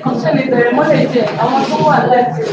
Ọ̀sẹ̀ lè bẹ̀rẹ̀ mọ́lẹ̀ jẹ àwọn tó wà lẹ́sẹ̀.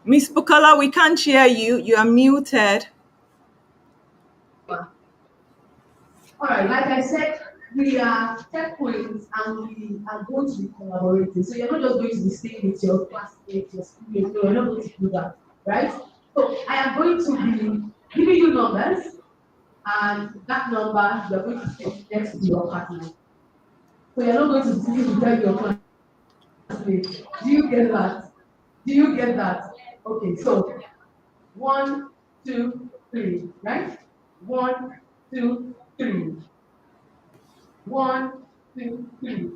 Miss Bukola, we can't hear you. You are muted. All right, like I said, we are checkpoints and we are going to be collaborating. So you're not just going to be staying with your classmates, your schoolmates. No, you're not going to do that, right? So I am going to be giving you numbers, and that number you're going to sit next to your partner. So you're not going to sit beside your classmates. Do you get that? Do you get that? Okay, so 1, 2, 3, right? 1, 2, 3. 1, 2, 3.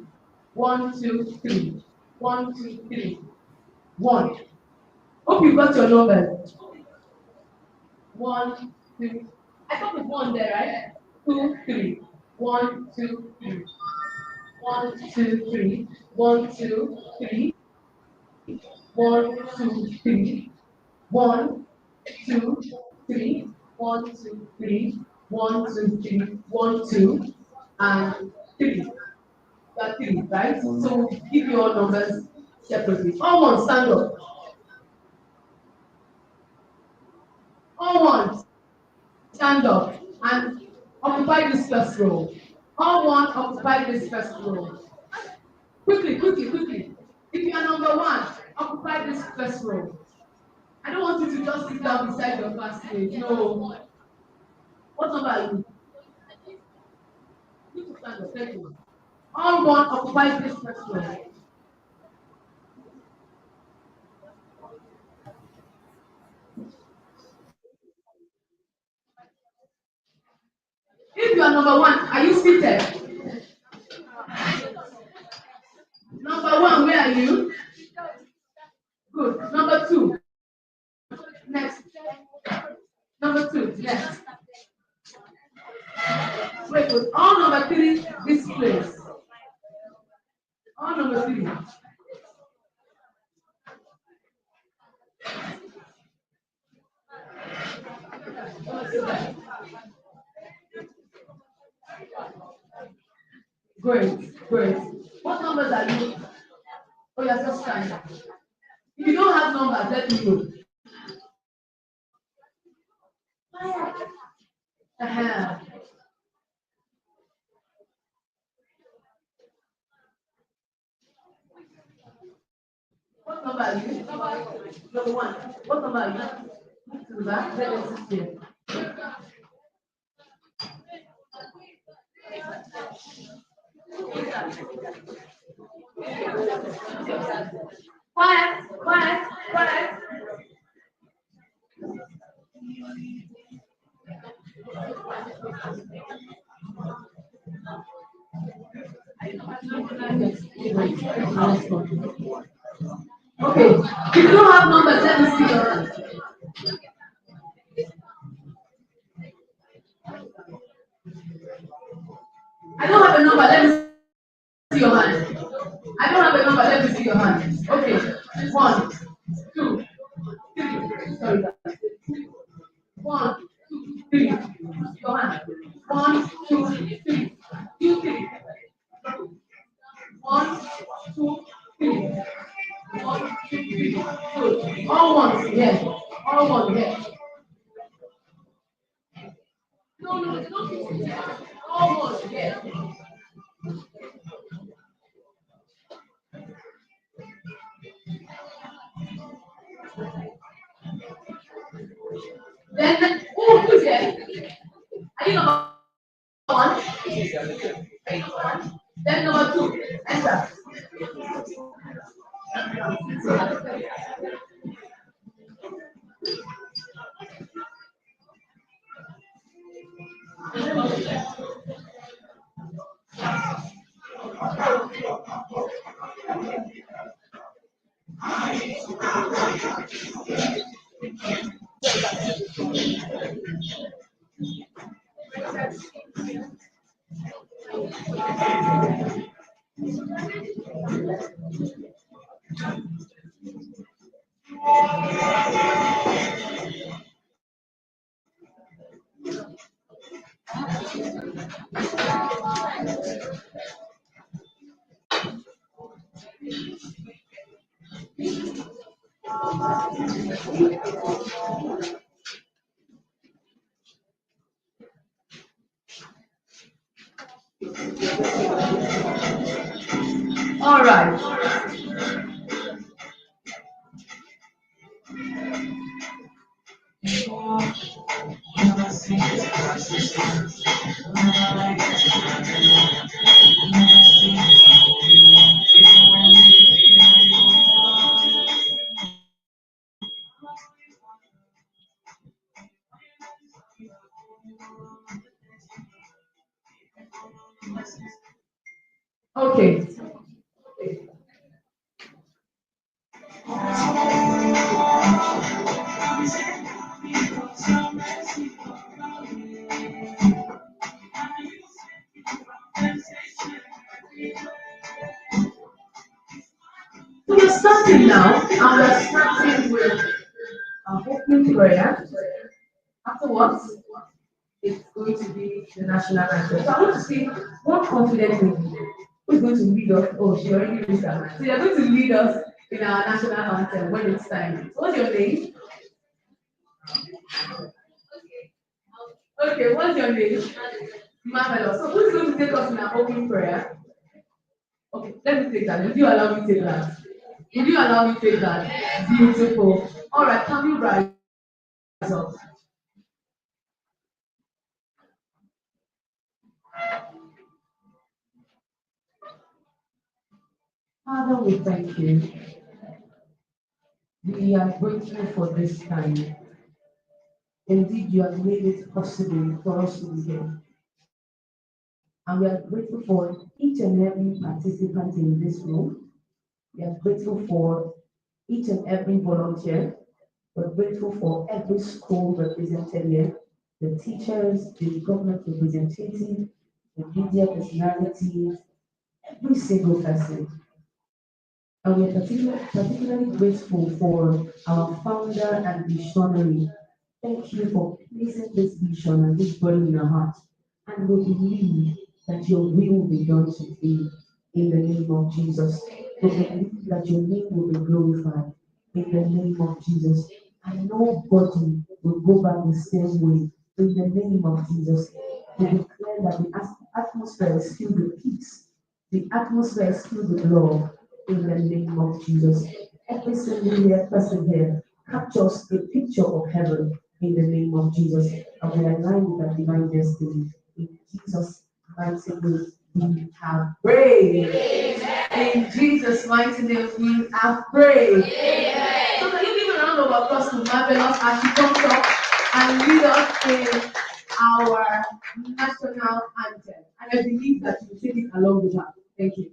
1, 2, 3. 1, 2, 3. 1. Hope you got your number. 1, 2. I thought it's 1 there, right? 2, 3. 1, 2, 3. 1, 2, 3. 1, 2, 3. 1, 2, 3. 1, 2, 3. 1, 2, 3. 1, 2, 3. 1, 2, and 3. That 3, right? So give your numbers separately. All one, stand up. All one, stand up and occupy this first row. All one, occupy this first row. Quickly, quickly, quickly. If you are number 1, occupy this first row. I don't want you to just sit down beside your classmate. No. What number are you? You to stand up. Thank you. All one, occupy this first row. If you are number 1, are you seated? Number 1, where are you? Good. Number 2. Next. Number 2. Next. Wait, wait. All number 3, this place. All number 3. Great, great. What numbers are you? Oh, you're just trying. If you don't have numbers, let me know. Uh-huh. What number are you? Number 1. What number are you? To that. Let us see here. Quiet, quiet, quiet. Okay. If you don't have numbers, let me see your hand. I don't have a number, let me see your hand. I don't have a number, let me see your hand. Okay. 1, 2, 3. Sorry. 1, 2, 3. Your hand. 1, 2, 3. 2, 3. 1, 2, 3. 1, 2, 3. Good. All ones, yes. All ones, yes. No, no, they don't keep it. All ones, yes. Then, who's there? Are you number 1? Are you number 1? Then number 2. Enter. All right. Okay. So we're starting now, and we're starting with our opening prayer. Afterwards, it's going to be the national anthem. So I want to see one confident lady who's going to lead us. Oh, she already raised her hand. So you're going to lead us in our national anthem when it's time. So what's your name? Okay, what's your name? Marvelous. So who's going to take us in our opening prayer? Okay, let me take that. Would you allow me to take that? Would you allow me to take that? Beautiful. All right, can we rise up? Father, we thank you. We are grateful for this time. Indeed, you have made it possible for us to be here. And we are grateful for each and every participant in this room. We are grateful for each and every volunteer. We're grateful for every school represented here, the teachers, the government representative, the media personalities, every single person. And we're particularly grateful for our founder and visionary. Thank you for placing this vision and this burden in our hearts. And we believe that your will will be done today in the name of Jesus. We believe that your name will be glorified in the name of Jesus. And nobody will go back the same way in the name of Jesus. We declare that the atmosphere is filled with peace. The atmosphere is filled with love in the name of Jesus. Every single person here captures a picture of heaven in the name of Jesus. And we align with that divine destiny. In Jesus' mighty name, we have prayed. In Jesus' mighty name, we have prayed. So can you give a round of applause to Marvelous as she comes up and lead us in our national anthem? And I believe that you will take it along with her. Thank you.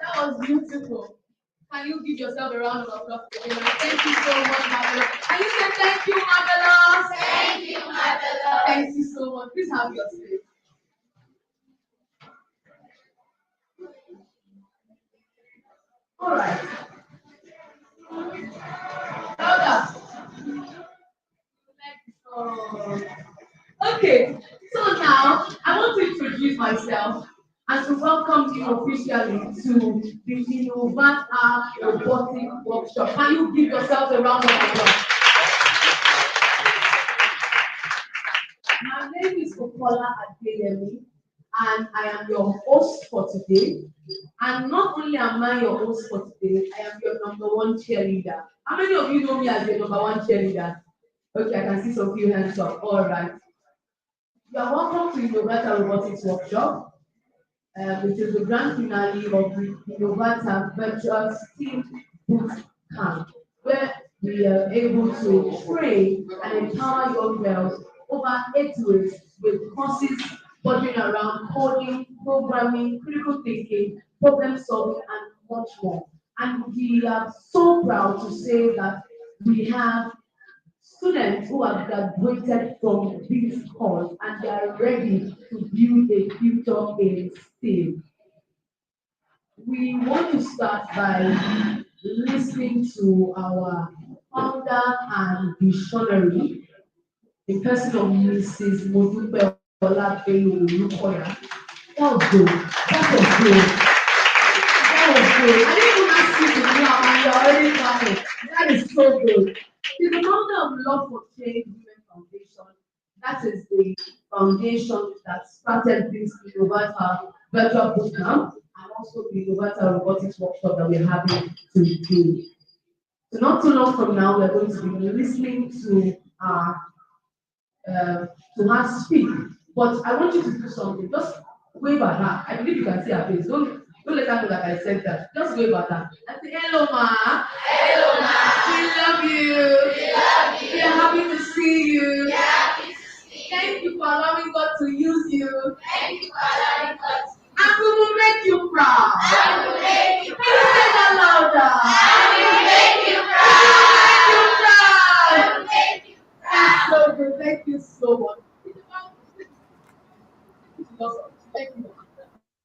That was beautiful. Can you give yourself a round of applause? Thank you so much, Marvelous. Can you say thank you, Marvelous? Thank you, Marvelous. Thank you so much. Please have your seat. All right. Elder. Okay, so now I want to introduce myself and to welcome you officially to the InnovatHER Robotic Workshop. Can you give yourself a round of applause? My name is Okola Adeyemi, and I am your host for today. And not only am I your host for today, I am your number one cheerleader. How many of you know me as your number one cheerleader? Okay, I can see some few hands up. All right. You are welcome to InnovatHER Robotics Workshop, which is the grand finale of the InnovatHER Virtual STEAM Boot Camp, where we are able to train and empower young girls over 8 weeks with courses bordering around coding, programming, critical thinking, problem solving, and much more. And we are so proud to say that we have students who have graduated from this course and they are ready to build a future in STEAM. We want to start by listening to our founder and visionary, the person of Mrs. Modupe Olabelu Olukoya. That was good. That was good. That was good. I didn't even ask you to clap and you're already clapping. That is so good. She's the founder of Love for Change Women Foundation. That is the foundation that started this InnovatHER virtual bootcamp and also the InnovatHER robotics workshop that we're having today. So not too long from now, we're going to be listening to her speak. But I want you to do something. Just wave at her. I believe you can see her face. Don't let her know that I said that. Just wave at her and say, hello, ma. Hello, ma. We love you. We love you. We are happy to see you. Yeah. Thank you for allowing God to use you. Thank you for allowing God to use you. And we will make you proud. And we will make you proud. Can you say that louder? And we will make you proud. And we will make you proud. That's so good. Thank you so much. Thank you.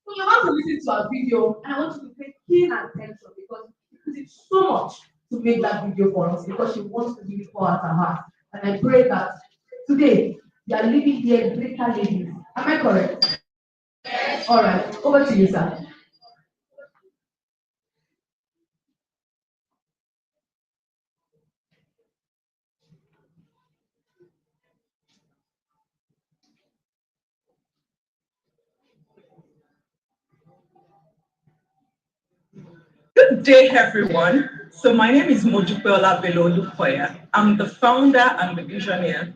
So you're about to listen to our video, and I want you to pay keen attention because she did so much to make that video for us because she wants to really pour out her heart. And I pray that today you are living here greater ladies. Am I correct? Yes. All right, over to you, sir. Good day, everyone. So my name is Mojupeola Belolukoya. I'm the founder and the visionary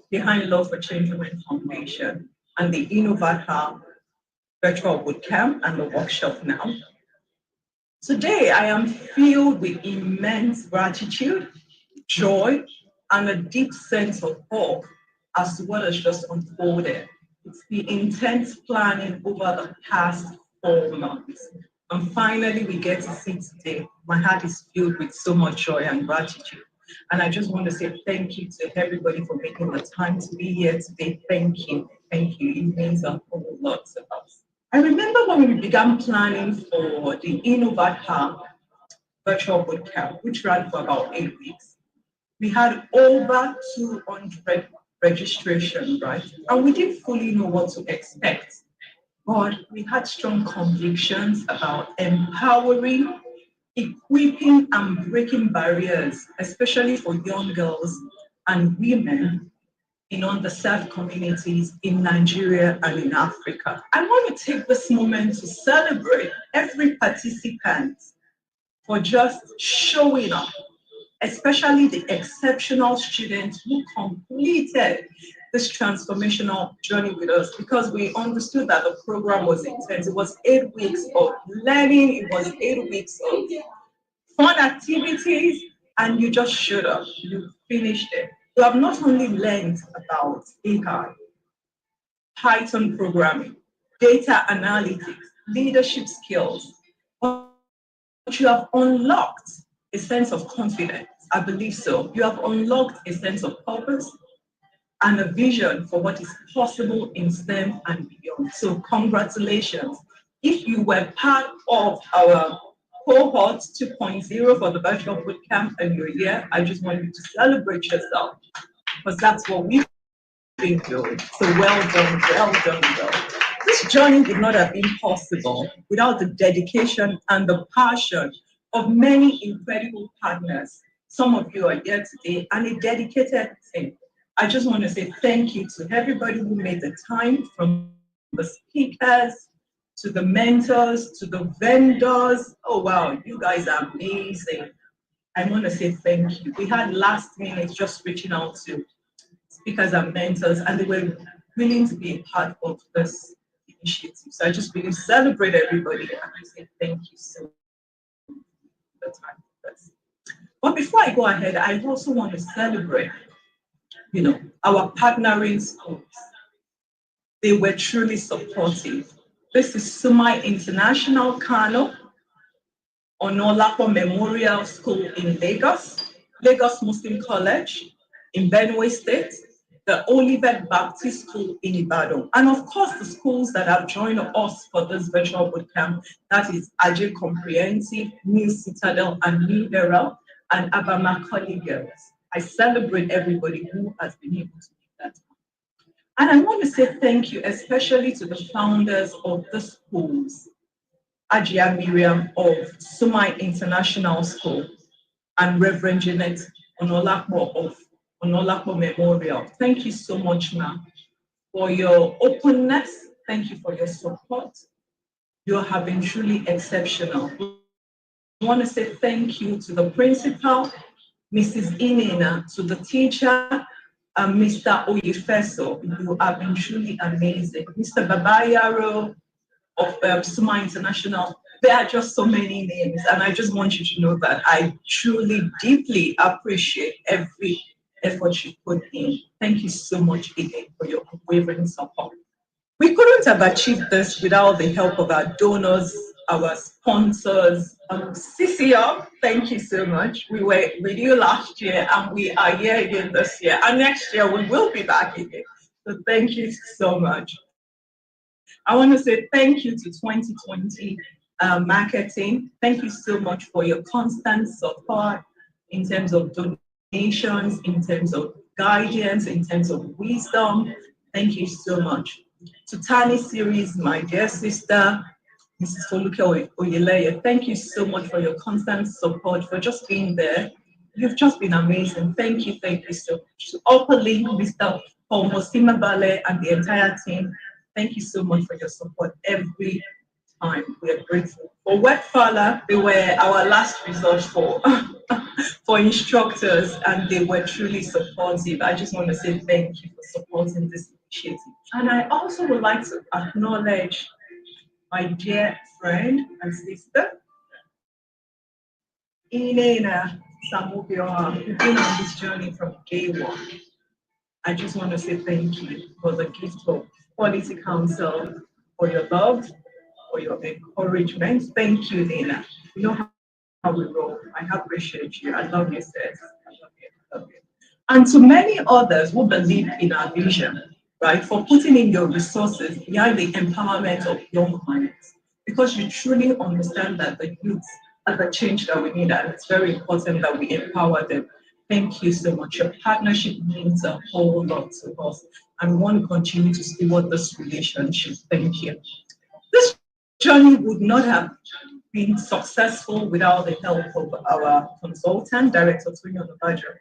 behind Love for Change Women Foundation and the InnovatHER Virtual Bootcamp and the workshop now. Today, I am filled with immense gratitude, joy, and a deep sense of hope as to what has just unfolded. It's the intense planning over the past 4 months. And finally, we get to see today. My heart is filled with so much joy and gratitude. And I just want to say thank you to everybody for making the time to be here today. Thank you. Thank you. It means a whole lot to us. I remember when we began planning for the InnovatHER virtual bootcamp, which ran for about 8 weeks. We had over 200 registration, right? And we didn't fully know what to expect. But we had strong convictions about empowering, equipping, and breaking barriers, especially for young girls and women in underserved communities in Nigeria and in Africa. I want to take this moment to celebrate every participant for just showing up, especially the exceptional students who completed this transformational journey with us because we understood that the program was intense. It was 8 weeks of learning, it was 8 weeks of fun activities, and you just showed up, you finished it. You have not only learned about AI, Python programming, data analytics, leadership skills, but you have unlocked a sense of confidence. I believe so. You have unlocked a sense of purpose and a vision for what is possible in STEM and beyond. So congratulations. If you were part of our cohort 2.0 for the virtual bootcamp and you're here, I just want you to celebrate yourself because that's what we've been doing. So well done, well done, well done. This journey would not have been possible without the dedication and the passion of many incredible partners. Some of you are here today and a dedicated team. I just want to say thank you to everybody who made the time, from the speakers, to the mentors, to the vendors. Oh wow, you guys are amazing. I want to say thank you. We had last minute just reaching out to speakers and mentors, and they were willing to be a part of this initiative. So I just really celebrate everybody and I say thank you so much for the time for this. But before I go ahead, I also want to celebrate, our partnering schools. They were truly supportive. This is Sumai International Kano, Onolapo Memorial School in Lagos, Lagos Muslim College in Benue State, the Olivet Baptist School in Ibadan, and of course the schools that have joined us for this virtual bootcamp, that is Ajay Comprehensive, New Citadel and New Herald, and Abamakoli Girls. I celebrate everybody who has been able to do that. And I want to say thank you especially to the founders of the schools, Ajia Miriam of Sumai International School and Reverend Jeanette Onolapo of Onolapo Memorial. Thank you so much, ma'am, for your openness. Thank you for your support. You have been truly exceptional. I want to say thank you to the principal, Mrs. Inena, to the teacher, Mr. Oyefeso. You have been truly amazing. Mr. Babayaro of Suma International. There are just so many names, and I just want you to know that I truly, deeply appreciate every effort you put in. Thank you so much again for your unwavering support. We couldn't have achieved this without the help of our donors, our sponsors. CCR, thank you so much. We were with you last year and we are here again this year. And next year we will be back again. So thank you so much. I want to say thank you to 2020 marketing. Thank you so much for your constant support in terms of donations, in terms of guidance, in terms of wisdom. Thank you so much. To Tani Series, my dear sister, Mrs. Foluke Oyeleye, thank you so much for your constant support, for just being there. You've just been amazing. Thank you so much. To Upper Link, Mr. Paul Mosima Bale and the entire team, thank you so much for your support every time. We are grateful. For Wetfala, they were our last resort for, for instructors, and they were truly supportive. I just want to say thank you for supporting this initiative. And I also would like to acknowledge my dear friend and sister, Inena Samubioha, who's been on this journey from day one. I just want to say thank you for the gift of quality counsel, for your love, for your encouragement. Thank you, Nina. You know how we roll. I appreciate you. I love you, sis. I love you. I love you. And to many others who believe in our vision, right, for putting in your resources behind the empowerment of young minds, because you truly understand that the youth are the change that we need, and it's very important that we empower them. Thank you so much. Your partnership means a whole lot to us, and we want to continue to steward this relationship. Thank you. This journey would not have been successful without the help of our consultant, Director Tony Onabajo.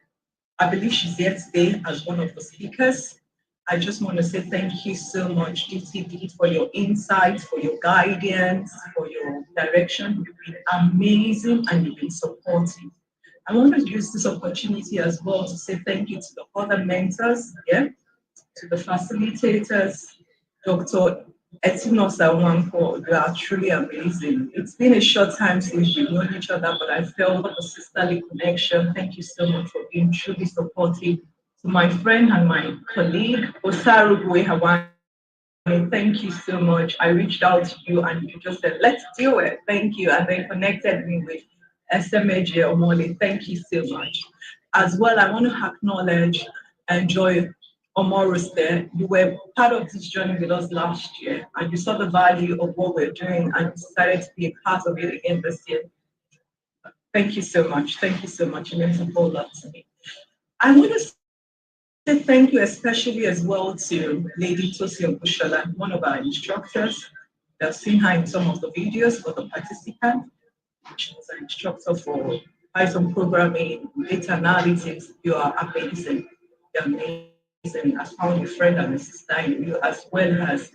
I believe she's here today as one of the speakers. I just want to say thank you so much, DTD, for your insights, for your guidance, for your direction. You've been amazing and you've been supportive. I want to use this opportunity as well to say thank you to the other mentors, to the facilitators, Dr. Etinosa Wampo. You are truly amazing. It's been a short time since we've known each other, but I felt a sisterly connection. Thank you so much for being truly supportive. To my friend and my colleague, Osaru Hawan, Thank you so much. I reached out to you and you just said, let's do it. Thank you. And then connected me with SMAJ Omole. Thank you so much. As well, I want to acknowledge and Joy Omoruste. You were part of this journey with us last year and you saw the value of what we're doing and decided to be a part of it again this year. Thank you so much. Thank you so much. It means a whole lot to me. I want to say thank you especially as well to Lady Tosin Bushala, one of our instructors. I've seen her in some of the videos for the participants. She was an instructor for Python programming, data analytics. You are amazing. You're amazing. I found a friend and a sister in you, as well as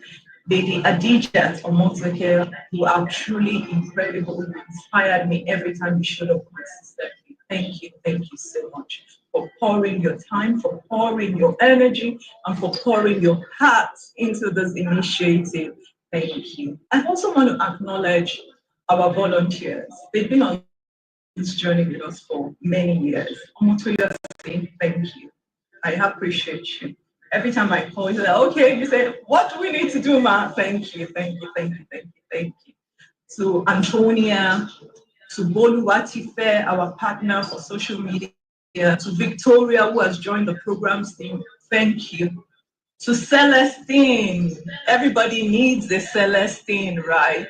Lady Adija Omotoke, who are truly incredible, who inspired me every time you showed up consistently. Thank you so much for pouring your time, for pouring your energy, and for pouring your heart into this initiative. Thank you. I also want to acknowledge our volunteers. They've been on this journey with us for many years. Omotoya, thank you. I appreciate you. Every time I call you, like, okay, you say, what do we need to do, ma? Thank you, thank you, thank you, thank you, thank you. To Antonia, to Boluwatife, our partner for social media, to Victoria, who has joined the programs team, thank you. To Celestine, everybody needs a Celestine, right?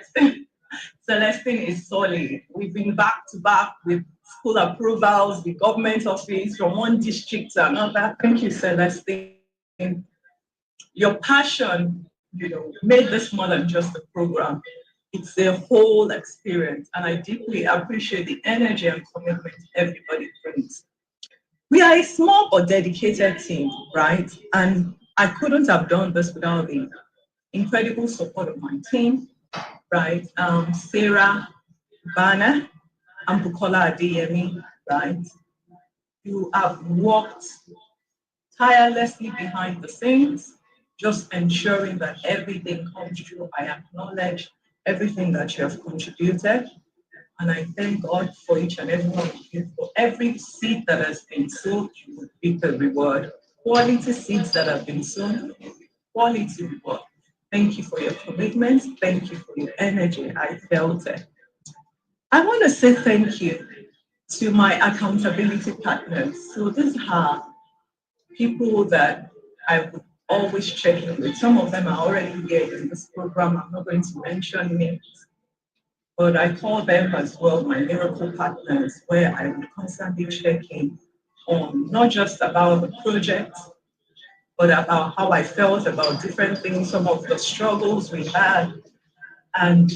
Celestine is solid. We've been back to back with school approvals, the government office, from one district to another. Thank you, Celestine. Your passion, made this more than just a program. It's a whole experience, and I deeply appreciate the energy and commitment everybody brings. We are a small but dedicated team, right? And I couldn't have done this without the incredible support of my team, right? Sarah, Bana, and Bukola Adeyemi, right? You have worked tirelessly behind the scenes, just ensuring that everything comes through. I acknowledge everything that you have contributed. And I thank God for each and every one of you. For every seed that has been sown, you will reap a reward. Quality seeds that have been sown, quality reward. Thank you for your commitment. Thank you for your energy. I felt it. I want to say thank you to my accountability partners. So these are people that I would always check in with. Some of them are already here in this program. I'm not going to mention names, but I call them as well my miracle partners, where I would constantly check in on not just about the project, but about how I felt about different things, some of the struggles we had. And,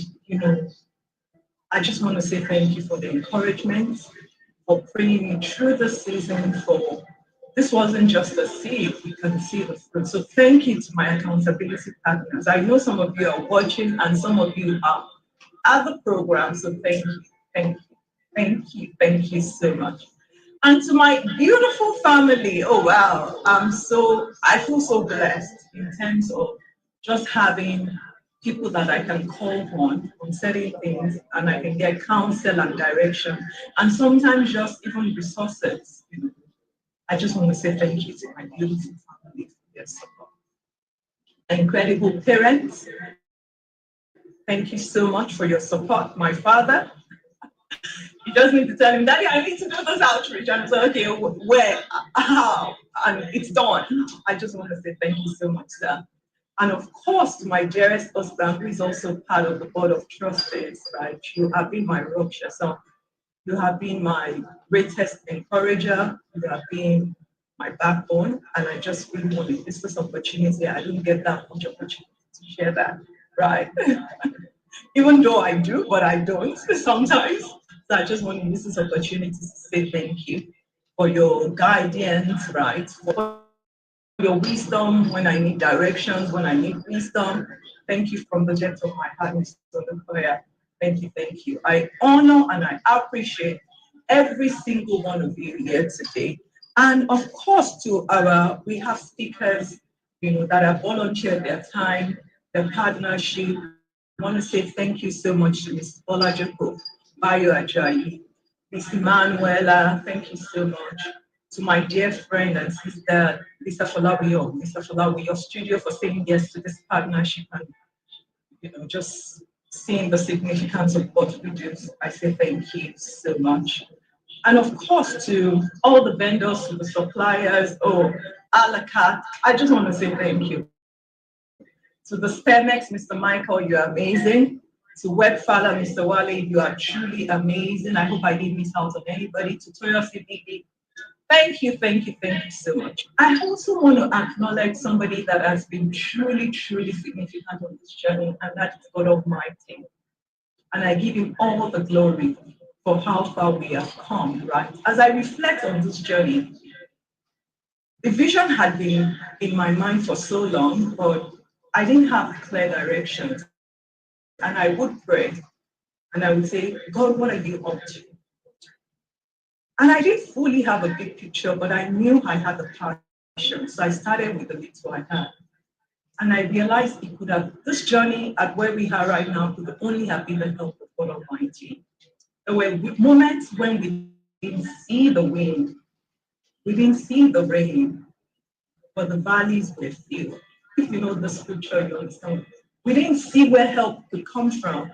I just want to say thank you for the encouragement, for praying me through the season, for this wasn't just a seed, we can see the fruit. So thank you to my accountability partners. I know some of you are watching and some of you are at the program, so thank you so much. And to my beautiful family, oh wow, I feel so blessed in terms of just having people that I can call on certain things, and I can get counsel and direction, and sometimes just even resources. I just want to say thank you to my beautiful family for their support. Incredible parents, thank you so much for your support. My father, you just need to tell him, Daddy, I need to do this outreach. And I'm like, okay, where, how? And it's done. I just want to say thank you so much, sir. And of course, to my dearest husband, who is also part of the board of trustees, right? You have been my rock, so you have been my greatest encourager. You have been my backbone. And I just really want to use this opportunity. I don't get that much opportunity to share that, right? Even though I do, but I don't sometimes. So I just want to use this opportunity to say thank you for your guidance, right? For your wisdom when I need directions, when I need wisdom. Thank you from the depth of my heart, Mr. Latoya. Thank you, thank you. I honor and I appreciate every single one of you here today. And of course, we have speakers, that have volunteered their time, their partnership. I want to say thank you so much to Ms. Olajuko, Bayo Ajayi, Ms. Manuela, thank you so much. To my dear friend and sister, Lisa Folawiyo Studio for saying yes to this partnership and just seeing the significance of what we do. I say thank you so much. And of course, to all the vendors, to the suppliers, a la carte, I just want to say thank you. To the STEMEX, Mr. Michael, you're amazing. To Webfather, Mr. Wale, you are truly amazing. I hope I didn't miss out on anybody. To Toyo CBD, thank you, thank you, thank you so much. I also want to acknowledge somebody that has been truly, truly significant on this journey, and that is God Almighty. And I give him all the glory for how far we have come, right? As I reflect on this journey, the vision had been in my mind for so long, but I didn't have clear directions. And I would pray and I would say, God, what are you up to? And I didn't fully have a big picture, but I knew I had the passion. So I started with the little I had. And I realized it could have, this journey at where we are right now could only have been the help of God Almighty. There were moments when we didn't see the wind, we didn't see the rain, but the valleys were filled. If you know the scripture, you understand. We didn't see where help could come from.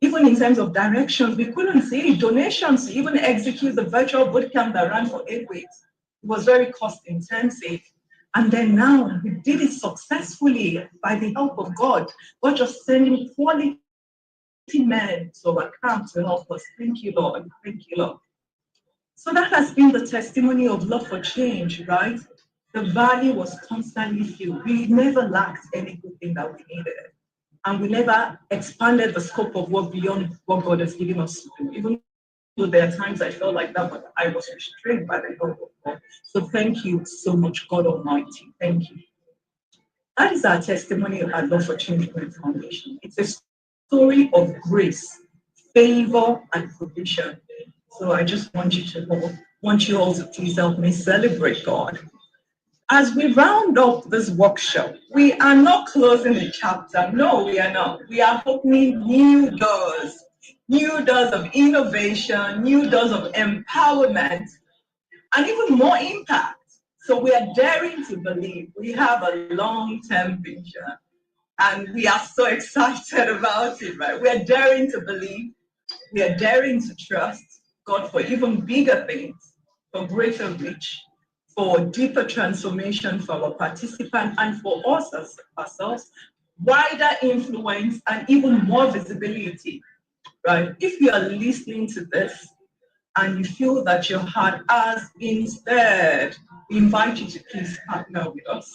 Even in terms of directions, we couldn't see donations to even execute the virtual bootcamp that ran for 8 weeks. It was very cost intensive. And then now we did it successfully by the help of God. God just sending quality men to our camp to help us. Thank you, Lord. Thank you, Lord. So that has been the testimony of love for change, right? The valley was constantly filled. We never lacked any good thing that we needed. And we never expanded the scope of work beyond what God has given us to do. Even though there are times I felt like that, but I was restrained by the help of God. So thank you so much, God Almighty. Thank you. That is our testimony at Love for Change Movement Foundation. It's a story of grace, favor, and provision. So I just want you all to please help me celebrate God. As we round up this workshop, we are not closing the chapter. No, we are not. We are opening new doors of innovation, new doors of empowerment, and even more impact. So we are daring to believe we have a long-term vision, and we are so excited about it, right? We are daring to believe, we are daring to trust God for even bigger things, for greater reach, for deeper transformation for our participants and for us as ourselves, wider influence and even more visibility, right? If you are listening to this and you feel that your heart has been stirred, we invite you to please partner with us.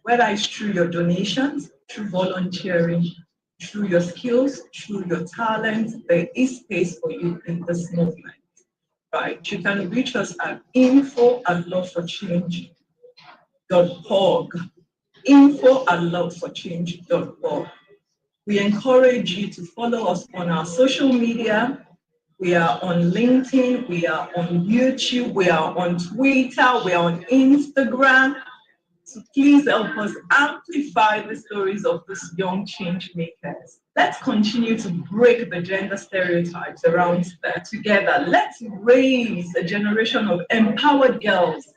Whether it's through your donations, through volunteering, through your skills, through your talents, there is space for you in this movement. Right, you can reach us at info@loveforchange.org. info@loveforchange.org. We encourage you to follow us on our social media. We are on LinkedIn, we are on YouTube, we are on Twitter, we are on Instagram. So please help us amplify the stories of these young change makers. Let's continue to break the gender stereotypes around that together. Let's raise a generation of empowered girls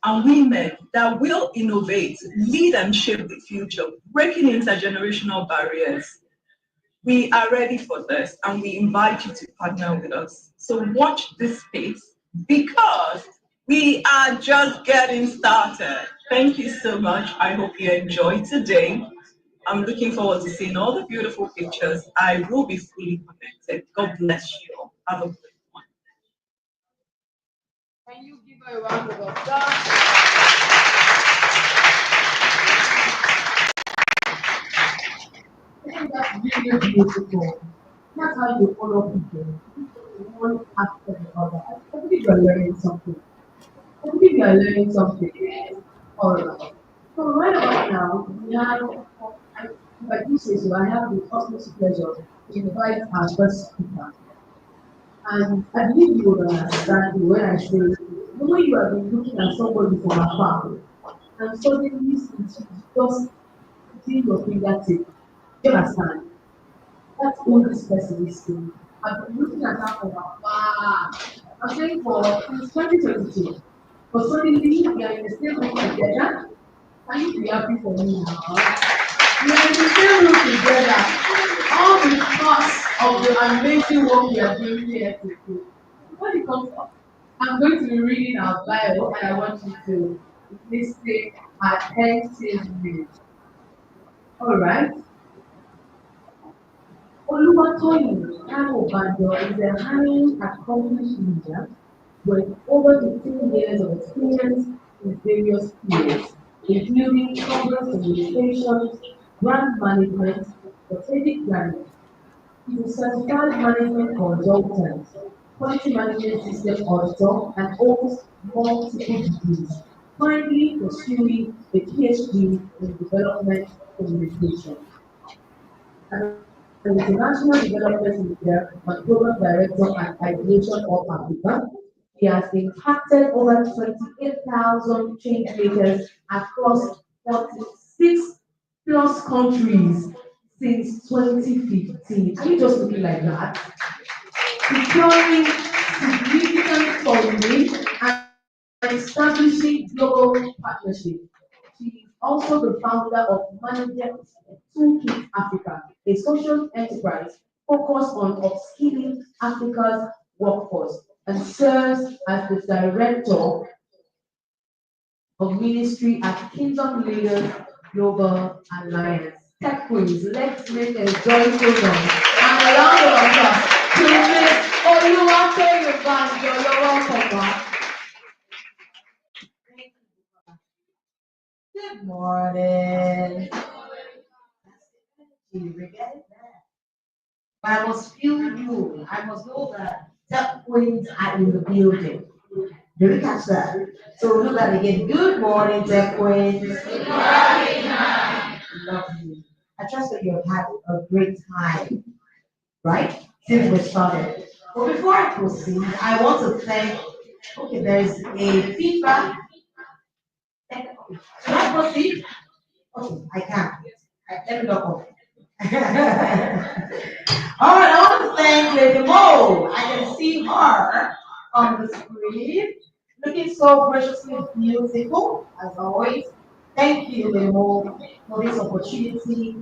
and women that will innovate, lead and shape the future, breaking intergenerational barriers. We are ready for this and we invite you to partner with us. So watch this space because we are just getting started. Thank you so much. I hope you enjoyed today. I'm looking forward to seeing all the beautiful pictures. I will be fully connected. God bless you all. Have a great one. Can you give her a round of applause? I think that's really beautiful. That's how you follow people. One after the other. I believe you're learning something. I believe you're learning something. All right. So right about now, we have, like you say, so I have the utmost pleasure to invite our first speaker. And I believe you would understand me when I say, the way you have been looking at somebody from afar, and suddenly it's just putting your fingertip. Do you understand? That's all this person is saying. I've been looking at that from afar. I'm saying for since 2022. But suddenly we are in the same room together. Can you be happy for me now? We are in the same room together. All because of the amazing work we are doing here today. When it comes up, I'm going to be reading our bio and I want you to listen attentively. All right. Oluwatoyin Amobajo is a highly accomplished leader with over 15 years of experience in various fields, including corporate communications, brand management, strategic planning. He is a certified management consultant, quality management system auditor, and holds multiple degrees, currently pursuing a PhD in development communication. An international development leader and program director at Ideation of Africa. He has impacted over 28,000 change makers across 46 plus countries since 2015. Are you just looking like that? Securing significant funding and establishing global partnerships. She is also the founder of Manager Toolkit Africa, a social enterprise focused on upskilling Africa's workforce, and serves as the director of ministry at Kingdom Leaders Global Alliance. Tech Queens, let's make a joyful noise and a round of applause to Miss Oluwatoyin Banjo. You're welcome, ma. Good morning. You regret that. But I must feel you. I must know that tech queens are in the building. Do we catch that? So we'll do that again. Good morning, tech queens. Good morning. Love you. I trust that you have had a great time, right? Since we started. But before I proceed, I want to thank, okay, there's a feedback. Should I proceed? Okay, I can. Let me go. All right, I want to thank Lady Mo. I can see her on the screen, looking so graciously beautiful as always. Thank you, Lady Mo, for this opportunity.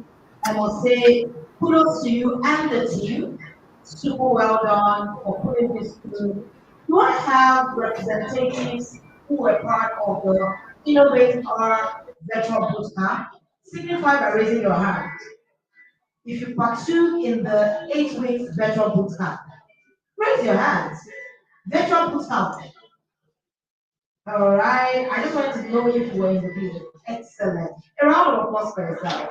I must say, kudos to you and the team. Super well done for putting this through. Do I have representatives who were part of the InnovatHER virtual bootcamp? Signify by raising your hand. If you partook in the 8 weeks virtual bootcamp, raise your hands. Virtual bootcamp. All right. I just wanted to know if you were in the building. Excellent. A round of applause for yourself.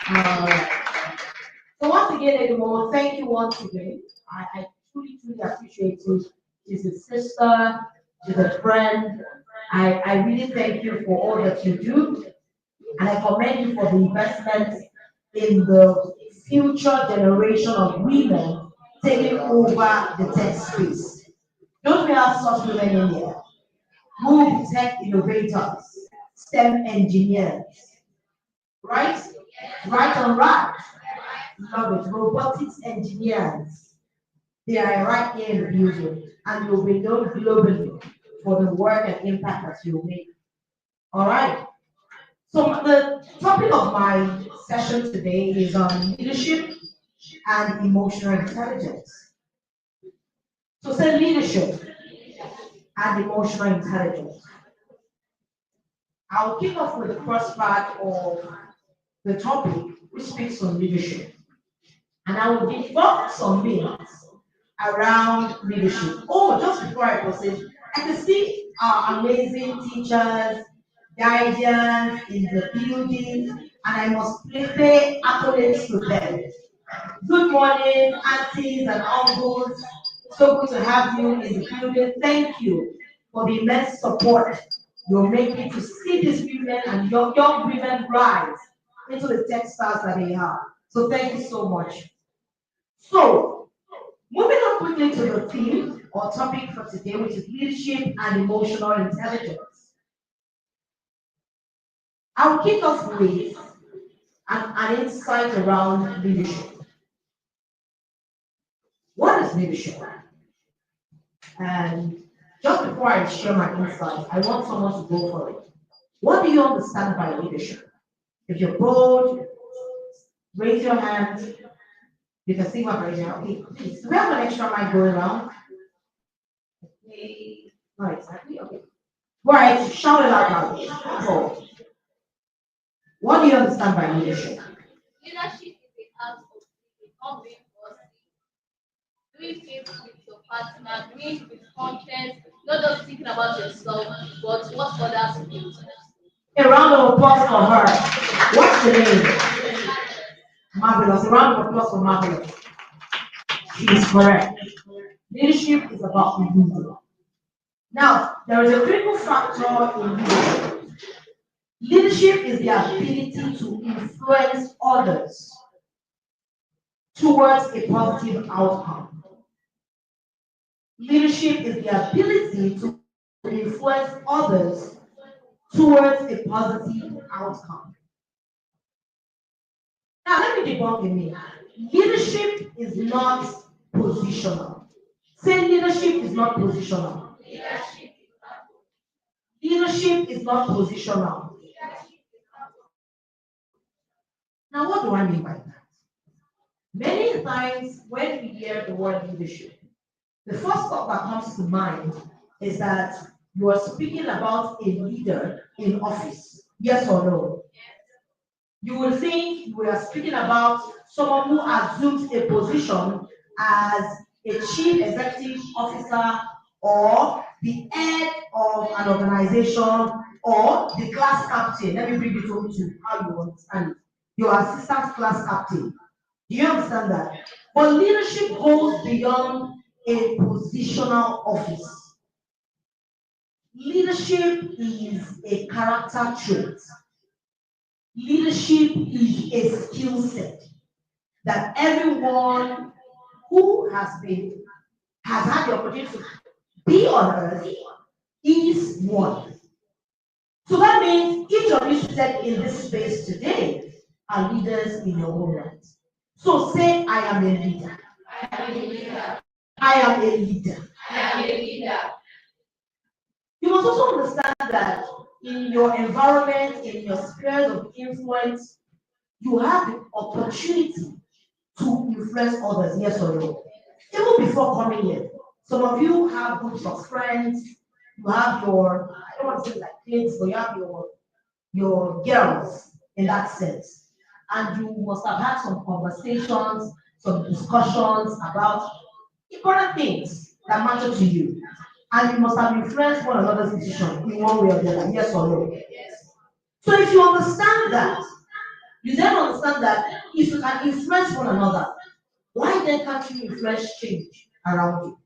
All right. So once again, Edimo, thank you once again. I truly appreciate you. She's a sister, she's a friend. I really thank you for all that you do. And I commend you for the investment in the future generation of women taking over the tech space. Don't we have such women in here? Who will be tech innovators, STEM engineers, right? Right on right. Love it. Robotics engineers. They are right here in the building and you'll be known globally for the work and impact that you make. All right. So the topic of my session today is on leadership and emotional intelligence. So say leadership and emotional intelligence. I'll kick off with the first part of the topic, which speaks on leadership. And I will develop some myths around leadership. Oh, just before I proceed, I can see our amazing teachers, guardians in the building, and I must pay accolades to them. Good morning, aunties and uncles. So good to have you in the building. Thank you for the immense support you're making to see these women and young women rise into the tech stars that they are. So thank you so much. So, moving on quickly to the theme or topic for today, which is leadership and emotional intelligence. I'll kick off with an insight around leadership. What is leadership? And Just before I share my insights, I want someone to go for it. What do you understand by leadership? If you're bold, raise your hand. You can see my raising hand. Okay, please. Do we have an extra mic going around? Okay. Not exactly. Okay. Right, shout it out loud. So, what do you understand by leadership? Leadership is the art of leading, not being bossy. Doing things with your partner, doing it with conscience, not just thinking about yourself, but what others feel. A round of applause for her. What's the name? Marvelous. A round of applause for Marvelous. She is correct. Leadership is about leading. Now, there is a critical factor in leadership. Leadership is the ability to influence others towards a positive outcome. Leadership is the ability to influence others towards a positive outcome. Now, let me debunk a myth. Leadership is not positional. Say leadership is not positional. Leadership is not positional. Now, what do I mean by that? Many times when we hear the word leadership, the first thought that comes to mind is that you are speaking about a leader in office. Yes or no? You will think we are speaking about someone who assumes a position as a chief executive officer or the head of an organization or the class captain. Let me bring it home to how you understand it. Your assistant class captain. Do you understand that? But leadership goes beyond a positional office. Leadership is a character trait. Leadership is a skill set that everyone who has had the opportunity to be on earth is one. So that means each of you seated in this space today are leaders in your own right. So say, I am a leader. I am a leader. I am a leader. I am a leader. You must also understand that in your environment, in your spheres of influence, you have the opportunity to influence others, yes or no? Even before coming here, some of you have groups of friends, you have your, I don't want to say like kids, but you have your girls in that sense. And you must have had some conversations, some discussions about important things that matter to you. And you must have influenced one another's decision in one way or the other, yes or no? Yes. So if you understand that, you then understand that if you can influence one another, why then can't you influence change around you?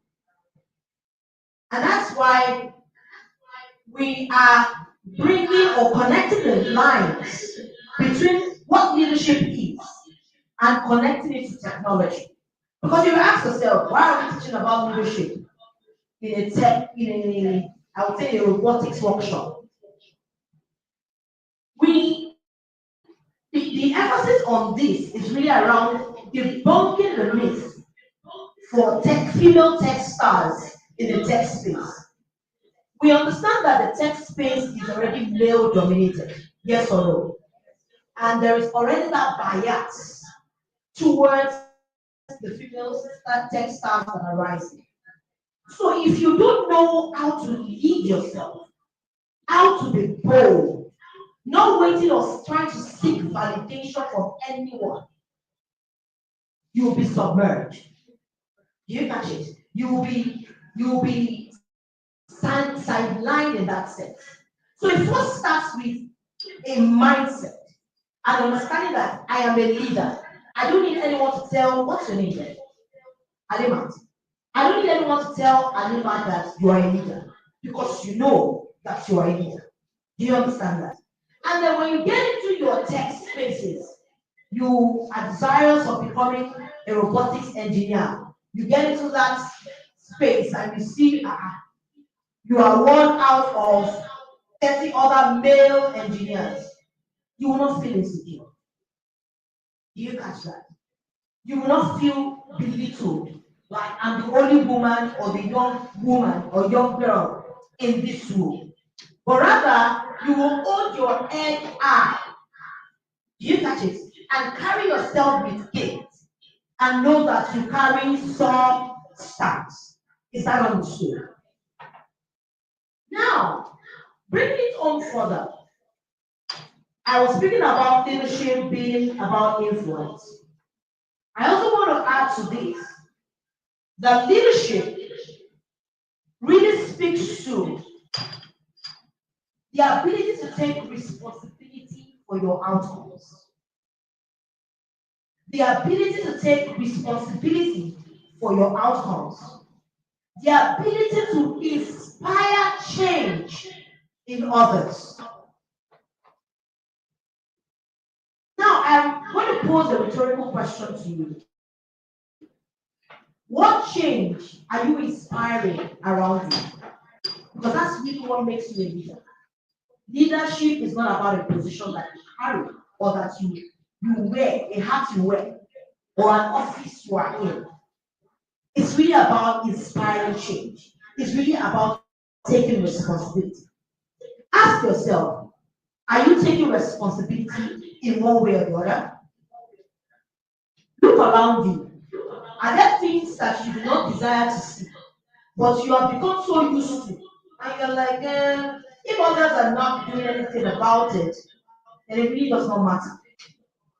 And that's why we are bringing or connecting the lines between what leadership is and connecting it to technology. Because you ask yourself, why are we teaching about leadership I would say a robotics workshop? The emphasis on this is really around debunking the myth for female tech stars in the tech space. We understand that the tech space is already male dominated, yes or no? And there is already that bias towards the female tech stars that are rising. So if you don't know how to lead yourself, how to be bold, not waiting or trying to seek validation from anyone, you will be submerged. Do you catch it? You will be sidelined in that sense. So it first starts with a mindset and understanding that I am a leader. I don't need anyone to tell what's your name then? Alimat. I don't need anyone to tell Alimat that you are a leader because you know that you are a leader. Do you understand that? And then when you get into your tech spaces, you are desirous of becoming a robotics engineer. You get into that space and you see you are one out of 30 other male engineers. You will not feel insecure. Do you catch that? You will not feel belittled, like I'm the only woman or the young woman or young girl in this room. But rather, you will hold your head high. Do you catch it? And carry yourself with gait and know that you carry some stance. Is that understood? Now, bringing it on further, I was speaking about leadership being about influence. I also want to add to this that leadership really speaks to the ability to take responsibility for your outcomes. The ability to take responsibility for your outcomes. The ability to inspire change in others. Now, I'm going to pose a rhetorical question to you. What change are you inspiring around you? Because that's really what makes you a leader. Leadership is not about a position that you carry or that you wear, a hat you wear, or an office you are in. It's really about inspiring change. It's really about taking responsibility. Ask yourself, are you taking responsibility in one way or the other? Look around you. Are there things that you do not desire to see, but you have become so used to? And you're like, if others are not doing anything about it, then it really does not matter.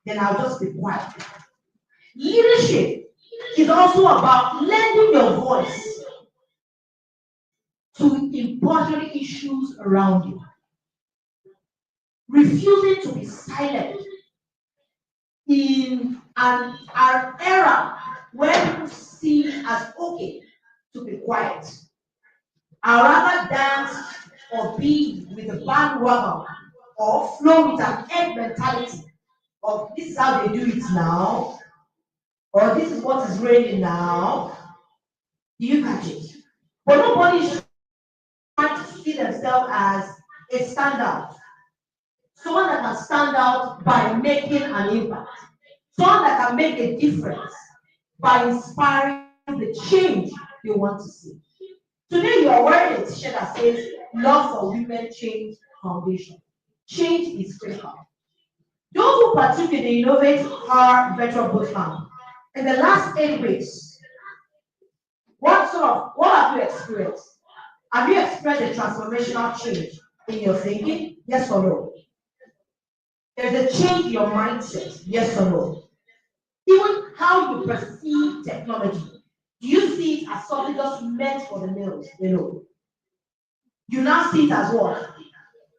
Then I'll just be quiet. Leadership is also about lending your voice to important issues around you. Refusing to be silent in an era where people see it as okay to be quiet. I'd rather dance or be with the bandwagon or flow with an egg mentality of this is how they do it now, or this is what is raining now. Do you catch it? But nobody is trying to see themselves as a standout. Someone that can stand out by making an impact. Someone that can make a difference by inspiring the change you want to see. Today you are wearing a t-shirt that says Love for Women Change Foundation. Change is critical. Those who partook in the InnovatHER virtual bootcamp in the last 8 weeks, what have you experienced? Have you experienced a transformational change in your thinking? Yes or no? There's a change in your mindset, yes or no? Even how you perceive technology. Do you see it as something just meant for the males? No. You now see it as what?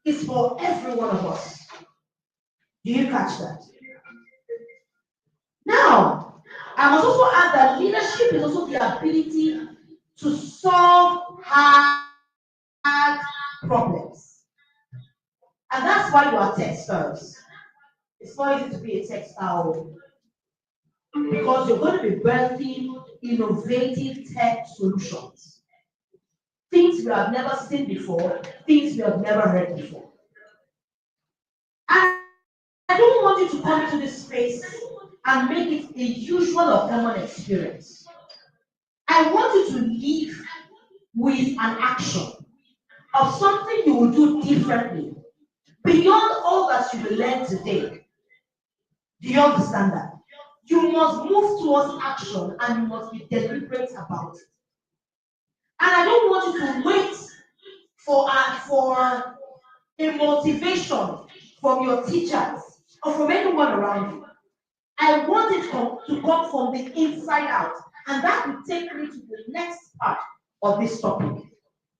It's for every one of us. Do you catch that? Now, I must also add that leadership is also the ability to solve hard problems. And that's why you are texters. It's not easy to be a texter because you're going to be birthing innovative tech solutions. Things we have never seen before, things we have never heard before. And I don't want you to come into this space and make it a usual or common experience. I want you to leave with an action of something you will do differently beyond all that you will learn today. Do you understand that? You must move towards action and you must be deliberate about it. And I don't want you to wait for a motivation from your teachers or from anyone around you. I want it to come from the inside out. And that will take me to the next part of this topic,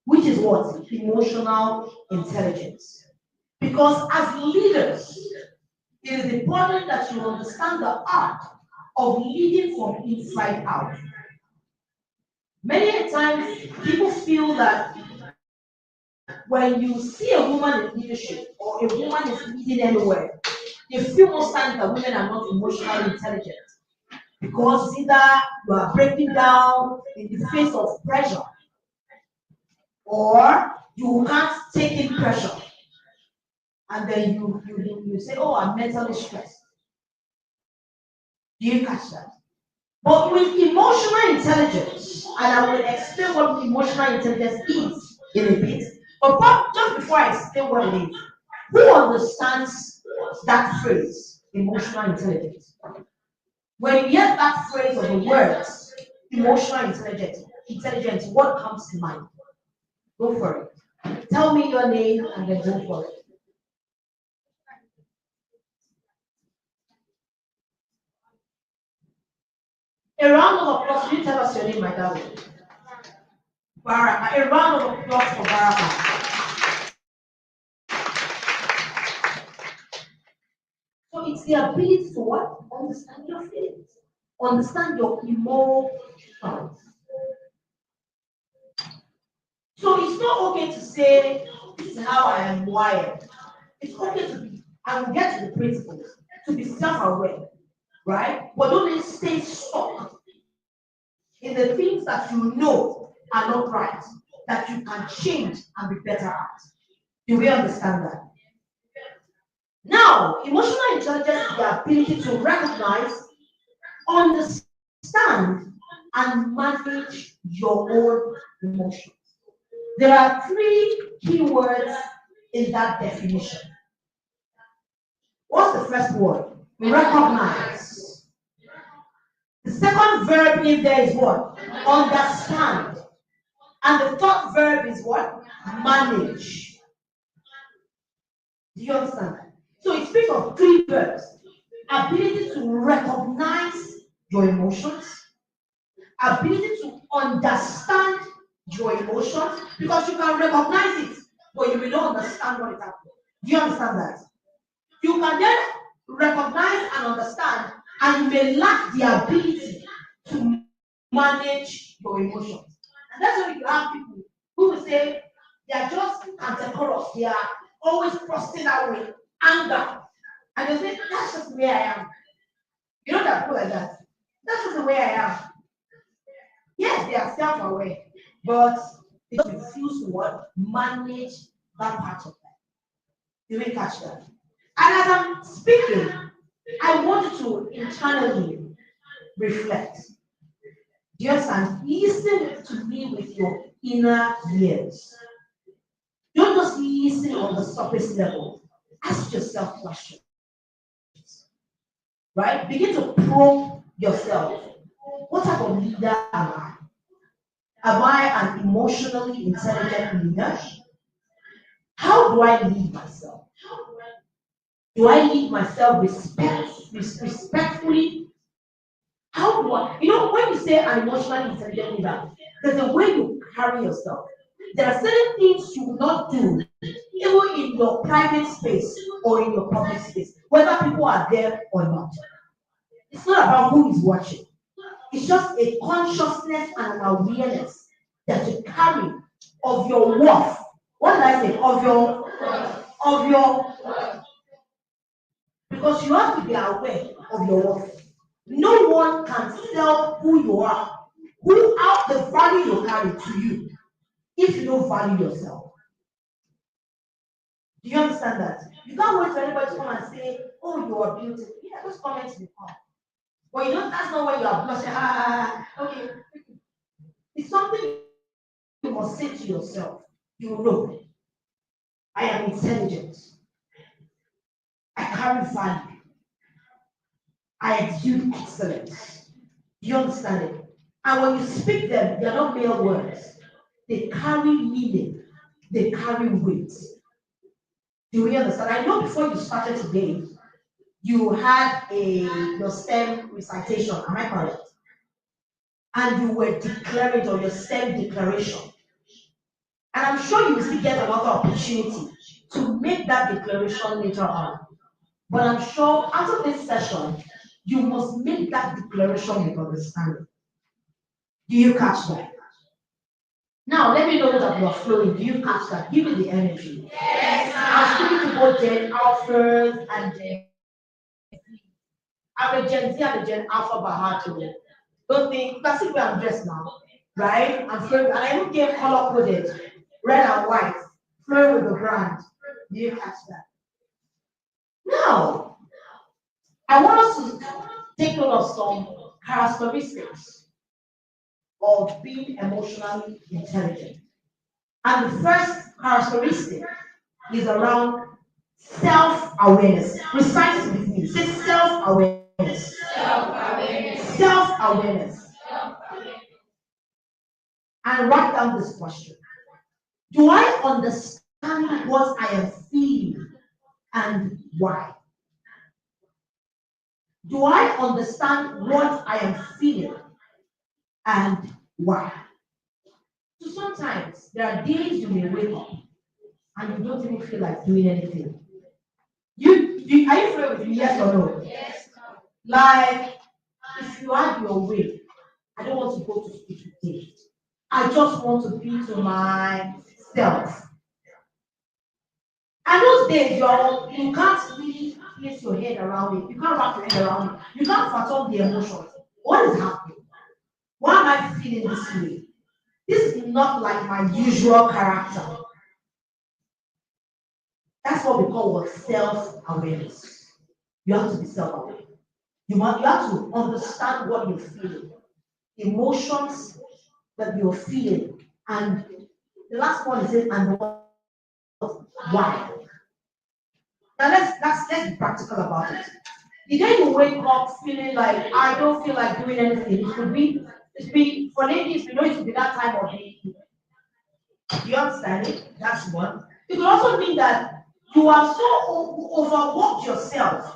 which is what? Emotional intelligence. Because as leaders, it is important that you understand the art of leading from inside out. Many times, people feel that when you see a woman in leadership or a woman is leading anywhere, they feel most times that women are not emotionally intelligent because either you are breaking down in the face of pressure or you can't take in pressure and then you say, oh, I'm mentally stressed. Do you catch that? But with emotional intelligence, and I will explain what emotional intelligence is in a bit. But just before I explain what it is, who understands that phrase, emotional intelligence? When you hear that phrase or the words, emotional intelligence, what comes to mind? Go for it. Tell me your name and then go for it. A round of applause. Can you tell us your name, my darling? Baraka. A round of applause for Baraka. So it's the ability to what? Understand your feelings. Understand your emotions. So it's not okay to say, this is how I am wired. It's okay to be, and we'll get to the principles, to be self-aware, right? But don't stay stuck in the things that you know are not right, that you can change and be better at. Do we understand that? Now, emotional intelligence is the ability to recognize, understand, and manage your own emotions. There are three keywords in that definition. What's the first word? Recognize. The second verb in there is what? Understand. And the third verb is what? Manage. Do you understand that? So it speaks of three verbs. Ability to recognize your emotions, ability to understand your emotions, because you can recognize it, but you will not understand what is happening. Do you understand that? You can then recognize and understand, and you may lack the ability to manage your emotions. And that's why you have people who will say they are just cantankerous, they are always busting out with anger. And they say, that's just the way I am. You know that people like that. That's just the way I am. Yes, they are self-aware, but they refuse to what? Manage that part of them. You may catch that. And as I'm speaking, I want you to internally reflect. Do you understand? Listen to me with your inner ears. Don't just listen on the surface level. Ask yourself questions. Right? Begin to probe yourself. What type of leader am I? Am I an emotionally intelligent leader? How do I lead myself? Do I lead myself respectfully? How do I, when you say an emotionally intelligent leader, there's a way you carry yourself. There are certain things you will not do, even in your private space or in your public space, whether people are there or not. It's not about who is watching. It's just a consciousness and an awareness that you carry of your worth. What did I say? Of your, because you have to be aware of your worth. No one can sell who you are, who out the value you carry to you, if you don't value yourself. Do you understand that? You can't wait for anybody to come and say, oh, you are beautiful. Yeah, those comments will come. But that's not when you are blushing. Okay. It's something you must say to yourself. You know, I am intelligent. I carry value. I exude excellence. Do you understand it? And when you speak them, they are not mere words. They carry meaning. They carry weight. Do you understand? I know before you started today, you had your STEM recitation. Am I correct? And you were declaring on your STEM declaration. And I'm sure you will still get another opportunity to make that declaration later on. But I'm sure after this session, you must make that declaration with understanding. Do you catch that? Now, let me know that you are flowing. Do you catch that? Give me the energy. Yes, I'm speaking to both Gen Alphas and Gen Z. I'm a Gen Z and a Gen Alpha by heart today. Don't think, that's the way I'm dressed now, right? I'm flowing, and I even gave color coded, red and white, flowing with the brand. Do you catch that? Now, I want us to take note of some characteristics of being emotionally intelligent. And the first characteristic is around self-awareness. Recite it with me. Say self-awareness. Self-awareness. Self-awareness. And write down this question. Do I understand what I am feeling and why? Do I understand what I am feeling and why? So sometimes there are days you may wake up and you don't even feel like doing anything. Are you familiar with me? Yes or no? Yes. Like, if you had your way, I don't want to go to school today. I just want to be to myself. And those days, you can't really place your head around it. You can't wrap your head around it. You can't fathom the emotions. What is happening? Why am I feeling this way? This is not like my usual character. That's what we call what self-awareness. You have to be self-aware. You have to understand what you're feeling, emotions that you're feeling, and the last one is it, and why. Now let's be practical about it. The day you wake up feeling like I don't feel like doing anything, it could be for ladies, we know it could be that time of day. You understand it? That's one. It could also mean that you are so overworked yourself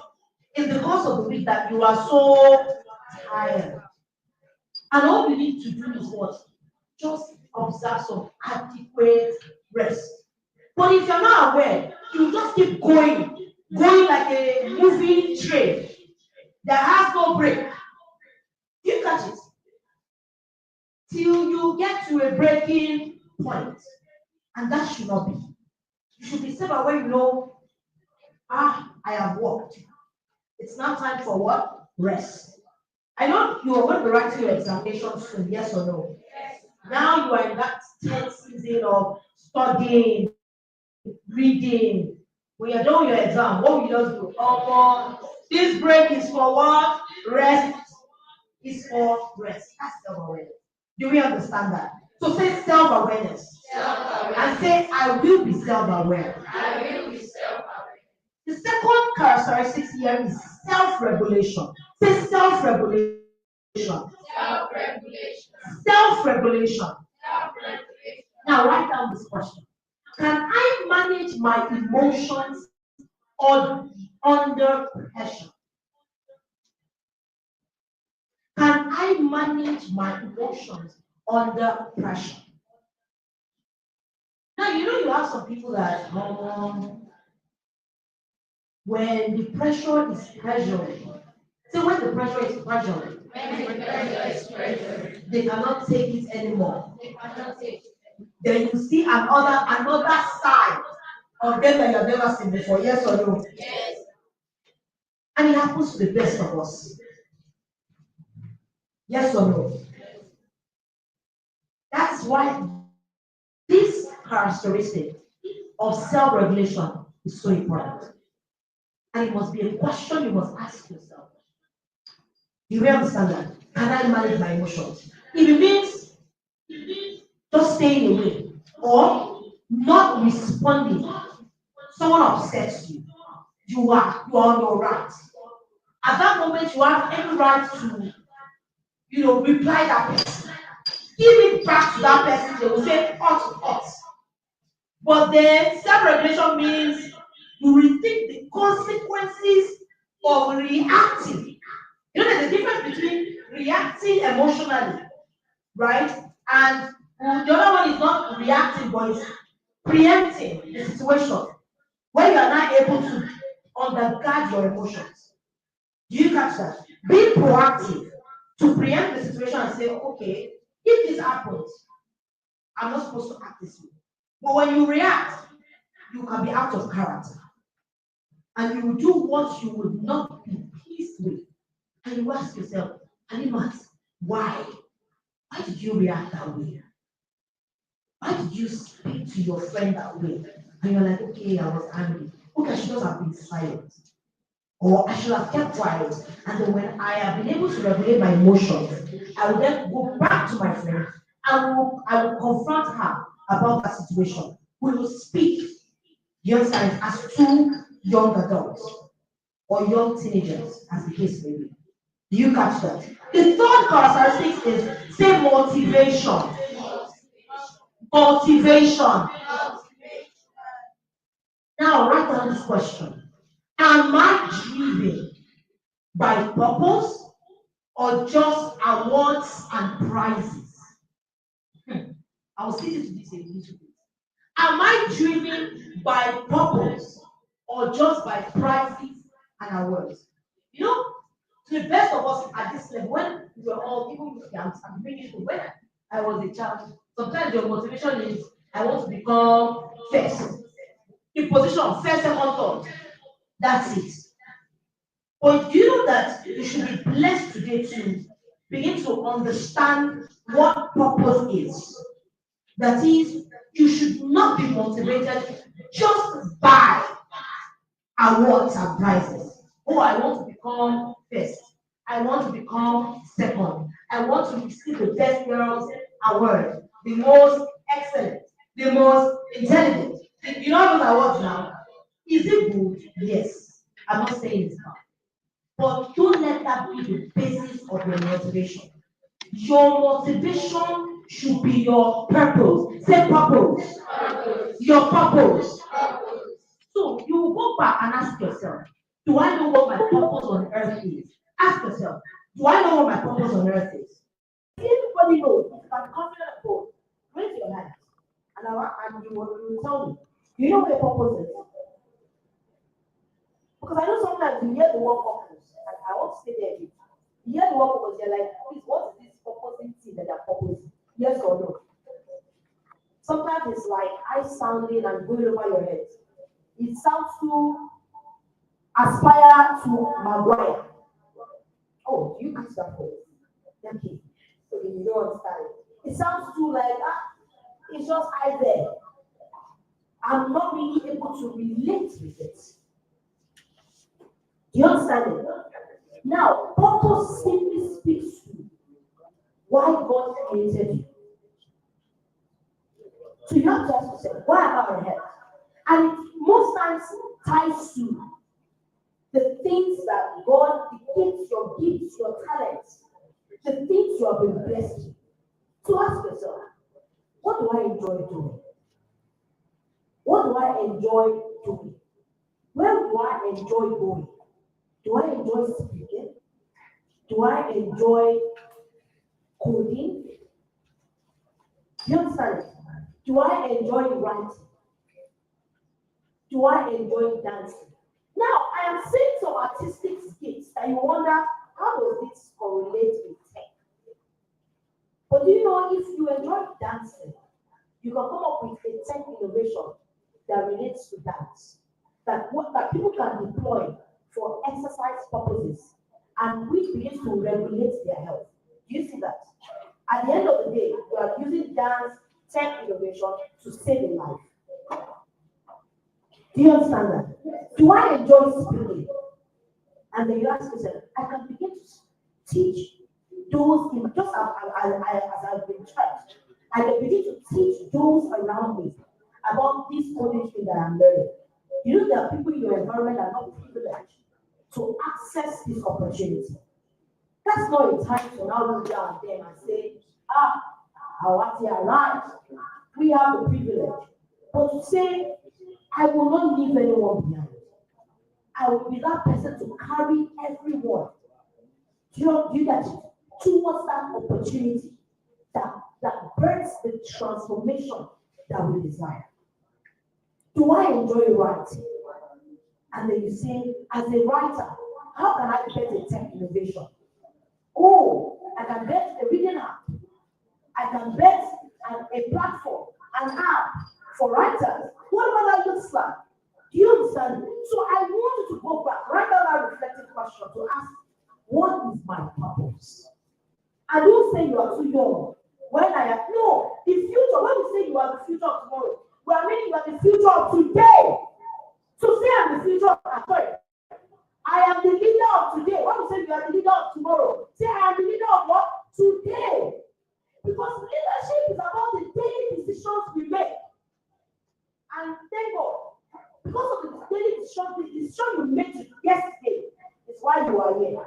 in the course of the week that you are so tired. And all you need to do is what? Just observe some adequate rest. But if you're not aware, you just keep going like a moving train that has no break. You catch it till you get to a breaking point, and that should not be. You should be self-aware. You know, I have worked. It's now time for what? Rest. I know you are going to be writing your examination soon. Yes or no? Yes. Now you are in that 10th season of studying, reading. When you're done with your exam, what will you just do? This break is for what? Rest. Is for rest. That's self-awareness. Do we understand that? So say self-awareness. Self-awareness. And say, I will be self-aware. I will be self-aware. The second characteristic here is self-regulation. Say self-regulation. Self-regulation. Self-regulation. Self-regulation. Now write down this question. Can I manage my emotions under pressure? Can I manage my emotions under pressure? Now you know you have some people that when the pressure is pressuring. So when the pressure is pressuring, When the pressure is pressuring, they cannot take it anymore. they cannot take it. Then you see another side of them that you have never seen before. Yes or no? Yes. And it happens to the best of us. Yes or no? That's why this characteristic of self-regulation is so important. And it must be a question you must ask yourself. Do you understand that? Can I manage my emotions? If it means just staying away or not responding, someone upsets you, you are on your right. At that moment, you have every right to, reply that person. Give it back to that person. They will say, hot. But then self-regulation means you rethink the consequences of reacting. You know, there's a difference between reacting emotionally, right? And the other one is not reacting, but it's preempting the situation where you are not able to undergird your emotions. Do you catch that? Being proactive to preempt the situation and say, okay, if this happens, I'm not supposed to act this way. But when you react, you can be out of character. And you will do what you would not be pleased with. And you ask yourself, Animat, why? Why did you react that way? Why did you speak to your friend that way? And you're like, okay, I was angry. Okay, I should just have been silent. or I should have kept quiet. And then when I have been able to regulate my emotions, I will then go back to my friend and I will confront her about that situation. We will speak, you understand, as two young adults or young teenagers, as the case may be. Do you catch that? The third characteristic is say motivation. Motivation. Now write down this question. Am I driven by purpose or just awards and prizes? I will see to this a little bit. Am I driven by purpose or just by prizes and awards? You know, to the best of us at this level, when we were all, even with I'm bringing it when I was a child, sometimes your motivation is I want to become first. In position, first, second, third. That's it. But do you know that you should be blessed today to begin to understand what purpose is? That is, you should not be motivated just by awards and prizes. Oh, I want to become first. I want to become second. I want to receive the best girls award, the most excellent, the most intelligent. You know those awards now? Is it good? Yes. I'm not saying it's not. But don't let that be the basis of your motivation. Your motivation should be your purpose. Say purpose. Your purpose. So you will go back and ask yourself, do I know what my purpose on earth is? Ask yourself, do I know what my purpose on earth is? Everybody knows, if I'm confident of both, raise your hand. And you will tell me, do you know what your purpose is? Because I know sometimes you hear the word purpose, and I want to stay there with you. You hear the word purpose, you're like, please, what is this purposing thing that they're purposing? Yes or no? Sometimes it's like high sounding and going over your head. It sounds to aspire to Maguire. Oh, do you catch that phrase? Okay. So you don't understand it. It sounds too like it's just high there. I'm not really able to relate with it. Do you understand it? Now, purpose simply speaks to why God created you. So you have to ask yourself, why am I here? And it most times ties to the things that God dictates your gifts, your talents, the things you have been blessed with. So ask yourself, what do I enjoy doing? What do I enjoy doing? Where do I enjoy going? Do I enjoy speaking? Do I enjoy coding? Do you understand it? Do I enjoy writing? Do I enjoy dancing? Now, I am seeing some artistic skits that you wonder, how does this correlate with tech? But do you know, if you enjoy dancing, you can come up with a tech innovation that relates to dance, that people can deploy for exercise purposes, and which begins to regulate their health. Do you see that? At the end of the day, you are using dance, tech innovation to save a life. Do you understand that? Do I enjoy speaking? And then you ask yourself, I can begin to teach those, just as I've been taught, I can begin to teach those around me about this coding thing that I'm learning. You know, there are people in your environment that are not privileged to access this opportunity. That's not a time to now look down at them and say, Awati are right. We have the privilege. But to say, I will not leave anyone behind. I will be that person to carry everyone. Do you get it? Towards that opportunity that births the transformation that we desire. Do I enjoy writing? And then you say, as a writer, how can I get a tech innovation? Oh, I can get a reading app. I can get a platform, an app for writers. What that looks like? Do you understand? So I want you to go back, write down that reflective question to ask, what is my purpose? I don't say you are too young. No, the future, when we say you are the future of tomorrow, we are meaning you are the future of today. So say I'm the future of sorry. I am Leadership is about the daily decisions we make. And thank God, because of the daily decisions, the decision you made yesterday is why you are here.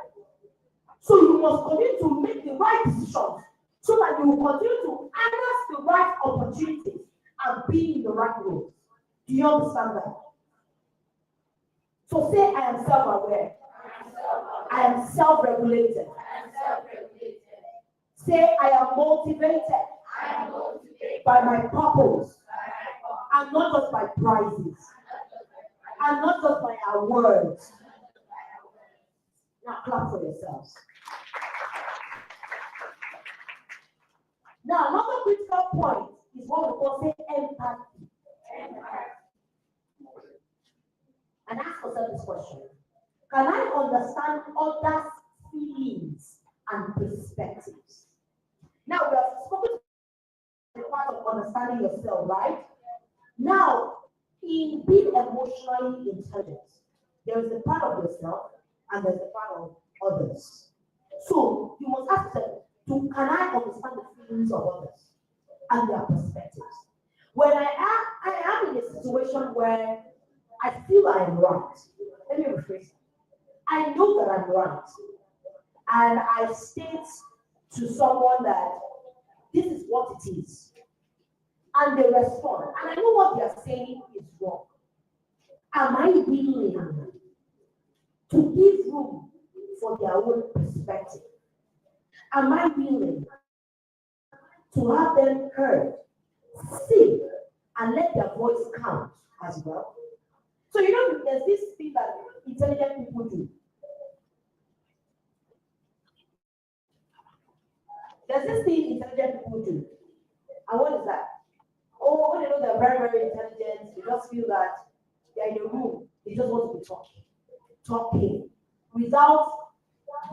So you must continue to make the right decisions so that you will continue to harness the right opportunities and be in the right role. Do you understand that? So say I am self-aware. I am self-regulated. Say I am motivated by my purpose and not just by prizes and not just by awards. Now clap for yourselves. Now another critical point is what we call say empathy. And ask yourself this question. Can I understand others' feelings and perspectives? Now we have spoken the part of understanding yourself, right? Now, in being emotionally intelligent, there is a part of yourself and there's a part of others. So you must ask yourself, can I understand the feelings of others and their perspectives? When I am in a situation where I feel I am right, let me rephrase it. I know that I'm right, and I state to someone that this is what it is, and they respond, and I know what they are saying is wrong. Am I willing to give room for their own perspective? Am I willing to have them heard, see, and let their voice count as well? So you know, there's this thing that intelligent people do. There's this thing intelligent people do. And what is that? Oh, when they know they're very, very intelligent, they just feel that they're in a room, they just want to be talking, without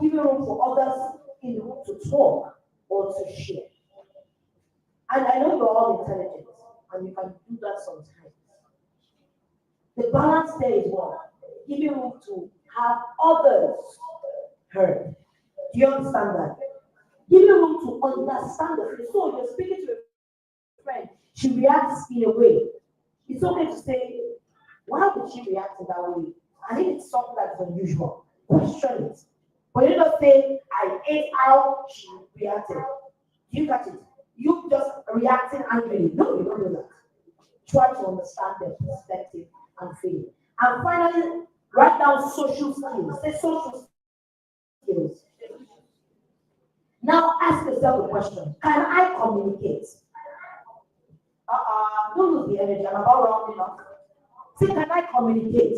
giving room for others in the room to talk or to share. And I know you're all intelligent, and you can do that sometimes. The balance there is what? Giving room to have others heard. Do you understand that? Giving room to understand the feeling. So you're speaking to a friend, she reacts in a way. It's okay to say, why would she react in that way? And if it's something that's unusual, question it. But you don't say, I hate how she reacted. Do you catch it? You just reacting angrily. No, you don't do that. Try to understand their perspective and feeling. And finally, write down social skills. Say social skills. Now ask yourself a question. Can I communicate? Don't lose the energy. I'm about rounding up. Say, can I communicate?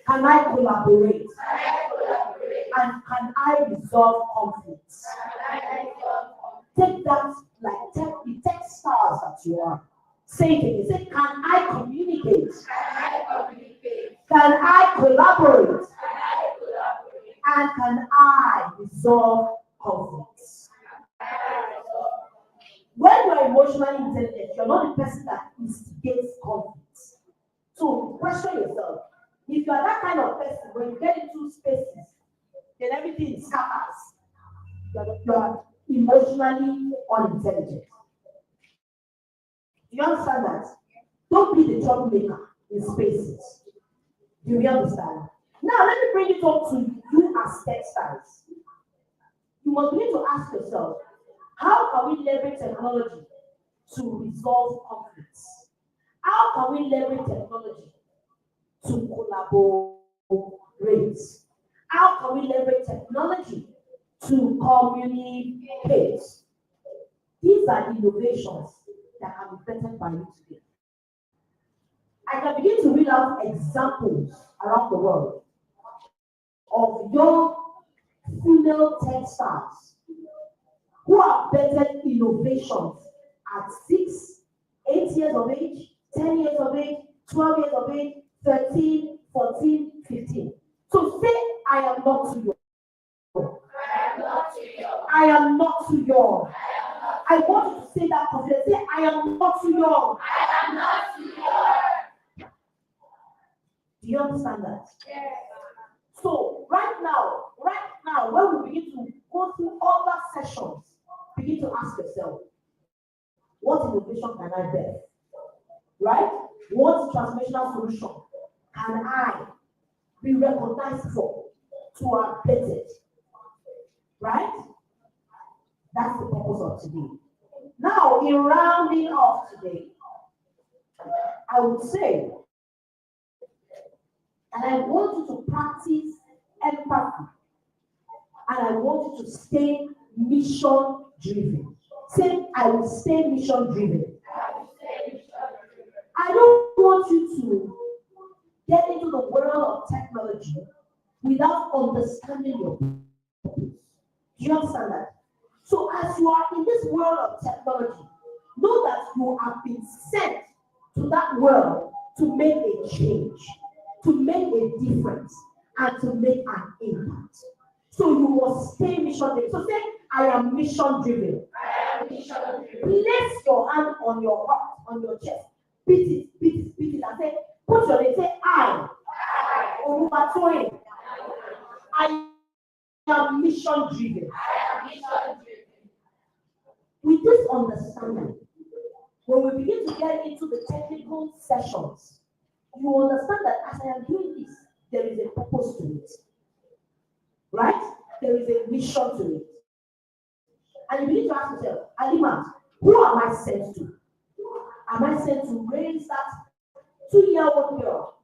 Can I collaborate? And can I resolve conflicts? Take that, like the tech stars that you are. Say it again. Say, can I communicate? Can I collaborate? And can I resolve conflicts? When you're emotionally intelligent, you're not the person that instigates conflicts. So question yourself. If you're that kind of person, when you get into spaces, then everything scatters. You're emotionally unintelligent. Do you understand that? Don't be the troublemaker in spaces. Do you understand? Now let me bring it up to you as textiles. You must begin to ask yourself, how can we leverage technology to resolve conflicts? How can we leverage technology to collaborate? How can we leverage technology to communicate? These are innovations that can be bettered by you today. I can begin to read out examples around the world of young female tech stars who have bettered innovations at 6, 8 years of age, 10 years of age, 12 years of age, 13, 14, 15. So say, I am not too young. I am not too young. I want you to say that confidently. Say, I am not too young. Do you understand that? Yes. So right now, when we begin to go through other sessions begin to ask yourself, what innovation can I bear? Right? What transformational solution can I be recognized for to update it? Right? That's the purpose of today. Now, in rounding off today, I would say, and I want you to practice empathy, and I want you to stay mission driven. Say, I will stay mission driven. I don't want you to get into the world of technology without understanding your purpose. Do you understand that? So as you are in this world of technology, know that you have been sent to that world to make a change, to make a difference, and to make an impact. So you must stay mission driven. So say, I am mission driven. Place your hand on your heart, on your chest. Beat it, and say, put your name, say, I am mission driven. With this understanding, when we begin to get into the technical sessions, you understand that as I am doing this, there is a purpose to it. Right? There is a mission to it. And you begin to ask yourself, Alima, who am I sent to? Am I sent to raise that 2-year-old girl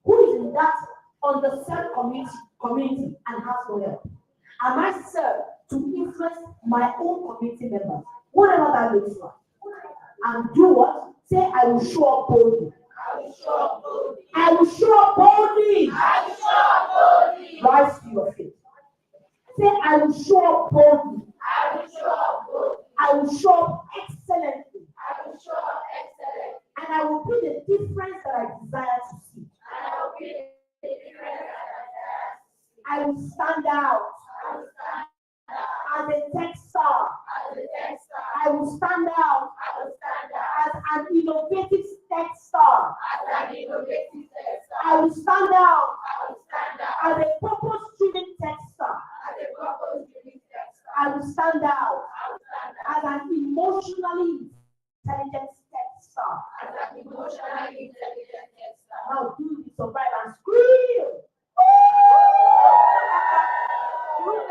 who is in that underserved community and has no help? Am I served to influence my own community members, whatever that looks like? And do what? Say, I will show up boldly. I will show up boldly. Rise to your feet. Say, I will show up boldly. I will show up excellently. And I will be the difference that I desire to see. I will stand out as a tech star. I will stand out as an innovative tech star. I will stand out as a purpose-driven tech star. I will stand out as an emotionally intelligent tech star. Now do the survive and scream. You're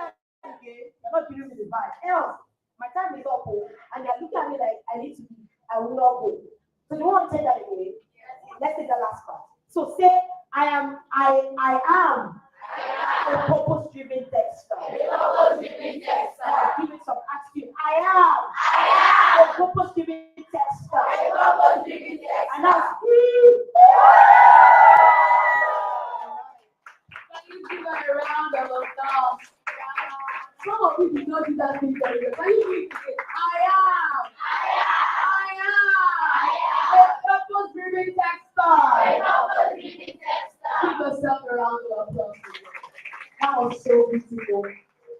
not giving me the vibe. Else, my time is up, and you're looking at me like I will not go. So you want to take that away? Let's take the last part. So say, I am a purpose-driven tech star. Give it some attitude. I am a purpose-driven tech star. And now scream. Can you give her a round of applause? Some of you did not do that thing very well. Can you do it again? I am a purpose-driven tech star. Give yourself a round of applause. That was so beautiful.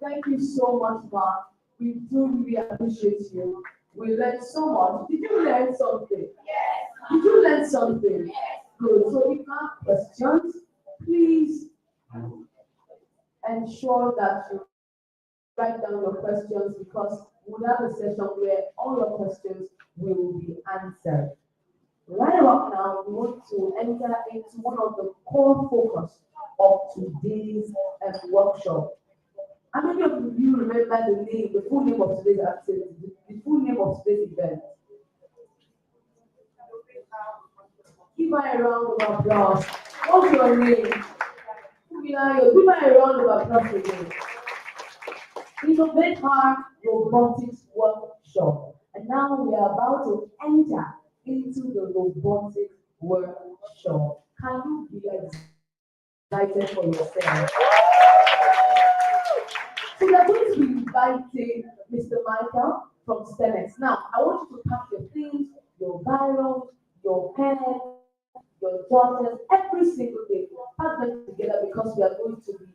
Thank you so much, Mark. We do really appreciate you. We learned so much. Did you learn something? Yes. Did you learn something? Yes. Good. So if you have questions, please ensure that you write down your questions, because we'll have a session where all your questions will be answered. Right about now, we want to enter into one of the core focus of today's workshop. How many of you remember the full name of today's activity, the full name of today's event? Give her a round of applause. What's your name? Give her a round of applause again. InnovatHER Robotics Workshop. And now we are about to enter into the robotics workshop. Can you be excited for yourself? So we are going to be inviting Mr. Michael from STEMX. Now, I want you to pack your things, your Bibles, your pen, your jotters, every single day. Pack them together because we are going to be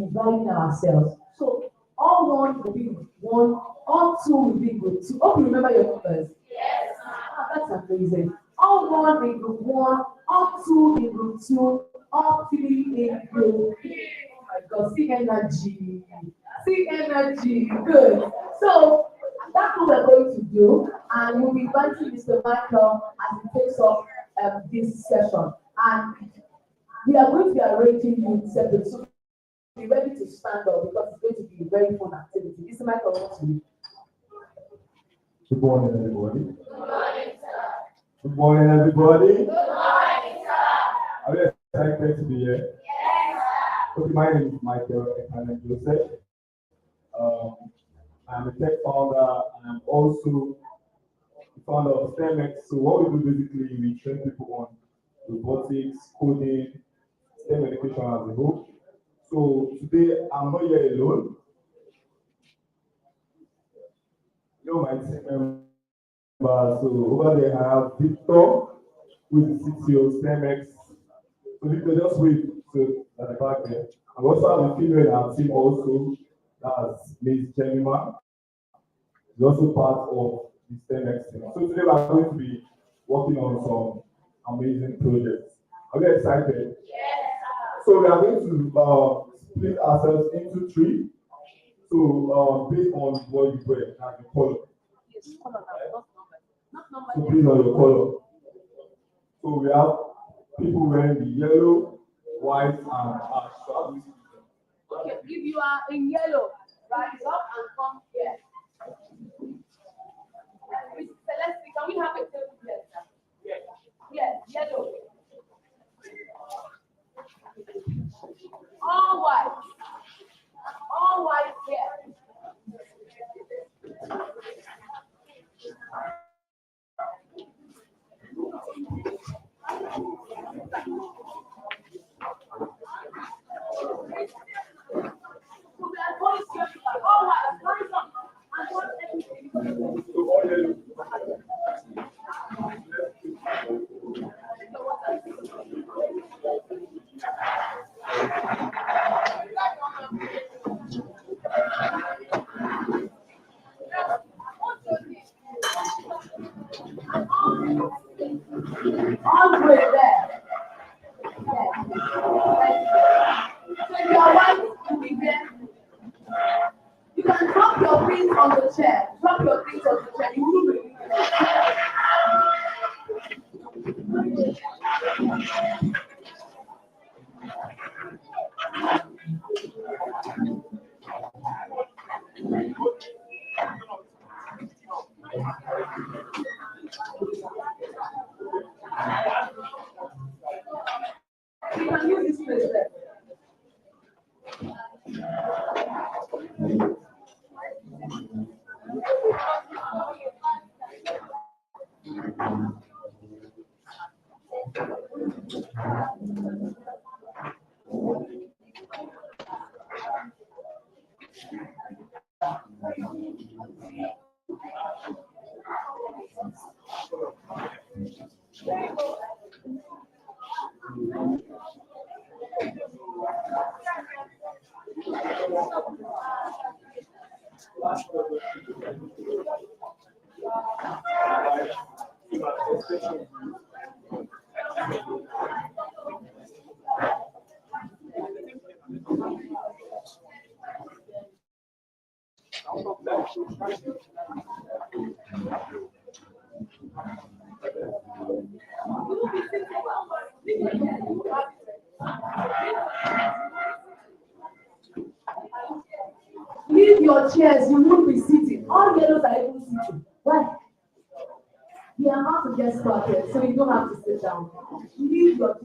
dividing ourselves. So all one will be good one, all two will be good two. Hope you remember your numbers. Yes. That's amazing. All one in group one, all two in group two, all three in group three. Oh my God, see energy. See energy. Good. So that's what we're going to do, and we'll be inviting Mr. Michael as he takes up this session. And we are going to be arranging you separately, so be ready to stand up because it's going to be a very fun activity. Mr. Michael, wants to you. Good morning, everybody. Good morning, everybody. Good morning, sir. Are you excited to be here? Yes, sir. Okay, my name is Michael and Joseph. I'm a tech founder and I'm also the founder of STEMX. So what we do basically, we train people on robotics, coding, STEM education as a whole. So today I'm not here alone. You know my team members. So over there I have Victor, who is the CTO STEMX. So Victor, just wait so at the back there. And we also have a female in our team also, that's Ms. Jemima. She's also part of the STEMX team. So today we are going to be working on some amazing projects. Are you excited? Yes, sir. So we are going to split ourselves into three. So based on what you wear, like the color. Yes, color, not number. So based on your color. So we have people wearing the yellow, white, and ash. So how do we see them? Okay, if you are in yellow, rise up and come here. Celeste, can we have a table here, sir? Yes, yellow. All white. All white here. All white. Rise up and come everything. So all yellow. All the way there. Yes. So if you are white, you be there. You can drop your things on the chair. Drop your things on the chair. You will be. You can use this place there. Leave your chairs, you won't be sitting. All yellows are even sitting. Why? We are about to get started, so you don't have to sit down. Leave your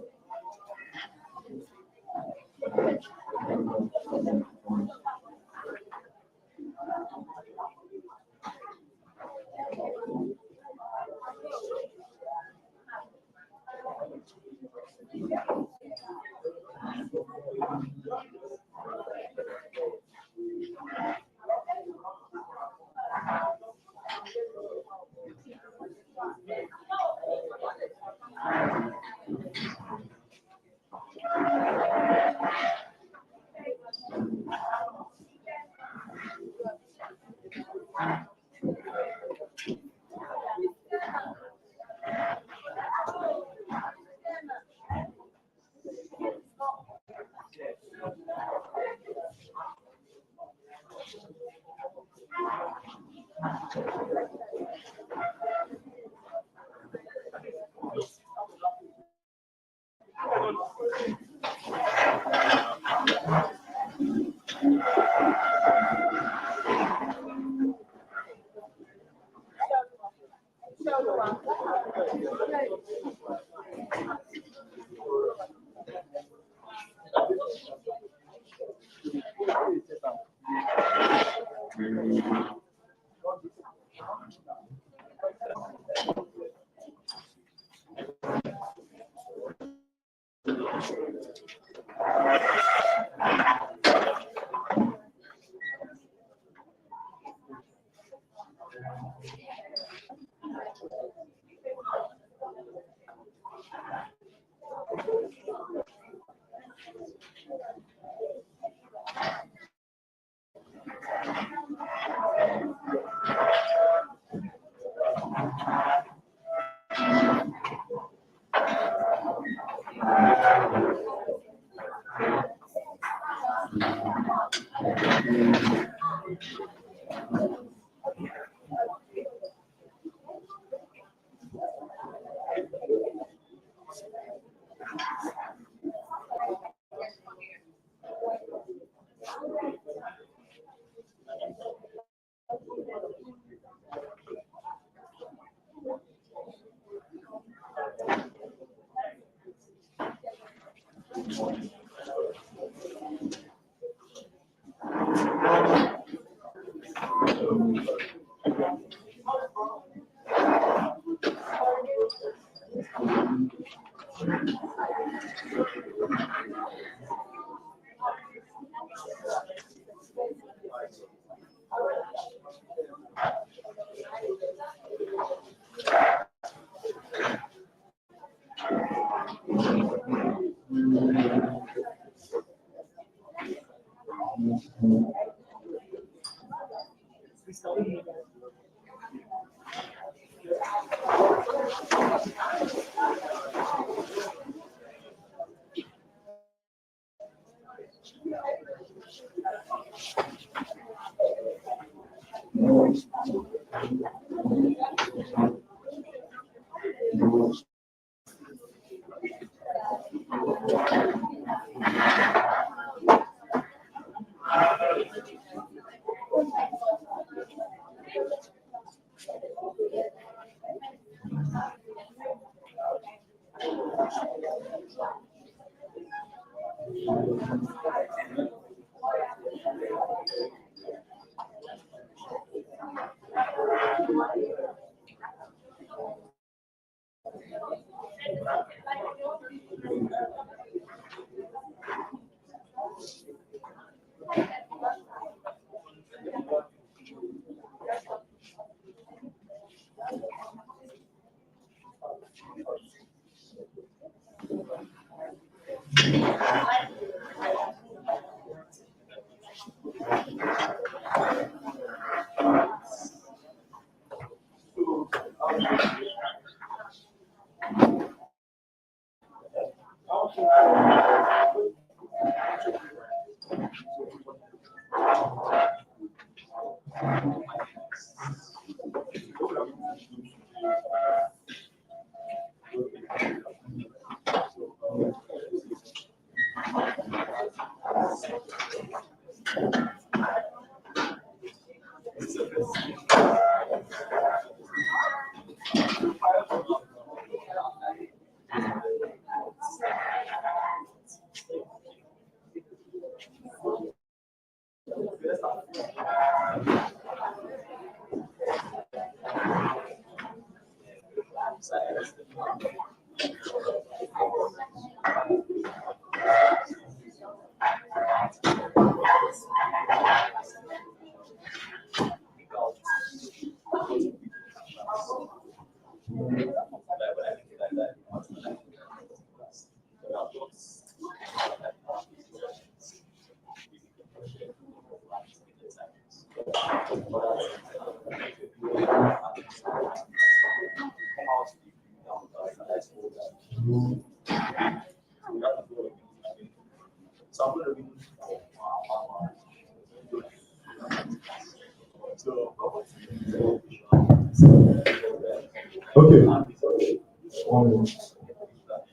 coming.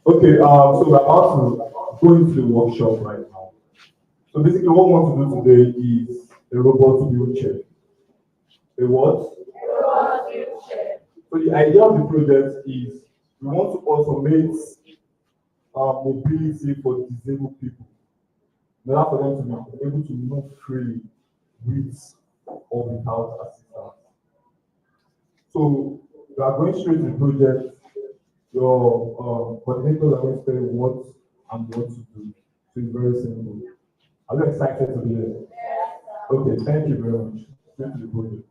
Okay, so we're about to go into the workshop right now. So basically, what we want to do today is a robot wheelchair. A what? So the idea of the project is we want to automate mobility for disabled people, in order for them to be able to move freely with or without assistance. So we are going straight to the project. Your coordinators are going to tell you what and what to do. So it's very simple. Are you excited to be here? Okay, thank you very much. Straight to the project.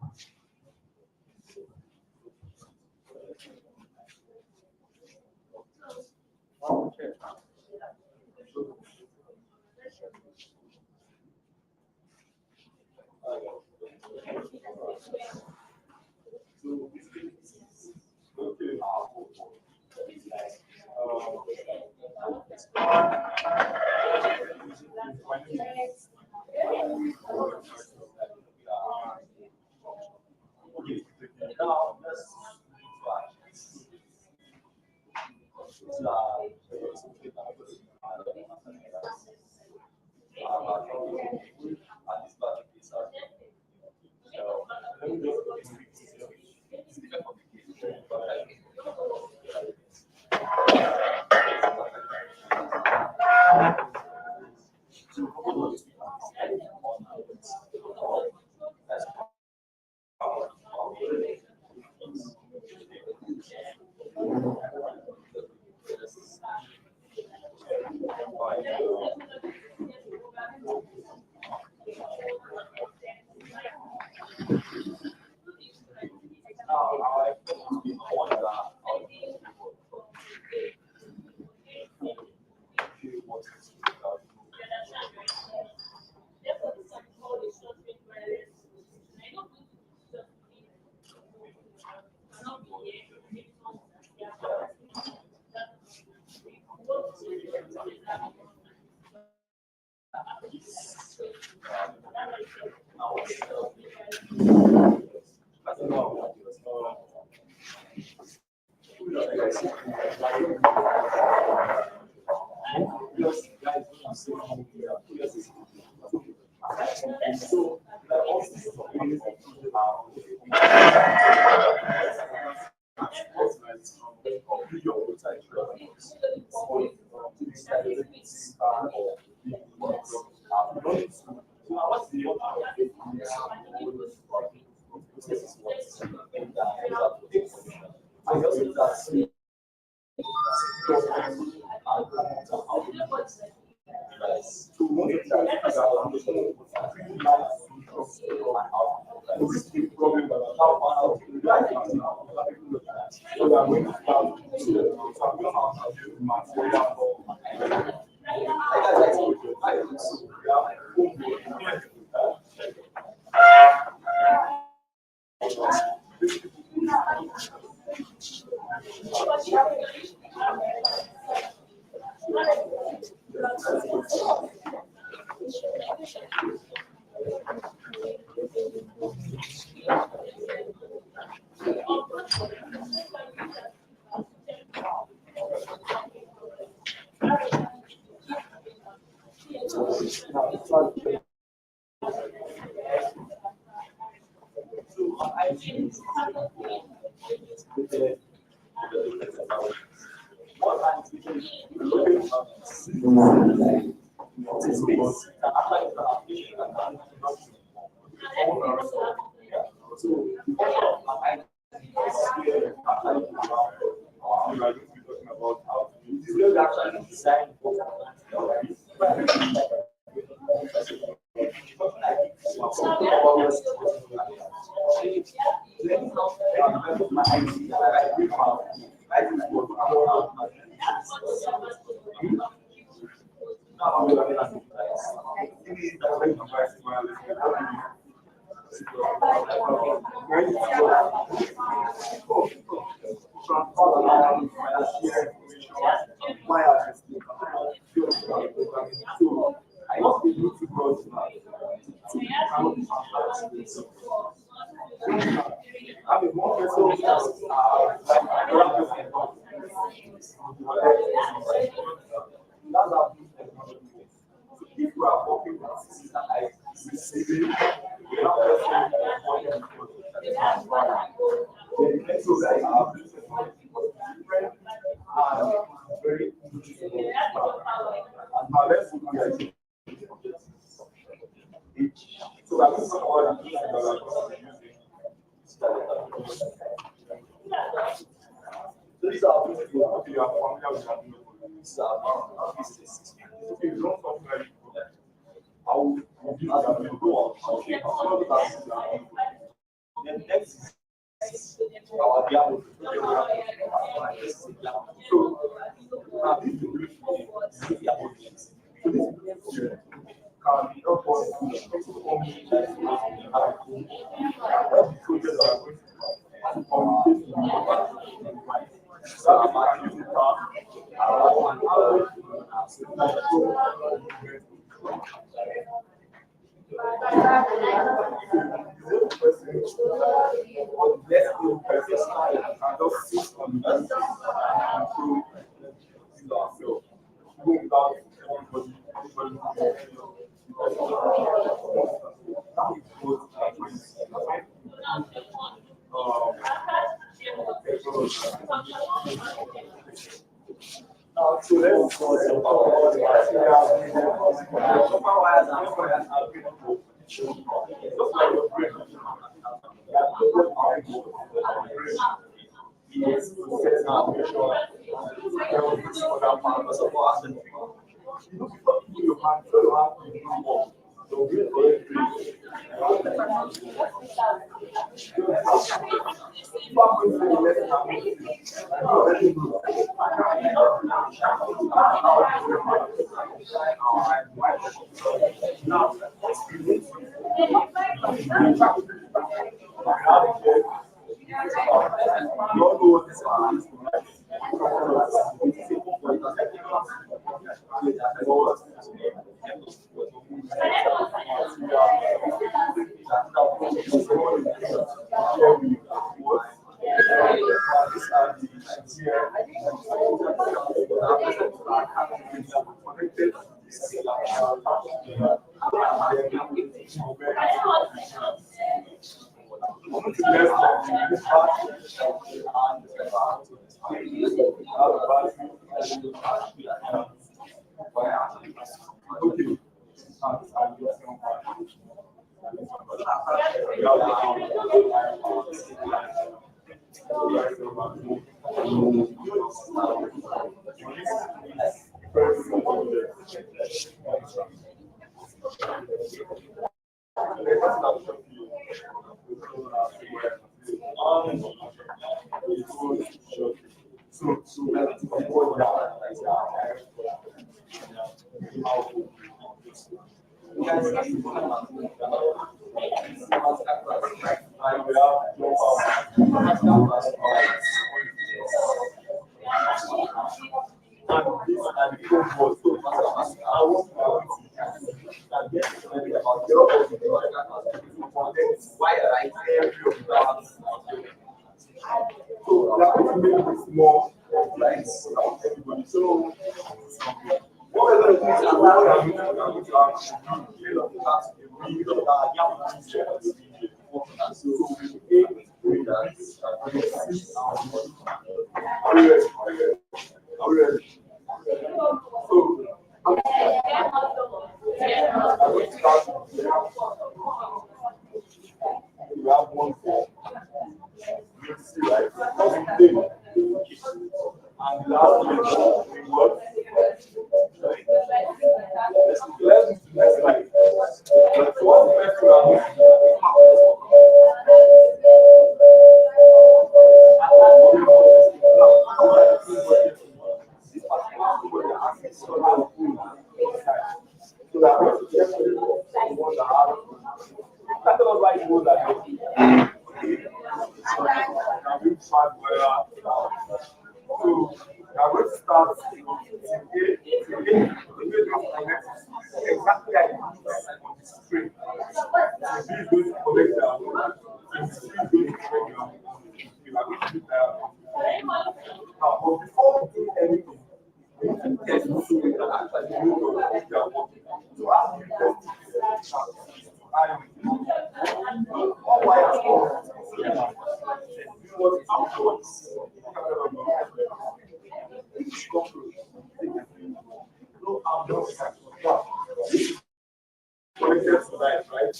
Connected to that, right?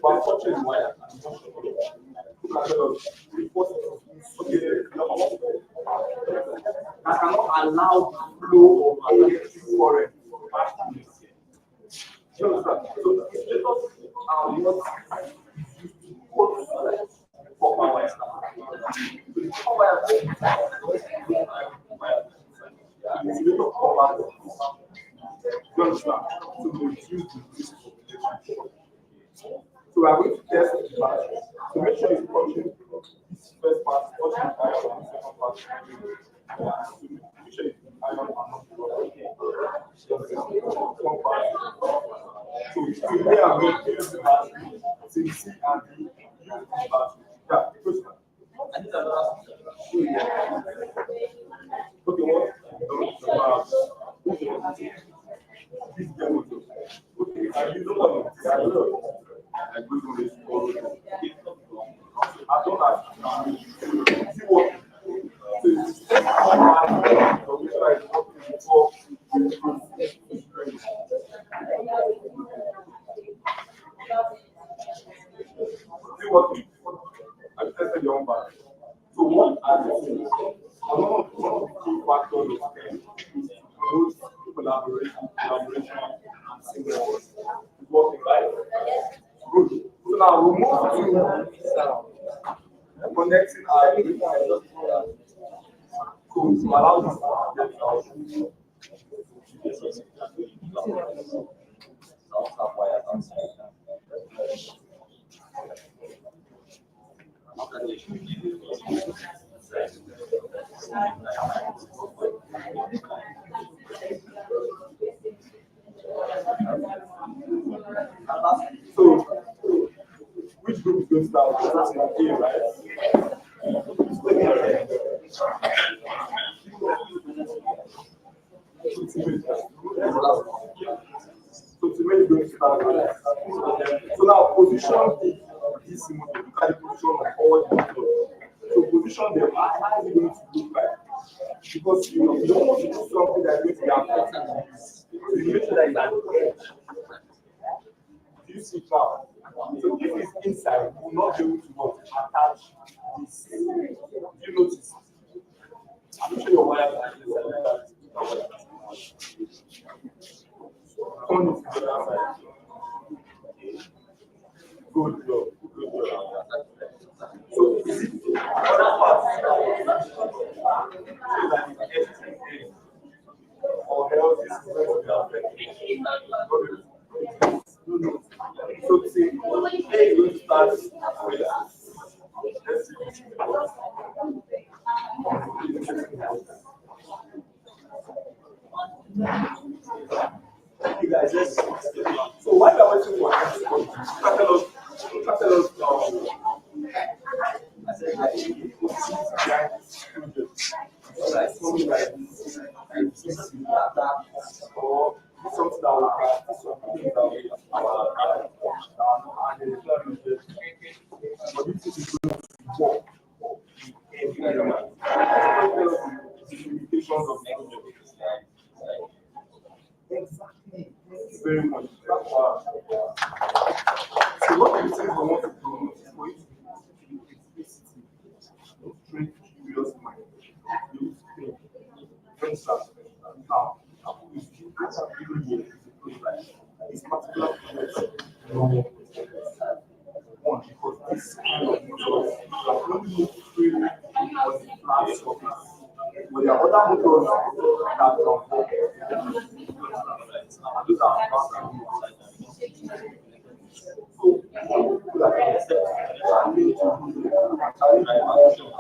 But touching wire and suffocated that cannot allow the flow of electric current to pass through the skin. You understand? So insulator are what is used to hold copper wire. So the copper wire is the insulator covers. You understand? So we reduce the risk of electric. So we are going to test the battery. So make sure it's touching this first part, touching the iron, and the second part. Yeah. So make sure it's iron and not one part. So today I'm going to use the battery. So you see and you use this battery. Yeah, first one. I need another. Okay, what? This demo. Okay, I use one. I know. I go to this call. I don't have see what. So it's so which I working before. See what I tested your own back. So what are the things? One of the key factors of STEM is to promote collaboration, and symbiosis. It's working right. Good. So now we move to connecting our so to allow this to get out. So, which group is going to start? A, right? So, to make going to start. So now position this model. Look at the position of all the models. So position them. How is it going to look like? Because you don't want to do something that is going to be affecting you. So you make sure that it's at the edge. Do you see now? So if it's inside, you will not be able to attach this. Do you notice? I'm sure your wires are inside. Turn it to the other side. Good job. Good job. So is it other parts so that it's everything or health is going to be affected? No. So see, A is going to start with let's see. You guys, let's so why are we waiting for this? Tell us I said I think it was behind this project. So like something like this and this or something that will practice something that will and the project. But this is going to work in every element. The limitations of the project. Exactly. Very much. So what do you think we want to do is for it to be explicit, train curious mind, use think, understand. Now, if you ask a people here to put like this particular project, one because this kind of motors are only free on the flat surface. But there are other motors that can work. And those are advanced. So, people that can accept and need to do the advancement of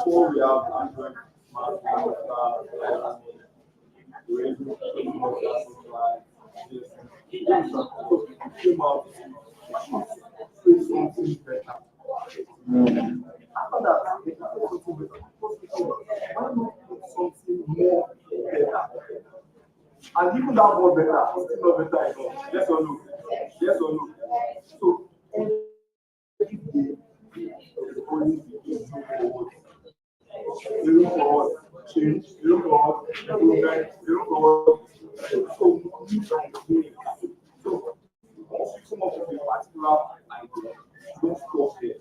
Before we have Android smartphones, radio, so it came out to say something better. After that, they can say something better. Why not put something more better? And even that more better, still not better enough. Yes or no? Yes or no? So every day, there's always you look forward, change, you look forward, improvement, you look forward. So you can do it. So once you come up with a particular idea, don't stop there.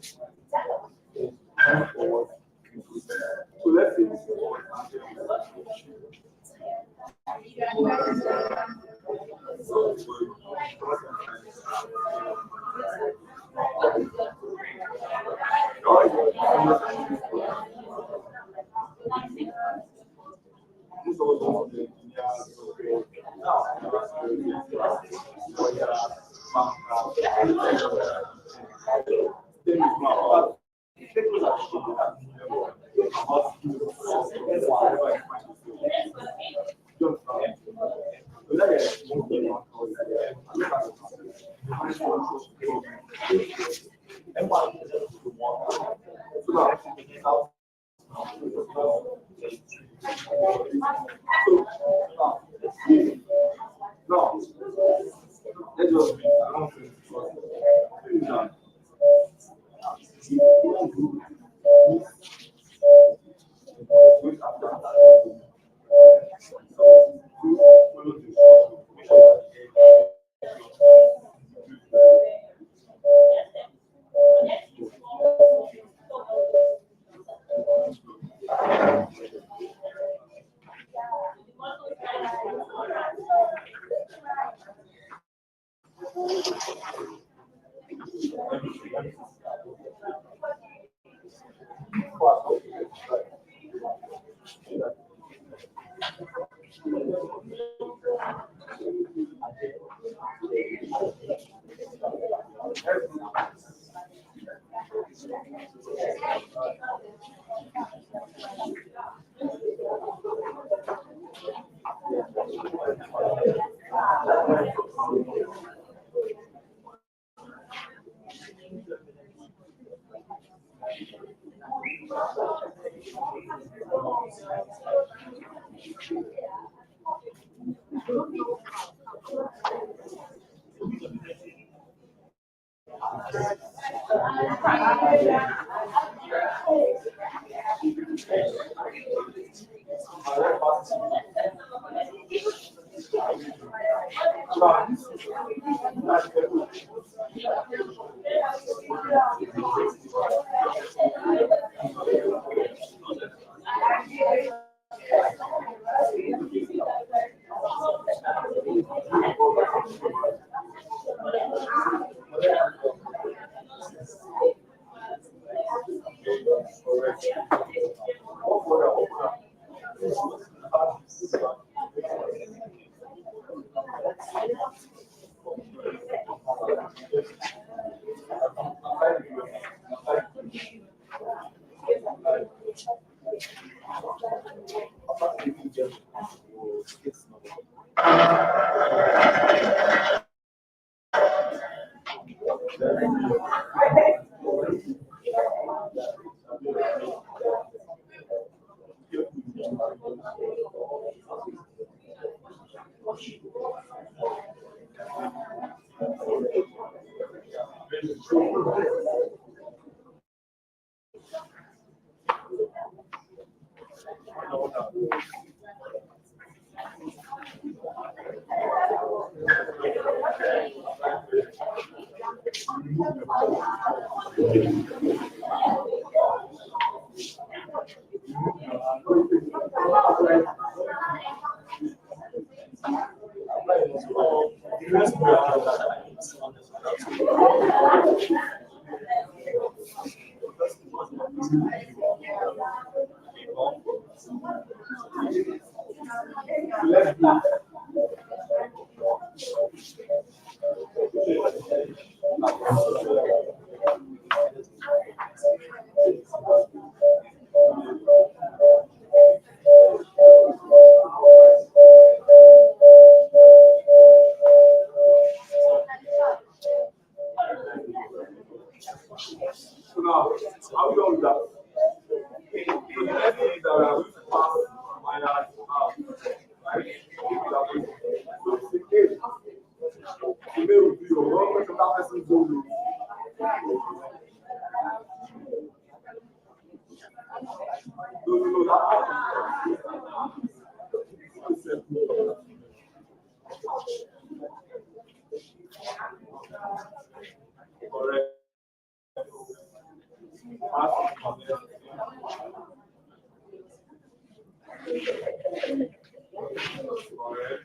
Move forward. So let's say this is what now, let's just be around 20. So now, how we done with that? So the next thing is that we are going to pass minus out, right? So it's a you may will do your work with that person's own. No, correct. Correct.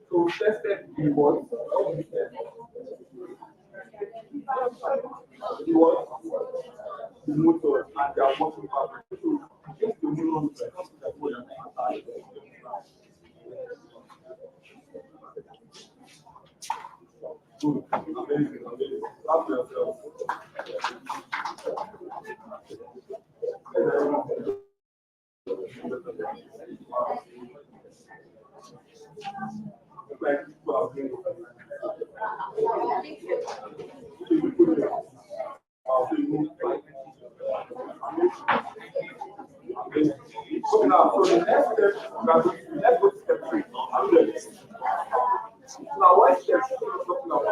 So we tested the what? The what? The motor and their working pattern. So just the motor good. Amazing, amazing. Clap for yourself. Like people are doing so now, so the next step, let's go to step 3. I'm ready. Now, what step are we talking about?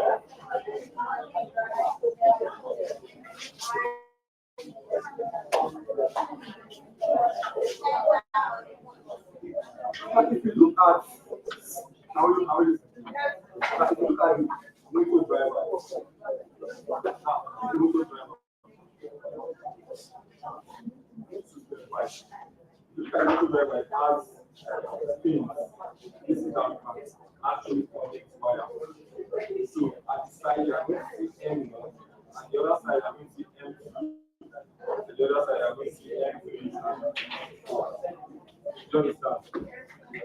Like if you look at how you like if you look at the motor driver, now the motor driver. Right. Look at the motor driver, it has pins. This is how you can actually connect wire. So at the side you are going to see M1, and the other side you are going to see M2, and the other side you are going to see M3 and 4. You understand?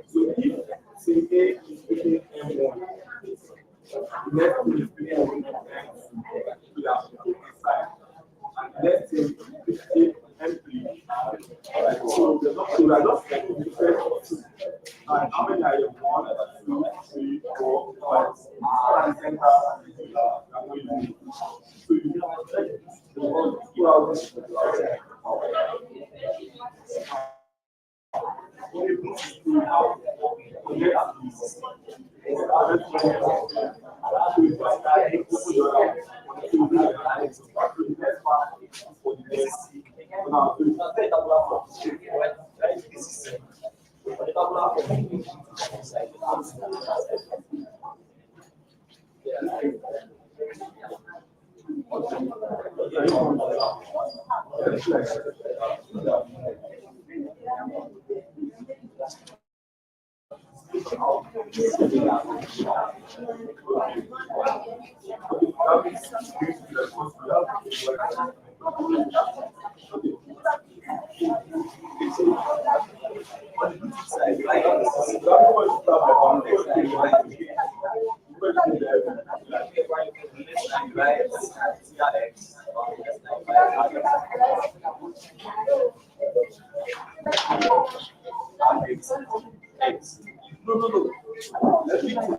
So if say A is picking M1, the next thing is picking M2, we are putting inside. And the next thing is picking M3. So we are just getting the first. And how many are you? 1, 2, 3, 4, 5. And center. So you have 2 hours. No. Let me now,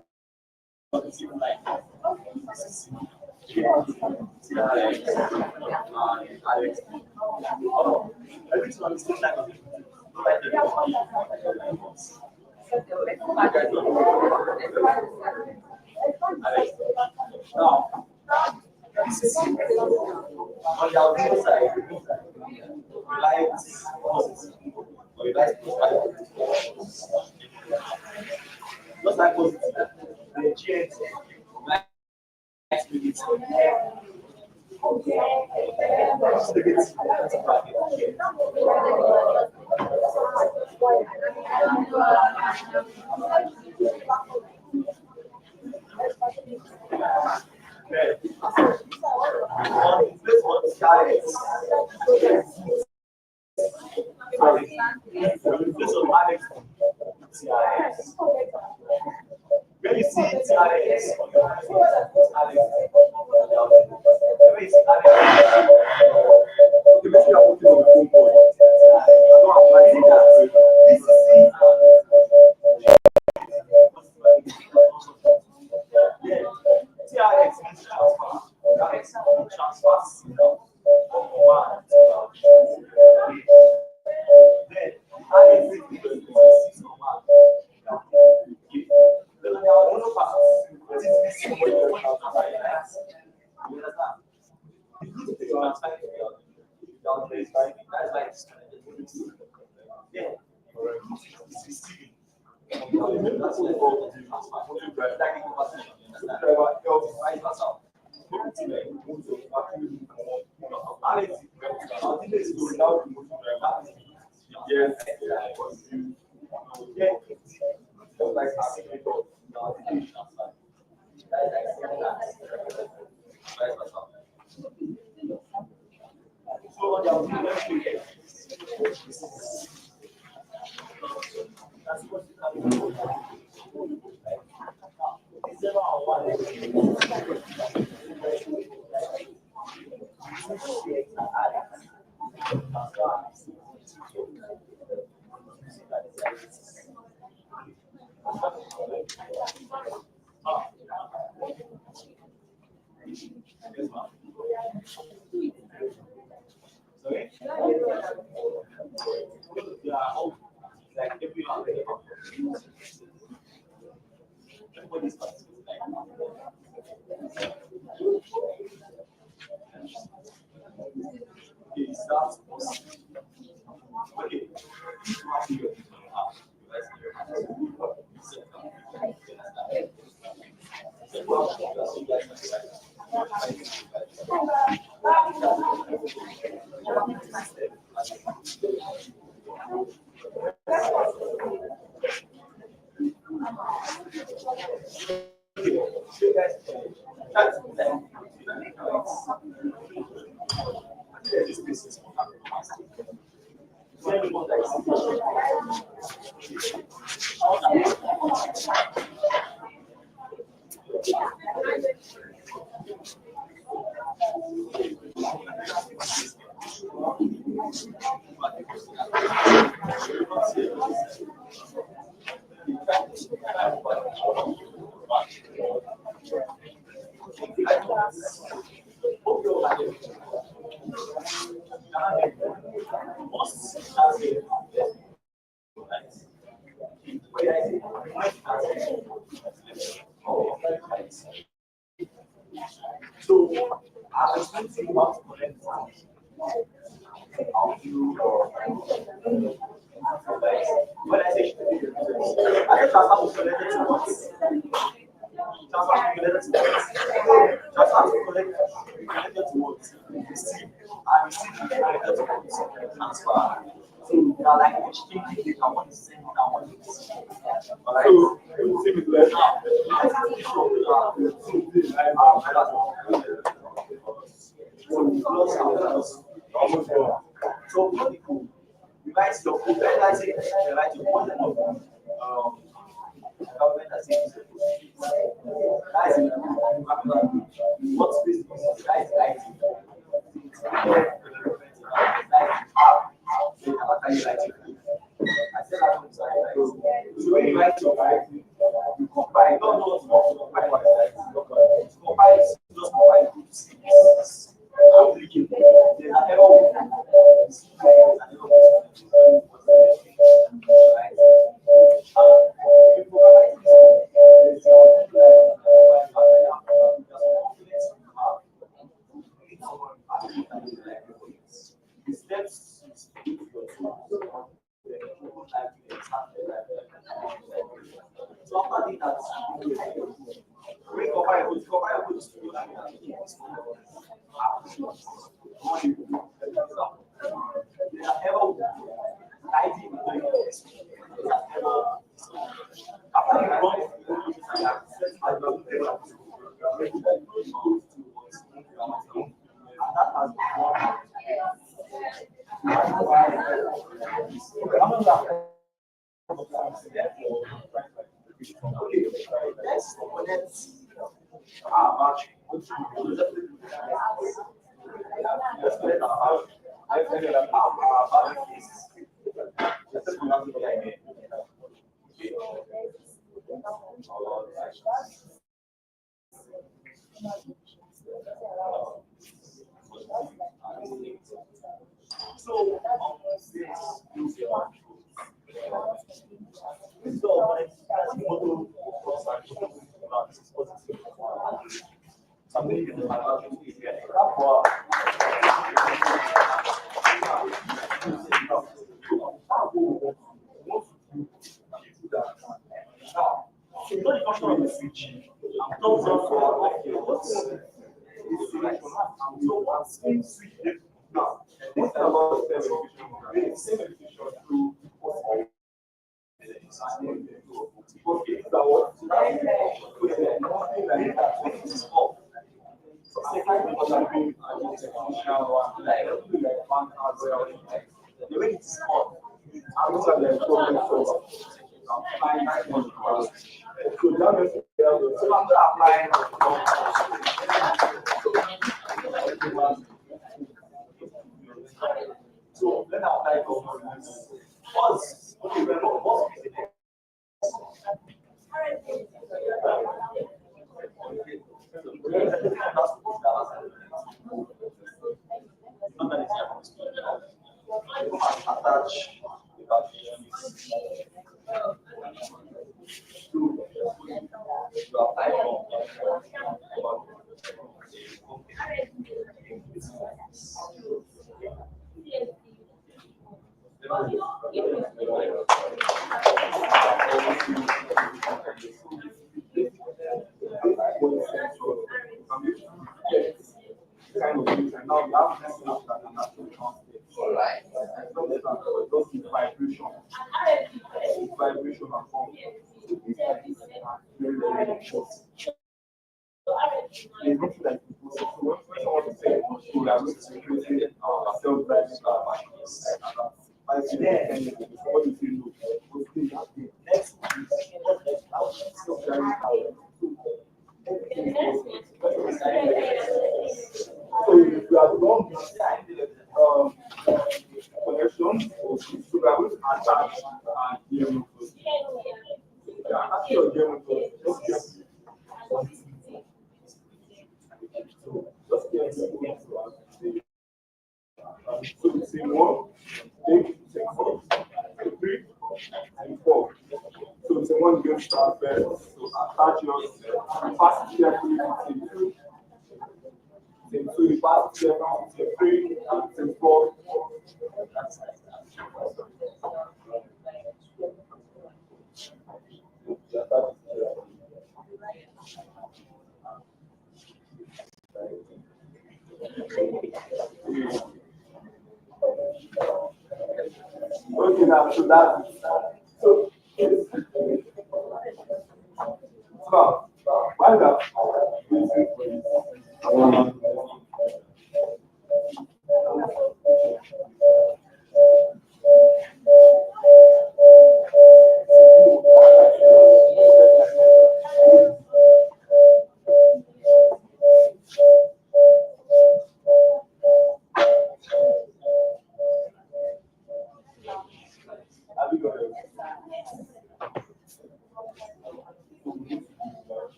this is on the outside side, we like positive, or we like positive.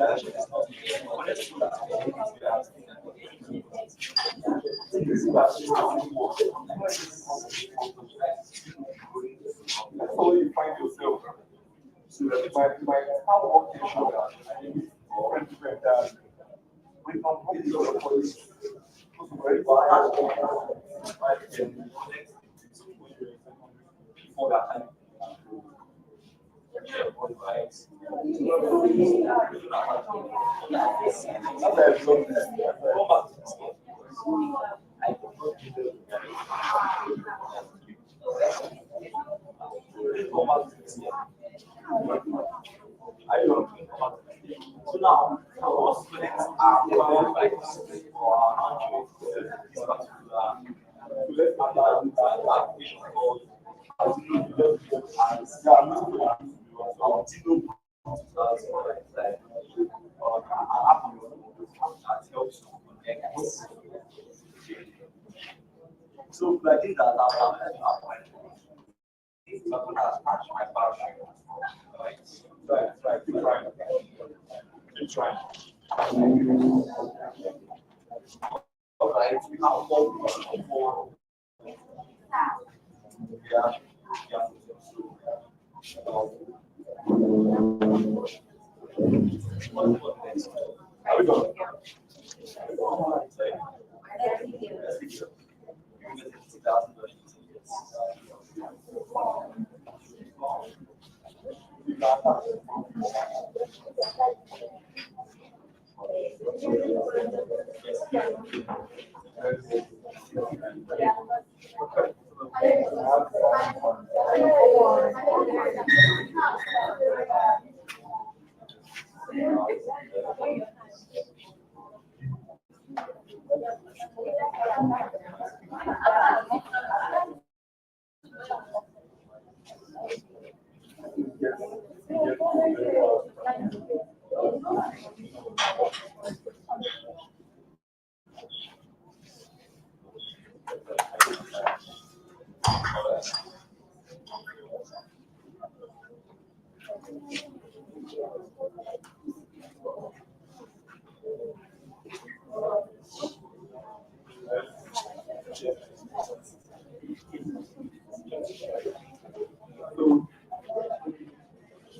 That's all you find yourself. So my how work is sugar and different that we can put it on the police. Very bad. Before that time. I don't think about it. So now, our students are qualified for our country this particular. So let's apply the application called so I think that I'm going to attach my passion. Right. Keep trying. Keep trying. All right. We have four. Yeah. Yeah. How we going?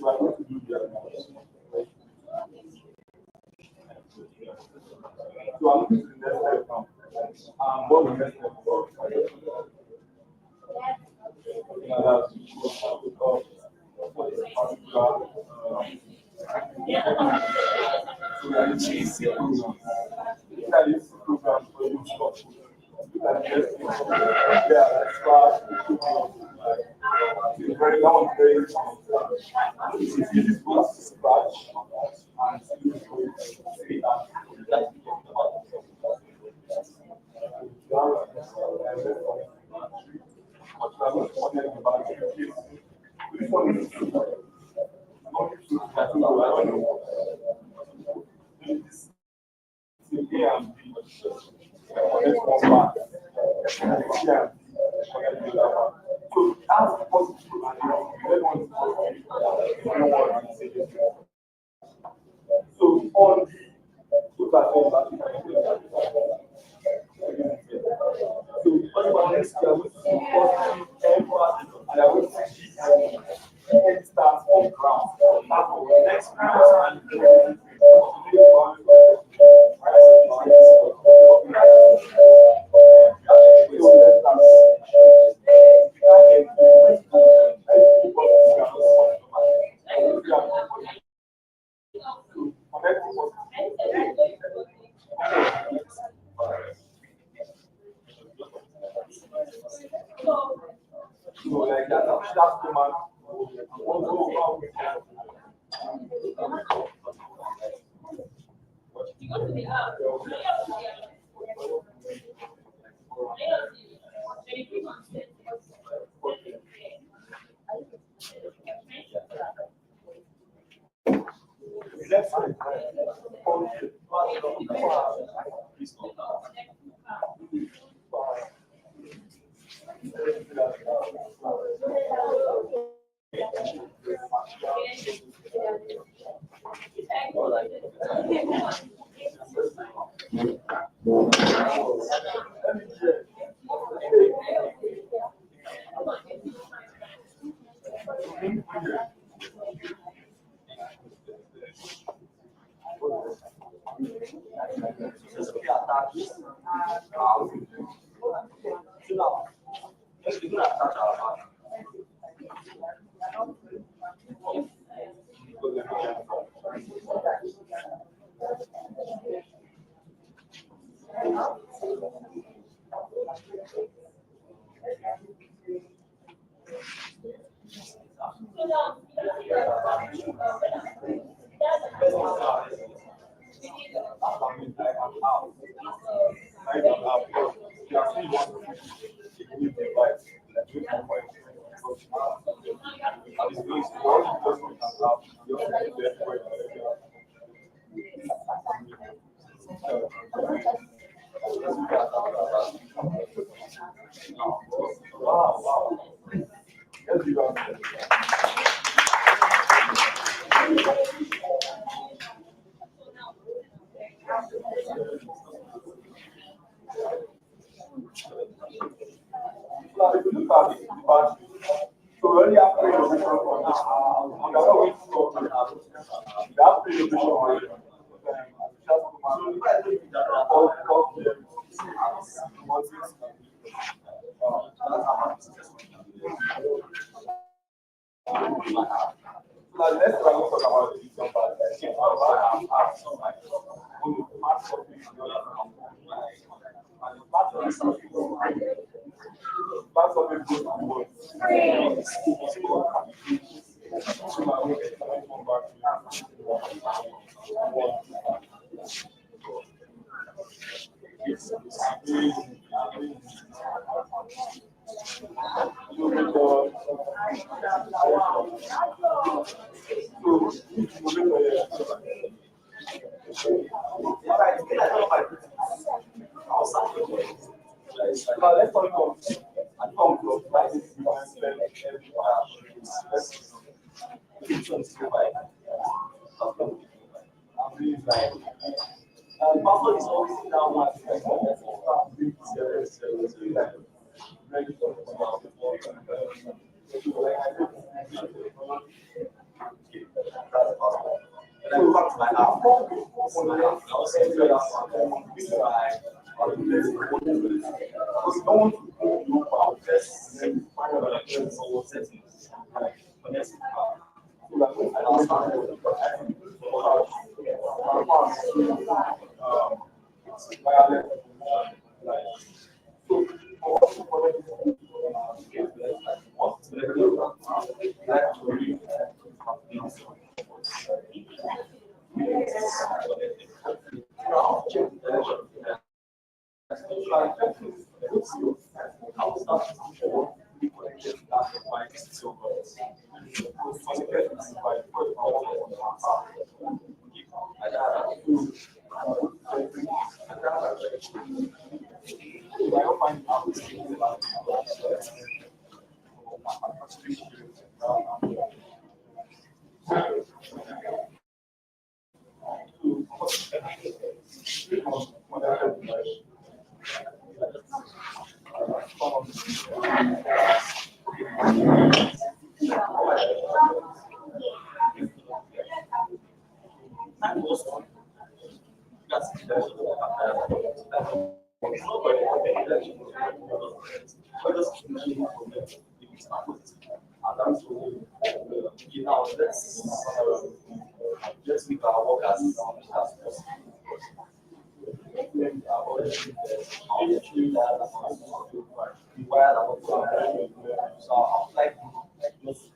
So I'm looking to the next step now. What we next step for? That's for this particular. So we are using this program. Look at this program for you to talk. Look at this. Yeah, that's fast. It's very long, very. It's easy to scratch and see that. So on so what about next year? We see and I will see head starts on ground. Now next year so like that's the man. Let's Now, if you look at the battery, so we only have three innovation on this. And we are not going to stop here. We have three innovation on it. Now, let's talk about the lithium battery. On the mass of it, and the mass of it, lots of it goes to work. Now let's talk about and come to prices you can spend every let's and passport is always down one ready for when I go back to my house, I will say to that this is my because you don't want to go look for just find out that there's some settings like connect to the car. So that I don't start with wireless like so also for what's just make our work as possible. So I'm like just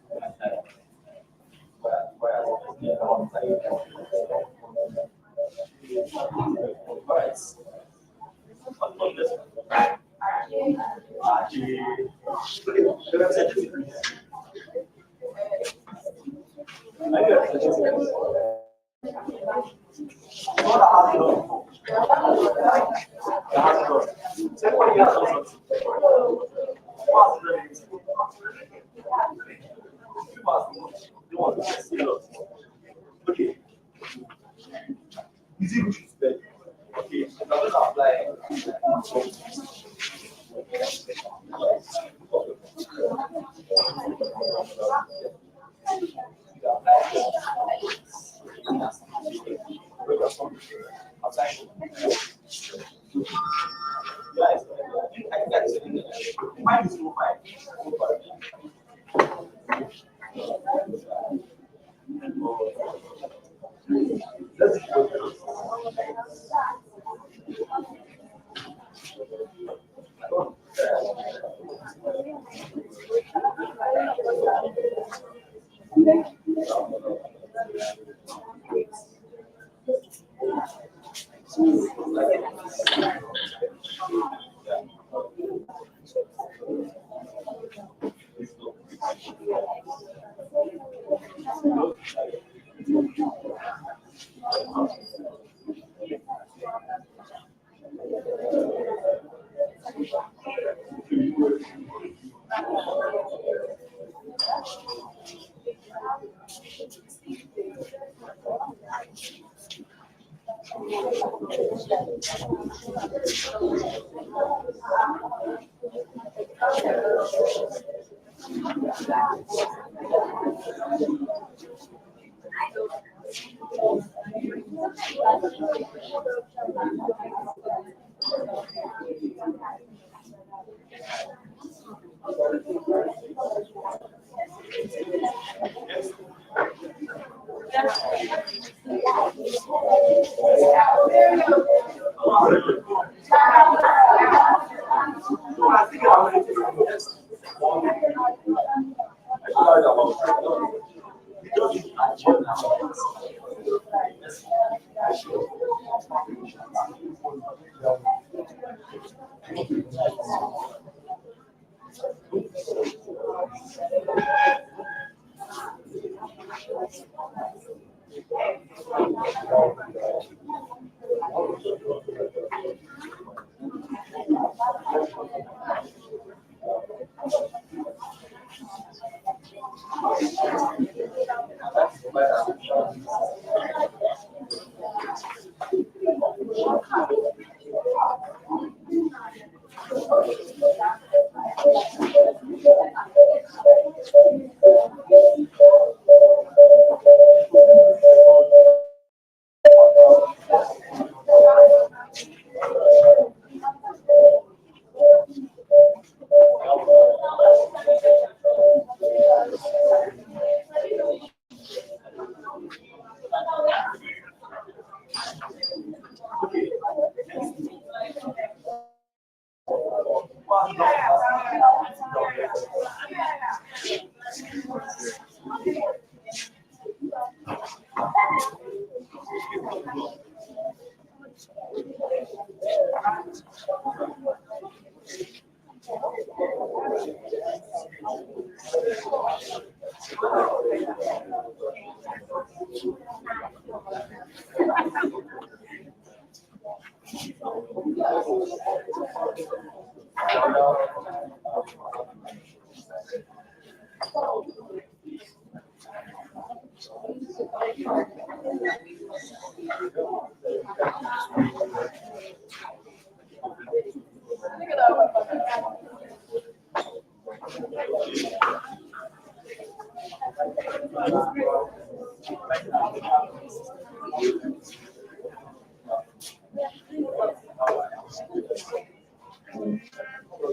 okay. Is it good to okay, I'm going to apply. Mine is so fine. Let's go.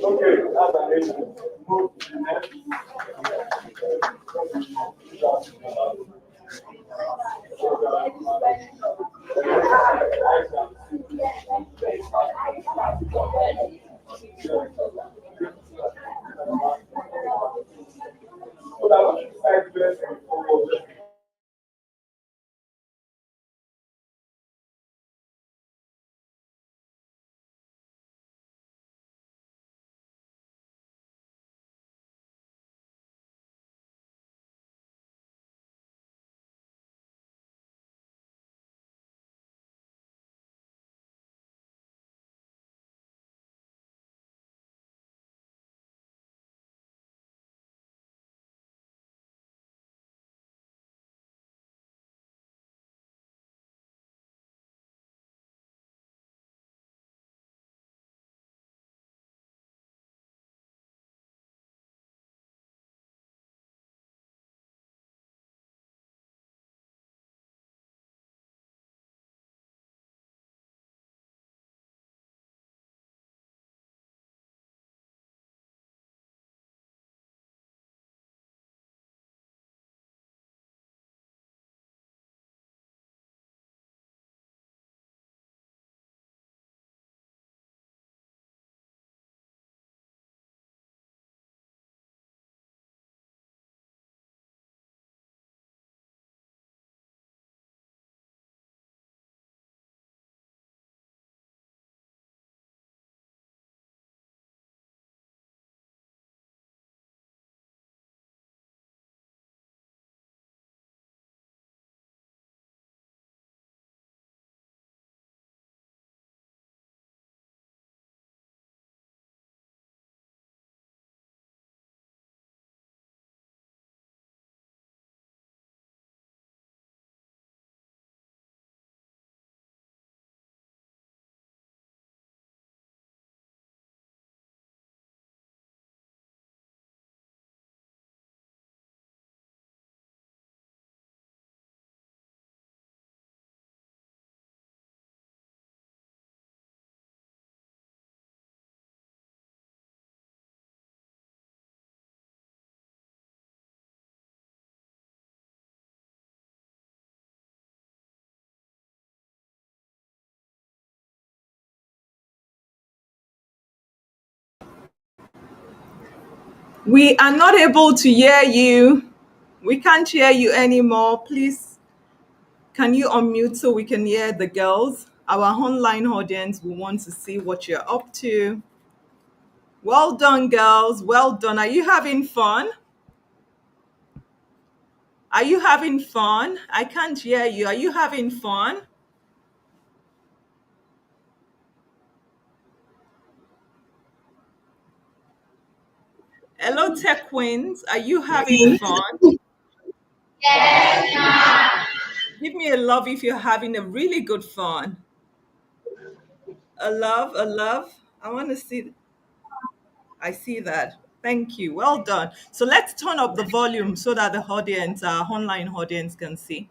Okay, that's amazing. Move to the next. We are not able to hear you. We can't hear you anymore. Please, can you unmute so we can hear the girls? Our online audience will want to see what you're up to. Well done, girls. Well done. Are you having fun? Are you having fun? I can't hear you. Are you having fun? Hello, Tech Queens. Are you having fun? Give me a love if you're having a really good fun. A love, a love. I want to see. I see that. Thank you. Well done. So let's turn up the volume so that the audience, our online audience, can see.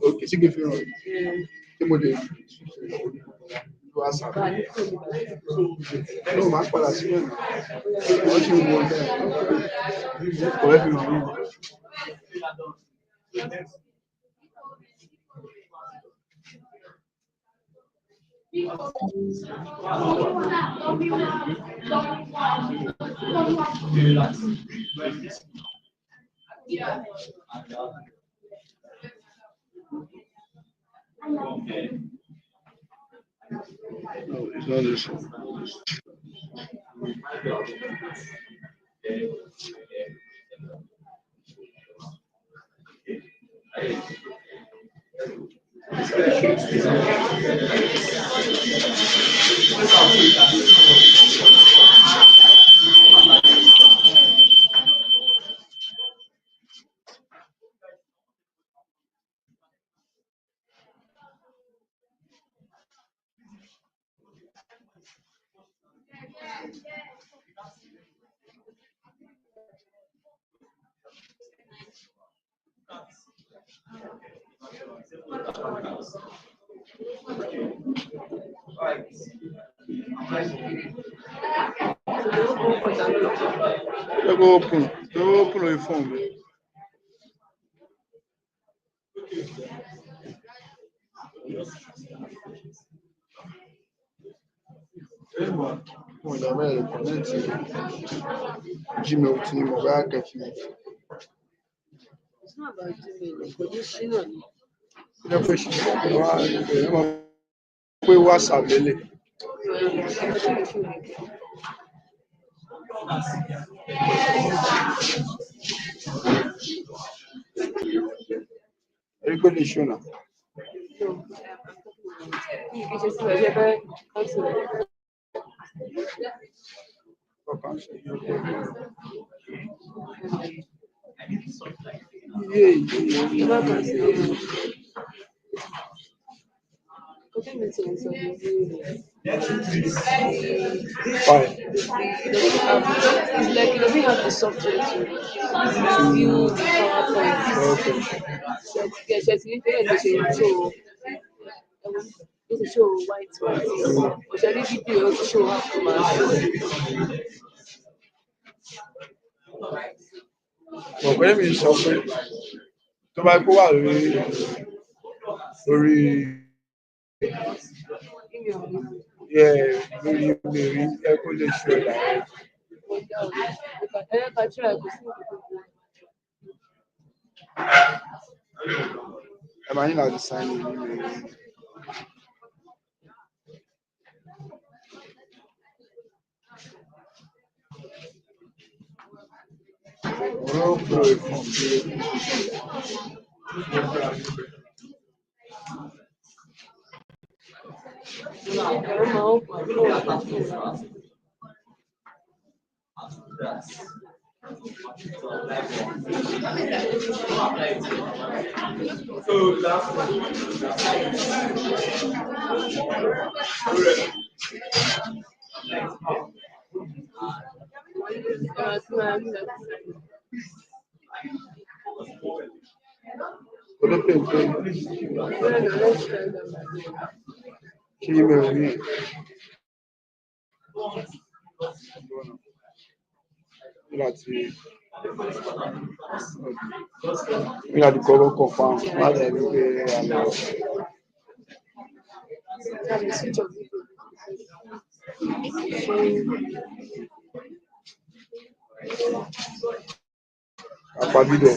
Okay, ṣé kí n fi hàn ṣé mo lè lo àṣà náà máa padà sílẹ̀ wọ́n ṣe ń wọ bẹ́ẹ̀ ọ̀rẹ́ fi hàn mí. No, it's not this one. Let go open. Don't open on your phone, man. Mo ìdààmú ẹ̀rọ kọ̀nẹ́ẹ̀tì Gmail tí mo bá kẹ́kì. Ilé pé ṣe wá ẹ̀ máa pé WhatsApp lélẹ̀. Ẹ̀rí pé lè ṣọ́nà. Ọkàn ṣe yé. Why? It's like it doesn't have the software to view the PowerPoint. Okay. Ṣe ti ní tẹ́lẹ̀ ló ṣe show ló ṣe show white ọ̀ṣẹ́ ní fídíò ó ti show half tó máa show. Ọ̀pẹ́ mi sọ pé tó bá kó wà lórí lórí email ẹ kó lè ṣe ọ̀la. Ẹ̀ka try kò sí nǹkan tó burú. Ẹ máa ní láti sign in email. Real good. Ẹ̀rọ máa ń pa What do you think? Ṣé email mi? Láti kọ́kọ́ confirm láti ẹni pé àlọ́ switch off video. àpábídọ̀.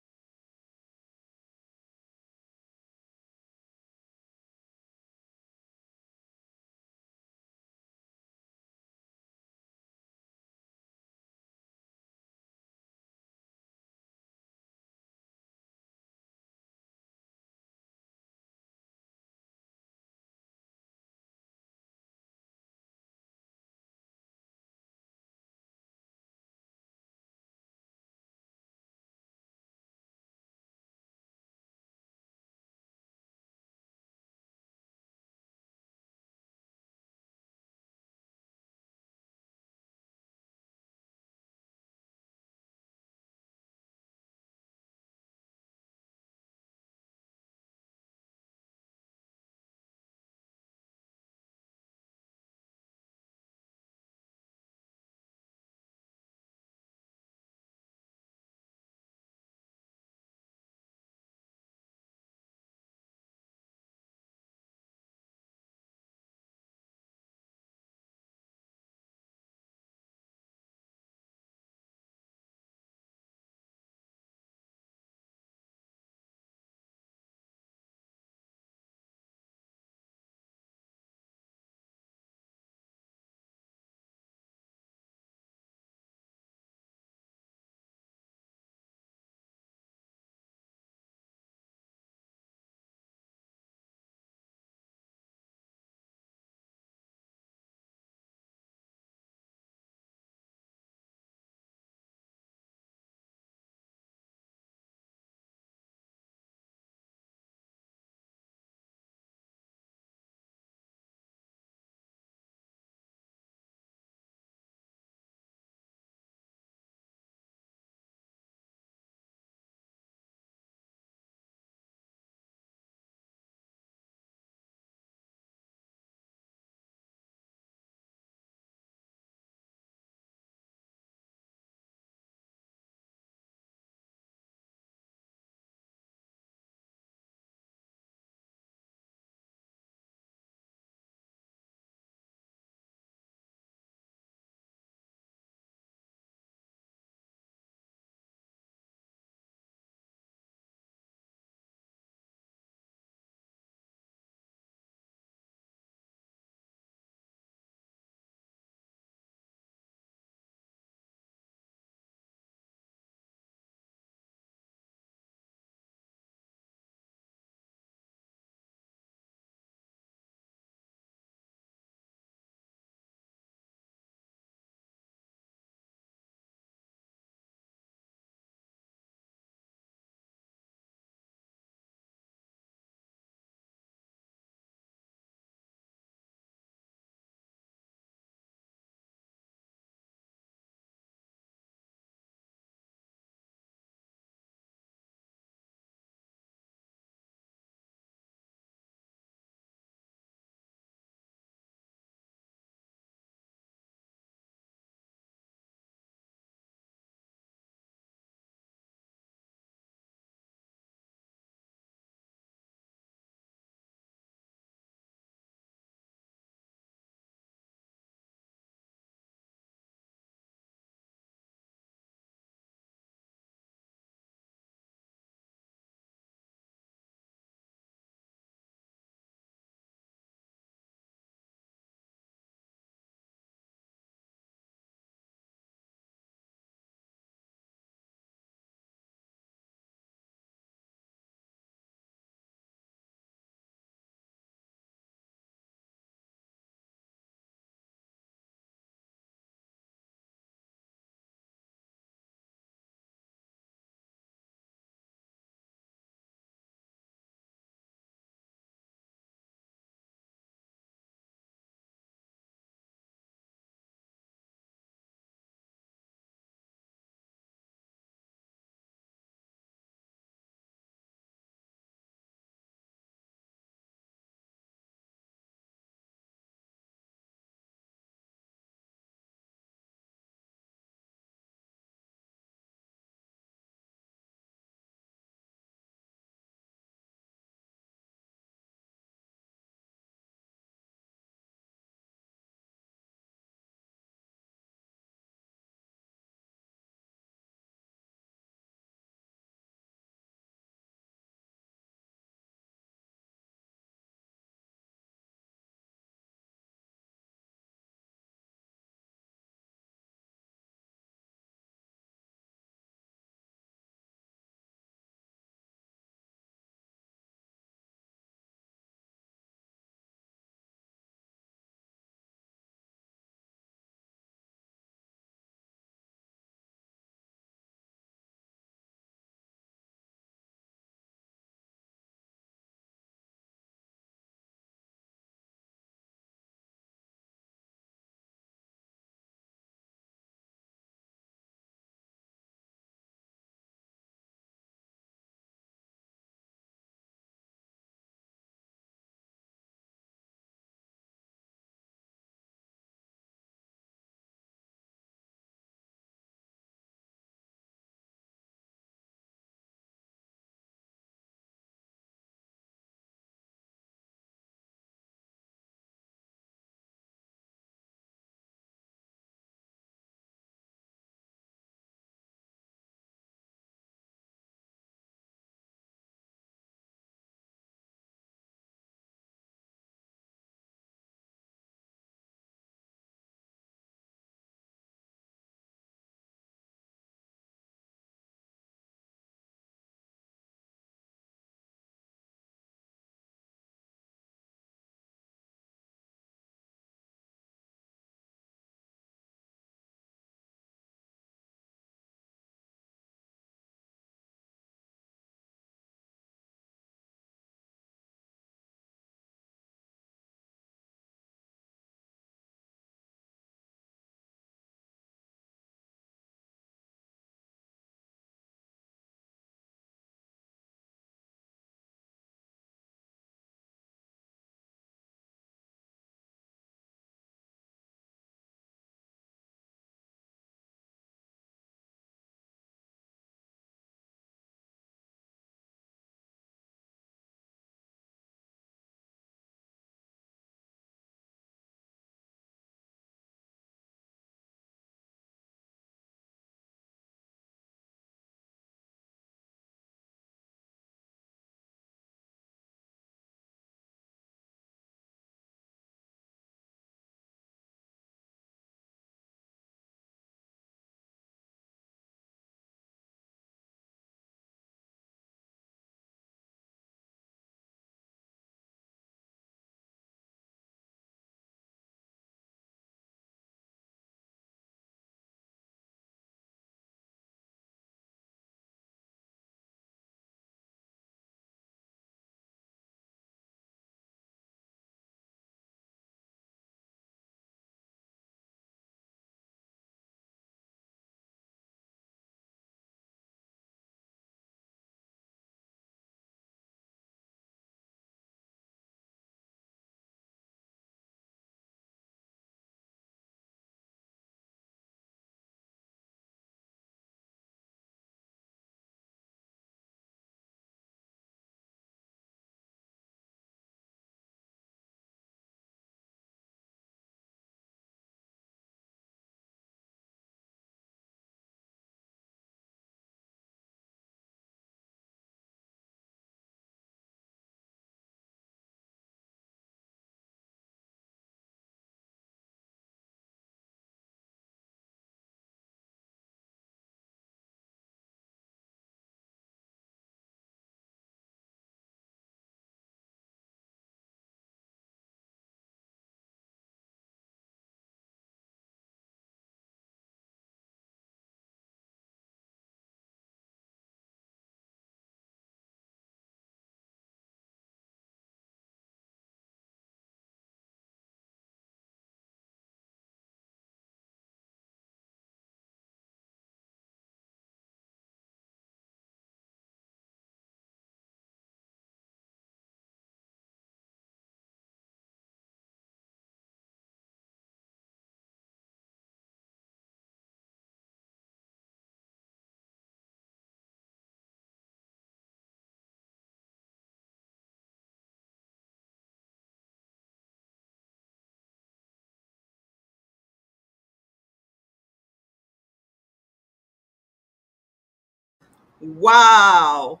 Wow.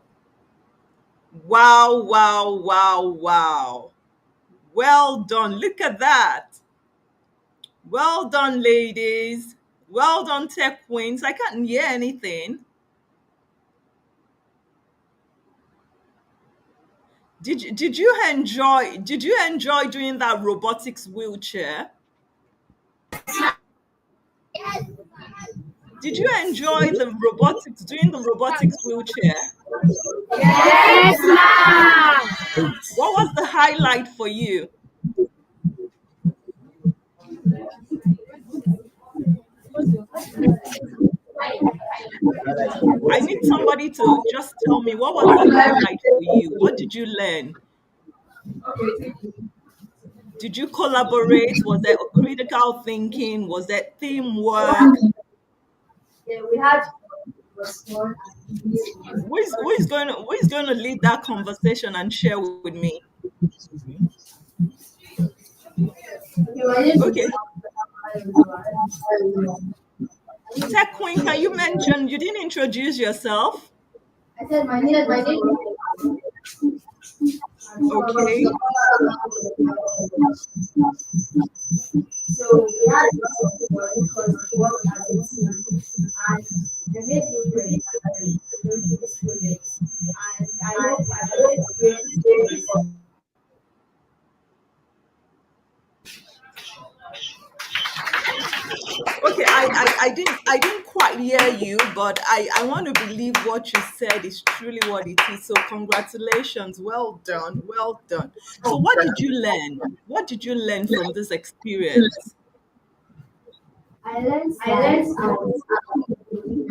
Wow, wow, wow, wow. Well done. Look at that. Well done, ladies. Well done, tech queens. I can't hear anything. Did you enjoy doing that robotics wheelchair? Did you enjoy the robotics doing the robotics wheelchair? Yes, ma'am. What was the highlight for you? I need somebody to just tell me what was the highlight for you? What did you learn? Did you collaborate? Was there critical thinking? Was there teamwork? Yeah, we had was fun and Who is going to lead that conversation and share with me? okay, my name is Okay, Tech Queen, can you mention you didn't introduce yourself? I said my name is Okay. so we had lots of fun because we worked as a team and I made new friends during this project and I hope I will experience this. Okay, I didn't quite hear you, but I want to believe what you said is truly what it is. So congratulations. Well done. Well done. So what did you learn? What did you learn from this experience? I learned that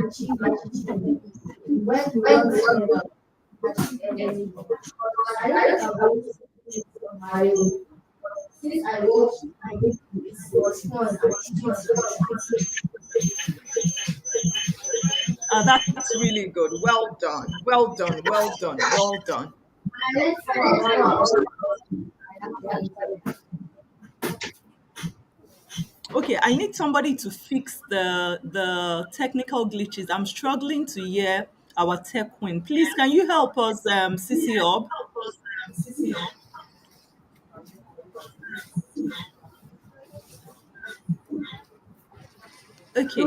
achieve anything when we work together, achieve anything. I don't think I'm going to do it on my own. Since I watched, I think it was fun and it That's really good. Well done. Well done. Well done. Well done. I learned more about Okay, I need somebody to fix the technical glitches. I'm struggling to hear our tech queen. Please, can you help us, CC Ob? Okay.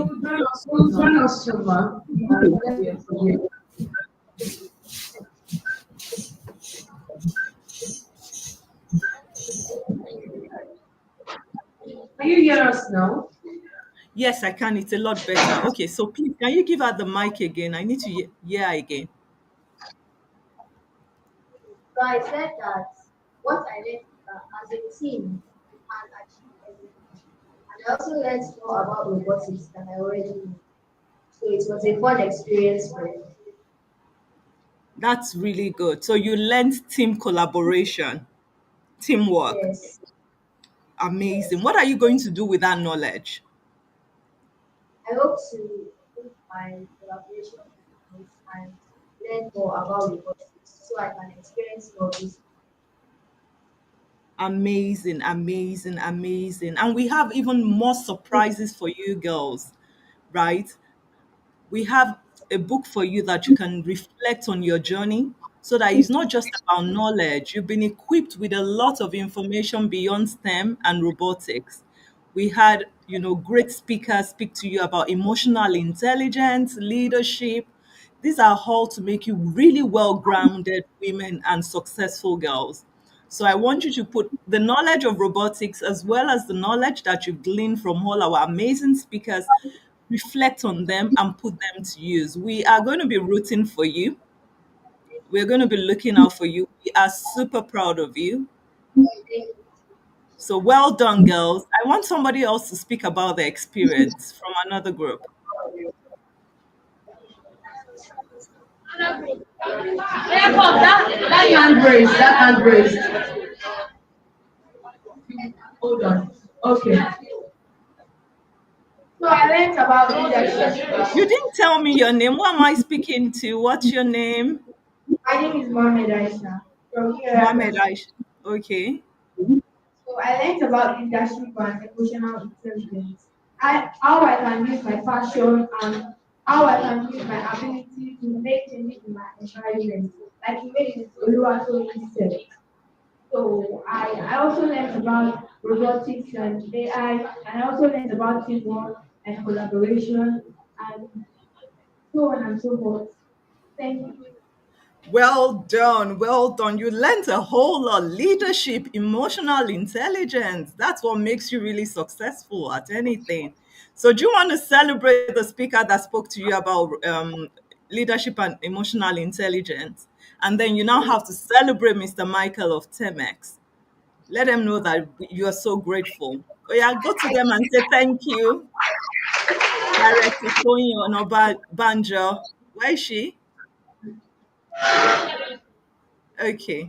Can you hear us now? Yes, I can. It's a lot better. Okay, so please, can you give her the mic again? I need to hear her again. So I said that what I learned as a team and achieve everything. And I also learned more about robotics than I already knew. So it was a fun experience for me. That's really good. So you learned team collaboration, teamwork. Yes, Amazing. yes. What are you going to do with that knowledge? I hope to improve my collaboration skills and learn more about robotics so I can experience more of this. Amazing, amazing, amazing. And we have even more surprises for you girls, right? We have a book for you that you can reflect on your journey so that it's not just about knowledge. You've been equipped with a lot of information beyond STEM and robotics. We had, great speakers speak to you about emotional intelligence, leadership. These are all to make you really well grounded women and successful girls. So I want you to put the knowledge of robotics as well as the knowledge that you've gleaned from all our amazing speakers, reflect on them and put them to use. We are going to be rooting for you. We're going to be looking out for you. We are super proud of you. So well done, girls. I want somebody else to speak about their experience from another group. That hand raised, that hand raised. Hold on. Okay. So I learned about You leadership. didn't tell me your name. Who am I speaking to? What's your name? My name is Mohammed Aisha from Mohammed InnovatHER. Aish. Okay. So I learned about leadership and emotional intelligence. How I can use my passion and how I can use my ability to make changes in my environment, like the way Oluwatoyin said. So I also learned about robotics and AI, and I also learned about teamwork and collaboration and so on and so forth. Thank you. Well done, well done. You learned a whole lot. Leadership, emotional intelligence. That's what makes you really successful at anything. So, do you want to celebrate the speaker that spoke to you about leadership and emotional intelligence? And then you now have to celebrate Mr. Michael of Temex. Let them know that you are so grateful. Oh, yeah, go to them and say thank you. Director Tony Onoba Banjo. Where is she? Okay.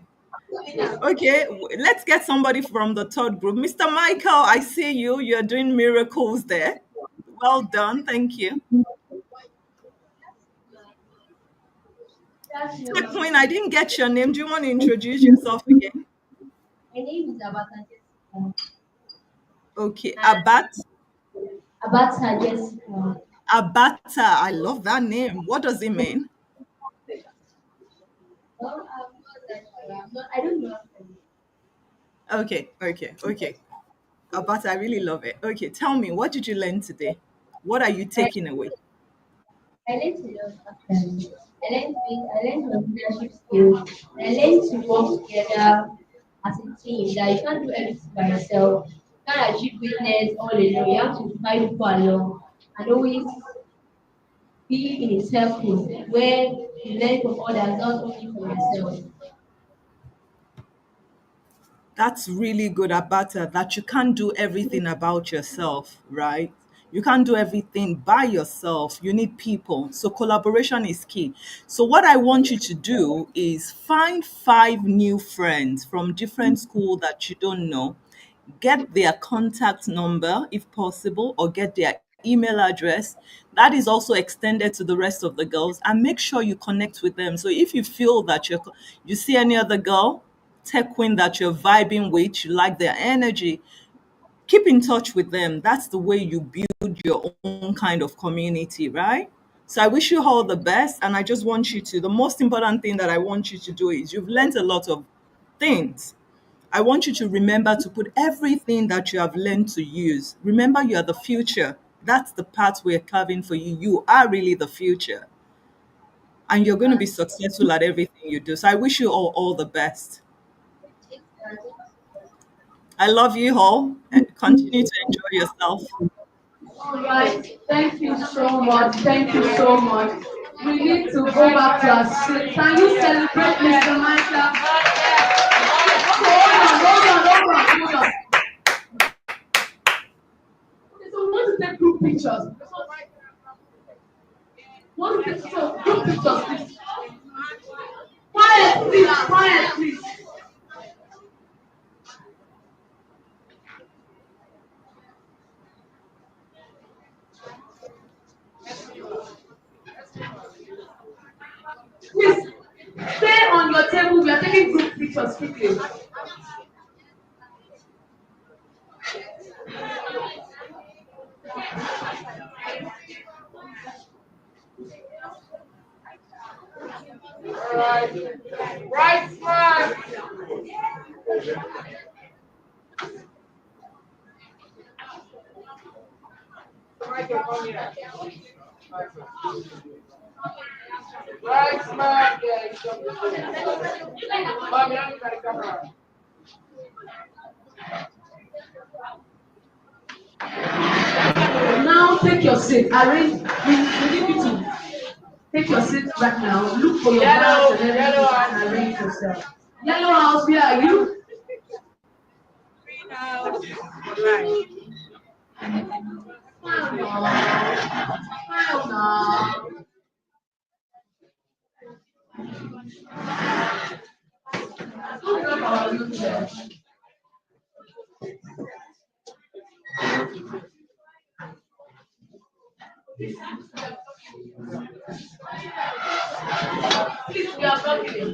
Okay, let's get somebody from the third group. Mr. Michael, I see you. You're doing miracles there. Well done. Thank you. That's Tech your. Queen, I didn't get your name. Do you want to introduce yourself again? My name is Abata Jessica. Okay, And Abata Jessica. Abata. I love that name. What does it mean? Well, I'm not that sure. I don't know. Okay. Abata, I really love it. Okay, tell me, what did you learn today? What are you I, taking away? I learned a lot actually. I learned some leadership skills. I learned to work together as a team. That you can't do everything by yourself. You can't achieve greatness all alone. You have to find people along and always be in a circle where you learn from others, not only from yourself. That's really good about it, that you can't do everything about yourself, right? You can't do everything by yourself. You need people. So collaboration is key. So what I want you to do is find 5 new friends from different school that you don't know, get their contact number if possible, or get their email address. That is also extended to the rest of the girls, and make sure you connect with them. So if you feel that you see any other girl, tech queen that you're vibing with, you like their energy, keep in touch with them. That's the way you build your own kind of community, right? So I wish you all the best. And I just want you to, the most important thing that I want you to do is you've learned a lot of things. I want you to remember to put everything that you have learned to use. Remember, you are the future. That's the path we're carving for you. You are really the future. And you're going to be successful at everything you do. So I wish you all the best. I love you all. Continue to enjoy yourself. All right. Thank you so much. Thank you so much. We need to go back to our seat. Can you celebrate Mr. Michael? Hold on. Okay, so we want to take group pictures. Want to take so group pictures, please. Quiet, please. Please stay on your table. We are taking group pictures quickly. Right, smart. Right, smart. Now take your seat. Arrange. We need you to take your seat right now. Look for your bags and everything and arrange yourself. Yellow house, where are you? Smile now. Smile now. Look up our wheelchair. Please, we are talking.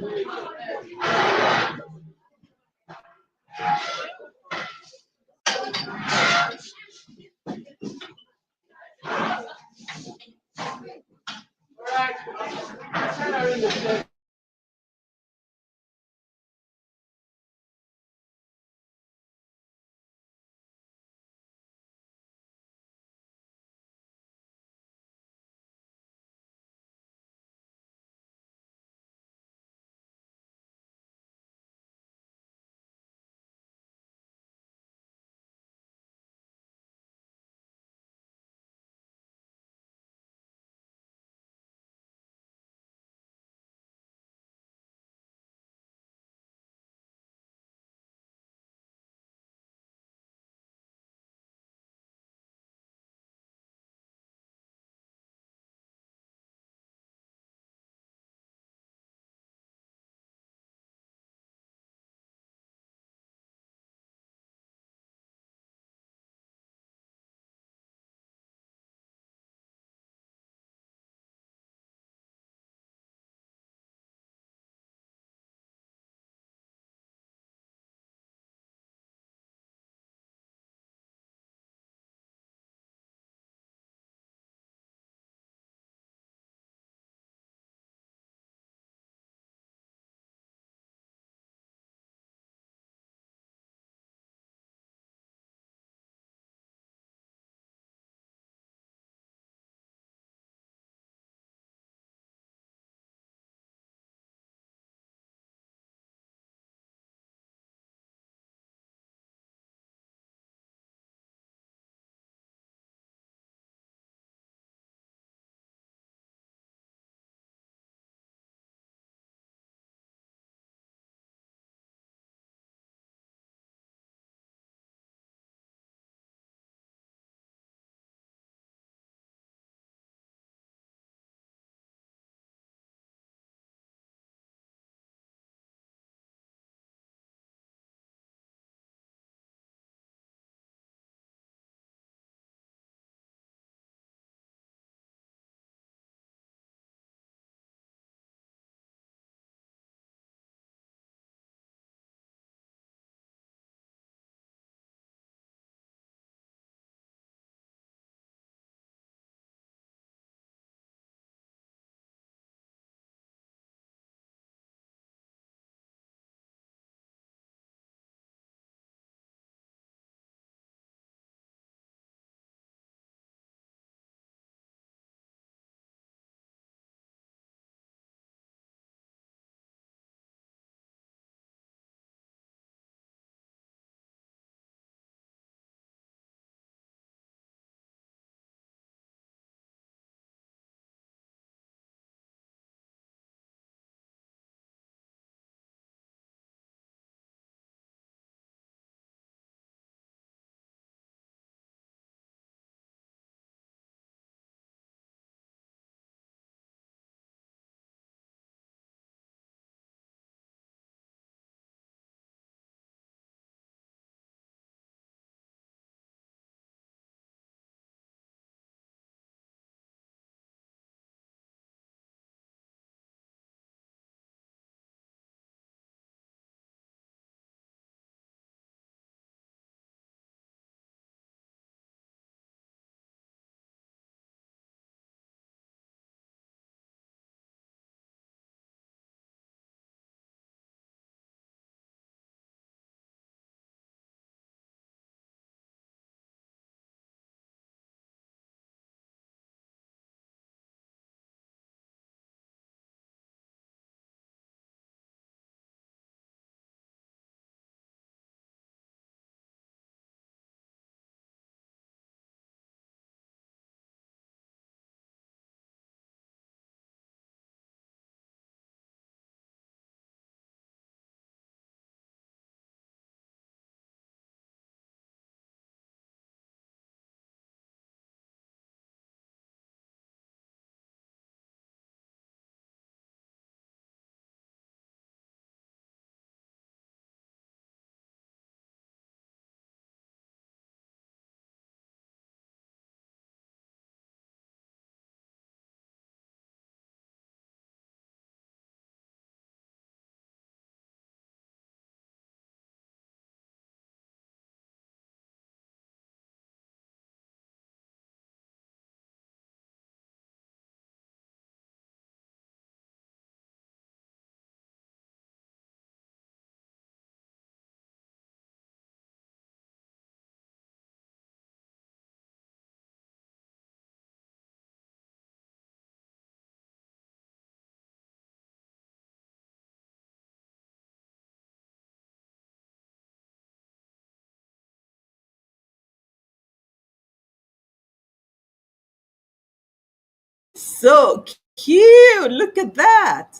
So cute. Look at that.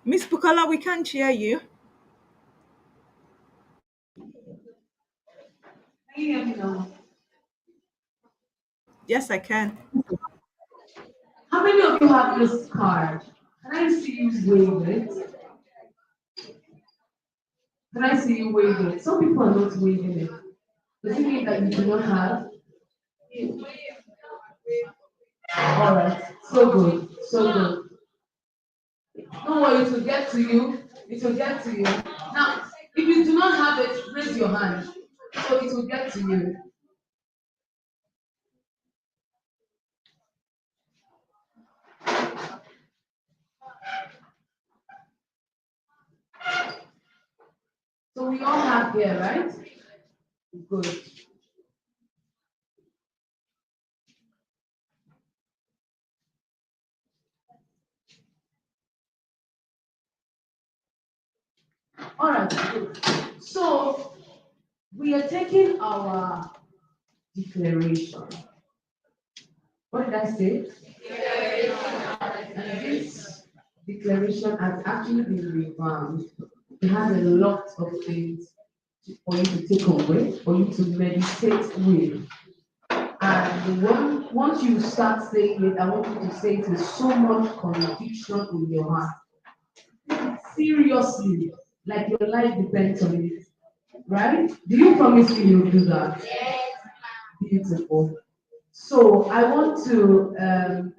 Miss Bukola, we can't hear you. Can you hear me now? Yes, I can. How many of you have this card? Can I see you wave it? Can I see you wave it? Some people are not waving it. Does it mean that you do not have? All right. So good. So good. Don't worry, it will get to you. It will get to you. Now, if you do not have it, raise your hand. So it will get to you. So we all have here, right? Good. All right. Good. So we are taking our declaration. What did I say? And this declaration has actually been revamped. It has a lot of things for you to take away, for you to meditate with. And once you start saying it, I want you to say it with so much conviction in your heart. Seriously, like your life depends on it. Right? Do you promise me you'll do that? Beautiful. So I want to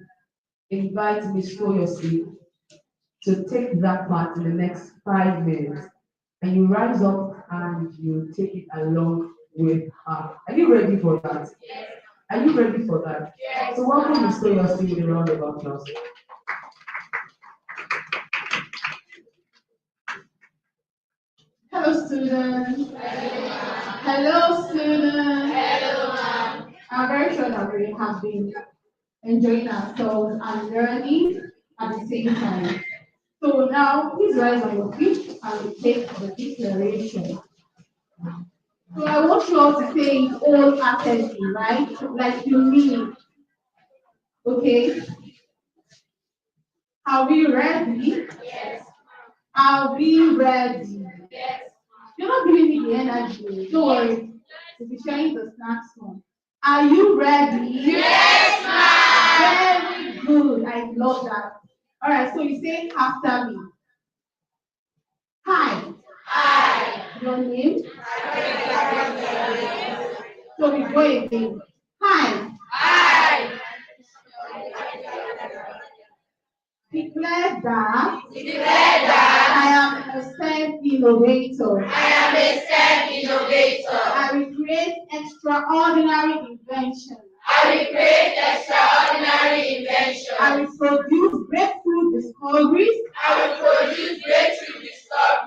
invite Ms. Toyosi to take that part in the next 5 minutes. And you rise up and you take it along with her. Are you ready for that? Are you ready for that? So welcome Ms. Toyosi with a round of applause. Hello, students. Hello, students. Hello. I'm very sure that we have been enjoying ourselves and learning at the same time. So now, please rise on your feet and we take the declaration. So I want you all to say it all heartedly, right? Like you mean it. Okay? Are we ready? Yes. Are we ready? Yes. You're not giving me the energy. Don't worry. We'll be sharing the snacks soon. Are you ready? Yes, ma'am. Very good. I love that. All right, so you say after me. Hi. Hi. Your name? So we go again. Hi. Hi. Declare that. Declare that. I am a STEM innovator. I am a STEM innovator. I will create extraordinary inventions. I will create extraordinary inventions. I will produce breakthrough discoveries. I will produce breakthrough discoveries.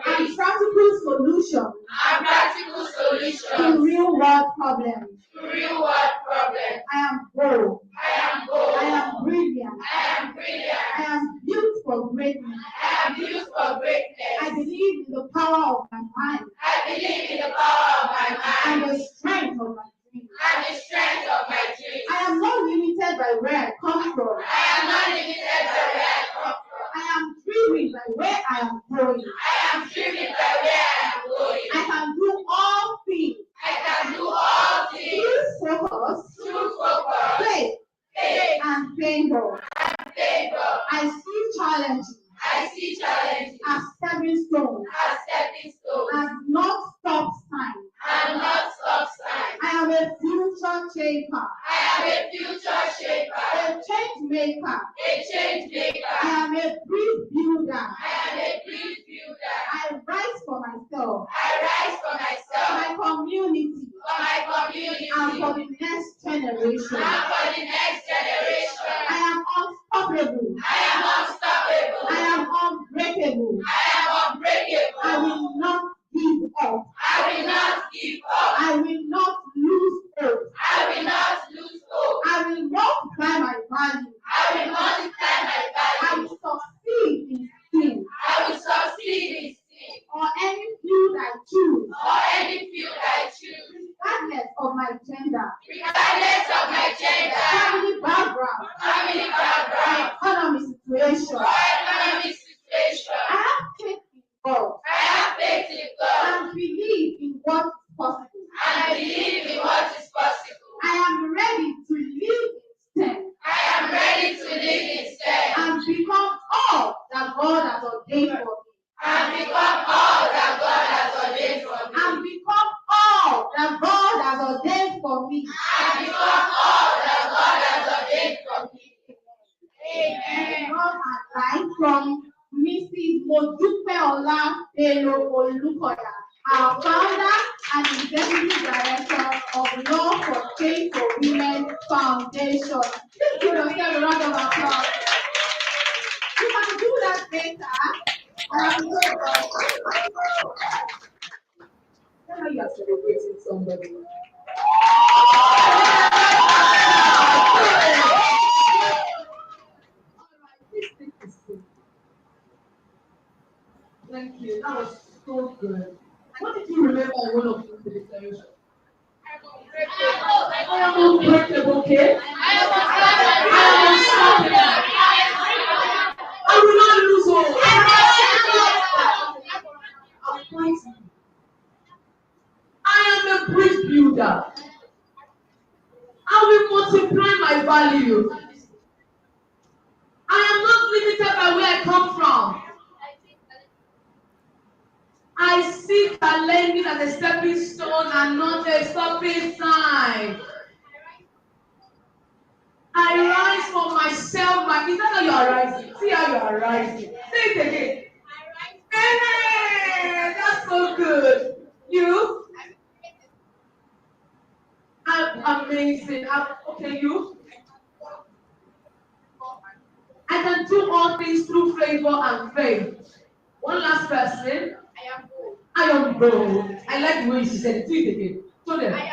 And practical solutions. And practical solutions. To real world problems. To real world problems. I am bold. I am bold. I am brilliant. I am brilliant. I am built for greatness. I am built for greatness. I believe in the power of my mind. I believe in the power of my mind. And the strength of my dreams. And the strength of my dreams. I am not limited by where I come from. I am not limited by where I come from. I am driven by where I am going. I am driven by where I am going. I can do all things. I can do all things. Through focus. Through focus. Faith. Faith. And favor. And favor. I see challenges. I see challenges as stepping stones. As stepping stones. As not stop signs. And not stop signs. I am a future shaper. I am a future shaper. A change maker. A change maker. I am a bridge builder. I am a bridge builder. I rise for myself. I rise for myself. My community. For my community. And for the next generation. And for the next generation. I am unstoppable. I am unstoppable. I am unbreakable. I am unbreakable. I will not give up. I will not give up. I will not lose hope. I will not lose hope. I will multiply my value. I will multiply my value. I will succeed in sin. I will succeed in sin. Or any field I choose. Or gender, regardless of my gender, family background, family background, economic situation. or economic situation. I have faith in God I have faith in God and believe in what is possible. and believe in what is possible. I am ready to live in STEM I am ready to live in STEM and become all that God has ordained for me. and become all that God has ordained for me. And become all that God has ordained for me. And become all that God has ordained for me. Amen. God has life from Mrs. Modupeola Olukoya, our founder and executive director of Law for Change for Women Foundation. Please give yourself a round of applause. You can do that later. I'm so proud. Tell her you are celebrating somebody. Please take this seat. Thank you. That was so good. What did you remember in one of the declarations? I am unbreakable, okay? I am unstoppable. I will not lose hope. I'm fighting. I am a bridge builder. I will multiply my value. I am not limited by where I come from. I see challenges as a stepping stone and not a stopping sign. I rise for myself. Is that how you are rising? See how you are rising. Say it again. Hey, that's so good. You? I'm amazing. Okay, you? I can do all things through favor and faith. One last person. I am bold. I like the way she said it. Do it again. Show them. Hey!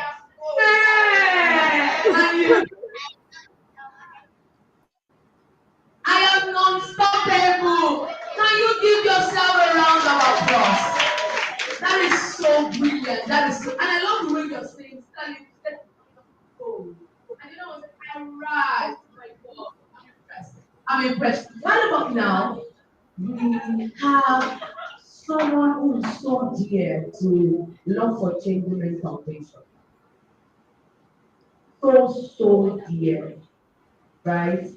And you? I am non-stoppable. Can you give yourself a round of applause? That is so brilliant. That is so, and I love the way you're saying, oh. And you know what? Alright. My God. I'm impressed. Right about now, we have someone who is so dear to Love for Change Women Foundation. So dear, right?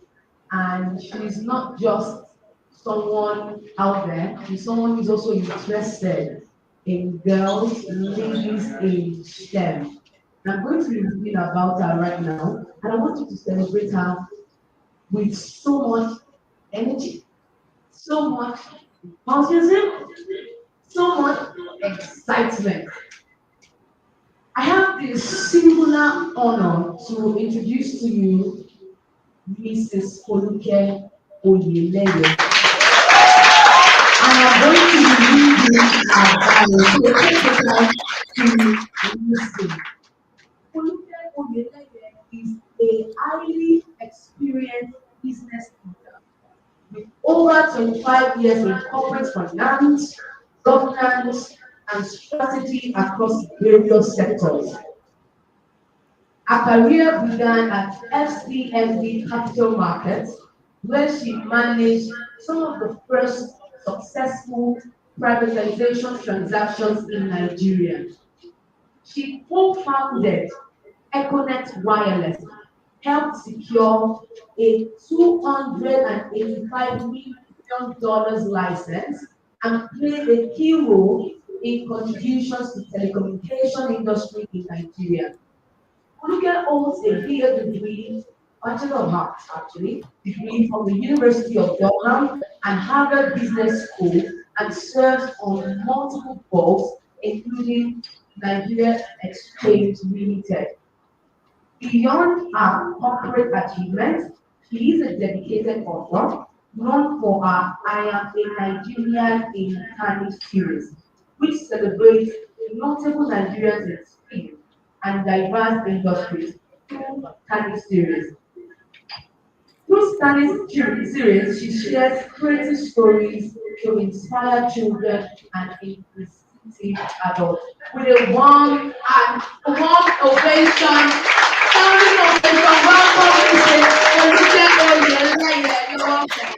And she's not just someone out there, she's someone who's also interested in girls, ladies in STEM. I'm going to be reading about her right now, and I want you to celebrate her with so much energy, so much enthusiasm, so much excitement. I have the singular honor to introduce to you Mrs. Foluke Oyeleye. And I'm going to be reading our bio, so take the time to listen. Foluke Oyeleye is a highly experienced business leader with over 25 years in corporate finance, governance, and strategy across various sectors. Her career began at FCMB Capital Markets, where she managed some of the first successful privatization transactions in Nigeria. She co-founded Econet Wireless, helped secure a $285 million license, and played a key role in contributions to the telecommunication industry in Nigeria. Foluke holds a BA degree, Bachelor of Arts actually, degree from the University of Durham and Harvard Business School, and serves on multiple boards, including Nigeria Exchange Limited. Beyond her corporate achievements, she is a dedicated author, known for her I Am a Nigerian in Kano series, which celebrates notable Nigerians in STEM and diverse industries through Kano series. Through Stanley's series, she shares creative stories to inspire children and executive adult. With a warm ovation, standing ovation, welcome to the You're welcome.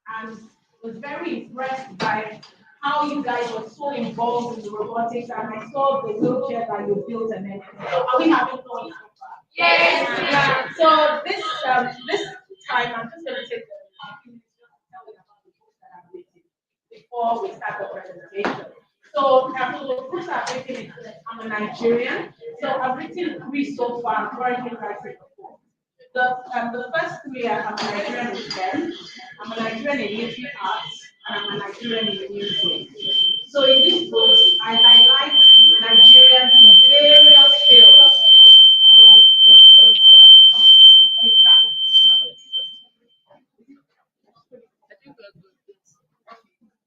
And was very impressed by how you guys were so involved in the robotics, and I saw the wheelchair that you built and everything. So are we having fun so far? Yes. Yeah. So this time I'm just going to take the few minutes just to tell you about the books that I've written before we start the presentation. So the books I've written is I'm a Nigerian. So I've written 3 so far. I'm currently writing 4. The first 3 I'm a Nigerian in STEM, I'm a Nigerian in literary arts, and I'm a Nigerian in music. So in these books, I highlight Nigerians in various fields. So,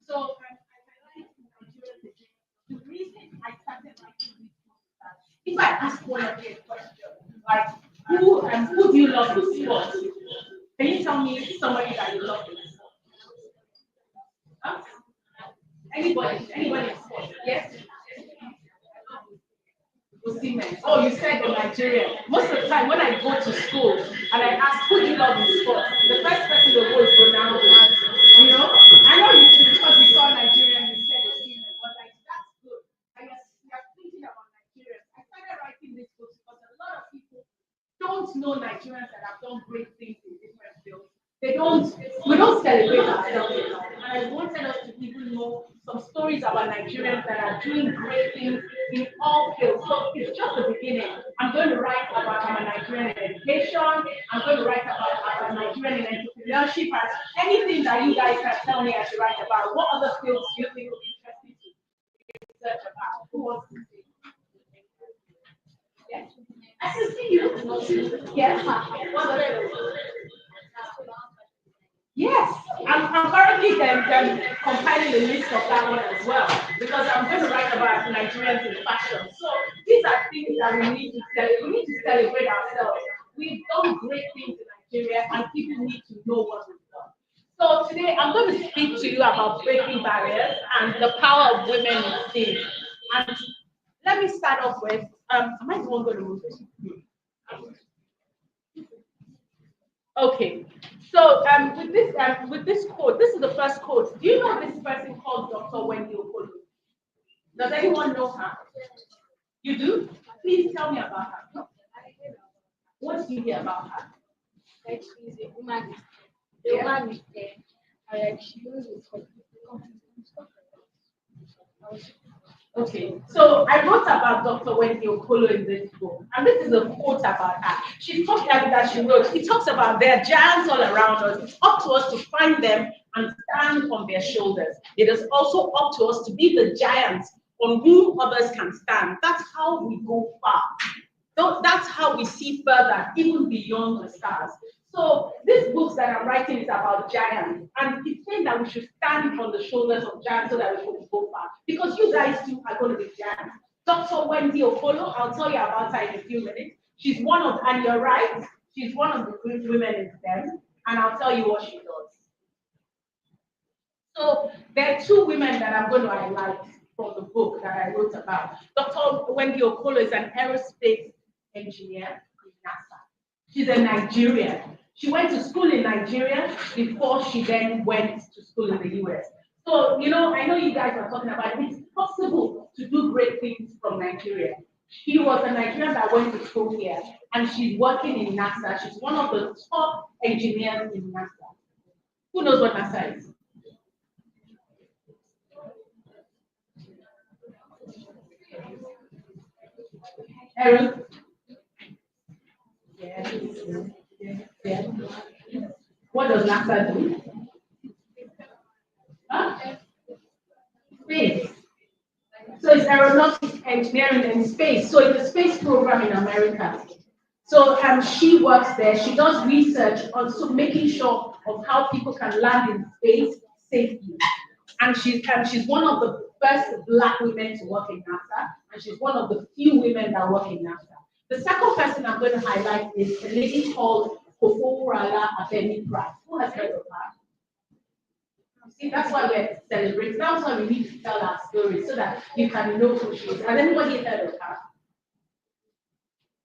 so the reason I started writing these books is that if I ask one of you a question, like who do you love the sport? Can you tell me somebody that you love the sport? Huh? Anybody in sport? Yes? Osimhen. Oh, you said the Nigerian. Most of the time when I go to school and I ask who do you love in sport, the first person to go is Ronaldo. You know? I know you because we saw Nigerian, you said Osimhen, but like that's good. I guess we are thinking about Nigerians. I started writing this book because a lot of people don't know Nigerians that have done great things in different fields. We don't celebrate ourselves enough. And I wanted us to even know some stories about Nigerians that are doing great things in all fields. So it's just the beginning. I'm going to write about I'm a Nigerian in education. I'm going to write about I'm a Nigerian in entrepreneurship. And anything that you guys can tell me I should write about. What other fields do you think would be interesting to research about? Who wants to say? Yes. I can see you. Yes. What other fields? Yes, I'm currently compiling a list of that one as well because I'm going to write about Nigerians in fashion. So these are things that we need to celebrate. We need to celebrate ourselves. We've done great things in Nigeria, and people need to know what we've done. So today I'm going to speak to you about breaking barriers and the power of women in STEAM. And let me start off with am I the one going to move this? Okay, so with this quote, this is the first quote. Do you know this person called Dr. Wendy Okolo? Does anyone know her? You do? Please tell me about her. What do you hear about her? Like she's a woman. The woman is there. And like she knows it's stuff like that. Okay, so I wrote about Dr. Wendy Okolo in this book, and this is a quote about her. She talked about that she wrote. It talks about there are giants all around us. It's up to us to find them and stand on their shoulders. It is also up to us to be the giants on whom others can stand. That's how we go far. That's how we see further, even beyond the stars. So these books that I'm writing is about giants, and it's saying that we should stand on the shoulders of giants so that we can go far. Because you guys too are going to be giants. Dr. Wendy Okolo, I'll tell you about her in a few minutes. She's one of, and you're right, she's one of the great women in STEM, and I'll tell you what she does. So there are 2 women that I'm going to highlight from the book that I wrote about. Dr. Wendy Okolo is an aerospace engineer in NASA. She's a Nigerian. She went to school in Nigeria before she then went to school in the US. So, you know, I know you guys are talking about it's possible to do great things from Nigeria. She was a Nigerian that went to school here, and she's working in NASA. She's one of the top engineers in NASA. Who knows what NASA is? Aaron? Yeah. What does NASA do? Huh? Space. So it's aeronautics engineering and space. So it's a space program in America. So she works there. She does research on making sure of how people can land in space safely. And she's one of the first Black women to work in NASA, and she's one of the few women that work in NASA. The second person I'm going to highlight is a lady called Kofourala Abeni Pratt. Who has heard of her? You see, that's why we're celebrating. That's why we need to tell our story so that you can know who she is. Has anybody heard of her?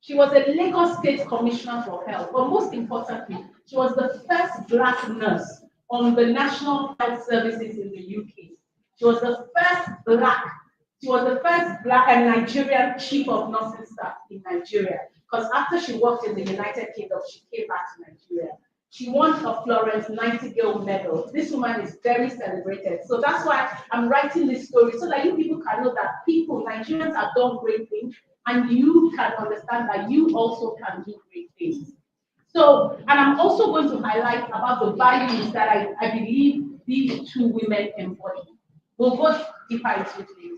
She was a Lagos State Commissioner for Health, but most importantly, she was the first Black nurse on the National Health Services in the UK. She was the first Black and Nigerian chief of nursing staff in Nigeria. Because after she worked in the United Kingdom, she came back to Nigeria. She won a Florence Nightingale Medal. This woman is very celebrated. So that's why I'm writing this story, so that you people can know that Nigerians have done great things, and you can understand that you also can do great things. So, and I'm also going to highlight about the values that I believe these two women embody. We'll go deeper into it later.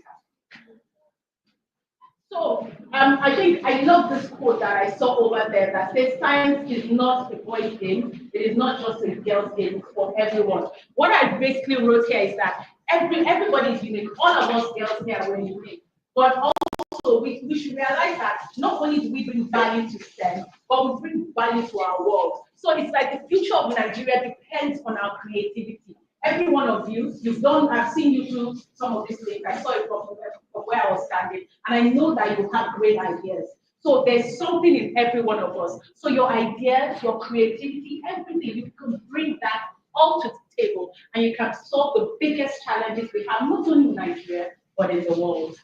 So, I think I love this quote that I saw over there that says, science is not a boy's game, it is not just a girl's game, it's for everyone. What I basically wrote here is that everybody is unique. All of us girls here are unique. But also, we should realize that not only do we bring value to STEM, but we bring value to our world. So it's like the future of Nigeria depends on our creativity. Every one of you, I've seen you do some of these things. I saw it from where I was standing, and I know that you have great ideas. So there's something in every one of us. So your ideas, your creativity, everything, you can bring that all to the table, and you can solve the biggest challenges we have, not only in Nigeria, but in the world.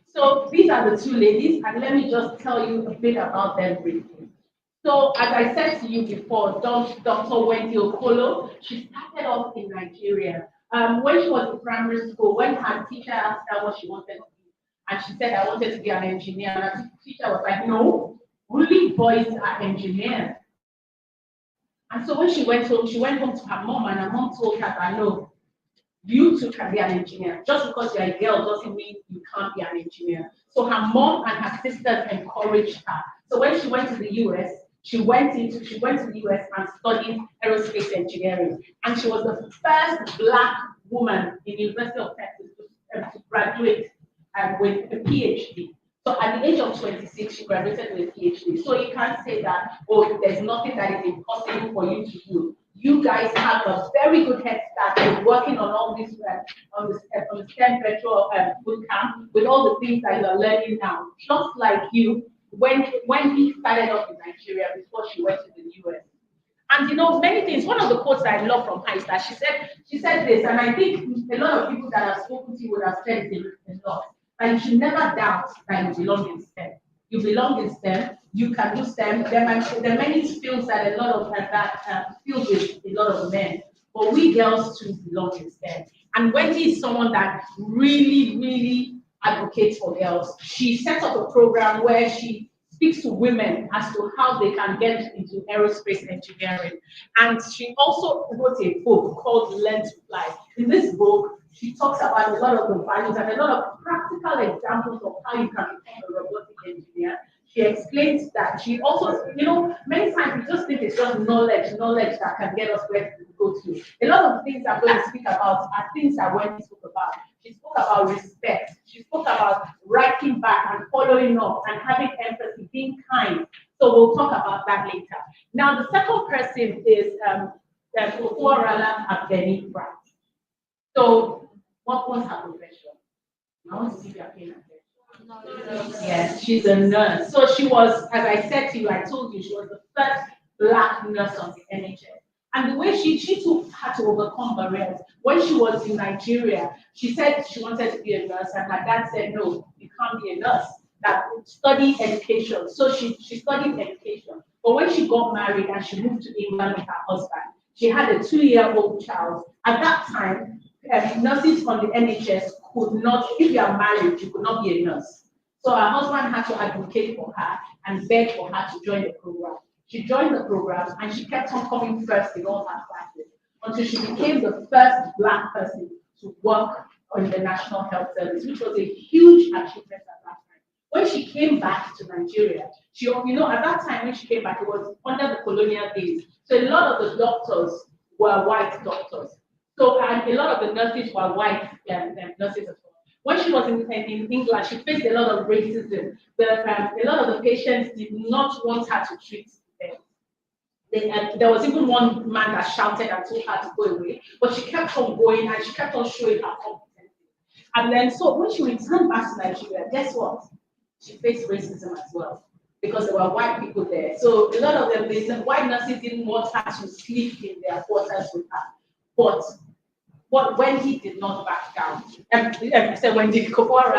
So these are the two ladies, and let me just tell you a bit about them briefly. So as I said to you before, Dr. Wendy Okolo, she started off in Nigeria. When she was in primary school, when her teacher asked her what she wanted to be, and she said, I wanted to be an engineer, and the teacher was like, no, only boys are engineers. And so when she went home to her mom, and her mom told her that, no, you too can be an engineer. Just because you're a girl doesn't mean you can't be an engineer. So her mom and her sisters encouraged her. So when she went to the US, she went to the US and studied aerospace engineering. And she was the first Black woman in the University of Texas to graduate with a PhD. So at the age of 26, she graduated with a PhD. So you can't say that, oh, there's nothing that is impossible for you to do. You guys have a very good head start in working on all this on the STEM virtual bootcamp with all the things that you are learning now. Just like you, when he started off in Nigeria before she went to the US. And you know, many things. One of the quotes that I love from her is that she said this, and I think a lot of people that have spoken to you would have said it a lot. That you should never doubt that you belong in STEM. You belong in STEM. You can do STEM. There are many fields that a lot of fields with a lot of men, but we girls too belong in STEM. And Wendy is someone that really, really advocates for girls. She set up a program where she speaks to women as to how they can get into aerospace engineering. And she also wrote a book called Learn to Fly. In this book, she talks about a lot of the values and a lot of practical examples of how you can become a robotic engineer. She explains that. She also, you know, many times we just think it's just knowledge that can get us where to go to. A lot of the things I'm going to speak about are things that Wendy spoke about. She spoke about respect. She spoke about writing back and following up and having empathy, being kind. So we'll talk about that later. Now, the second person is Ofuorala Abeni Pratt. So, what was her profession? I want to see if you're paying attention. Yes, she's a nurse. So she was, as I said to you, I told you, she was the first Black nurse on the NHS. And the way she too had to overcome barriers. When she was in Nigeria, she said she wanted to be a nurse, and her dad said, no, you can't be a nurse. That study education. So she studied education. But when she got married and she moved to England with her husband, she had a 2-year-old child. At that time, nurses on the NHS could not, if you are married, you could not be a nurse. So her husband had to advocate for her and beg for her to join the program. She joined the program and she kept on coming first in all her classes until she became the first Black person to work on the National Health Service, which was a huge achievement at that time. When she came back to Nigeria, at that time when she came back, it was under the colonial days. So a lot of the doctors were white doctors. So, and a lot of the nurses were white nurses as well. When she was in England, she faced a lot of racism. A lot of the patients did not want her to treat them. There was even one man that shouted and told her to go away, but she kept on going and she kept on showing her competence. And then, so when she returned back to Nigeria, guess what? She faced racism as well because there were white people there. So a lot of them, the white nurses didn't want her to sleep in their quarters with her. But when he did not back down, so when the Kopora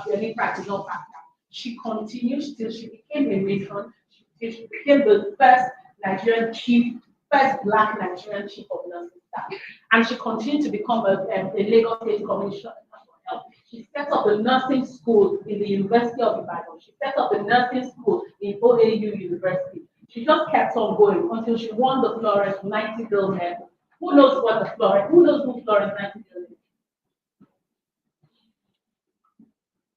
did not back down, she continued till she became a matron. She became the first Nigerian chief, first black Nigerian chief of nursing staff. And she continued to become a Lagos State Commissioner for Health. She set up the nursing school in the University of Ibadan. She set up the nursing school in OAU University. She just kept on going until she won the Florence Nightingale medal. Who knows who knows who Florence Nightingale is?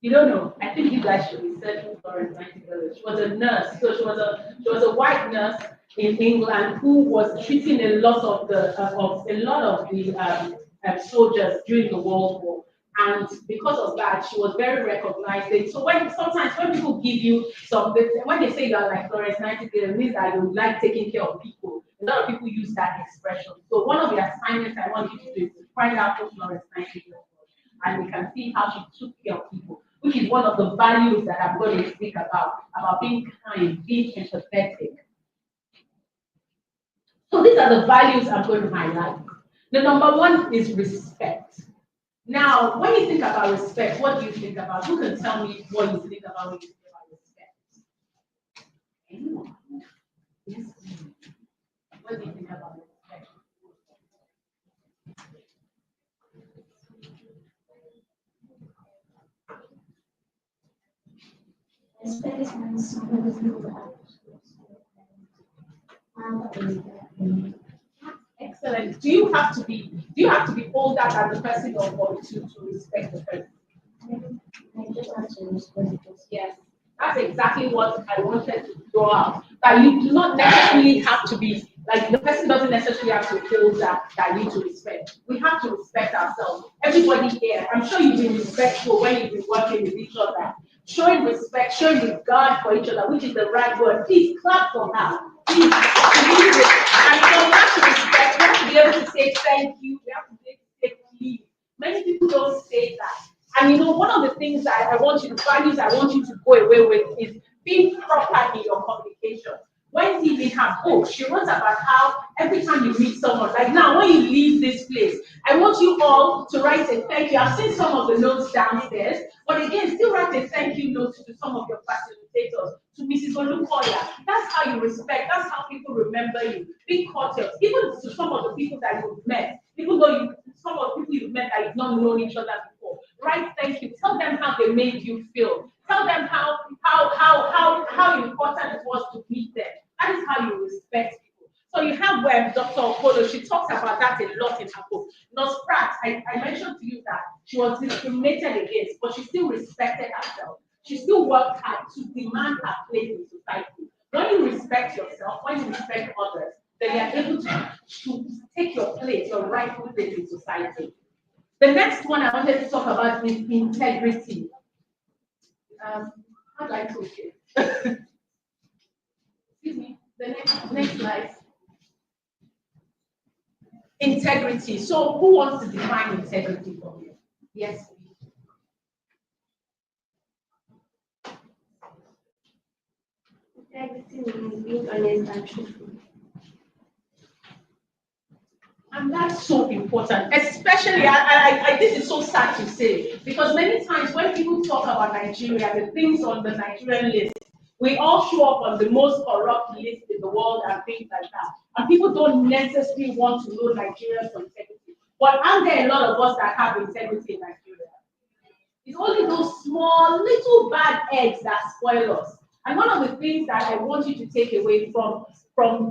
You don't know. I think you guys should research who Florence Nightingale is. She was a nurse. So she was a white nurse in England who was treating a lot of the soldiers during the World War. And because of that, she was very recognized. So sometimes when people give you when they say you are like Florence Nightingale, it means that you like taking care of people. A lot of people use that expression. So one of the assignments I want you to do is to find out who Florence Nightingale was, and we can see how she took care of people, which is one of the values that I'm going to speak about being kind, being empathetic. So these are the values I'm going to highlight. The number one is respect. Now, when you think about respect, what do you think about? Who can tell me what you think about when you think about respect? Anyone? Yes. What do you think about respect? Respect is when someone is Excellent. Do you have to be older than the person or to respect the person? I just have to respect it. Yes. That's exactly what I wanted to draw out. That you do not necessarily have to be like the person doesn't necessarily have to feel that you to respect. We have to respect ourselves. Everybody here, I'm sure you've been respectful when you've been working with each other. Showing respect, showing regard for each other, which is the right word. Please clap for her. Please. And from that to respect, we have to be able to say thank you. We have to be able to say please. Many people don't say that. And one of the things that I want you to go away with is being proper in your communication. When Dee in her book, she wrote about how every time you meet someone, like now when you leave this place, I want you all to write a thank you. I've seen some of the notes downstairs, but again, still write a thank you note to some of your facilitators, to Mrs. Olukoya. That's how you respect, that's how people remember you. Be courteous, even to some of the people that you've met, even though some of the people you've met that you've not known each other before. Write thank you. Tell them how they made you feel. Tell them how important it was to meet them. That is how you respect people. So you have Dr. Okolo, she talks about that a lot in her book. Nurse Pratt, I mentioned to you that she was discriminated against, but she still respected herself. She still worked hard to demand her place in society. When you respect yourself, when you respect others, then you are able to take your place, your rightful place in society. The next one I wanted to talk about is integrity. How do I put it? Excuse me. The next slide. Integrity. So, who wants to define integrity for me? Yes. Integrity means being honest and truthful. And that's so important, especially, this is so sad to say, because many times when people talk about Nigeria, the things on the Nigerian list, we all show up on the most corrupt list in the world and things like that. And people don't necessarily want to know Nigerians for integrity. But aren't there a lot of us that have integrity in Nigeria? It's only those small, little bad eggs that spoil us. And one of the things that I want you to take away from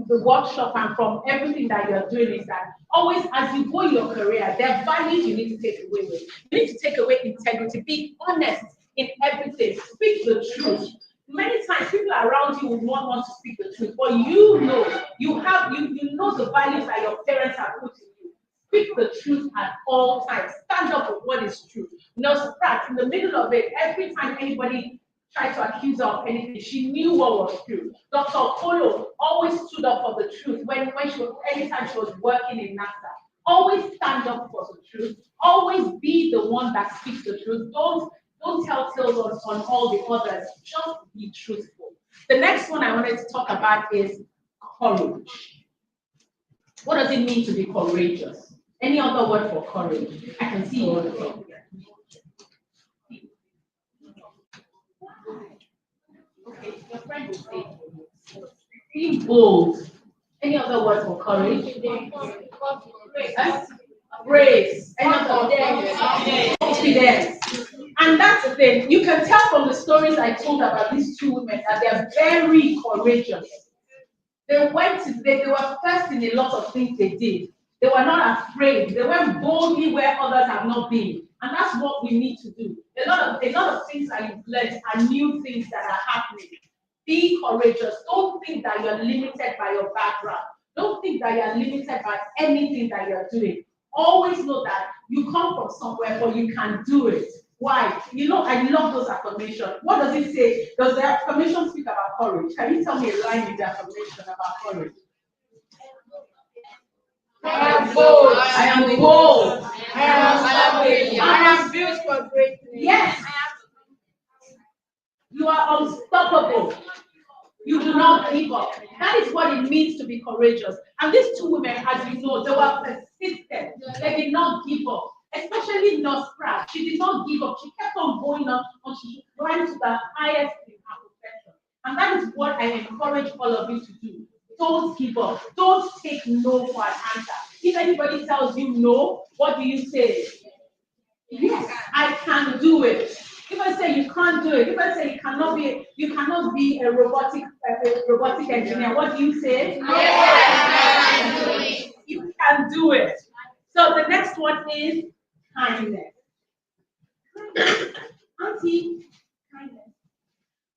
the workshop and from everything that you're doing is that always, as you go in your career, there are values you need to take away with. You need to take away integrity, be honest in everything, speak the truth. Many times people around you would not want to speak the truth, but you know, you know the values that your parents have put in you. Speak the truth at all times. Stand up for what is true. No surprise. In the middle of it, every time anybody tried to accuse her of anything, she knew what was true. Dr. Okolo always stood up for the truth when she was anytime she was working in NASA. Always stand up for the truth. Always be the one that speaks the truth. Don't tell tales on all the others. Just be truthful. The next one I wanted to talk about is courage. What does it mean to be courageous? Any other word for courage? I can see you on the top here. Okay, your friend will say be bold. Any other word for courage? Grace. Any other confidence. And that's the thing. You can tell from the stories I told about these two women that they're very courageous. They were first in a lot of things they did. They were not afraid. They went boldly where others have not been. And that's what we need to do. A lot of things that you've learned are new things that are happening. Be courageous. Don't think that you're limited by your background. Don't think that you're limited by anything that you're doing. Always know that you come from somewhere, but you can do it. Why? You know, I love those affirmations. What does it say? Does the affirmation speak about courage? Can you tell me a line in the affirmation about courage? I am bold. I am bold. I am built for greatness. Yes. You are unstoppable. You do not give up. That is what it means to be courageous. And these two women, as you know, they were persistent. They did not give up. Especially Nurse Pratt. She did not give up. She kept on going up until she climbed to the highest in her profession. And that is what I encourage all of you to do. Don't give up. Don't take no for an answer. If anybody tells you no, what do you say? Yes, I can do it. If I say you can't do it, if I say you cannot be a robotic engineer, what do you say? Yes. You can do it. So the next one is kindness. Auntie, kindness.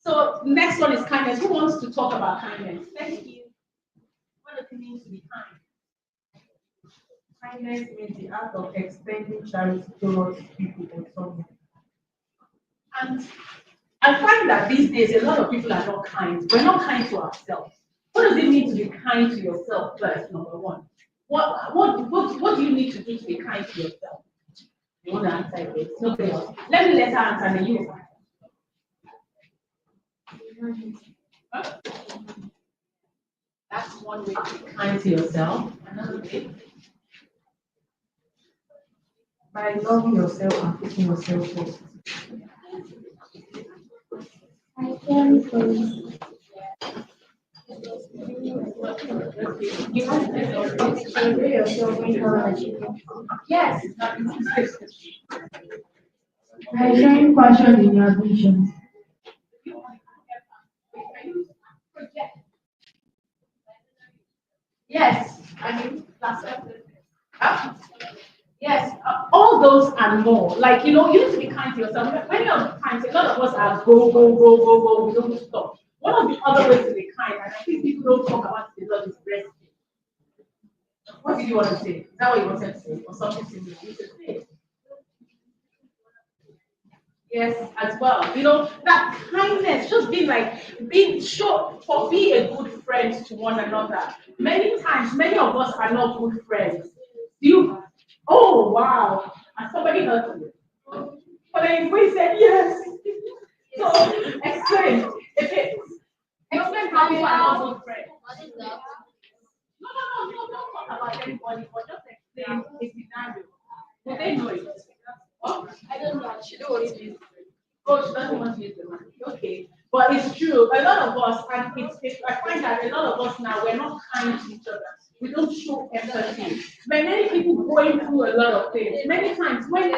So next one is kindness. Who wants to talk about kindness? Thank you. What does it mean to be kind? Kindness means the act of extending charity towards people or someone. And I find that these days a lot of people are not kind. We're not kind to ourselves. What does it mean to be kind to yourself first, number one? What do you need to do to be kind to yourself? You want to answer it? Nobody else. Let me let her answer and then you. Huh? That's one way to be kind to yourself. Another way. By loving yourself and putting yourself first. I can please. Celebrate yourself when you have an achievement. Yes. I shine passion in your vision. Yes. I mean, that's it. Yes, all those and more. Like, you know, you need to be kind to yourself. Many of the times, a lot of us are go, go, go, go, go, we don't stop. One of the other ways to be kind, and I think people don't talk about it a lot, is resting. What did you want to say? Is that what you wanted to say? Or something similar? You should say. Yes, as well. You know, that kindness, just being sure for be a good friend to one another. Many times, many of us are not good friends. Oh wow, and somebody hurt you. But then we said yes. So explain. Explain how you are not good friends. No, don't talk about anybody, but just explain a scenario. Will they know it? What? I don't know. She don't want to use Oh, she doesn't want to use the money. Okay. But it's true. A lot of us, and I find that a lot of us now, we're not kind to each other. We don't show empathy. Many people going through a lot of things. Many times when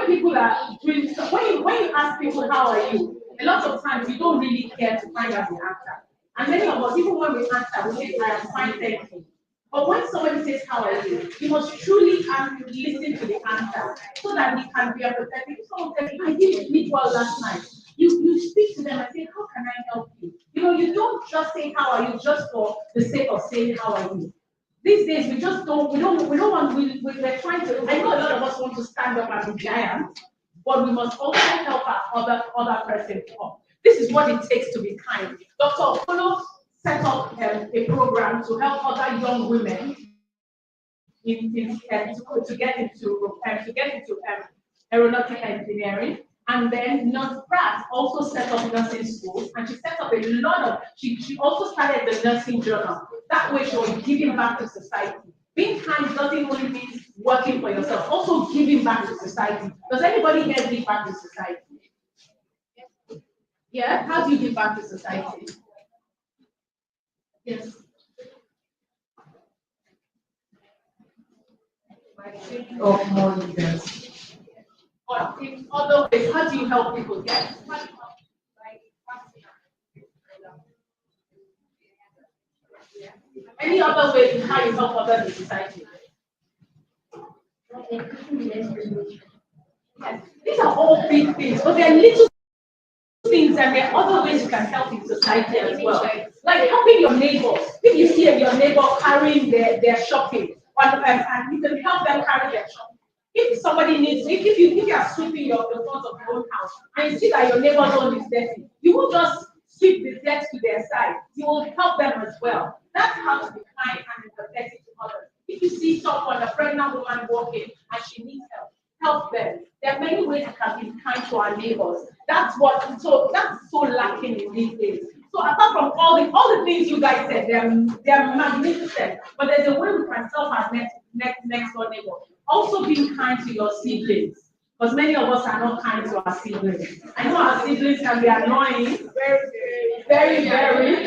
people are doing when you ask people how are you, a lot of times you don't really care to find out the answer. And many of us, even when we answer, we say, I am fine, thank you. But when somebody says, how are you must truly listen to the answer so that we can be empathetic. Someone says, I didn't sleep well last night. You speak to them and say, how can I help just saying how are you just for the sake of saying how are you. These days we just don't want we're trying to. I know a lot of us want to stand up and be giants, but we must also help our other person up. This is what it takes to be kind. Dr. Okolo set up a program to help other young women to get into aeronautic engineering. And then Nurse Pratt also set up nursing schools, and she set up a lot of. She also started the nursing journal. That way, she was giving back to society. Being kind doesn't only mean working for yourself, also giving back to society. Does anybody here give back to society? Yeah, how do you give back to society? Yes. Of more leaders. Or in other ways, how do you help people get? Any other way in how you help others in society? Yes. These are all big things, but they're little things and there are other ways you can help in society as well. Like helping your neighbors. If you see your neighbor carrying their shopping, and you can help them carry their shopping. If somebody needs, if you are sweeping the front of your own house and you see that your neighbor's own is dirty, you won't just sweep the dirt to their side. You will help them as well. That's how to be kind and empathetic to others. If you see someone, a pregnant woman walking and she needs help them. There are many ways we can be kind to our neighbors. That's so lacking in these days. So apart from all the things you guys said, they're magnificent. But there's a way we can help our next door neighbor. Also being kind to your siblings. Because many of us are not kind to our siblings. I know our siblings can be annoying, very,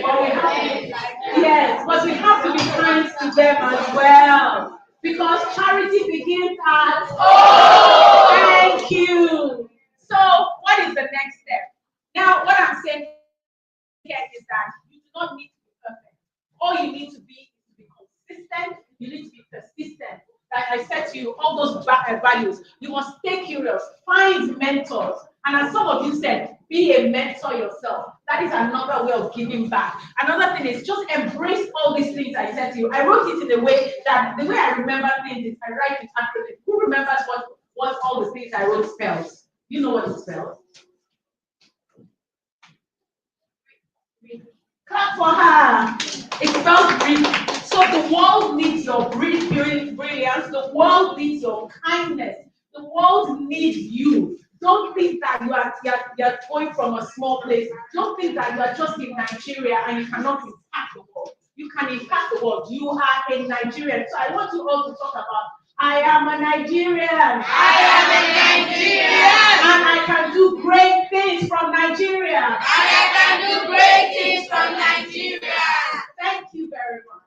but we have to be, yes, but we have to be kind to them as well. Because charity begins at home. Thank you. So what is the next step? Now, what I'm saying here is that you do not need to be perfect. All you need to be is to be consistent. You need to be persistent. Like I said to you, all those values. You must stay curious. Find mentors. And as some of you said, be a mentor yourself. That is another way of giving back. Another thing is just embrace all these things I said to you. I wrote it in a way that the way I remember things is I write it accurately. Who remembers what all the things I wrote spells? You know what it spells? Clap for her. It spells brilliant. So the world needs your brilliance. The world needs your kindness. The world needs you. Don't think that you're going from a small place. Don't think that you are just in Nigeria and you cannot impact the world. You can impact the world. You are a Nigerian. So I want you all to talk about I am a Nigerian. I am a Nigerian. And I can do great things from Nigeria. And I can do great things from Nigeria. Thank you very much.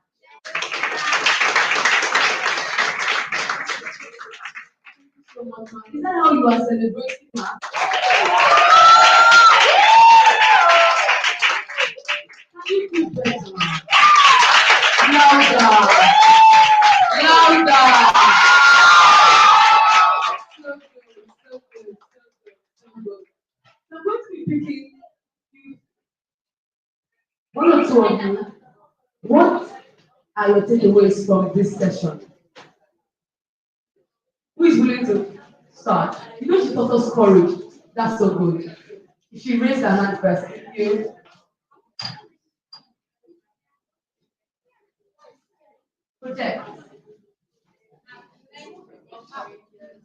Is that how you are celebrating, ma? Can you do better, ma? Louder. Louder. So good. I'm going to be picking one or two of you. What are your takeaways from this session? Who is willing to start? You know she taught us courage. That's so good. She raised her hand first. Thank you. Project.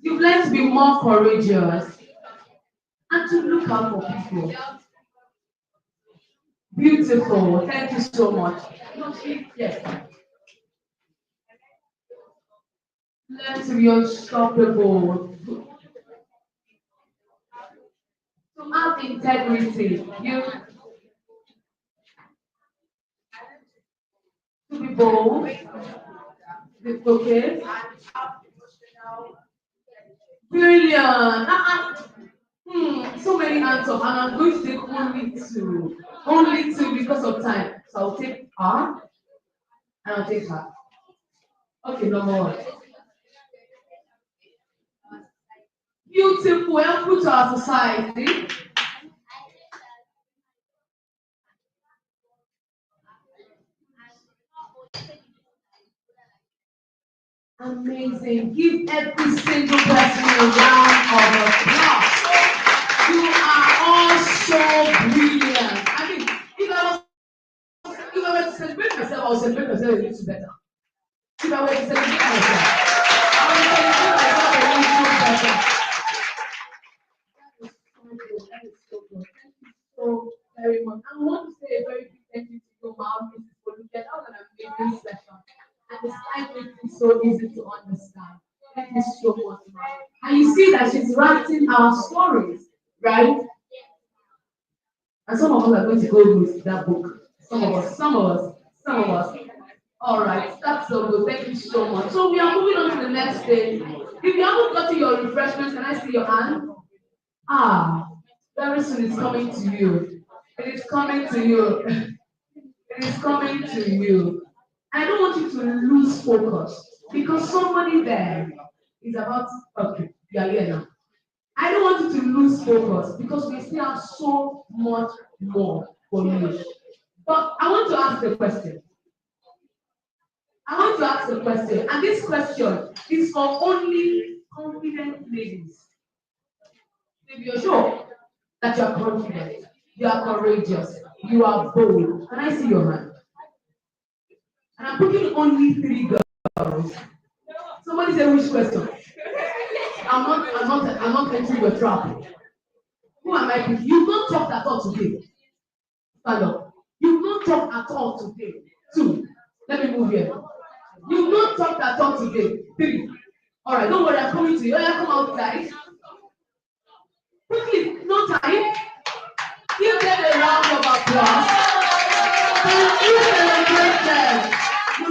You've learned to be more courageous and to look out for people. Beautiful. Thank you so much. Yes. Learn to be unstoppable. To have integrity. To be bold. Okay. Brilliant. So many answers, and I'm going to take only two because of time. So I'll take R and I'll take her. Okay, number one. Beautiful, helpful to our society. Amazing. Give every single person a round of applause. You are all so brilliant. I mean, if I were to celebrate myself, I would celebrate myself a little better. If I were to celebrate myself, I would celebrate myself a little better. That is so good. Thank you so very much. I want to say a very big thank you to your mom, Mrs. Oluke. That was an amazing session. And the slide makes it so easy to understand. Thank you so much, ma'am. And you see that she's writing our stories, right? And some of us are going to go with that book. Some of us. All right, that's so good. Thank you so much. So we are moving on to the next stage. If you haven't gotten your refreshments, can I see your hand? Ah, very soon it's coming to you. It is coming to you. It is coming to you. I don't want you to lose focus because somebody there is about okay, you are here now. I don't want you to lose focus because we still have so much more for you. But I want to ask a question. I want to ask a question, and this question is for only confident ladies. If you're sure that you are confident, you are courageous, you are bold, can I see your hand? And I'm picking only 3 girls. Somebody say which question? I'm not entering your trap. Who am I picking? You've not talked at all today. Stand up. You've not talked at all today. 2. Let me move here. You've not talked at all today. 3. All right, don't worry, I'm coming to you. Oh, yeah, come outside. Quickly, no time. Give them a round of applause. And you celebrate them. No,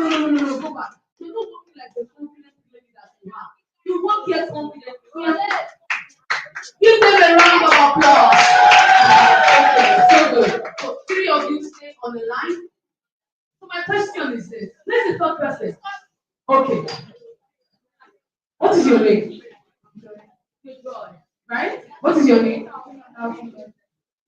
go back. You're not walking like the confident lady that you are. You walk here confident. Go ahead. Give them a round of applause. Okay, so good. So 3 of you stay on the line. So my question is this. Let's the third person. Okay. What is your name? Good boy. Right? What is your name?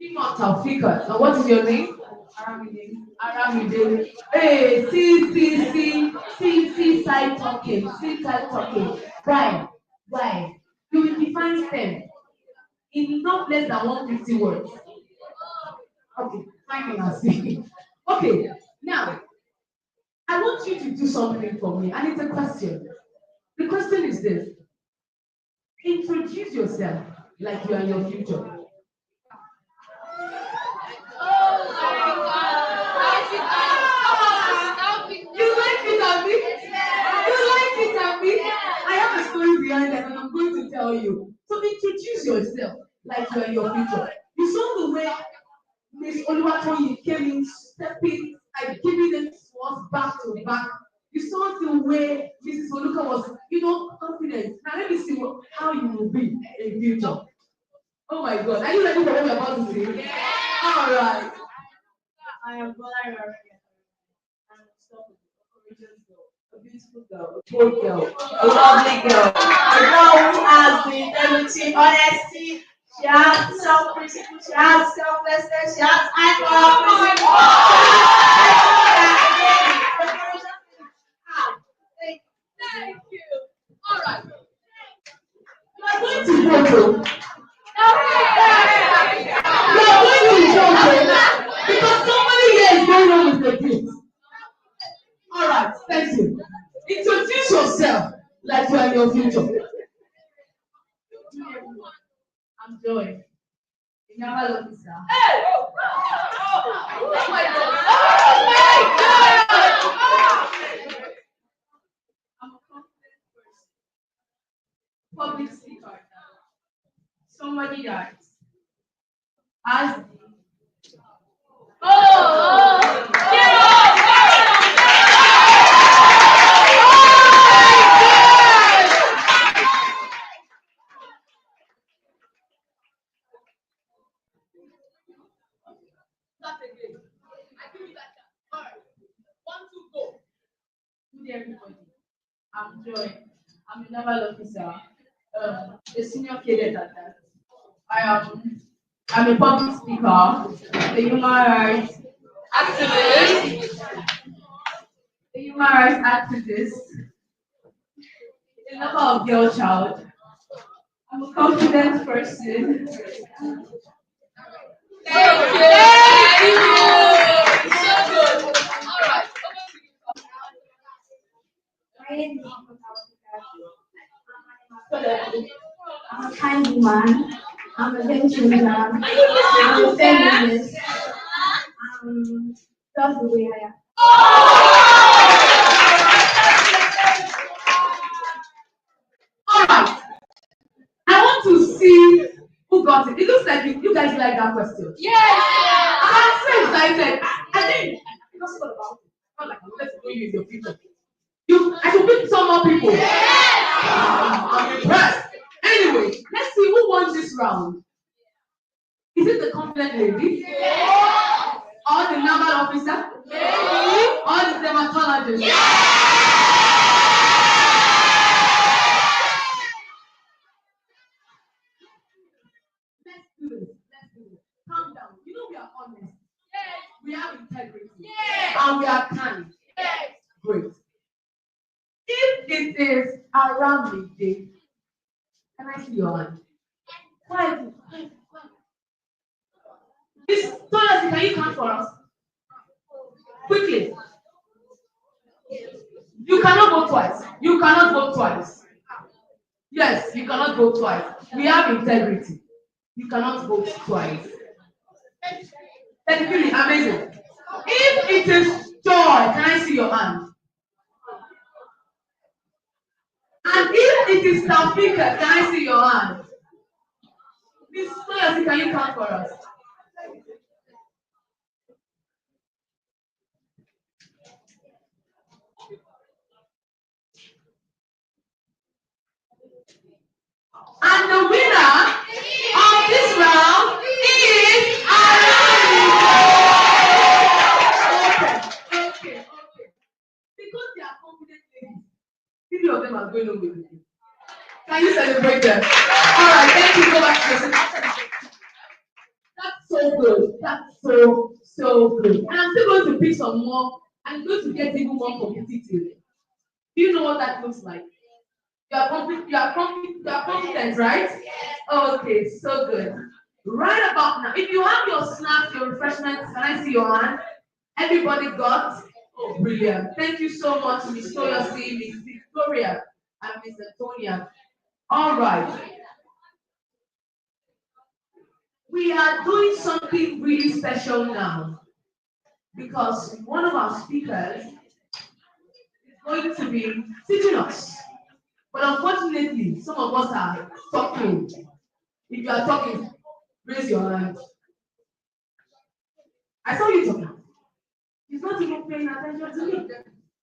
Taufika. And what is your name? Aramide. Hey, see, side talking. See, side talking. Why? You will define them in not less than 150 words. Okay, find me and see. Okay, now, I want you to do something for me, and it's a question. The question is this. Introduce yourself like you are in your future. You like it, Abby? You like it, Abby? I have a story behind that and I'm going to tell you. So introduce yourself like you are in your future. You saw the way Miss Oluwatoyin came in stepping, like giving them to us back to back. You saw the way Mrs. Oluka was, confident. Now let me see how you will be in future. Oh my God, are you ready for what we're about to see? Yeah. All right. I am Bola Iraria. I'm a courageous girl, a beautiful girl, a bold girl, a lovely girl, a girl who has the integrity, honesty. She has self-principle. She has selflessness. She has high Thank you. All right. You are going to photo. You are going to photo because somebody here is going on with the gift. All right. Thank you. Introduce yourself like you are in your future. I'm Joy. You never love me, sir. Hey! Oh my God! Oh my God! I'm a confident person. Public speaker. Somebody that has. Start again. I give you that chance. All right. 1, 2, go. Good day, everybody. I'm Joy. I'm a naval officer, a senior cadet at that. I'm a public speaker, a human rights activist, a number of girl child. I'm a confident person. Thank you. So good. All right. My name is I'm a kind woman. I'm a gentleman. I'm a feminist. That's the way I am. All right. I want to see who got it. It looks like you guys like that question. Yes. I'm so excited. I think I just thought about it. Not like let's go you in your future. I should pick some more people. I'm impressed. Anyway, let's see who won this round. Is it the confident lady? Or the naval officer? Or the dermatologist? Let's do this. Let's do this. Calm down. You know we are honest. We have integrity. And we are kind. Great. If it is around midday, can I see your hand? Quiet. Miss Toyosi, can you count for us? Quickly. You cannot go twice. You cannot go twice. Yes, you cannot go twice. We have integrity. You cannot vote twice. Technically, amazing. If it is joy, can I see your hand? And if it is Tafika, can I see your hand? Miss Toyosi, can you count for us? And the winner of this round is Okay. Because they are confident ladies, three of them are going home with you. Can you celebrate them? Alright, thank you. Go back to your seat. That's so good. That's so good. And I'm still going to pick some more. I'm going to get even more competitive. Do you know what that looks like? You are confident, right? Okay, so good. Right about now, if you have your snacks, your refreshments, can I see your hand? Everybody got? Oh, brilliant. Thank you so much, Miss Toyosi, Miss Victoria, and Miss Antonia. All right. We are doing something really special now because one of our speakers is going to be teaching us. But unfortunately, some of us are talking. If you are talking, raise your hand. I saw you talking. He's not even paying attention to me.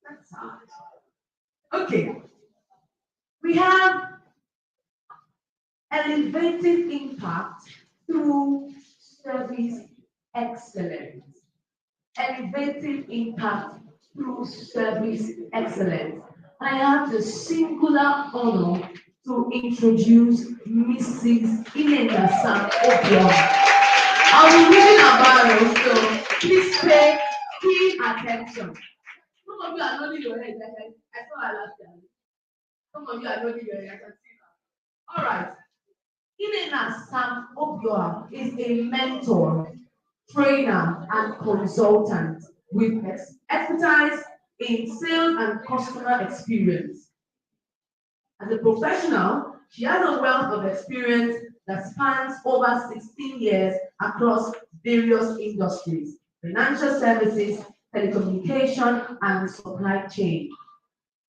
That's sad. Okay. We have elevating impact through service excellence. Elevating impact through service excellence. I have the singular honor to introduce Mrs. Inena Sam. I'll be reading about it, so please pay keen attention. Some of you are nodding your head. I saw her last time. Some of you are nodding your head. I can see that. All right. Inena Sam is a mentor, trainer, and consultant with expertise in sales and customer experience. As a professional, she has a wealth of experience that spans over 16 years across various industries, financial services, telecommunication, and supply chain.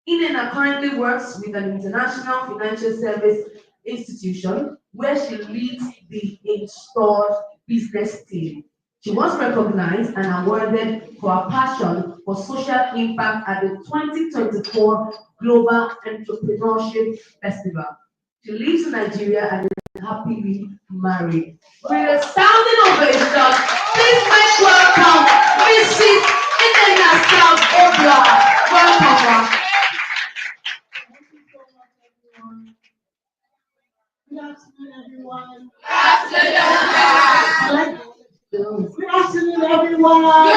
Inena currently works with an international financial service institution where she leads the installed business team. She was recognized and awarded for her passion for social impact at the 2024 Global Entrepreneurship Festival. She lives in Nigeria and is happily married. With a sounding ovation, please make welcome Mrs. Inena Sam. Welcome. Good afternoon, everyone. Good Good afternoon, everyone. afternoon,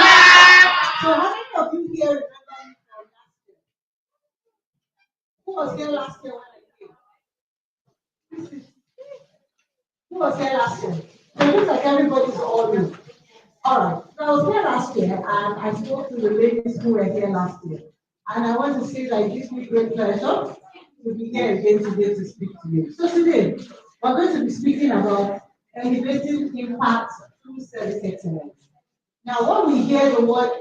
ma'am. So, how many of you here remember me from last year? was here last year when I came? Who was here last year? So it looks like everybody's all new. All right. So I was here last year and I spoke to the ladies who were here last year. And I want to say that it gives me great pleasure to be here again today to speak to you. So today, we're going to be speaking about elevating impact through service excellence. Now, when we hear the word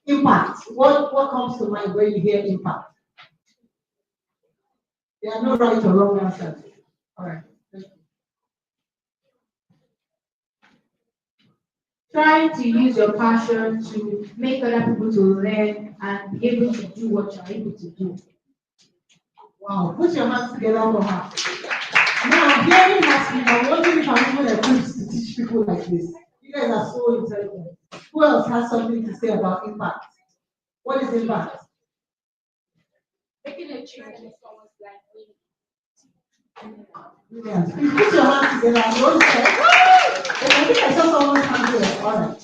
impact, what comes to mind when you hear impact? There are no right or wrong answers. All right. Trying to use your passion to make other people to learn and be able to do what you're able to do. Wow, put your hands together for her. Now, hearing her speak, I'm wondering if I'm even equipped to teach people like this. You guys are so intelligent. Who else has something to say about impact? What is impact? Making a change in someone's life. Brilliant. Please put your hands together. I want to say, okay, I think I saw someone's hand here. All right.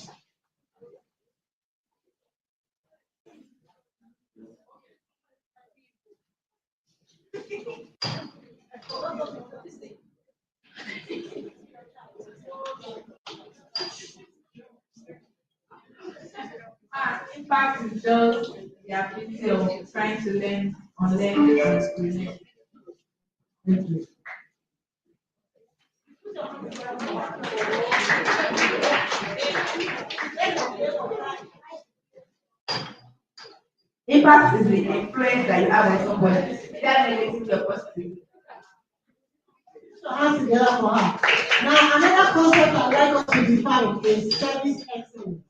Impact is just the ability of trying to learn, unlearn, and relearn. Thank you. Impact is the influence that you have on somebody, either negative or positive. Put your hands together for her. Now, another concept I'd like us to define is service excellence.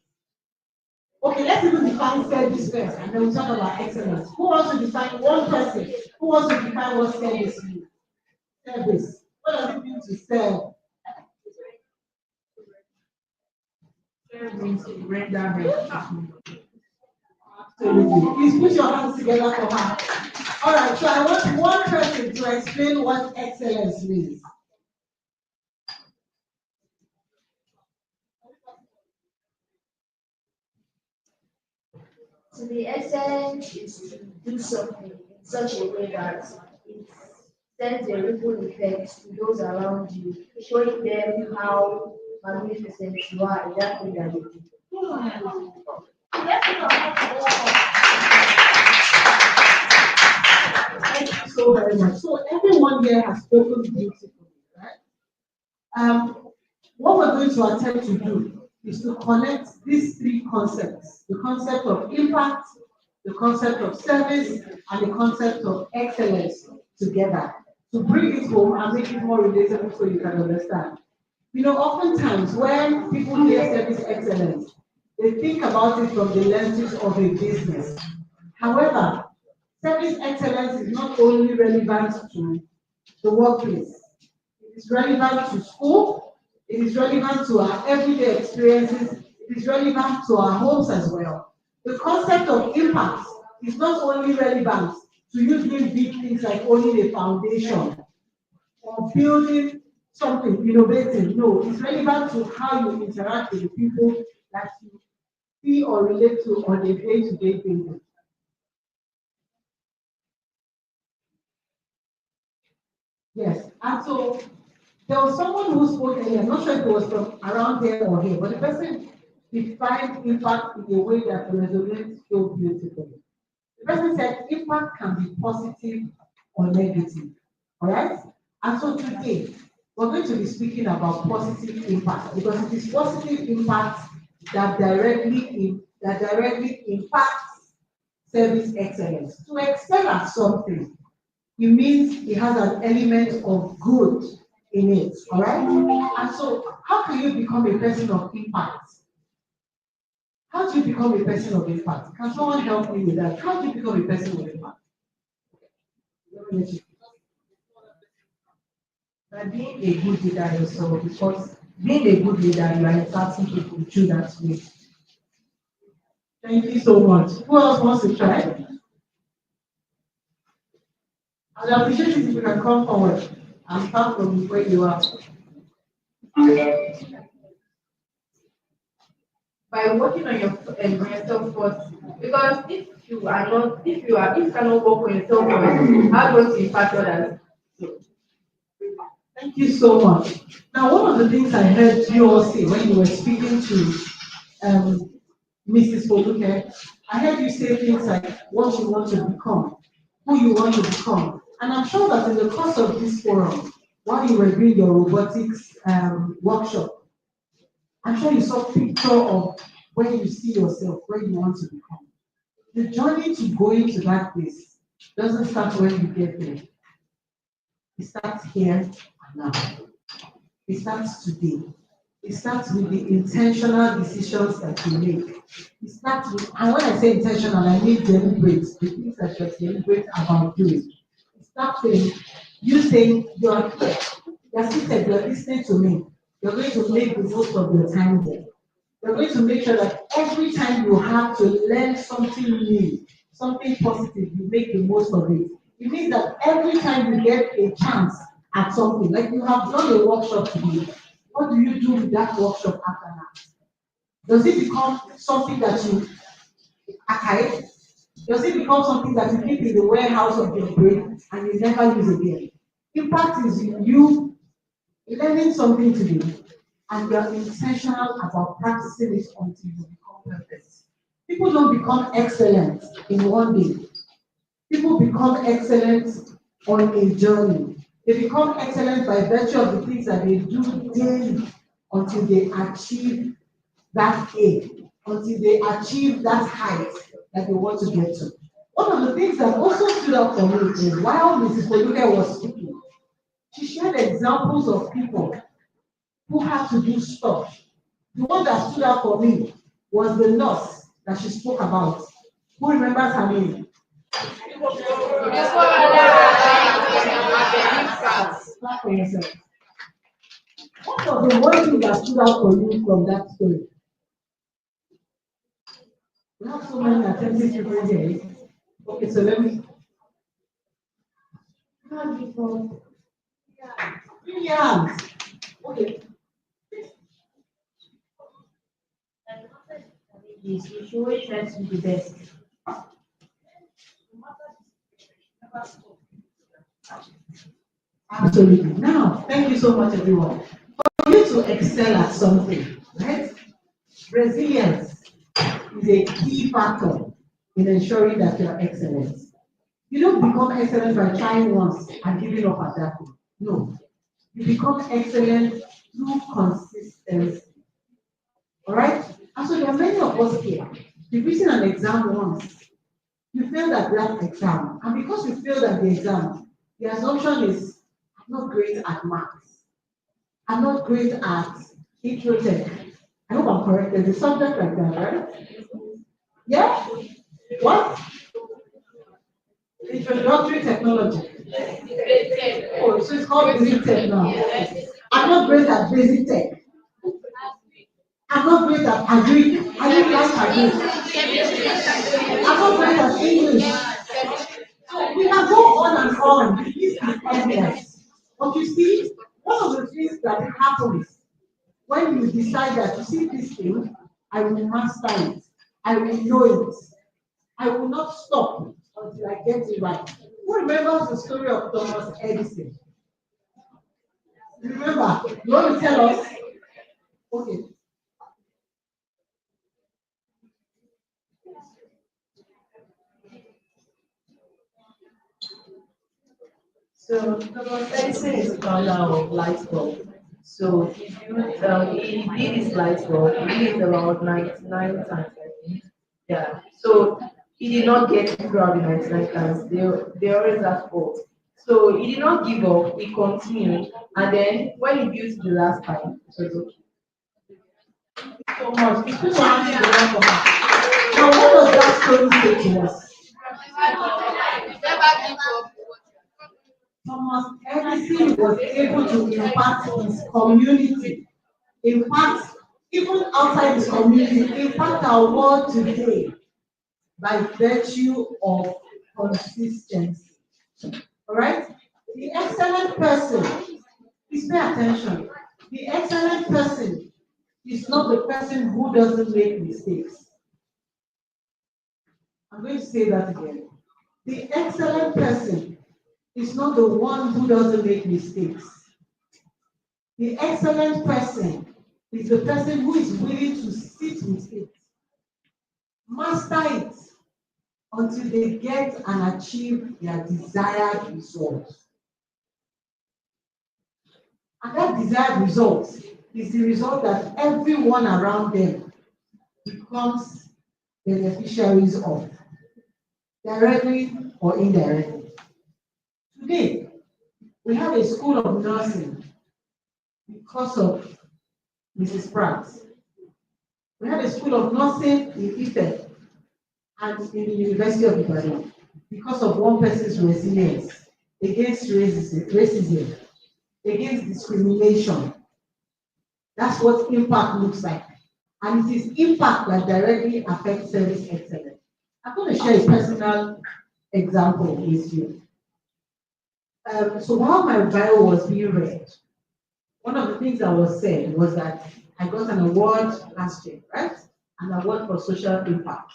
Okay, let's even define service first, and then we'll talk about excellence. Who wants to define one person? Who wants to define what service means? Service. What does it mean to serve? Serve means to render help. Absolutely. Please put your hands together for her. All right, so I want one person to explain what excellence means. To be excellent is to do something in such a way that it sends a ripple effect to those around you, showing them how magnificent you are in that thing that you do. Thank you so very much. So everyone here has spoken beautifully, right? What we're going to attempt to do is to connect these three concepts: the concept of impact, the concept of service, and the concept of excellence together to bring it home and make it more relatable so you can understand. You know, oftentimes when people hear service excellence, they think about it from the lenses of a business. However, service excellence is not only relevant to the workplace, it is relevant to school, it is relevant to our everyday experiences, it is relevant to our homes as well. The concept of impact is not only relevant to you doing big things like owning a foundation or building something innovative. No, it's relevant to how you interact with the people that you see or relate to on a day-to-day basis. Yes, and so there was someone who spoke earlier, I'm not sure if it was from around here or here, but the person defined impact in a way that resonates so beautifully. The person said impact can be positive or negative. All right? And so today, we're going to be speaking about positive impact because it is positive impact that directly impacts service excellence. To excel at something, it means it has an element of good in it. All right? And so, how can you become a person of impact? How do you become a person of impact? Can someone help me with that? How do you become a person of impact? By being a good leader yourself, because being a good leader, you are impacting people through that way. Thank you so much. Who else wants to try? I'd appreciate it if you can come forward and start from where you are. by working on your yourself first. Because if you cannot work on yourself first, how going to impact others? So, Thank you so much. Now, one of the things I heard you all say when you were speaking to um, Mrs. Foluke, I heard you say things like what you want to become, who you want to become. And I'm sure that in the course of this forum, while you were doing your robotics workshop, I'm sure you saw a picture of where you see yourself, where you want to become. The journey to going to that place doesn't start when you get there. It starts here and now. It starts today. It starts with the intentional decisions that you make. It starts with, and when I say intentional, I mean deliberate, the things that you're deliberate about doing. It starts with you saying, you're here, you're seated, you're listening to me. You're going to make the most of your time there. You're going to make sure that every time you have to learn something new, something positive, you make the most of it. It means that every time you get a chance at something, like you have done a workshop today, what do you do with that workshop after that? Does it become something that you archive? Does it become something that you keep in the warehouse of your brain and you never use again? Impact is you learning something today and you are intentional about practicing it until you become perfect. People don't become excellent in one day. People become excellent on a journey. They become excellent by virtue of the things that they do daily until they achieve that A, until they achieve that height that they want to get to. One of the things that also stood out for me is while Mrs. Poluke was speaking, she shared examples of people who had to do stuff. The one that stood out for me was the nurse that she spoke about. Who remembers her name? Clap for yourself. What was the one thing that stood out for you from that story? We have so many attentive people here. Okay, so let me. Brilliant. Okay. You should always try to be the best. Absolutely. Now, thank you so much, everyone. For you to excel at something, right? Resilience is a key factor in ensuring that you're excellent. You don't become excellent by trying once and giving up at that point. No. You become excellent through consistency. All right? And so there are many of us here. You've written an exam once. You failed at that exam. And because you failed at the exam, the assumption is I'm not great at maths. I'm not great at Tech. I hope I'm correct. There's a subject like that, right? Yeah? What? Introductory technology. Oh, so it's called basic tech now. I'm not great at basic tech. I'm not great at agri. I don't like agri. I'm not great at English. So we can go on and on. This is endless. But you see, one of the things that happens when you decide that you see this thing, I will master it. I will know it. I will not stop until I get it right. Who remembers the story of Thomas Edison? Remember, you want to tell us? Okay. So Thomas Edison is the founder of light bulb. So he did his light bulb. He did it about 99 times, I think. Yeah. So he did not get it throughout the 99 times. They always at fault. So he did not give up. He continued, and then when he built the last time, it was okay. So much. It's too much to learn from her. Now, what does that story say to us? Thomas Edison was able to impact his community. In fact, even outside his community, impact our world today by virtue of consistency. All right? The excellent person, please pay attention. The excellent person is not the person who doesn't make mistakes. I'm going to say that again. The excellent person is not the one who doesn't make mistakes. The excellent person is the person who is willing to sit with it, master it until they get and achieve their desired result. And that desired result is the result that everyone around them becomes beneficiaries of, directly or indirectly. Today, we have a school of nursing because of Mrs. Pratt. We have a school of nursing in Ife and in the University of Ibadan because of one person's resilience against racism, against discrimination. That's what impact looks like. And it is impact that directly affects service excellence. I'm going to share a personal example with you. So while my bio was being read, one of the things that was said was that I got an award last year, right? An award for social impact.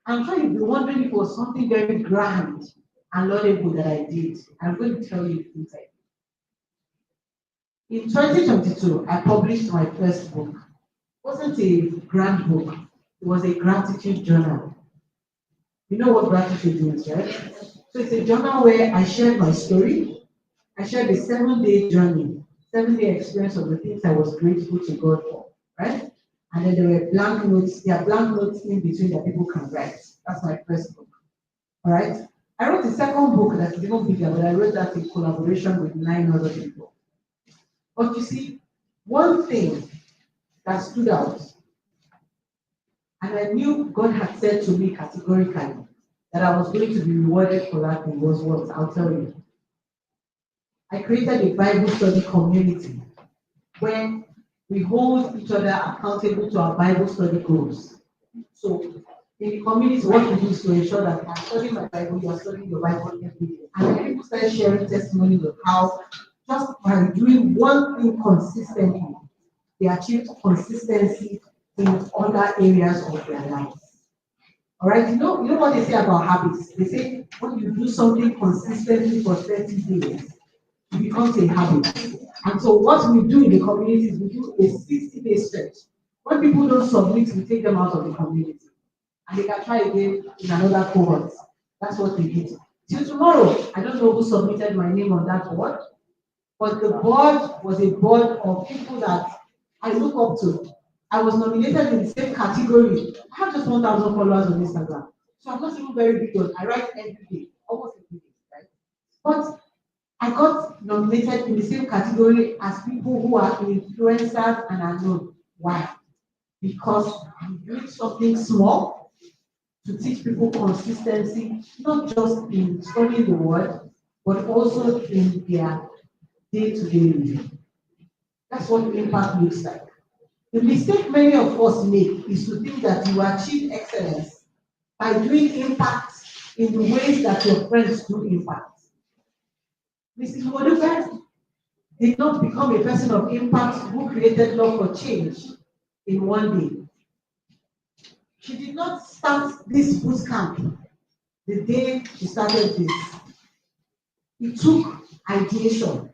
I'm sure you'll be wondering if it was something very grand and laudable that I did. I'm going to tell you things I did. In 2022, I published my first book. It wasn't a grand book, it was a gratitude journal. You know what gratitude means, right? So it's a journal where I shared my story. I shared a 7-day journey, 7-day experience of the things I was grateful to God for, right? And then there were blank notes, there are blank notes in between that people can write. That's my first book. All right. I wrote a second book that's even bigger, but I wrote that in collaboration with 9 other people. But you see, one thing that stood out, and I knew God had said to me categorically that I was going to be rewarded for that thing was what? I'll tell you. I created a Bible study community where we hold each other accountable to our Bible study goals. So in the community, what we do is to ensure that I'm studying my Bible, you are studying your Bible every day. And then people start sharing testimonies of how just by doing one thing consistently, they achieved consistency in other areas of their lives. All right, you know what they say about habits? They say when you do something consistently for 30 days, it becomes a habit. And so what we do in the community is we do a 60-day stretch. When people don't submit, we take them out of the community. And they can try again in another cohort. That's what we did. Till tomorrow, I don't know who submitted my name on that board, but the board was a board of people that I look up to. I was nominated in the same category. I have just 1,000 followers on Instagram. So I'm not even very big on. I write every day, almost every day, right? But I got nominated in the same category as people who are influencers and are known. Why? Because I'm doing something small to teach people consistency, not just in studying the word, but also in their day-to-day living. That's what impact looks like. The mistake many of us make is to think that you achieve excellence by doing impact in the ways that your friends do impact. Mrs. Moduka did not become a person of impact who created love for change in one day. She did not start this boot camp the day she started this. It took ideation.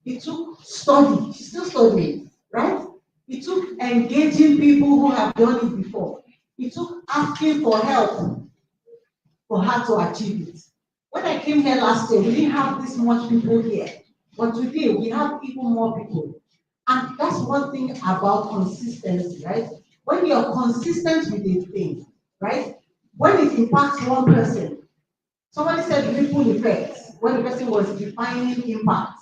It took study. She's still studying, right? It took engaging people who have done it before. It took asking for help for her to achieve it. When I came here last year, we didn't have this much people here. But today, we have even more people. And that's one thing about consistency, right? When you're consistent with a thing, right? When it impacts one person, somebody said ripple effects, when the person was defining impact.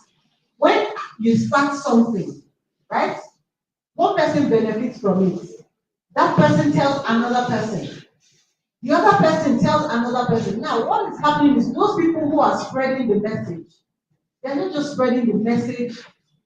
When you start something, right? One person benefits from it. That person tells another person. The other person tells another person. Now, what is happening is those people who are spreading the message, they're not just spreading the message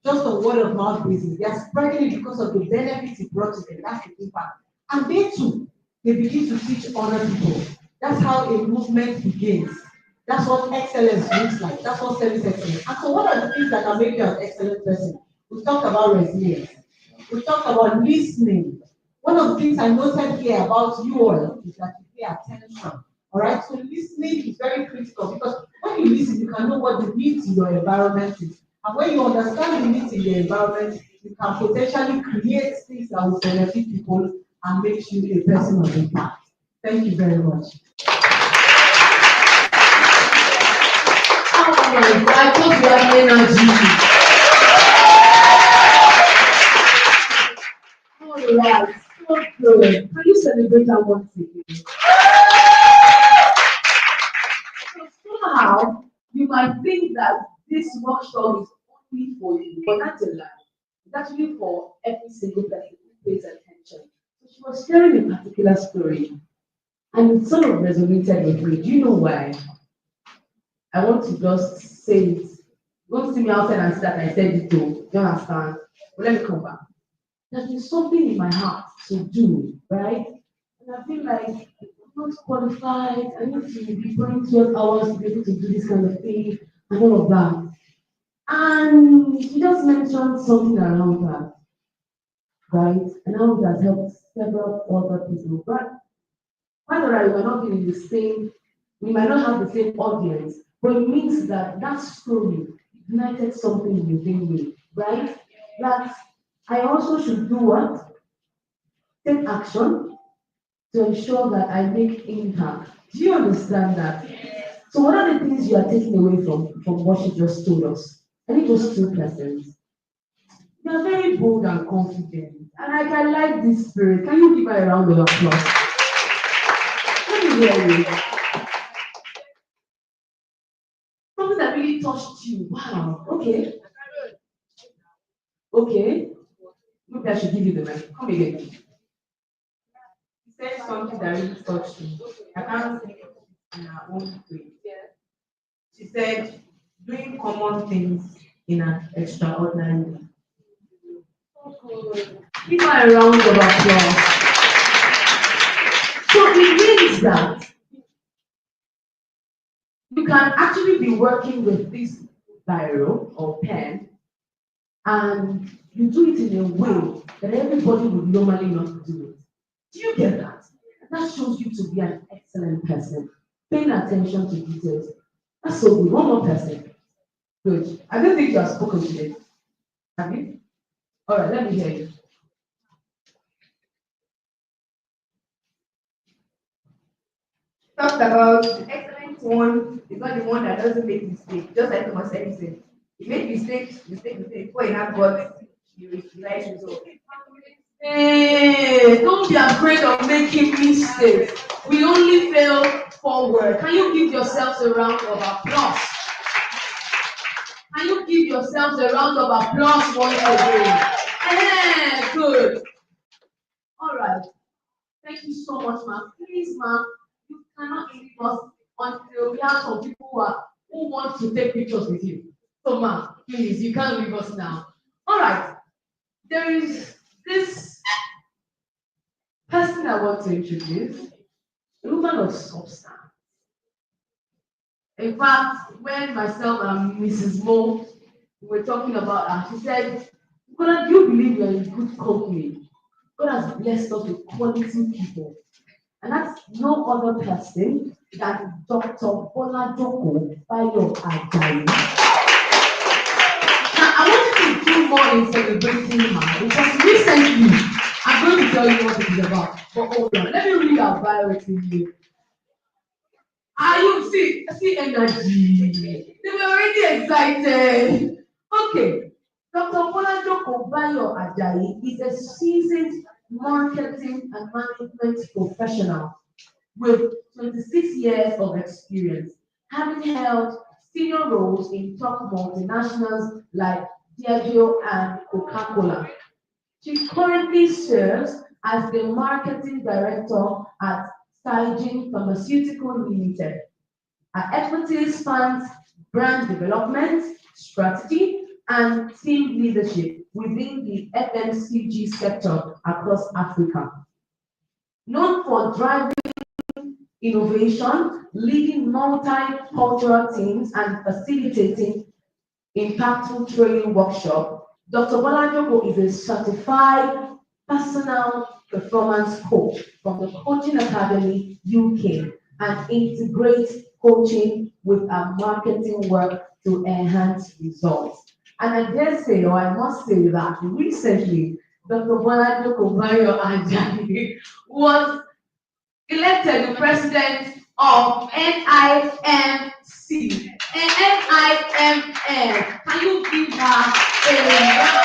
just on word of mouth basis. They are spreading it because of the benefits it brought to them. That's the impact. And they too, they begin to teach other people. That's how a movement begins. That's what excellence looks like. That's what service excellence. And so what are the things that can make you an excellent person? We talked about resilience. We talked about listening. One of the things I noted here about you all is that you pay attention. All right, so listening is very critical because when you listen, you can know what the needs in your environment is. And when you understand the needs in your environment, you can potentially create things that will benefit people and make you a person of impact. Thank you very much. Oh my God, I thought we had energy. All right, so good. Can you celebrate that once again? So somehow, you might think that this workshop is only for you, but that's a lie. It's actually for every single person who pays attention. So she was sharing a particular story, and it sort of resonated with me. Do you know why? I want to just say it. You won't see me outside and say that I said it too. Do you understand? But let me come back. There's been something in my heart to do, right? And I feel like I'm not qualified. I need to be putting 12 hours to be able to do this kind of thing and all of that. And she just mentioned something around that, right? And how it has helped several other people. But whether I were not in the same, we might not have the same audience, but it means that that story ignited something within me, right? That I also should do what? Take action to ensure that I make impact. Do you understand that? So what are the things you are taking away from what she just told us? I think just two persons. You are very bold and confident. And I like this spirit. Can you give her a round of applause? Let me hear you. Something that really touched you. Wow. Okay. Okay. Maybe I should give you the mic. Come again. You said something that really touched me. I can't say it in her own way. She said, doing common things in an extraordinary way. Give her a round of applause. So it means that you can actually be working with this biro or pen and you do it in a way that everybody would normally not do it. Do you get that? That shows you to be an excellent person, paying attention to details. That's so good. One more person. Good. I don't think you have spoken today. Have you? All right, let me hear you. Talked about the excellent one is not the one that doesn't make mistakes. Just like Thomas Edison, he made mistakes before he had got the right result. Hey, don't be afraid of making mistakes. We only fail forward. Can you give yourselves a round of applause? Can you give yourselves a round of applause once again? Hey, good. All right. Thank you so much, ma'am. Please, ma'am, you cannot leave us until we have some people who want to take pictures with you. So, ma'am, please, you can't leave us now. All right. There is this person I want to introduce, a woman of substance. In fact, when myself and Mrs. Mo were talking about her, she said, God, do you believe you're in good company? God has blessed us with quality people. And that's no other person than Dr. Bola Joko Bayo Ajayi. Now, I want you to do more in celebrating her because recently, I'm going to tell you what it is about. But hold on, let me read our bio to you. Are you see energy? They were already excited. Okay. Dr. Bola Joko Bayo Ajayi is a seasoned marketing and management professional with 26 years of experience, having held senior roles in top multinationals like Diageo and Coca-Cola. She currently serves as the marketing director at Skygen Pharmaceutical Limited. Her expertise spans brand development, strategy, and team leadership within the FMCG sector across Africa. Known for driving innovation, leading multicultural teams, and facilitating impactful training workshops, Dr. Bolanjoko is a certified personal performance coach from the Coaching Academy UK and integrates coaching with a marketing work to enhance results. And I dare say, or I must say that recently, Dr. Bolanjoko Bayo Ajani was elected the president of NIMC. And NIMM, can you give her a round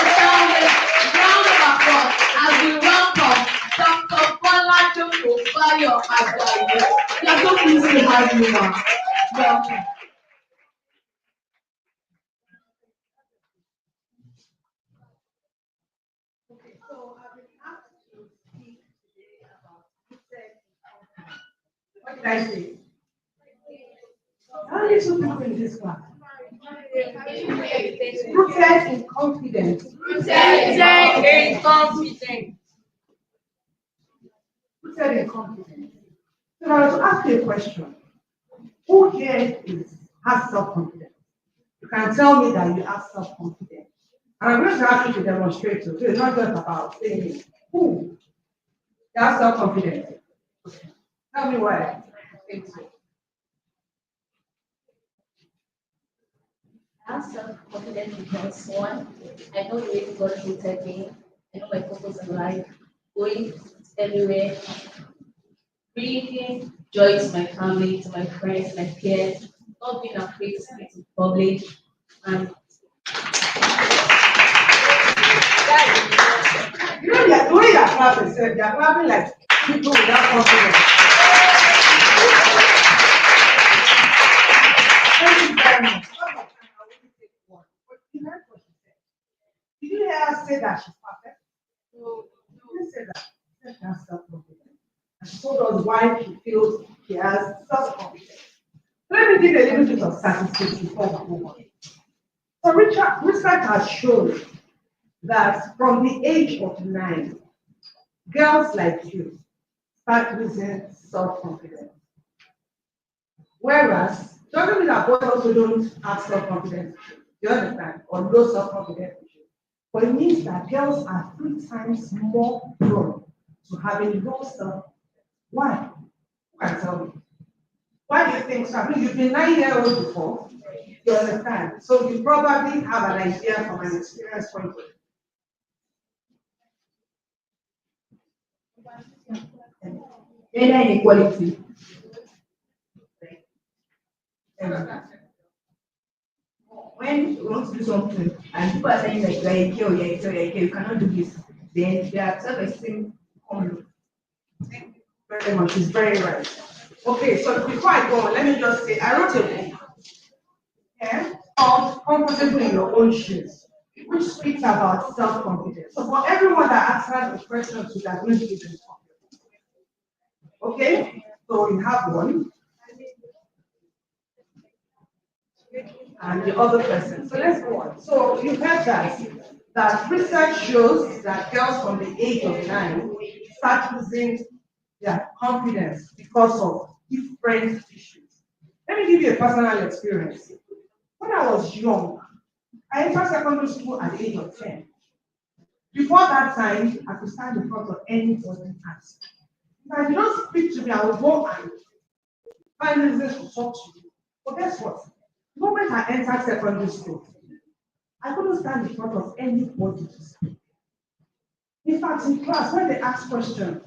of applause as we welcome Dr. Bolanjoko Bayo Ajani. We are so pleased to have you, ma'am. Welcome. Okay, so I've been asked to speak today about what did I say? How many people in this class? Rooted in confidence. Rooted in confidence. Rooted in confidence. So I was ask you a question. Who here has self-confidence? You can tell me that you have self-confidence. And I'm going to ask you to demonstrate it. So it's not just about saying it. Who has self-confidence? Okay. Tell me why. I think so. I have self-confidence because one, I know the way God created me. I know my purpose in life, going everywhere, bringing joy to my family, to my friends, my peers, not being afraid to speak in public, and You know, the way you're clapping, sir, they're clapping like people without confidence. Thank you very much. But you heard what she said. Did you hear her say that she's perfect? No. She didn't say that. She said she has self-confidence. And she told us why she feels she has self-confidence. Let me give you a little bit of statistics before we move on. So research has shown that from the age of 9, girls like you start losing self-confidence. Whereas, doesn't mean that boys also don't have self-confidence. You understand? Or low self-confidence. But it means that girls are 3 times more prone to having low self-confidence. Why? Who can tell me? Why do you think so? I mean, you've been 9-year-old before. You understand? So you probably have an idea from an experience point of view. Gender inequality. When you want to do something and people are saying like you're a girl, you're a girl, you're a girl, you cannot do this, then their self-esteem comes low. Thank you very much. It's very right. Okay, so before I go on, let me just say I wrote a book. Yeah, called Comfortable in Your Own Shoes, which speaks about self-confidence. So for everyone that answered the question to that, going to give them confidence. Okay, so you have one. And the other person. So let's go on. So you heard that research shows that girls from the age of 9 start losing their confidence because of different issues. Let me give you a personal experience. When I was young, I entered secondary school at the age of 10. Before that time, I could stand in front of anybody and ask. If I did not speak to me, I would go and find reasons to talk to you. But guess what? The moment I entered secondary school, I couldn't stand in front of anybody to speak. In fact, in class, when they ask questions,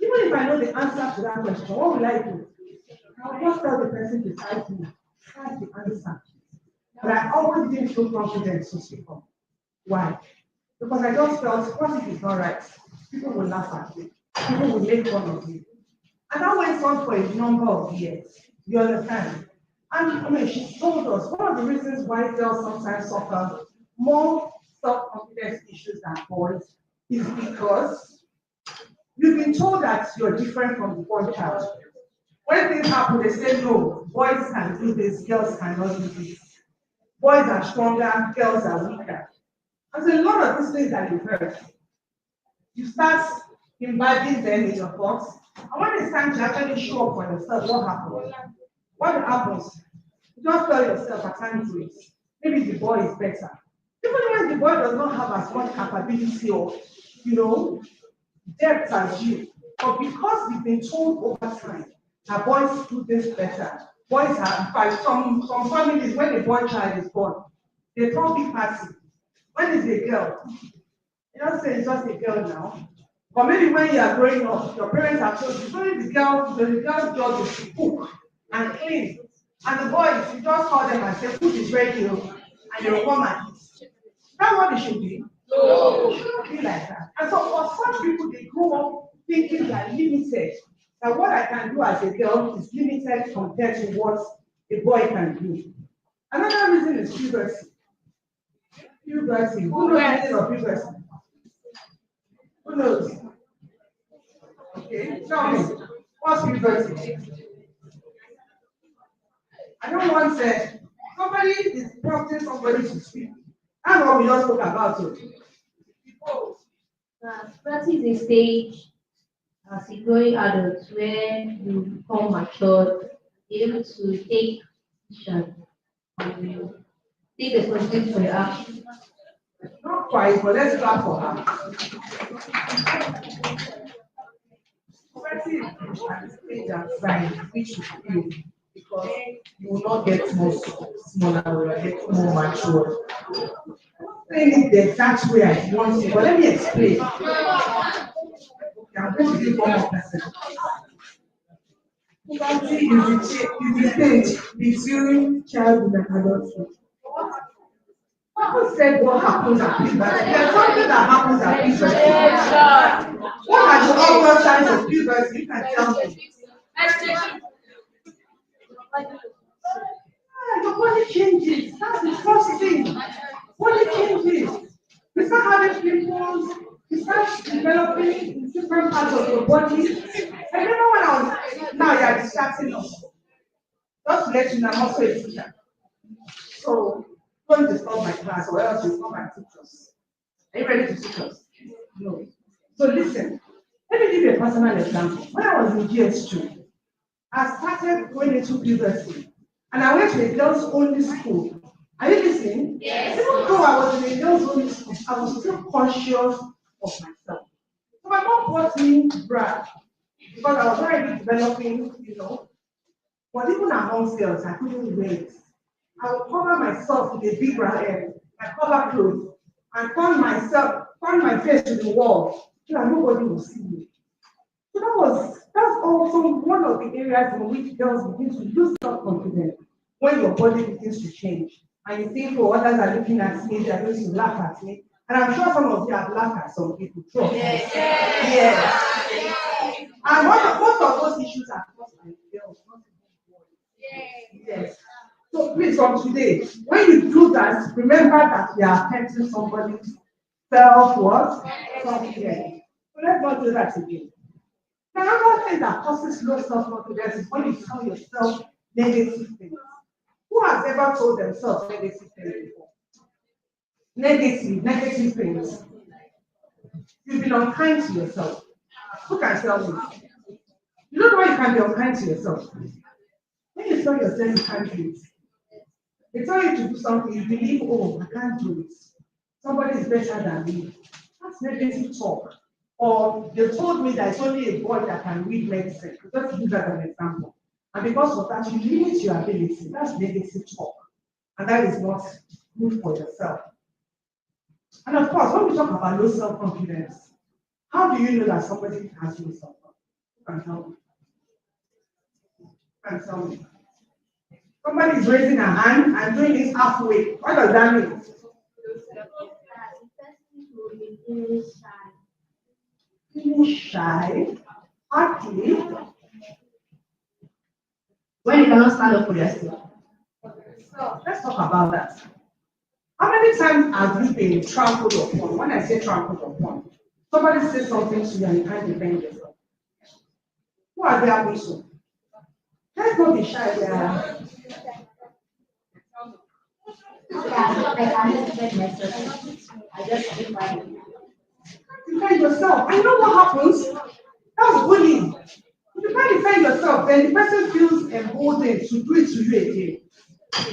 even if I know the answer to that question, what will I do? I will just tell the person beside me, try the answer. But I always didn't feel confident to speak up. Why? Because I just felt, what if it's not right? People will laugh at me. People will make fun of me. And that went on for a number of years. You understand? And I mean, she told us one of the reasons why girls sometimes suffer more self-confidence issues than boys is because you've been told that you're different from the boy child. When things happen, they say, no, boys can do this, girls cannot do this. Boys are stronger, girls are weaker. And so a lot of these things that you've heard, you start imbibing them in your thoughts. And when it's time to actually show up for yourself, what happens? What happens? You just tell yourself at times, maybe the boy is better. Even when the boy does not have as much capability or, you know, depth as you, but because you've been told over time that boys do this better, boys are, in fact, some families, when a boy child is born, they don't be passive. When it's a girl, you don't say it's just a girl now. But maybe when you are growing up, your parents have told you, only the girl's job is to cook and clean. And the boys, you just call them and say, food is ready, oh, and you're a woman. Is that what it should be? No. It shouldn't be like that. And so for such people, they grow up thinking they are limited. That what I can do as a girl is limited compared to what a boy can do. Another reason is puberty. Puberty. Who knows anything of puberty? Who knows? Okay, tell me, what's puberty? I don't want to, somebody is prompting somebody to speak. That's what we just spoke about. Puberty is a stage as a growing adult where you become mature, be able to take decisions, and take responsibility for your actions. Not quite, but let's clap for her. Puberty is a stage and sign which you feel because you will not get more smaller or you get more mature. Saying it the exact way I want to, but let me explain. Okay, I'm going to give one more person. Puberty is the stage between childhood and adulthood. Who said what happens at puberty? There's something that happens at puberty. What are the outward signs of puberty? You can tell me. Your body changes. That's the first thing. Body changes. You start having pimples. You start developing in different parts of your body. I remember when I was, now you are distracting us. Just to let you know, I'm also a teacher. So don't disturb my class or else you come and teach us. Are you ready to teach us? No. So listen, let me give you a personal example. When I was in GS2, I started going into puberty. And I went to a girls only school. Are you listening? Yes. Even though I was in a girls only school, I was still conscious of myself. So my mom bought me bra because I was already developing, you know. But even amongst girls, I couldn't wait. I would cover myself with a big bra hair, my cover clothes, and turn my face to the wall so that nobody will see me. So that's also one of the areas in which girls begin to lose self-confidence when your body begins to change. And you think, oh, others are looking at me, they're going to laugh at me. And I'm sure some of you have laughed at some people. Trust me. Yes. And most of those issues are caused by girls, not boys. Yes. So please, from today, when you do that, remember that you are affecting somebody's self-worth. Self-care. So let's not do that again. Another thing that causes low self-confidence is when you tell yourself negative things. Who has ever told themselves negative things before? Negative things. You've been unkind to yourself. Who can tell me? You don't know why you can be unkind to yourself. When you tell yourself you can't do it, they tell you to do something, you believe, oh, I can't do it. Somebody is better than me. That's negative talk. Or they told me that it's only a boy that can read medicine. Just use that as an example. And because of that, you limit your ability. That's negative talk. And that is not good for yourself. And of course, when we talk about low self-confidence, how do you know that somebody has low self-confidence? You can tell me. You can tell me. Somebody is raising a hand and doing this halfway. What does that mean? Feeling shy, actually, when you cannot stand up for yourself. So let's talk about that. How many times have you been trampled upon? When I say trampled upon, somebody says something to you and you can't defend yourself. Who are they happened to? Let's not be shy there. I can defend myself. I just defend Defend yourself. And you know what happens? That's bullying. If you can't defend yourself, then the person feels emboldened to do it to you again.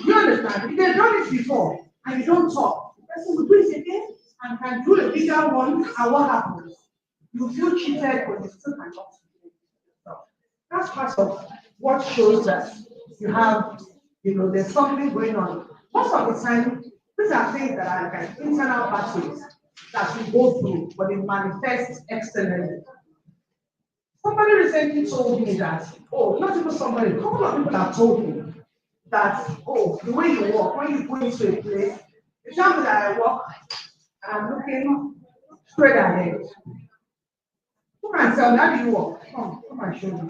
You understand? If they've done it before and you don't talk, the person will do it again and can do a bigger one, and what happens? You feel cheated, but you still cannot. So that's part of what shows that you have, there's something going on. Most of the time, these are things that are like internal battles that we go through, but they manifest externally. Somebody recently told me that, not even somebody, a couple of people have told me that, the way you walk, when you go into a place, the time that I walk, and I'm looking straight ahead. Who can tell me how do you walk? Come and show me.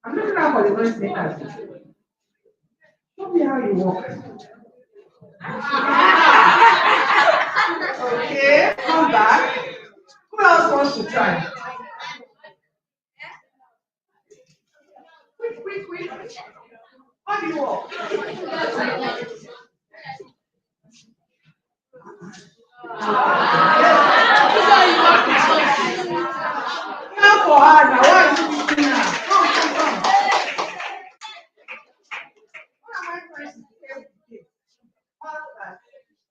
I'm looking out for the noise makers. Show me how you walk. Okay, come back. Who else wants to try? Quick. How do you walk? Now for her now, why are you doing now? Come. What am I trying to tell you?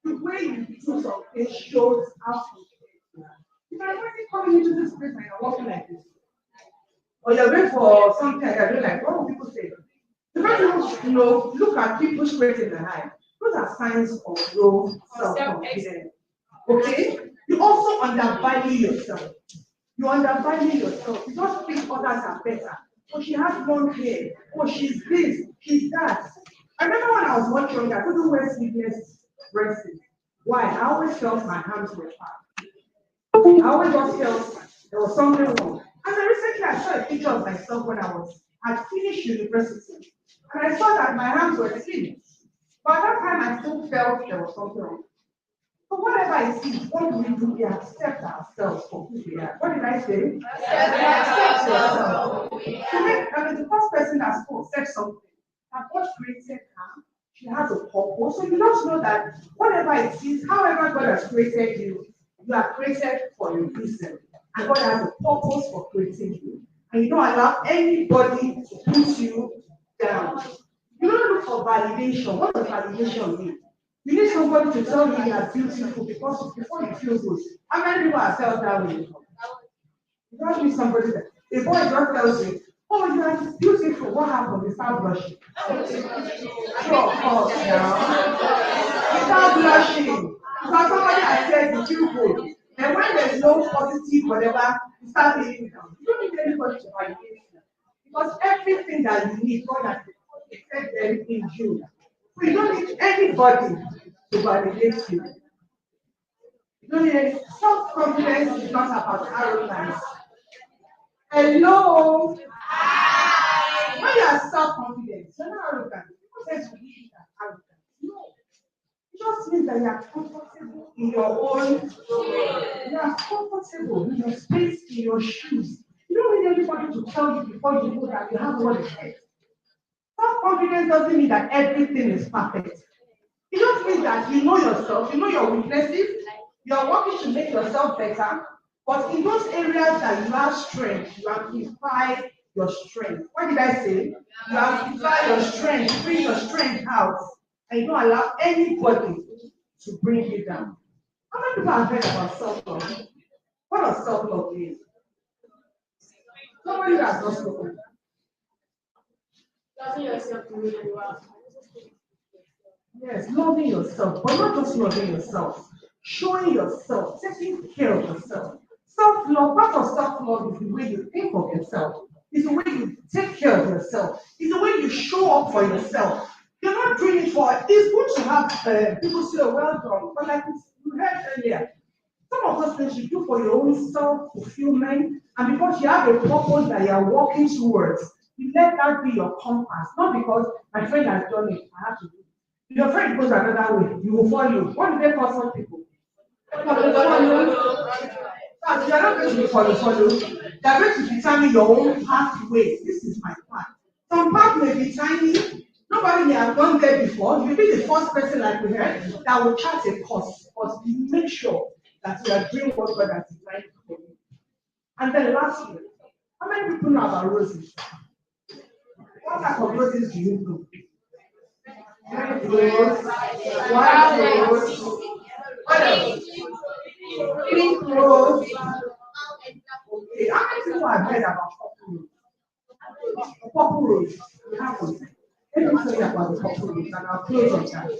The way you do something shows how to. If I'm already coming into this place and you're walking like this, or you're going for something like that, you're like, what will people say? The first thing, look at people straight in the eye. Those are signs of low self-confidence. Okay? You also undervalue yourself. You undervalue yourself. You just think others are better. Oh, she has long hair. Oh, she's this, she's that. I remember when I was much younger, I couldn't wear sleeveless dresses. Why? I always felt my hands were fat. I always just felt there was something wrong. And then recently I saw a picture of myself when I finished university. And I saw that my hands were slim. But at that time I still felt there was something wrong. So whatever it is, what do we do? We accept ourselves for who we are. What did I say? Accept yourself. The first person that spoke said something. That God created her. She has a purpose. So you don't know that whatever it is, however God has created you, you are created for a reason. And God has a purpose for creating you. And you don't allow anybody to put you down. You don't look for validation. What does validation mean? You need somebody to tell you you are beautiful because before you feel good. How many people have felt that way? You don't need somebody that a boy just tells you, oh, you are beautiful. What happened? You start blushing. Sure, of course, now. You start blushing. Because somebody has said you feel good. And when there's no positive, whatever, you start feeling down. You don't need anybody to validate you. Because everything that you need, God has created them in you. So you don't need anybody to validate you. You don't need any self-confidence is not about arrogance. Hello. When you are self-confident, you're not arrogant. People say to me that arrogant. No. It just means that you are comfortable in your own way. You are comfortable in your space, in your shoes. You don't need anybody to tell you before you know that you have what it takes. Self-confidence doesn't mean that everything is perfect. It just means that you know yourself, you know your weaknesses, you are working to make yourself better, but in those areas that you have strength, you amplify your strength. What did I say? You amplify your strength, bring your strength out, and you don't allow anybody to bring you down. How many people have heard about self-love? What does self-love mean? Somebody has not spoken. Loving yourself the way you are. Yes, loving yourself, but not just loving yourself, showing yourself, taking care of yourself. Self-love, part of self-love is the way you think of yourself, is the way you take care of yourself, is the way you show up for yourself. You're not doing it for, it's good to have people say, oh, well done, but like you heard earlier, some of those things you do for your own self-fulfillment, and because you have a purpose that you are working towards, you let that be your compass, not because my friend has done it, I have to do it. If your friend goes another way, you will follow. What do they call some people? Follow. But you are not going to be follow. You are going to determine your own pathway. This is my path. Some path may be tiny. Nobody may have gone there before. You may be the first person, like we heard, that will chart a course. But make sure that you are doing what God has designed for you. And then lastly, how many people know about roses? What type of roses do you know? white rose, white rose, what else? Pink rose. Okay, how many people have heard about purple rose? Purple rose, we have one. Let me tell you about the purple rose, and I'll close on that.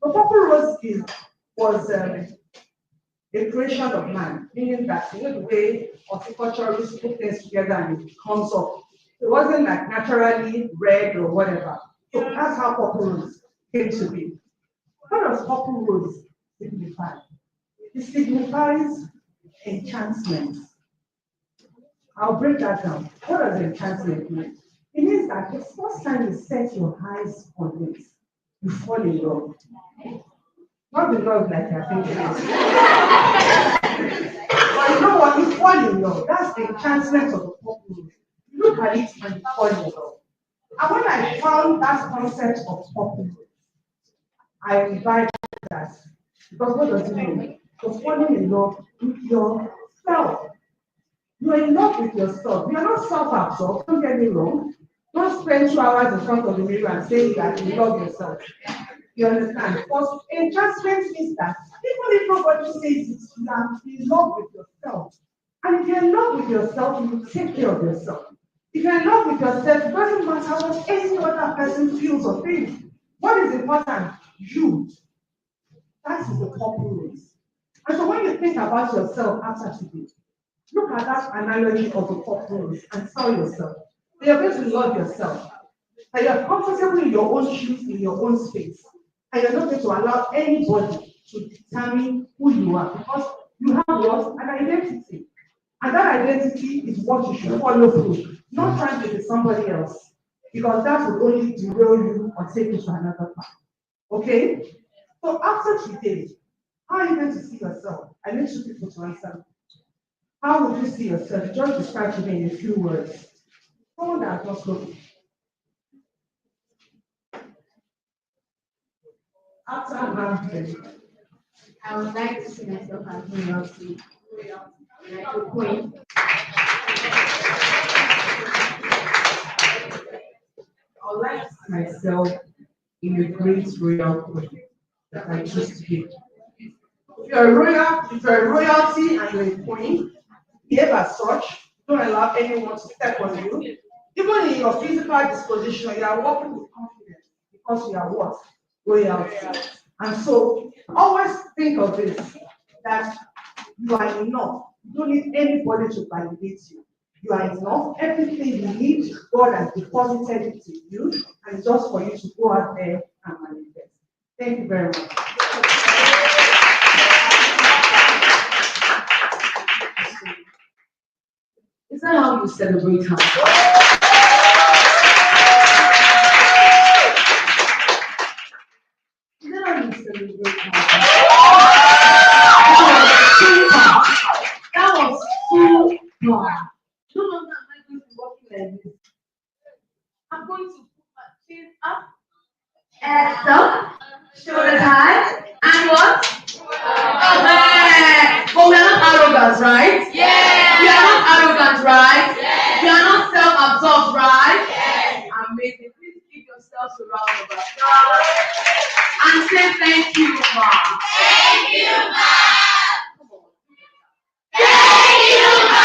The purple rose was a creation of man, meaning that you know the way horticulturists put things together and it comes up. It wasn't like naturally red or whatever. So that's how purple rose came to be. What does purple rose signify? It signifies enchantment. I'll break that down. What does enchantment mean? It means that the first time you set your eyes on it, you fall in love. Not the love like you're thinking. But you know what? You fall in love. That's the enchantment of the purple rose. You look at it and you fall in love. And when I found that concept of purple rose, I revived that. Because what does it mean? You're falling in love with yourself. You're in love with yourself. You're not self-absorbed, don't get me wrong. Don't spend 2 hours in front of the mirror and say that you love yourself. You understand? Because enchantment means that even if nobody says it, you are in love with yourself. And if you're in love with yourself, you will take care of yourself. If you're in love with yourself, it doesn't matter what any other person feels or thinks. What is important? You. That is the purple rose. And so when you think about yourself after today, look at that analogy of the purple rose and tell yourself that you're going to love yourself, that you're comfortable in your own shoes, in your own space, and you're not going to allow anybody to determine who you are because you have what? An identity. And that identity is what you should follow through, not trying to be somebody else, because that will only derail you or take you to another path. Okay? So after today, how are you going to see yourself? I need two people to answer. How would you see yourself? Just describe to me in a few words. Someone that has not spoken. After I'm I would like to see myself as royalty, like a queen. I would like to see myself in a great royal queen that I choose to be. If you're a royalty and you're a queen, behave as such, don't allow anyone to step on you. Even in your physical disposition, you are walking with confidence because you are what? Royalty. And so always think of this that you are enough. You don't need anybody to validate you. You are enough. Everything you need, God has deposited it in you, and it's just for you to go out there and manifest. Thank you very much. Is that how you celebrate her? Is that how you celebrate her? That was super. No longer am I going to be walking like this. I'm going to put my chin up, and up, shoulder high, and what? But we are not arrogant, right? Yeah. We are not arrogant, right? Yeah. We are not self-absorbed, right? Yeah. Amazing. Please give yourselves a round of applause and say thank you, ma. Thank you, ma. Come on. Thank you, ma.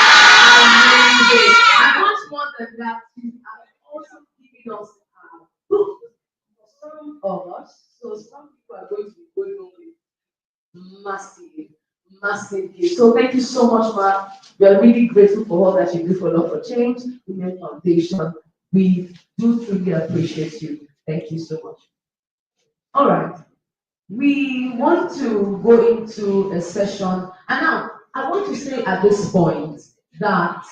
Amazing. And much more than that, you are also giving us book for some of us. So some people are going to be going on with massive gift. So thank you so much, ma. We are really grateful for all that you do for Love for Change, Women Foundation. We do truly appreciate you. Thank you so much. All right. We want to go into a session, and now I want to say at this point that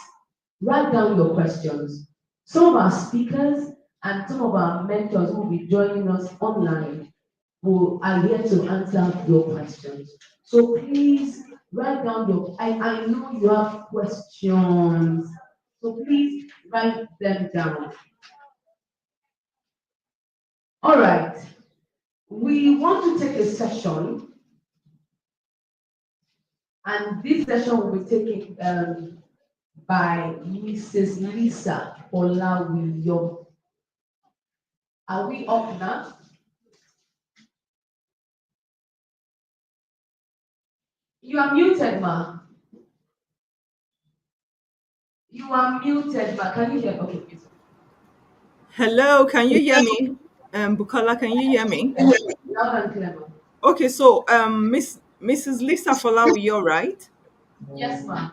write down your questions. Some of our speakers and some of our mentors who will be joining us online who are here to answer your questions. So please write down I know you have questions. So please write them down. All right. We want to take a session, and this session will be taken by Mrs. Lisa Olawiyo. Are we up now? You are muted, ma. You are muted, ma. Can you hear? Okay, beautiful. Hello, can you hear me? Bukola, can you hear me? Loud and clear, ma. Okay, so Mrs. Lisa Folawi, you're right. Yes, ma.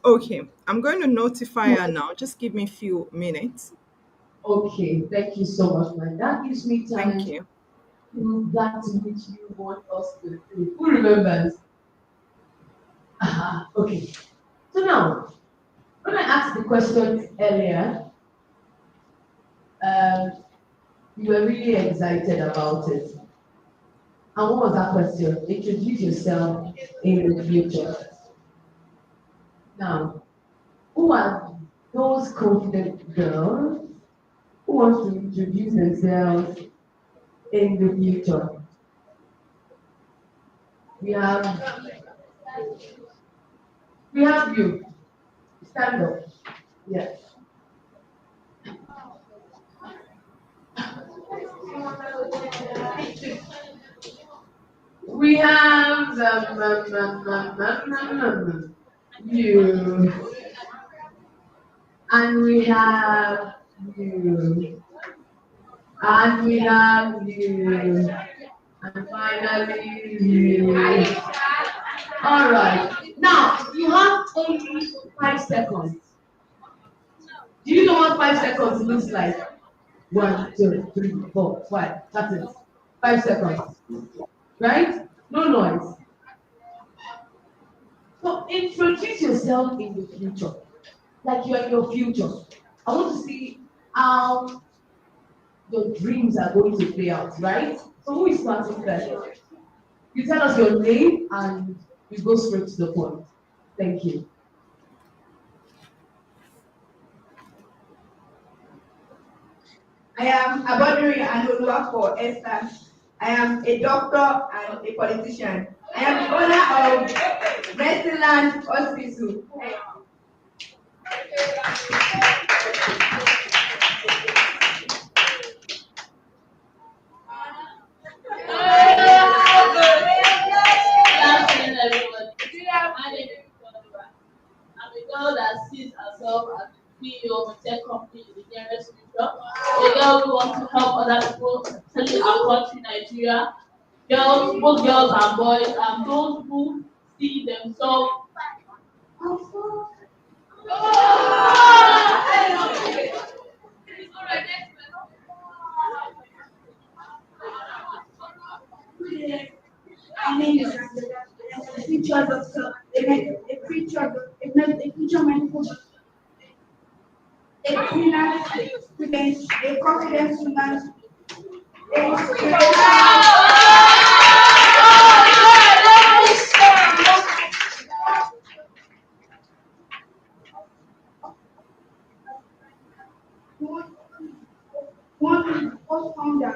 Okay, I'm going to notify her now. Just give me a few minutes. Okay, thank you so much, man. That gives me Thank time you. to do that which you want us to do. Who remembers? Okay. So now, when I asked the question earlier, um, you were really excited about it. And what was that question? Introduce yourself in the future. Now, who are those confident girls who want to introduce themselves in the future? We have we have you. Stand up. Yes. We have you, and we have you, and we have you, and finally you. All right. Now you have only 5 seconds. Do you know what 5 seconds looks like? 1, 2, 3, 4, 5. That's it. 5 seconds. Right? No noise. So introduce yourself in the future. Like you're in your future. I want to see how your dreams are going to play out, right? So who is starting first? You tell us your name and you go straight to the point. Thank you. I am Aboduri Anolua for Esther. I am a doctor and a politician. I am the owner of Mercyland Hospital. Good afternoon, everyone. My name is Victoria. I'm a girl that sees herself as the CEO of a tech company in the nearest future. A girl who wants to help other people, especially our country, Nigeria. Girls, both girls and boys, and those who see themselves. My name is Angela. I am a future doctor, a future medical doctor, a brilliant student, a confident woman, a one founder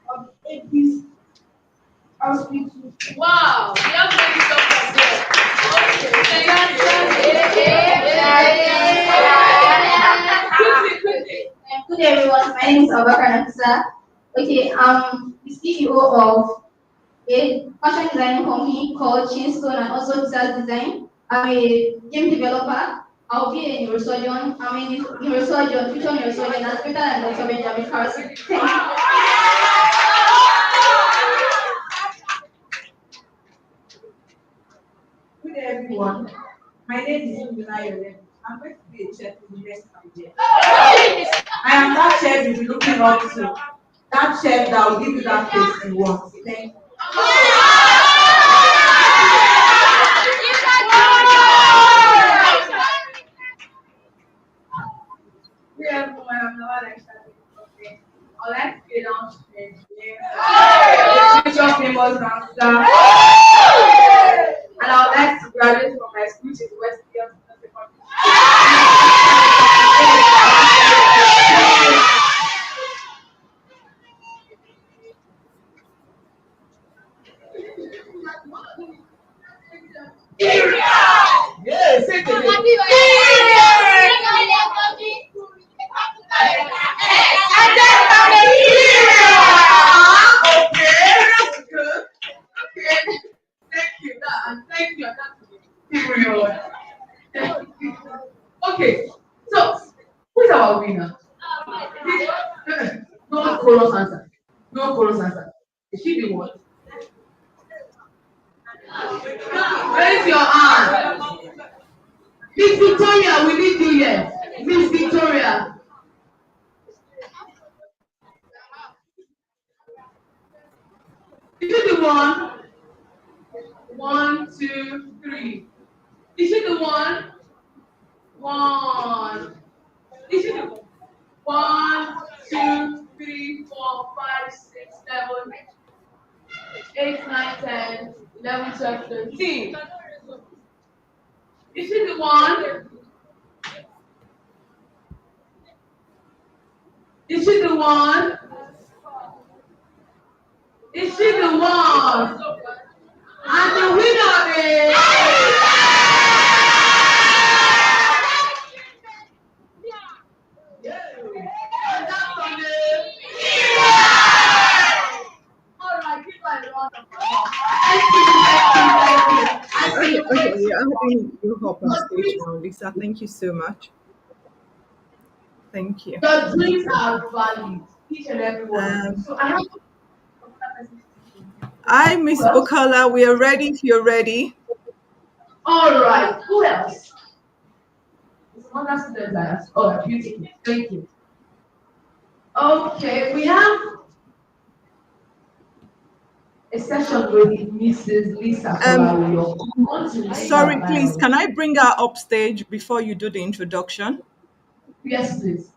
of AP's hospital. Wow, we have many doctors here. Good day, everyone. My name is Abakar Nafisa. Okay, I'm the CEO of a fashion design company called Chinstone and also Desert Design. I'm a game developer. I'll be a neurosurgeon. I'm a neurosurgeon, future neurosurgeon. That's better than Dr. Benjamin Carson. Thank you. Good day, everyone. My name is Yunaya. I'm going to be a chef in the next 5 years. I am that chef you'll be looking up to. That chef that will give you that taste you want. Thank you. Good everyone. I'm the one that started the I like to get down to the future famous dancer. And I would like to graduate from my school to the University of Yes, say it again. Okay, that's good. Okay, thank you. Now, Okay, so who's our winner? No chorus answer. No chorus answer. Is she the one? Raise your hand. Miss Victoria, we need you here. Miss Victoria. Is she the one? One, two, three. Is she the one? One. Is she the one? One, two, three, four, five, six, seven, 8, 9, 10, 11, 12, 13. Is she the one? Is she the one? Is she the one? And the winner is. And that's on the. All right, give her a round of applause. Thank you, thank you, thank you. I Okay, see we are having you hop on stage now, Lisa. Thank you so much. Thank you. your dreams are valid, each and every one of you. Um, So I have. Hi, Miss Who else? Bukola. We are ready if you're ready. All right, who else? Some other students I asked. All right, beautiful. Thank you. Okay, we have a session with Mrs. Lisa Um, Folawiyo. I want to read Sorry, her please, bio. can I bring her up stage before you do the introduction? Yes, please.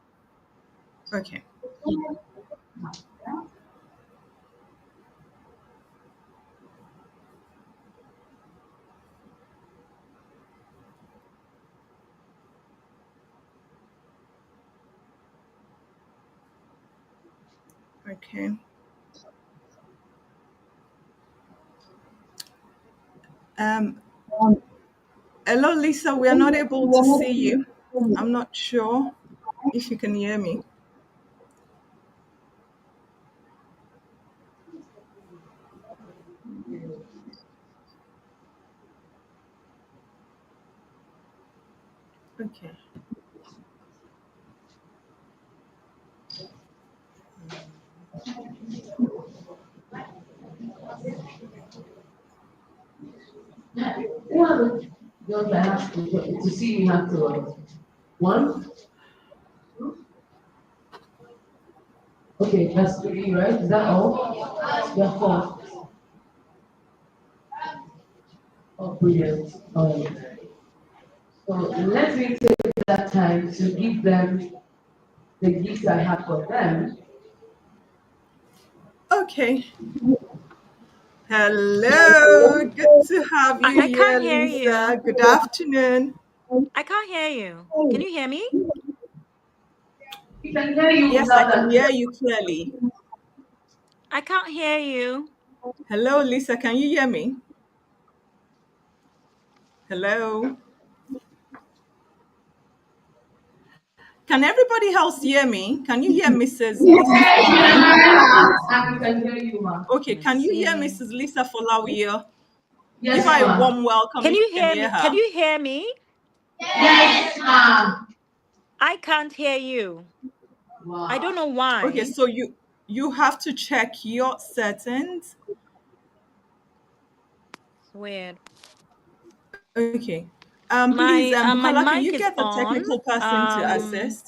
Okay. Okay. Um, Hello, Lisa. We are not able to see you. I'm not sure if you can hear me. Okay. One, just I have to see you have to. One. Okay, that's three, right? Is that all? Yeah, four. Oh, brilliant. All right. So let me take that time to give them the gifts I have for them. Okay. Hello. Good to have you I here, can't hear Lisa. you. Good afternoon. I can't hear you. Can you hear me? We can hear you Yes, I loud can and clear. hear you clearly. I can't hear you. Hello, Lisa. Can you hear me? Hello. Can everybody else hear me? Can you hear Mrs. Lisa Folawiyo? And we can hear you, ma. Okay, Let's can you hear see. Mrs. Lisa Folawiyo? Give Yes, her a ma. warm welcome Can if you you can hear hear me? Can her. you hear me? Yes, ma. I can't hear you. I don't Wow. know Okay, why. so you have to check your settings. It's weird. Okay. Please, My Bukola, can mic you is get a on. technical person to assist?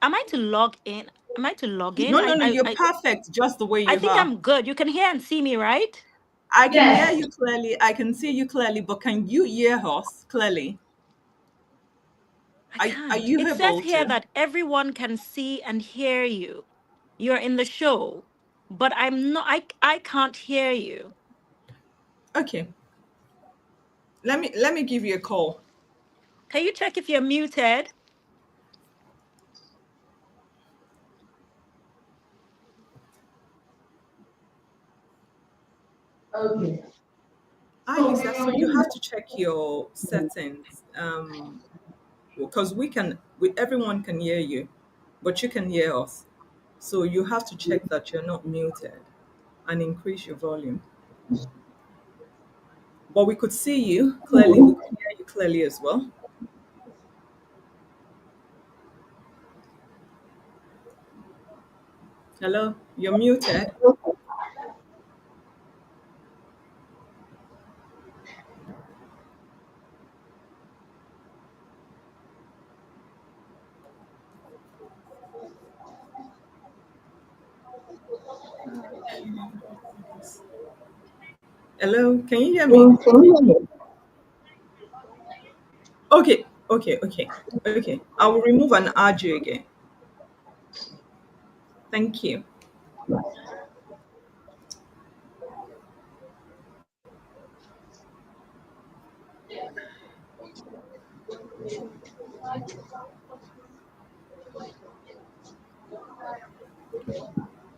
Am I to log in? Am I to log in? No, no, no, you're perfect just the way I you think are. I'm good. You can hear and see me, right? I can hear Yes. you clearly. I can see you clearly, but can you hear us clearly? I Are can't. you It says able here to? that everyone can see and hear you. You're in the show, but I'm not. I can't hear you. Okay. Let me give you a call. Can you check if you're muted? Okay. Hi, So Lisa. So you have to check your settings. Because everyone can hear you, but you can hear us. So you have to check that you're not muted and increase your volume. But we could see you clearly. We could clearly as well? Hello, you're muted. Hello, can you hear me? Okay, okay. I will remove and add you again. Thank you.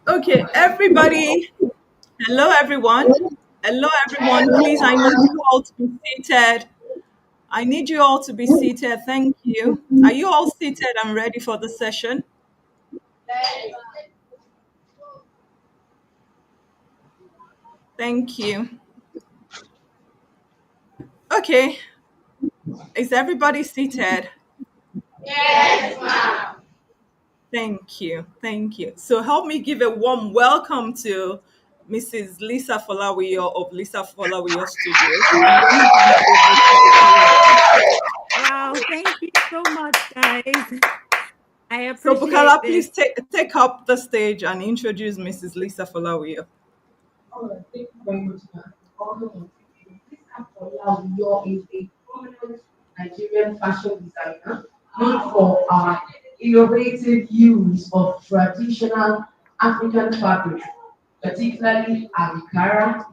Okay, everybody. Hello, everyone. Hello, everyone. Please, I need you all to be seated. I need you all to be seated. Thank you. Are you all seated and ready for the session? Thank you. Okay, is everybody seated? Thank you. Thank you. So help me give a warm welcome to Mrs. Lisa Folawiyo of Lisa Folawiyo Studios. And let me hand over to Bukola. Wow, thank you so much, guys. I So appreciate Bukala, this. please take up the stage and introduce Mrs. Lisa Folawiyo. All right, thank you very much, ma'am. Honor and thank you. This Apola is a prominent Nigerian fashion designer known for our innovative use of traditional African fabric, particularly Ankara.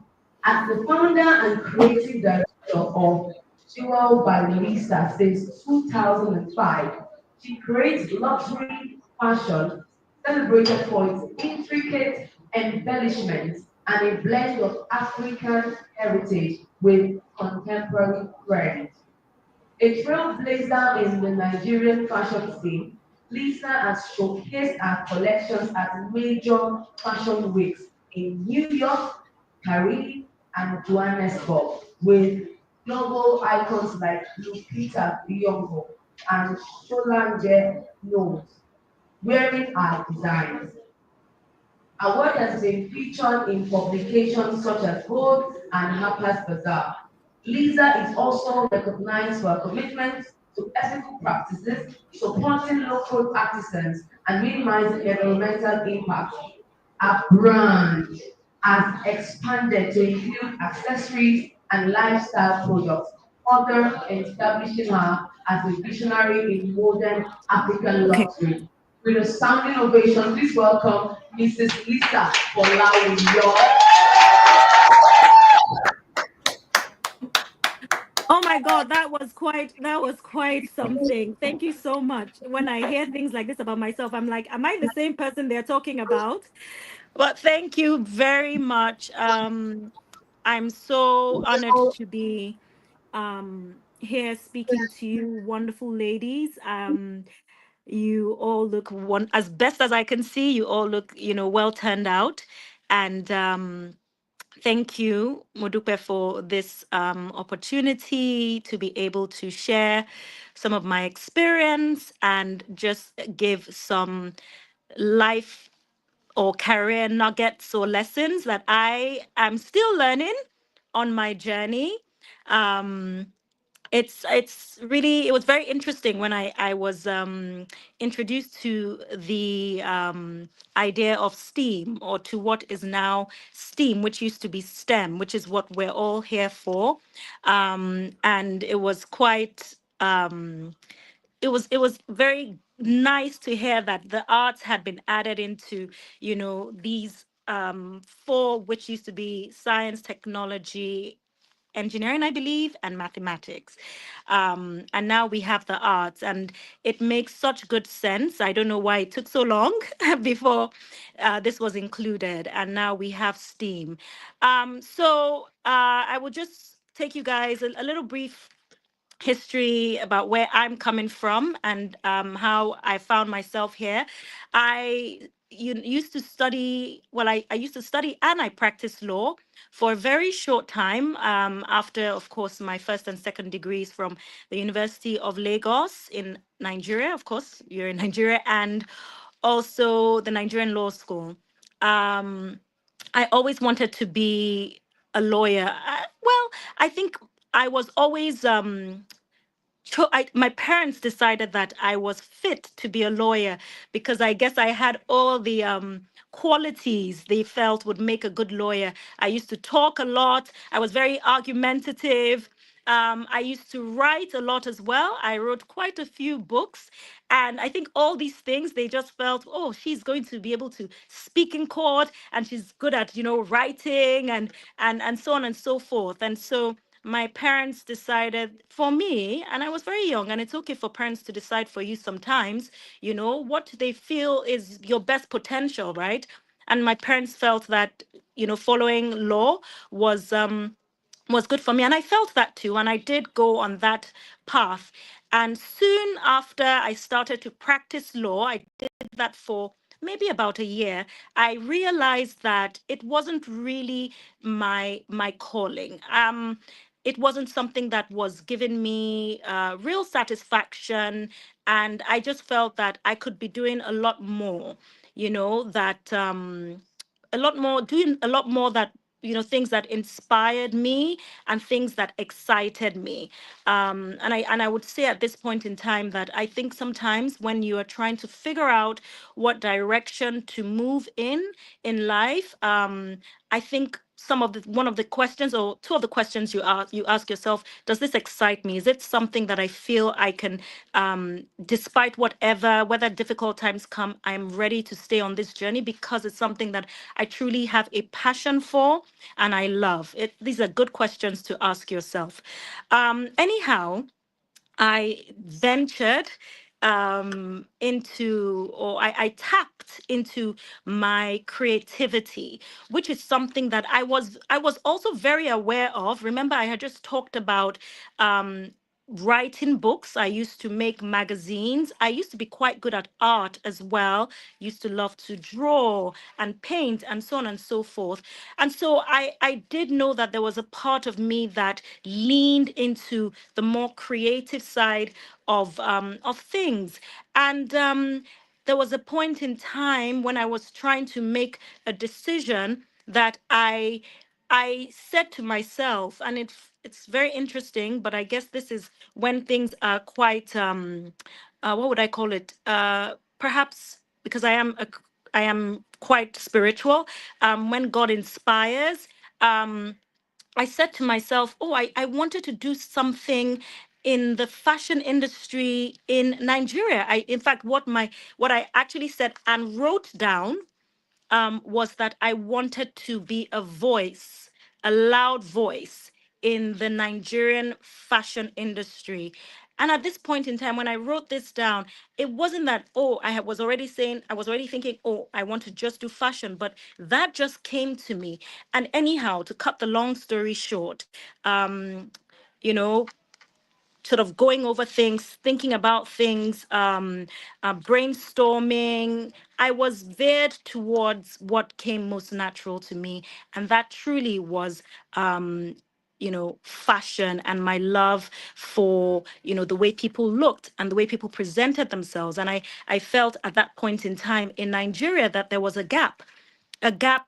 As the founder and creative director of Jewel by Lisa since 2005, she creates luxury fashion celebrated for its intricate embellishments and a blend of African heritage with contemporary trends. A trailblazer in the Nigerian fashion scene, Lisa has showcased her collections at major fashion weeks in New York, Paris, and Johannesburg, with global icons like Lupita Nyong'o and Solange Knowles wearing her designs. Her work has been featured in publications such as Vogue and Harper's Bazaar. Lisa is also recognized for her commitment to ethical practices, supporting local artisans, and minimizing environmental impact. Her brand has expanded to include accessories and lifestyle products, further establishing her as a visionary in modern African Okay. luxury. With a sounding ovation, please welcome Mrs. Lisa Folawiyo. Oh my God, that was quite something. Thank you so much. When I hear things like this about myself, I'm like, am I the same person they're talking about? But thank you very much. I'm so honored to be here speaking to you, wonderful ladies. You all look one as best as I can see. You all look, well turned out, and thank you, Modupe, for this opportunity to be able to share some of my experience and just give some life or career nuggets or lessons that I am still learning on my journey. Um, it was very interesting when I was introduced to the idea of STEAM, or to what is now STEAM, which used to be STEM, which is what we're all here for. And it was quite it was very nice to hear that the arts had been added into, these four, which used to be science, technology, engineering, I believe, and mathematics. And now we have the arts, and it makes such good sense. I don't know why it took so long before this was included, and now we have STEAM. So I will just take you guys a little brief history about where I'm coming from and how I found myself here. I used to study, well, I used to study and I practiced law for a very short time after, of course, my first and second degrees from the University of Lagos in Nigeria. Of course, you're in Nigeria, and also the Nigerian Law School. Um, I always wanted to be a lawyer. Well, I think I was always my parents decided that I was fit to be a lawyer because I guess I had all the qualities they felt would make a good lawyer. I used to talk a lot. I was very argumentative. I used to write a lot as well. I wrote quite a few books. And I think all these things, they just felt, oh, she's going to be able to speak in court and she's good at, writing and so on and so forth. And so my parents decided for me, and I was very young, and it's okay for parents to decide for you sometimes, what they feel is your best potential, right? And my parents felt that, following law was was good for me. And I felt that too. And I did go on that path. And soon after I started to practice law, I did that for maybe about a year. I realized that it wasn't really my calling. It wasn't something that was giving me real satisfaction. And I just felt that I could be doing a lot more, that a lot more, doing a lot more that things that inspired me and things that excited me. And I would say at this point in time that I think sometimes when you are trying to figure out what direction to move in life, I think one of the questions, or two of the questions you ask yourself: does this excite me? Is it something that I feel I can, despite whether difficult times come, I'm ready to stay on this journey because it's something that I truly have a passion for and I love it. These are good questions to ask yourself. Anyhow, I ventured into, or I tapped into my creativity, which is something that I was also very aware of. Remember, I had just talked about writing books. I used to make magazines. I used to be quite good at art as well. Used to love to draw and paint and so on and so forth. And so I did know that there was a part of me that leaned into the more creative side of things. And there was a point in time when I was trying to make a decision that I said to myself, and it's very interesting, but I guess this is when things are quite what would I call it? Perhaps because I am quite spiritual. When God inspires, I said to myself, oh, I wanted to do something in the fashion industry in Nigeria. In fact, what I actually said and wrote down was that I wanted to be a voice, a loud voice in the Nigerian fashion industry. And at this point in time, when I wrote this down, it wasn't that, oh, I was already thinking, oh, I want to just do fashion, but that just came to me. And anyhow, to cut the long story short, you know, sort of going over things, thinking about things, brainstorming. I was veered towards what came most natural to me, and that truly was. Fashion and my love for, the way people looked and the way people presented themselves. And I felt at that point in time in Nigeria that there was a gap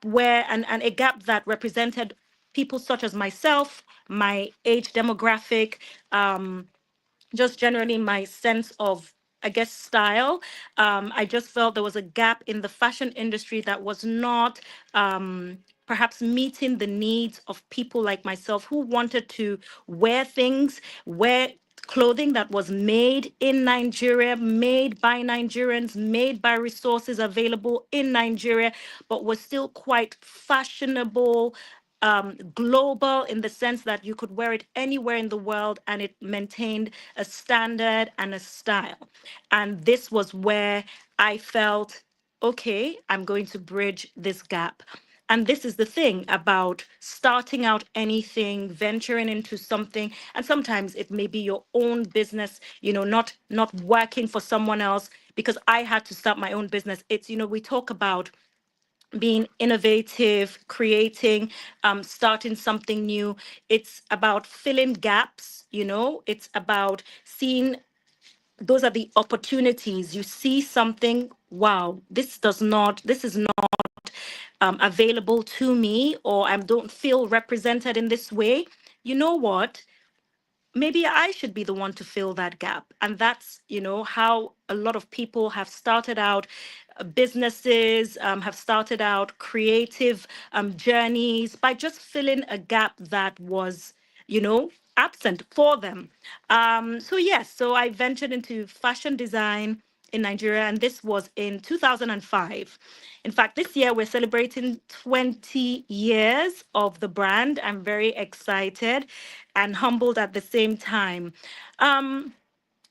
where, and a gap that represented people such as myself, my age demographic, just generally my sense of, I guess, style. I just felt there was a gap in the fashion industry that was not perhaps meeting the needs of people like myself who wanted to wear clothing that was made in Nigeria, made by Nigerians, made by resources available in Nigeria, but was still quite fashionable, global in the sense that you could wear it anywhere in the world and it maintained a standard and a style. And this was where I felt, okay, I'm going to bridge this gap. And this is the thing about starting out anything, venturing into something, and sometimes it may be your own business, not working for someone else. Because I had to start my own business. It's, we talk about being innovative, creating, starting something new. It's about filling gaps, it's about seeing, those are the opportunities. You see something, wow, this is not available to me, or I don't feel represented in this way. You know what? Maybe I should be the one to fill that gap. And that's, how a lot of people have started out businesses, have started out creative journeys by just filling a gap that was, absent for them. So yes, so I ventured into fashion design in Nigeria, and this was in 2005. In fact, this year we're celebrating 20 years of the brand. I'm very excited and humbled at the same time. Um,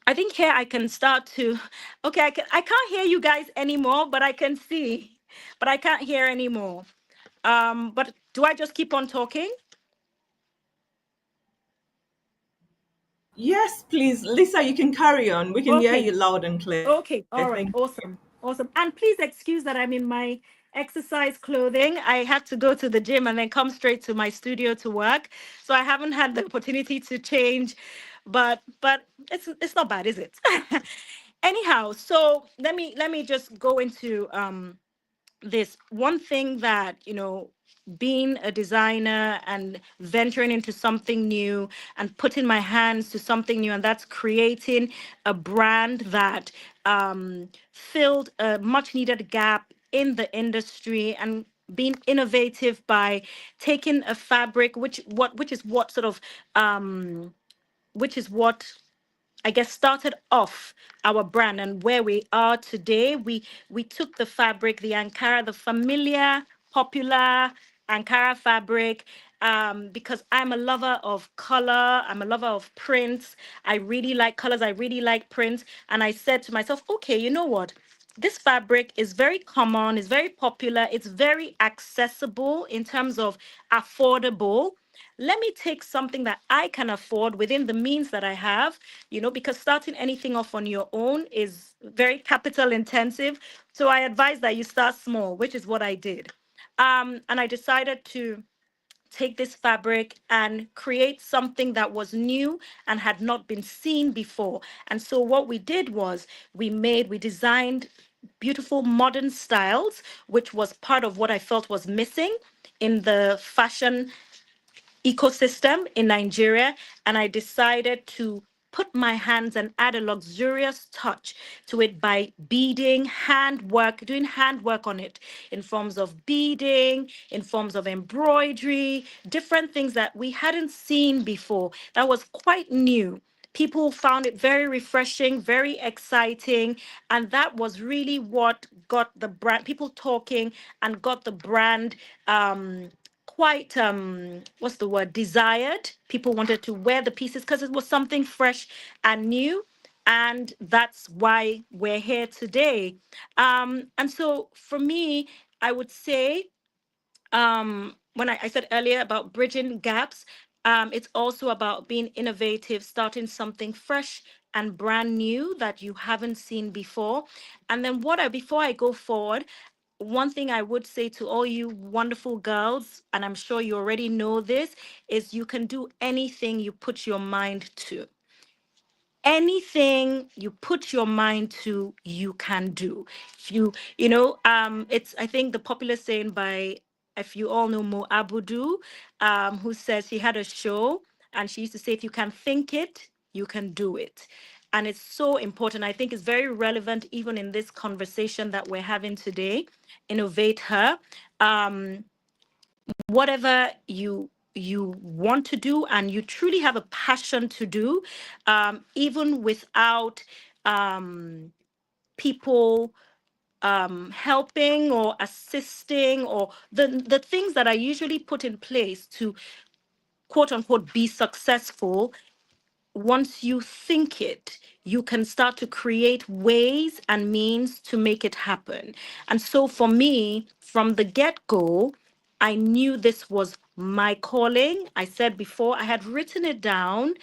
I think here I can start to, okay, I can't hear you guys anymore, but I can see, but I can't hear anymore. But do I just keep on talking? Yes, please. Lisa, you can carry on. We can hear Okay. you loud and clear. Okay, all right, Thank awesome, awesome. And please excuse that I'm in my exercise clothing. I had to go to the gym and then come straight to my studio to work, so I haven't had the opportunity to change, but it's not bad, is it? Anyhow, so let me just go into this one thing that, being a designer and venturing into something new and putting my hands to something new, and that's creating a brand that filled a much needed gap in the industry, and being innovative by taking a fabric, which is what sort of which is what I guess started off our brand and where we are today. We took the fabric, the Ankara, the familiar, popular Ankara fabric, because I'm a lover of color, I'm a lover of prints. I really like colors, I really like prints. And I said to myself, okay, you know what? This fabric is very common, it's very popular, it's very accessible in terms of affordable. Let me take something that I can afford within the means that I have, because starting anything off on your own is very capital intensive. So I advise that you start small, which is what I did. And I decided to take this fabric and create something that was new and had not been seen before. And so what we did was we designed beautiful modern styles, which was part of what I felt was missing in the fashion ecosystem in Nigeria, and I decided to put my hands and add a luxurious touch to it by doing handwork on it in forms of beading, in forms of embroidery, different things that we hadn't seen before. That was quite new. People found it very refreshing, very exciting, and that was really what got the brand, people talking, and got the brand quite what's the word, desired. People wanted to wear the pieces because it was something fresh and new, and that's why we're here today. And so for me, I would say, when I said earlier about bridging gaps, it's also about being innovative, starting something fresh and brand new that you haven't seen before. And then before I go forward, one thing I would say to all you wonderful girls, and I'm sure you already know this, is you can do anything you put your mind to. Anything you put your mind to, you can do. If it's, I think, the popular saying by, if you all know Mo Abudu, who says she had a show and she used to say, if you can think it, you can do it. And it's so important. I think it's very relevant even in this conversation that we're having today. Innovate her. Whatever you want to do and you truly have a passion to do, even without people helping or assisting, or the things that are usually put in place to quote unquote be successful. Once you think it, you can start to create ways and means to make it happen. And so for me, from the get-go, I knew this was my calling. I said before, I had written it down,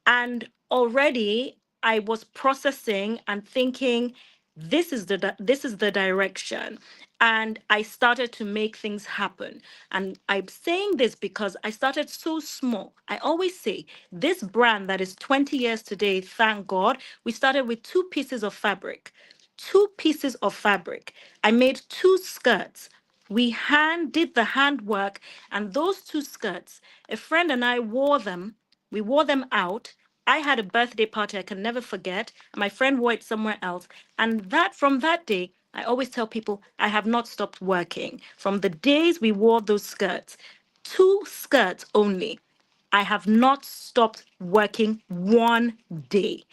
and already I was processing and thinking, this is the direction. And I started to make things happen. And I'm saying this because I started so small. I always say this brand that is 20 years today, thank God, we started with two pieces of fabric. Two pieces of fabric. I made two skirts. We did the handwork, and those two skirts, a friend and I wore them. We wore them out. I had a birthday party I can never forget. My friend wore it somewhere else. And that from that day, I always tell people I have not stopped working. From the days we wore those skirts, two skirts only, I have not stopped working one day.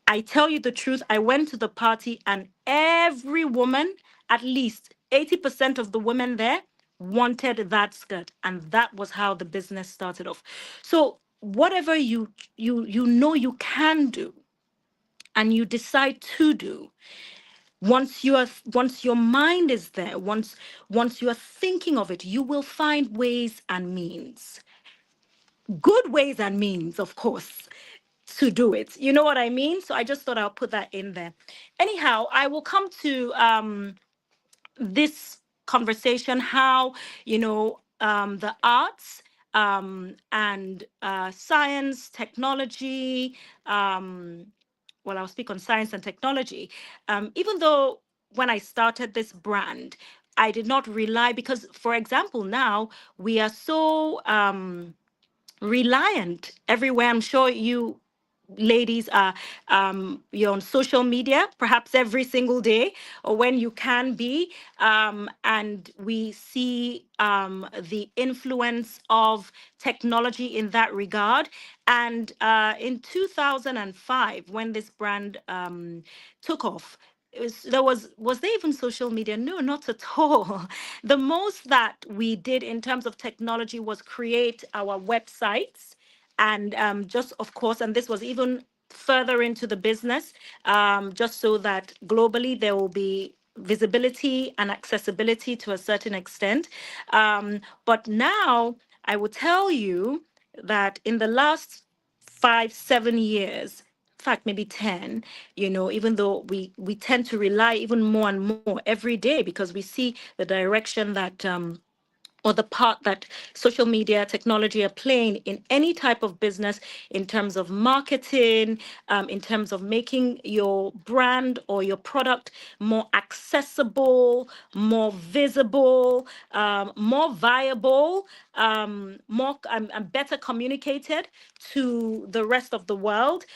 I tell you the truth, I went to the party and every woman, at least 80% of the women there, wanted that skirt, and that was how the business started off. So whatever you know you can do and you decide to do, once your mind is there, once you are thinking of it, you will find ways and means, good ways and means, of course, to do it. You know what I mean? So I just thought I'll put that in there. Anyhow, I will come to this conversation, how, the arts and science, technology, well, I'll speak on science and technology. Even though when I started this brand, I did not rely, because, for example, now we are so reliant everywhere. I'm sure you ladies are you're on social media perhaps every single day, or when you can be, and we see the influence of technology in that regard. And in 2005, when this brand took off, was there even social media? No, not at all. The most that we did in terms of technology was create our websites, and just, of course, and this was even further into the business, just so that globally there will be visibility and accessibility to a certain extent. But now I will tell you that in the last 5, 7 years, in fact maybe 10, even though we tend to rely even more and more every day, because we see the direction that or the part that social media technology are playing in any type of business, in terms of marketing, in terms of making your brand or your product more accessible, more visible, more viable, more and better communicated to the rest of the world.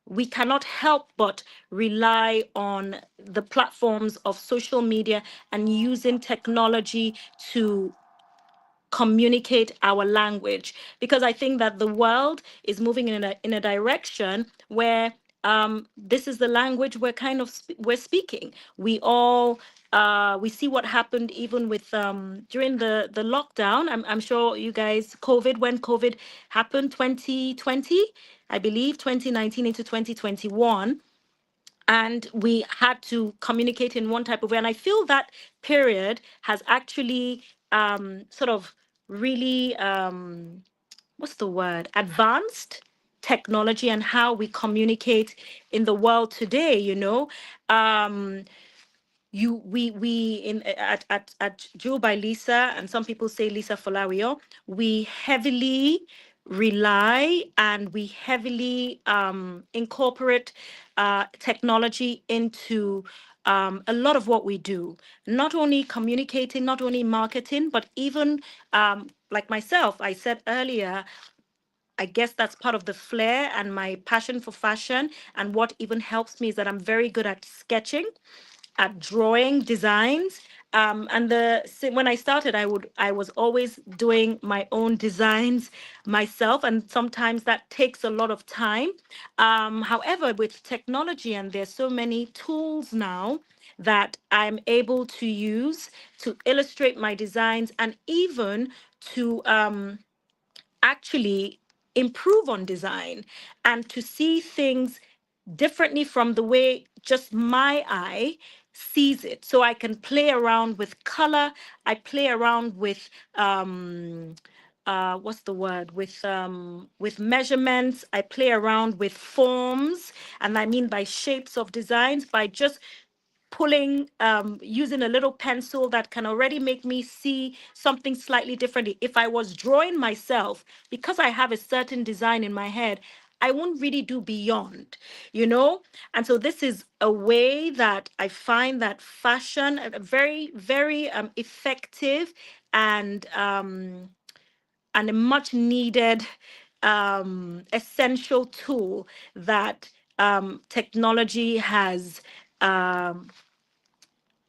We cannot help but rely on the platforms of social media and using technology to communicate our language, because I think that the world is moving in a direction where this is the language we're speaking. We all we see what happened even with during the lockdown. I'm sure you guys, when COVID happened, 2020, I believe 2019 into 2021, and we had to communicate in one type of way. And I feel that period has actually sort of really what's the word, advanced technology and how we communicate in the world today. We in at Joe by Lisa, and some people say Lisa Folario, we heavily rely and we heavily incorporate technology into a lot of what we do, not only communicating, not only marketing, but even like myself, I said earlier, I guess that's part of the flair and my passion for fashion. And what even helps me is that I'm very good at sketching, at drawing designs. When I started, I was always doing my own designs myself, and sometimes that takes a lot of time. However, with technology, and there's so many tools now that I'm able to use to illustrate my designs, and even to actually improve on design, and to see things differently from the way just my eye sees it. So I can play around with color. I play around with what's the word, with measurements. I play around with forms, and I mean by shapes of designs, by just pulling using a little pencil that can already make me see something slightly differently. If I was drawing myself, because I have a certain design in my head, I won't really do beyond, you know. And so this is a way that I find that fashion a very, very effective and a much needed essential tool that technology has um,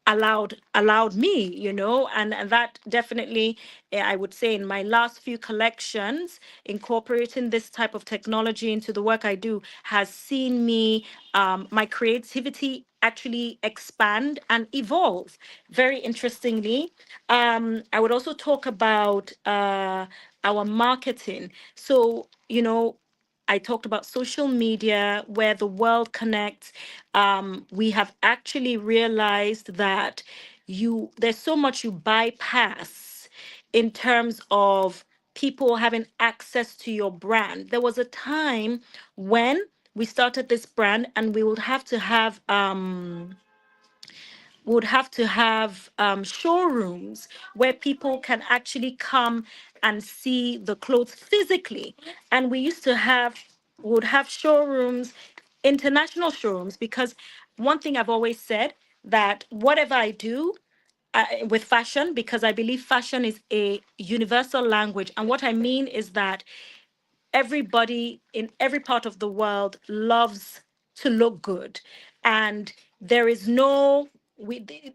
allowed me, and that definitely, I would say, in my last few collections, incorporating this type of technology into the work I do has seen me, my creativity actually expand and evolve very interestingly. I would also talk about our marketing. So, I talked about social media, where the world connects. We have actually realized that there's so much you bypass in terms of people having access to your brand. There was a time when we started this brand, and we would have to have showrooms where people can actually come and see the clothes physically. And we would have showrooms, international showrooms, because one thing I've always said, that whatever I do with fashion, because I believe fashion is a universal language. And what I mean is that everybody in every part of the world loves to look good, and there is no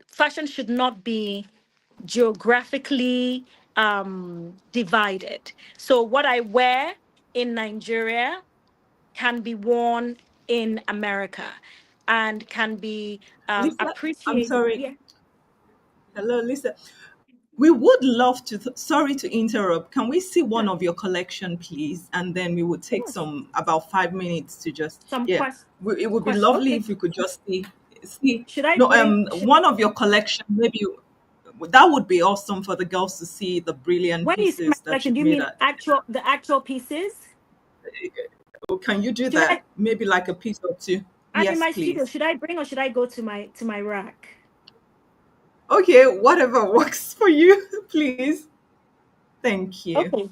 fashion should not be geographically divided. So what I wear in Nigeria can be worn in America, and can be Lisa, I'm appreciated. sorry. Yeah, Hello, Lisa. We would love to, sorry to interrupt. Can we see one sure, of your collection, please? And then we would take sure. some, about 5 minutes to just, Some yeah. It would be lovely okay. if we could just see, Should I no, bring? one of your collection, maybe that would be awesome for the girls to see the brilliant When you say my pieces that collection, you've do you made. mean the actual pieces? Can you do Should that? I? Maybe like a piece or two? I'm in Yes, my studio. please. Should I bring, or should I go to my rack? Okay, whatever works for you, please. Thank you. Okay,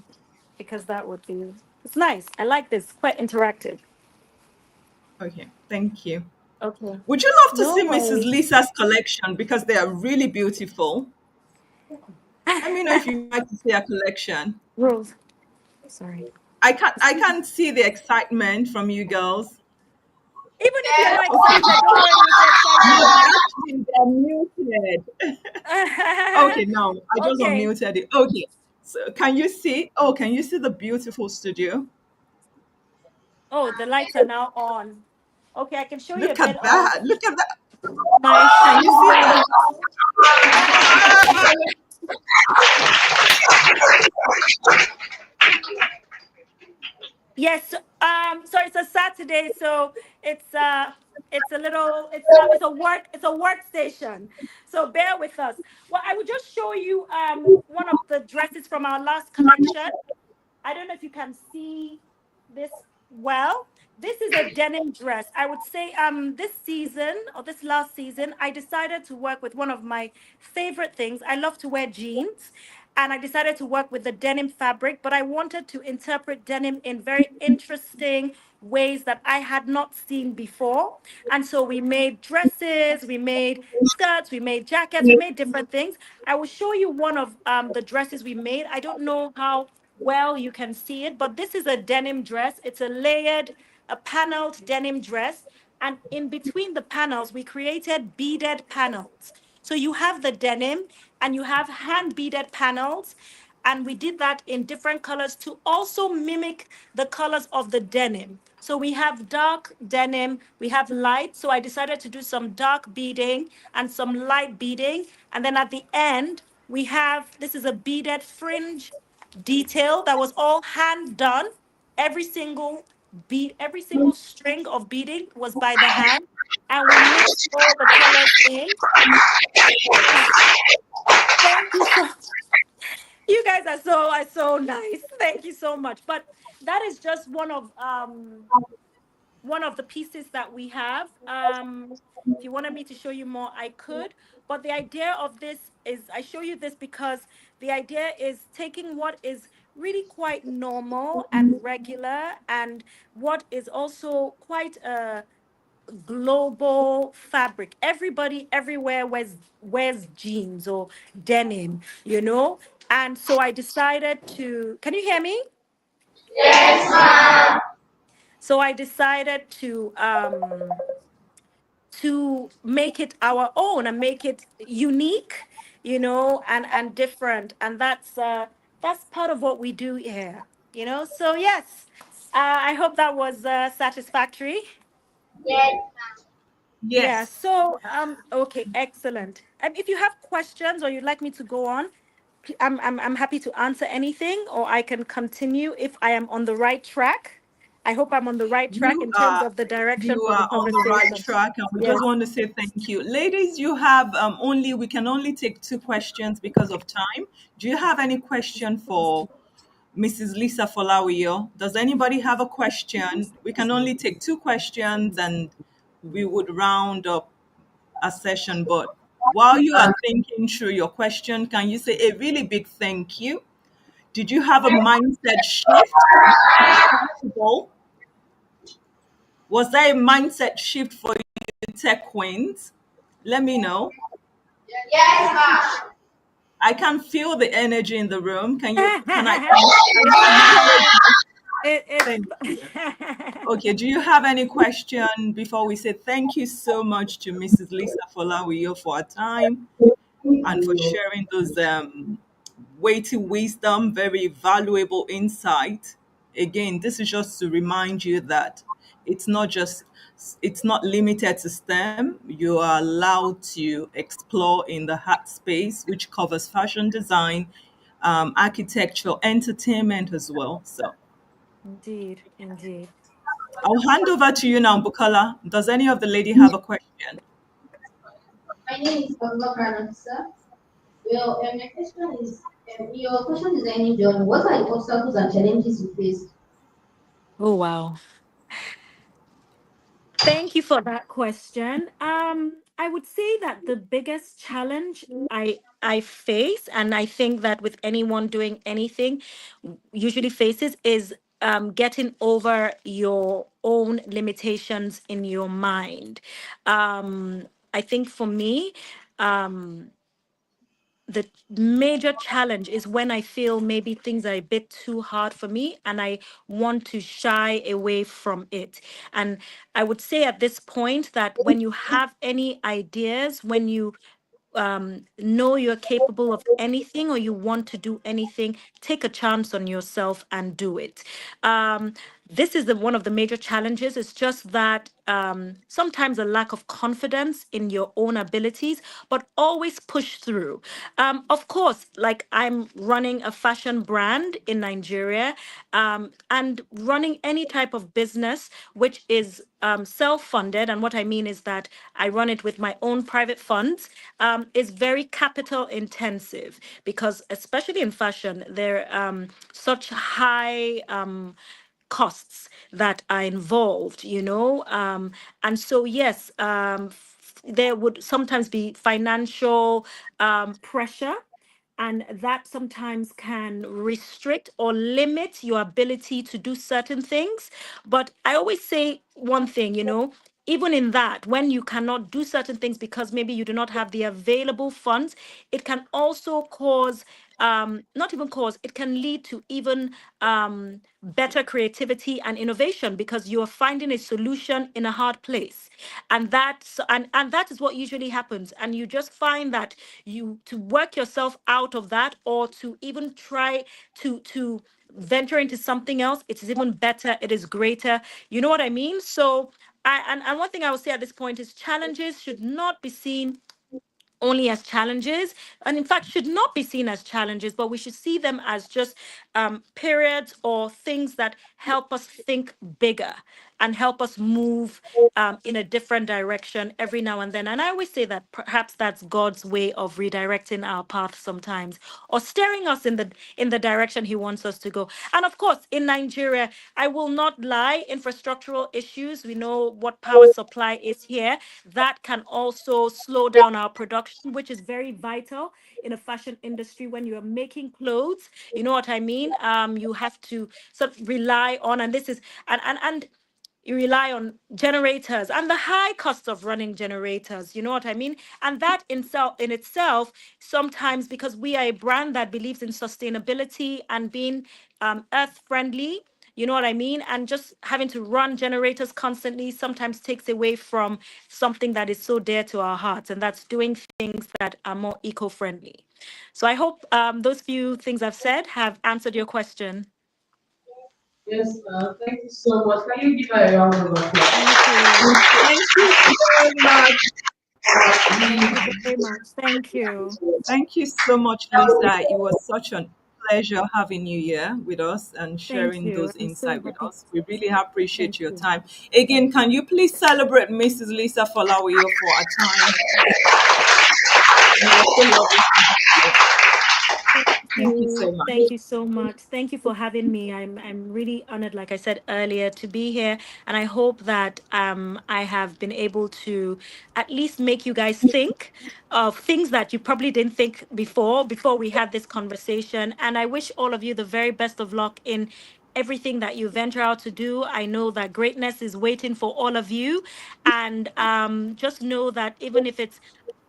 because that would be. It's nice. I like this. Quite interactive. Okay, thank you. Okay. Would you love to No see Mrs. worries. Lisa's collection because they are really beautiful? Let me know if you like to see a collection. Rose. Sorry. I can't see the excitement from you girls. Even if you're Yes. not Okay, excited, don't worry. We'll be no, excited. actually they're muted. Okay, now I just Okay. unmuted it. Okay, so can you see? Oh, can you see the beautiful studio? Oh, the lights are now on. Okay, I can show you a Look bit at of that! Look at that! my Can you see season. that? Yes. So it's a Saturday, so it's a little. It's a workstation. So bear with us. Well, I will just show you one of the dresses from our last collection. I don't know if you can see this well. This is a denim dress. I would say this season, or this last season, I decided to work with one of my favorite things. I love to wear jeans, and I decided to work with the denim fabric, but I wanted to interpret denim in very interesting ways that I had not seen before. And so we made dresses, we made skirts, we made jackets, we made different things. I will show you one of the dresses we made. I don't know how well you can see it, but this is a denim dress. It's a paneled denim dress. And in between the panels, we created beaded panels. So you have the denim and you have hand beaded panels. And we did that in different colors to also mimic the colors of the denim. So we have dark denim, we have light. So I decided to do some dark beading and some light beading. And then at the end, this is a beaded fringe detail that was all hand done. Every single bead, every single string of beading was by the hand. and we mix all the colors in. Thank you so you guys are so nice. Thank you so much. But that is just one of the pieces that we have. If you wanted me to show you more, I could. But the idea of this is I show you this because the idea is taking what is really quite normal and regular and what is also quite a global fabric. Everybody everywhere wears jeans or denim, you know? And so I decided to, can you hear me? So I decided to make it our own and make it unique, you know, and different. And that's part of what we do here, you know. So yes, I hope that was satisfactory. Yeah, Yes. so okay, excellent. If you have questions or you'd like me to go on, I'm happy to answer anything, or I can continue if I am on the right track. I hope I'm on the right track You in terms are of the direction you for the are on the right conversation. track, and we Yes. just want to say thank you. Ladies, you have only we can only take two questions because of time. Do you have any question for Mrs. Lisa Folawiyo? Does anybody have a question? We can only take two questions and we would round up a session. But while you are thinking through your question, can you say a really big thank you? Did you have a mindset shift? Possible? Was there a mindset shift for you, tech queens? Let me know. I can feel the energy in the room. Can I encourage you? It's Thank you. Okay, do you have any question before we say thank you so much to Mrs. Lisa Folawiyo for her time and for sharing those weighty wisdom, very valuable insight. Again, this is just to remind you that it's not just it's not limited to STEM. You are allowed to explore in the art space, which covers fashion design, architecture, entertainment as well. So indeed, indeed. I'll hand over to you now, Bukola. Does any of the lady have a question? My name is Abubakar sir. Well, my question is, your fashion designing journey, what are the obstacles and challenges you faced? Oh wow. Thank you for that question. I would say that the biggest challenge I face, and I think that with anyone doing anything, usually faces is getting over your own limitations in your mind. I think for me, um, the major challenge is when I feel maybe things are a bit too hard for me and I want to shy away from it. And I would say at this point that when you have any ideas, when you know you're capable of anything or you want to do anything, take a chance on yourself and do it. This is one of the major challenges. It's just that sometimes a lack of confidence in your own abilities, but always push through. Of course, like I'm running a fashion brand in Nigeria, and running any type of business which is self-funded. And what I mean is that I run it with my own private funds, is very capital intensive because, especially in fashion, there are such high costs that are involved, you know. And so, yes, there would sometimes be financial pressure, and that sometimes can restrict or limit your ability to do certain things. But I always say one thing, you know, even in that, when you cannot do certain things because maybe you do not have the available funds, it can also cause, not even cause, it can lead to even better creativity and innovation because you are finding a solution in a hard place. And that is what usually happens. And you just find that you to work yourself out of that, or to even try to venture into something else, it is even better, it is greater, you know what I mean? So and one thing I would say at this point is challenges should not be seen only as challenges, and in fact should not be seen as challenges, but we should see them as just periods or things that help us think bigger and help us move in a different direction every now and then. And I always say that perhaps that's God's way of redirecting our path sometimes, or steering us in the direction He wants us to go. And of course, in Nigeria, I will not lie, infrastructural issues. We know what power supply is here. That can also slow down our production, which is very vital in a fashion industry. When you are making clothes, you know what I mean. You have to sort of rely on, and this is and you rely on generators and the high cost of running generators, you know what I mean. And that in itself, sometimes, because we are a brand that believes in sustainability and being earth friendly, you know what I mean, and just having to run generators constantly sometimes takes away from something that is so dear to our hearts, and that's doing things that are more eco-friendly. So I hope those few things I've said have answered your question. Yes, ma'am. Thank you so much. Can you give her a round of applause? Thank you. Thank you so much. Thank you very much. Thank you. Thank you so much, Lisa. It was such a pleasure having you here with us and Thank sharing you. those I'm so insights with happy. us. We really Thank appreciate your you. time. Again, can you please celebrate Mrs. Lisa Folawiyo for a time? It was so lovely to have you. Thank Thank you you. so much. Thank you so much. Thank you for having me. I'm really honored, like I said earlier, to be here. And I hope that I have been able to at least make you guys think of things that you probably didn't think before we had this conversation. And I wish all of you the very best of luck in everything that you venture out to do. I know that greatness is waiting for all of you. And just know that even if it's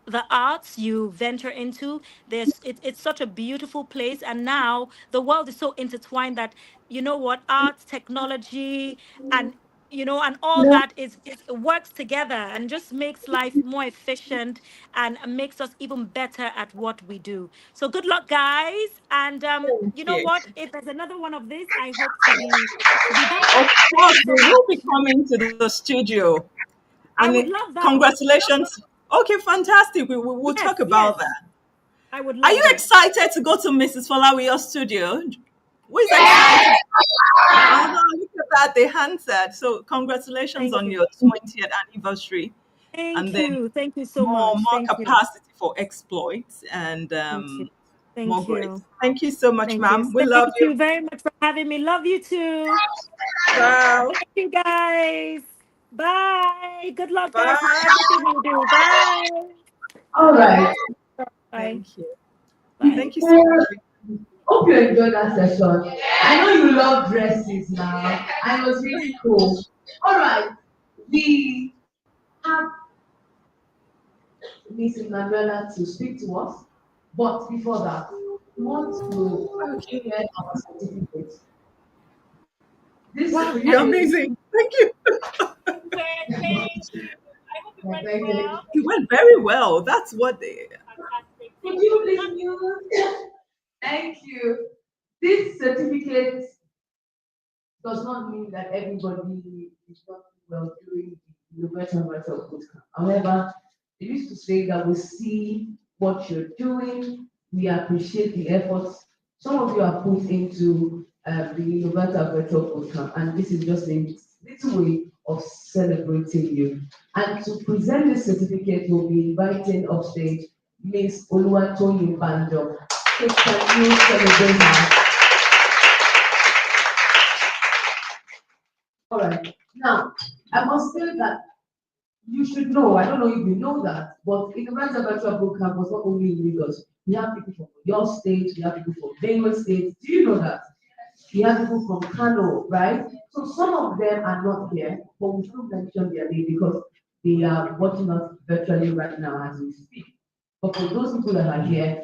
the arts you venture into, it's such a beautiful place. And now the world is so intertwined that, you know what, arts, technology, and and all that is works together and just makes life more efficient and makes us even better at what we do. So good luck, guys. And Thank you know you. what, if there's another one of this, I hope to be back. Of Thank course, you we so will be much. coming to the studio. I And would love that. congratulations. Okay, fantastic. We'll Yes, talk about yes, that. I would Are you love that. excited to go to Mrs. Folawiyo's studio? Who is excited? Oh, look at that. They answered. So congratulations Thank on you. your 20th anniversary. And Thank then you. Thank you so more much. more Thank you. capacity for exploits and Thank you. more Thank grace. you. Thank you so much, Thank you. ma'am. We love Thank you. you very much for having me. Love you too. Ciao. Thank you, guys. Bye. Good luck, Bye. guys, with everything you do. Bye. All Bye. right. Bye. Thank you. Bye. Thank you so Before, much. hope you enjoyed that session. I know you love dresses now, and it was really cool. All right. We have Miss Manuela to speak to us, but before that, we want to Okay. share our certificate. This Wow, you're certificate, amazing. Thank you. Thank you. I hope it like went I said, well. It went very well. That's what they. Fantastic. could Thank you you. please mute? Thank you. This certificate does not mean that everybody is not well during the Universal Virtual Bootcamp. However, they used to say that we see what you're doing, we appreciate the efforts some of you have put into the Universal Virtual Bootcamp, and this is just a little way of celebrating you. And to present this certificate, we'll be inviting upstage Miss Oluwatoyin Banjo. So can you celebrate her? All right. Now, I must say that you should know, I don't know if you know that, but Innovator Virtual Bootcamp was not only in Lagos. We have people from your state, we have people from Benue State. Do you know that? We have people from Kano, right? So some of them are not here, but we still mention their name because they are watching us virtually right now as we speak. But for those people that are here,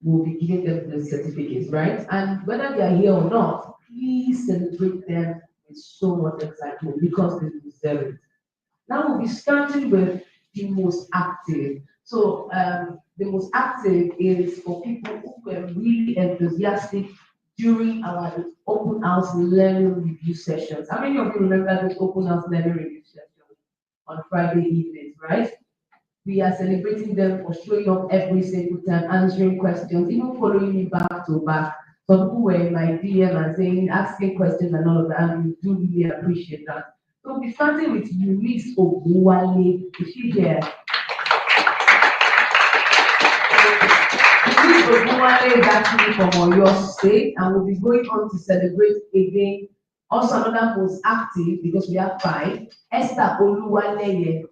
we'll be giving them the certificates, right? And whether they are here or not, please celebrate them with so much excitement because they deserve it. Now we'll be starting with the most active. So the most active is for people who were really enthusiastic during our open house learning review sessions. How many of you remember this open house learning review session on Friday evenings, right? We are celebrating them for showing up every single time, answering questions, even following me back to back some people were in my DM and saying, asking questions and all of that, and we do really appreciate that. So we'll be starting with Eunice Ogunwale. Is she here? Eunice Ogunwale is actually from Oyo State, and we'll be going on to celebrate again. Also, another most active, because we have 5, Esther Oluwaleye.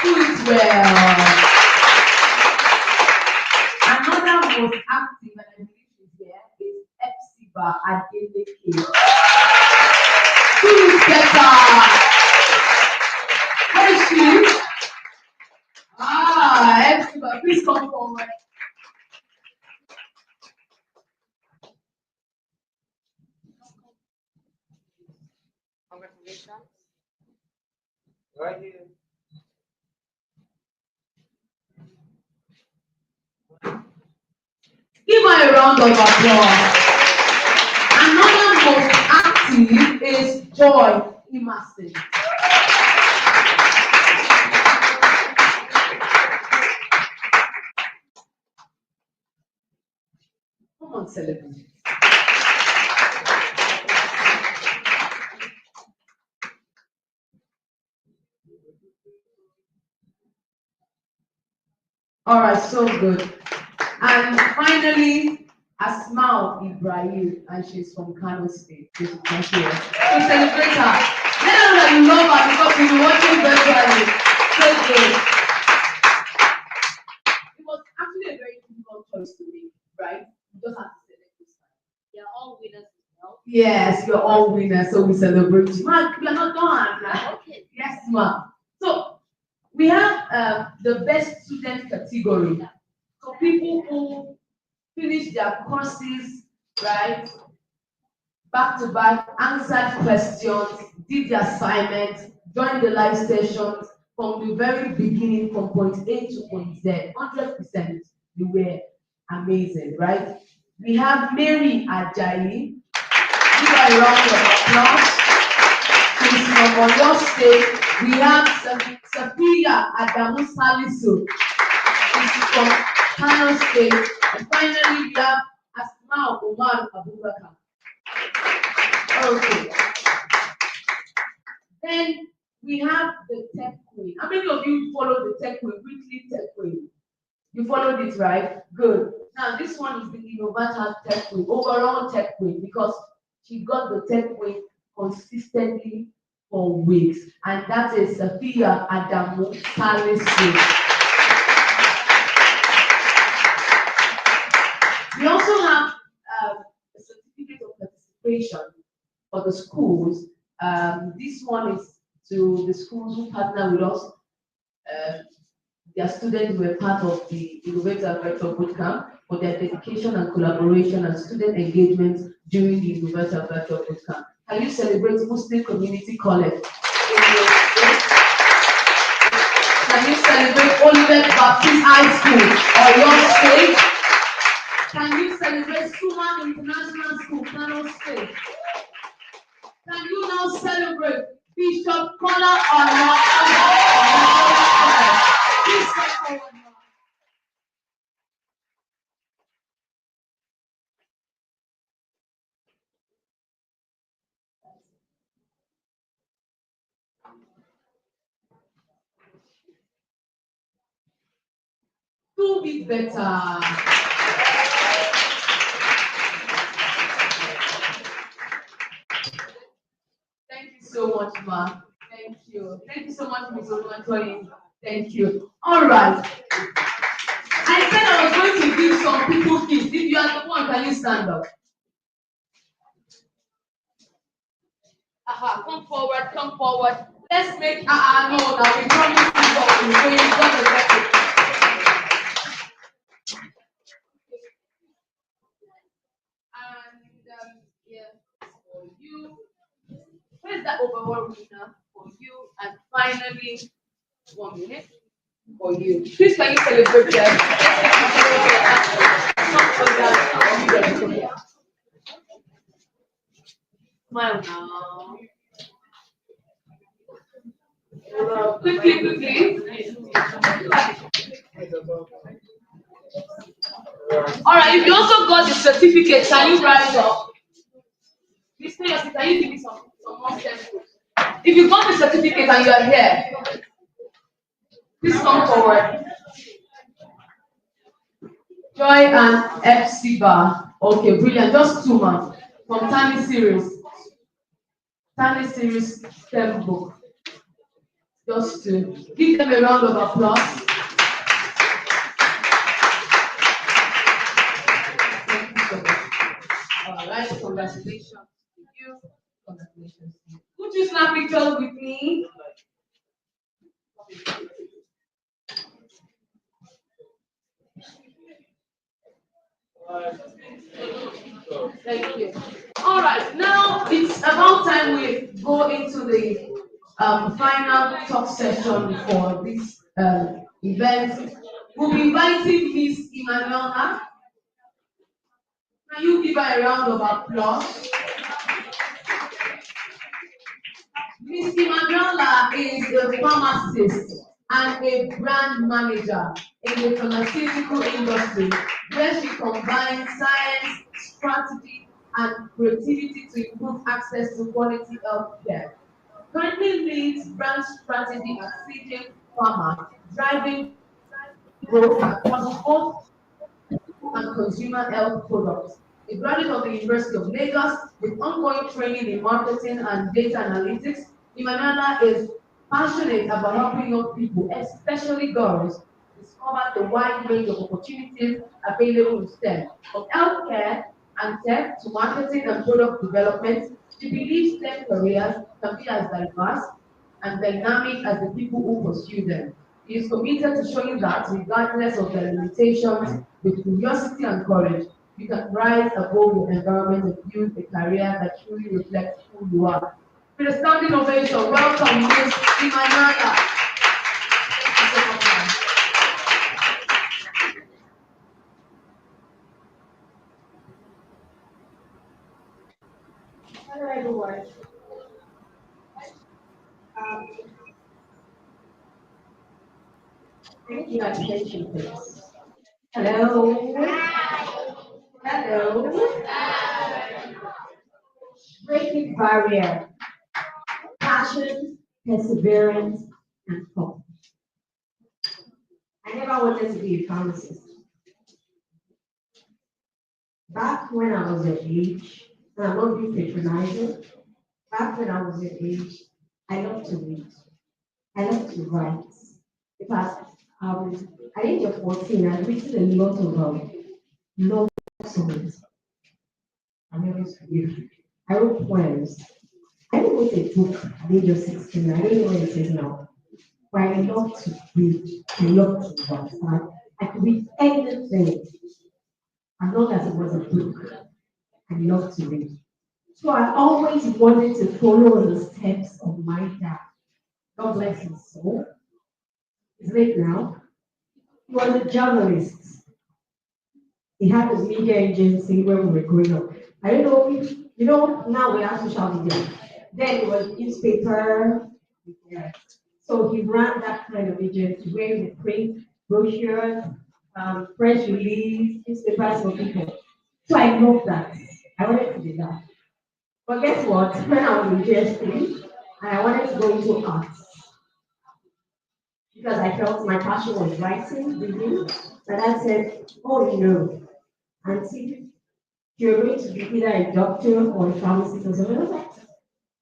Do it well. Another most active, and I believe she's here, is Epsiba Adeleke. Who is better? Where is she? Epsiba, please come forward. Congratulations. Right here. Give her a round of applause. Another most active is Joy Emerson. Come on, celebrate. All right, so good. And finally, Asmao Ibrahim, and she's from Kano State. She's from here. So celebrate her. Let her know that you love her because we've been watching virtually. So good. It was actually a very difficult choice to make, right? You just have to select this time. They're all winners as well. Yes, you're all winners, so we celebrate you. Mark, you're not done, right? Okay. Yes, ma'am. So we have the best student category. So people who finish their courses, right, back to back, answered questions, did the assignments, joined the live sessions from the very beginning, from point A to point Z, 100%. You were amazing, right? We have Mary Ajayi. Give her a round of applause. She's from Oyo State. We have Sophia Adamu Salisu. She's from Kano State. And finally, we have Asma Omar Abubakar. Okay. Then we have the Tech Queen. How many of you follow the Tech Queen, weekly Tech Queen? You followed it, right? Good. Now, this one is the InnovatHER Tech Queen, overall Tech Queen, because she got the Tech Queen consistently for weeks. And that is Sophia Adamu Salisu. We also have a certificate of participation for the schools. This one is to the schools who partner with us. Their students were part of the InnovatHER Bootcamp for their dedication and collaboration and student engagement during the InnovatHER Bootcamp. Can you celebrate Muslim Community College? Can you celebrate Olivet Baptist High School or your state? Can you celebrate Suma International School, Kano State? Can you now celebrate Bishop Kola Ola? Please step forward now. Do be better. Thank you so much, Ma. Thank you. Thank you so much, Ms. Oluwatoyin. Thank you. All right. I said I was going to give some people gifts. If you are the one, can you stand up? Come forward, come forward. Let's make no, now we promise you something. So you've got the record. And yeah, for you. Where's that overall winner for you? And finally, 1 minute for you. Please can you celebrate them? Smile now. Quickly. All right, if you also got the certificate, can you rise up? Mr. Yossi, can you give me some more samples? If you got the certificate and you are here, please come forward. Joy and FC bar. Okay, brilliant. Just two months from Tani series. Tani series STEM book. Just two. Give them a round of applause. Thank you so much. All right, congratulations to you. Congratulations to you. Would you snap pictures with me? Thank you. All right, now it's about time we go into the final talk session for this event. We'll be inviting Miss Emanuela. Can you give her a round of applause? Miss Emanuela is a pharmacist and a brand manager in the pharmaceutical industry, where she combines science, strategy, and creativity to improve access to quality health care. Currently leads brand strategy at CJ Pharma, driving growth across both and consumer health products. A graduate of the University of Lagos with ongoing training in marketing and data analytics, Emanuela is passionate about helping young people, especially girls, discover the wide range of opportunities available in STEM, from healthcare and tech to marketing and product development. She believes STEM careers can be as diverse and dynamic as the people who pursue them. He is committed to showing that, regardless of their limitations, with curiosity and courage, you can rise above your environment and build a career that truly reflects who you are. With a standing ovation, welcome Ms. Emanuela. Thank you so much, ma'am. Hello, everyone. Um, I need your attention, please. Hello. Hello. Breaking barrier, passion, perseverance, and hope. I never wanted to be a pharmacist. Back when I was at age, and I'm not being patronizing, back when I was at age, I loved to read. I love to write. In fact, at the age of 14, I'd written a lot of love songs. I'm always read. I wrote poems. I didn't write a book at the age of 16. I don't know what it is now. But I love to read. I love to write. I could read anything as long as it was a book. I love to read. So I always wanted to follow in the steps of my dad. God bless his soul. He's late now. He was a journalist. He had a media agency when we were growing up. I don't know if, now we have social media. Then it was newspaper. Yeah. So he ran that kind of agency where he would print brochures, press release, newspapers for people. So I love that. I wanted to do that. But guess what? When I was in GS3, and I wanted to go into arts because I felt my passion was writing, reading. But I said, oh no, Auntie, you're going to be either a doctor or a pharmacist or something. I was like,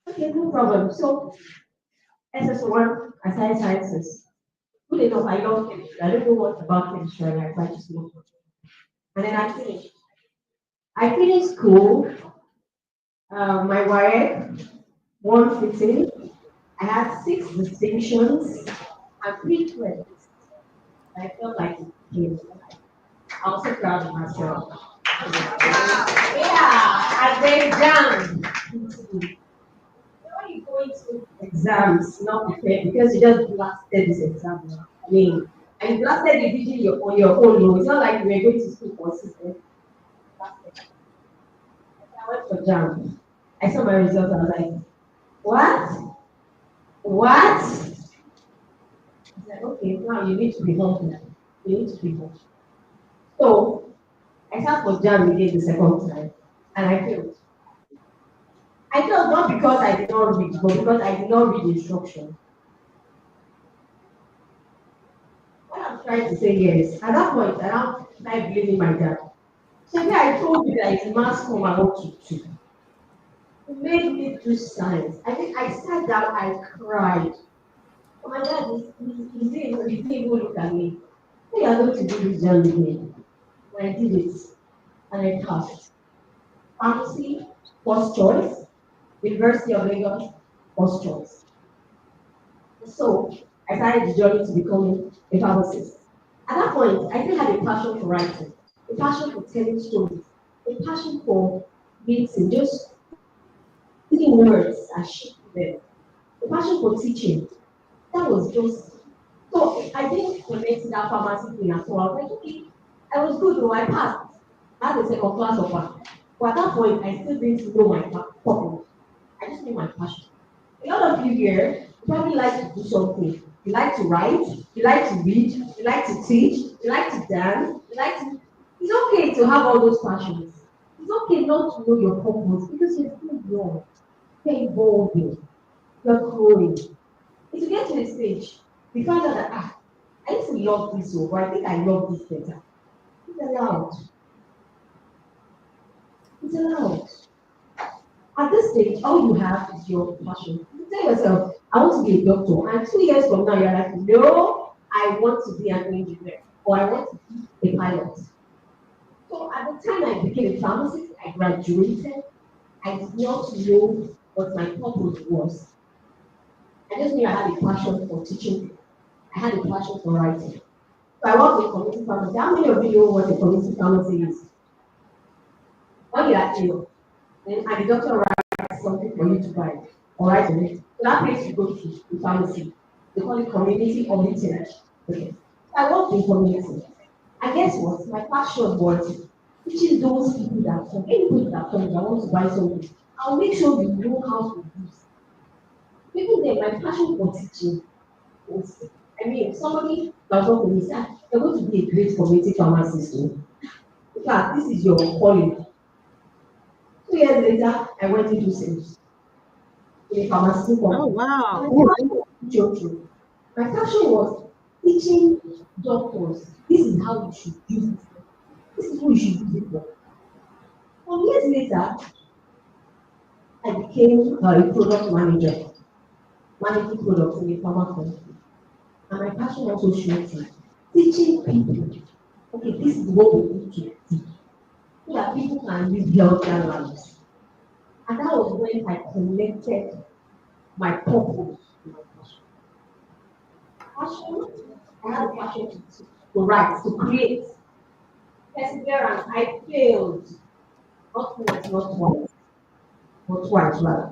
okay, no problem. So SS1, aside sciences. Good enough, I love chemistry. I don't know what about chemistry I like, but I just love it. And then I finished. I finished school, my wife, one sitting. I had 6 distinctions and 3 credits. I felt like it came. I was so proud of myself. Yeah, and then jam. When you go into exams, not prepared because you just blasted this exam. I mean, and you blasted the vision on your own. No, it's not like you were going to school for system. I went for jam. I saw my results. I was like, what? What? I said, okay, now you need to be humble. You need to be humble. So I sat for JAM again the second time, and I failed. I failed not because I did not read, but because I did not read the instruction. What I'm trying to say here is, at that point, I now started blaming my dad. So yeah, I told you that it's mass come I want to do. It made me do science. I think I sat down, I cried. Oh my dad, he didn't even look at me. Hey, I'm going to do this journey again. When I did it, and I passed. Pharmacy, first choice. University of Lagos, first choice. So I started the journey to becoming a pharmacist. At that point, I still had a passion for writing, a passion for telling stories, a passion for meeting, just putting words and shaping them, a passion for teaching. That was just so I didn't connect to that pharmacy thing at all. I was like, okay, I was good though, I passed. I had a second class offer. But at that point, I still didn't know my purpose. I just knew my passion. A lot of you here probably like to do something. You like to write, you like to read, you like to teach, you like to dance, you like to. It's okay to have all those passions. It's okay not to know your purpose because you're still young, you're evolving, you're growing. If you get to a stage, you find out that I used to love this over, I think I love this better. It's allowed. It's allowed. At this stage, all you have is your passion. You tell yourself, I want to be a doctor. And 2 years from now, you're like, no, I want to be an engineer or I want to be a pilot. So at the time I became a pharmacist, I graduated. I did not know what my purpose was. I just knew I had a passion for teaching people. I had a passion for writing. So I worked in community pharmacy. How many of you know what a community pharmacy is? What did I tell you? And the doctor writes something for you to buy or write on it. So that place you go to, the pharmacy. They call it community or meeting. Okay. So I worked in community. And guess what? My passion was teaching those people that come, anybody that comes that want to buy something. I'll make sure you know how to use. Even then, my passion for teaching was, I mean, if somebody does not me say, you're going to be a great community pharmacist. In fact, this is your calling. 2 years later, I went into sales in a pharmaceutical Oh, company. wow. And my passion was children. My passion was teaching doctors this is how you should use it. This is who you should use it for. Some years later, I became a product manager, managing products in a pharma company. And my passion also showed through teaching people, okay, this is what we need to do so that people can live healthier lives. And that was when I connected my purpose to my passion. Passion, I had a passion to write, to create. Perseverance, I failed. Not once, not twice, but twice rather.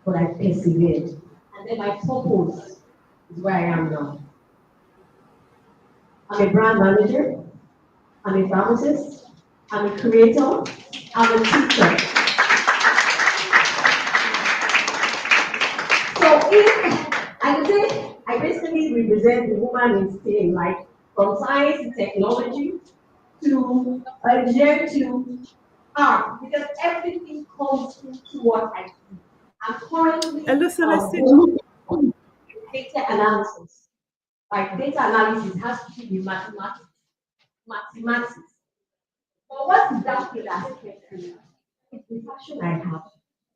But I persevered. And then my purpose is where I am now. I'm a brand manager, I'm a pharmacist, I'm a creator, I'm a teacher. So if I would say I basically represent the woman in STEM, like from science to technology to engineering to art, because everything comes into what I do. I'm currently Hello, Celestine. doing data analysis. Like data analysis has to do with mathematics. Mathematics. But what is that thing that affects me? It's the passion I have.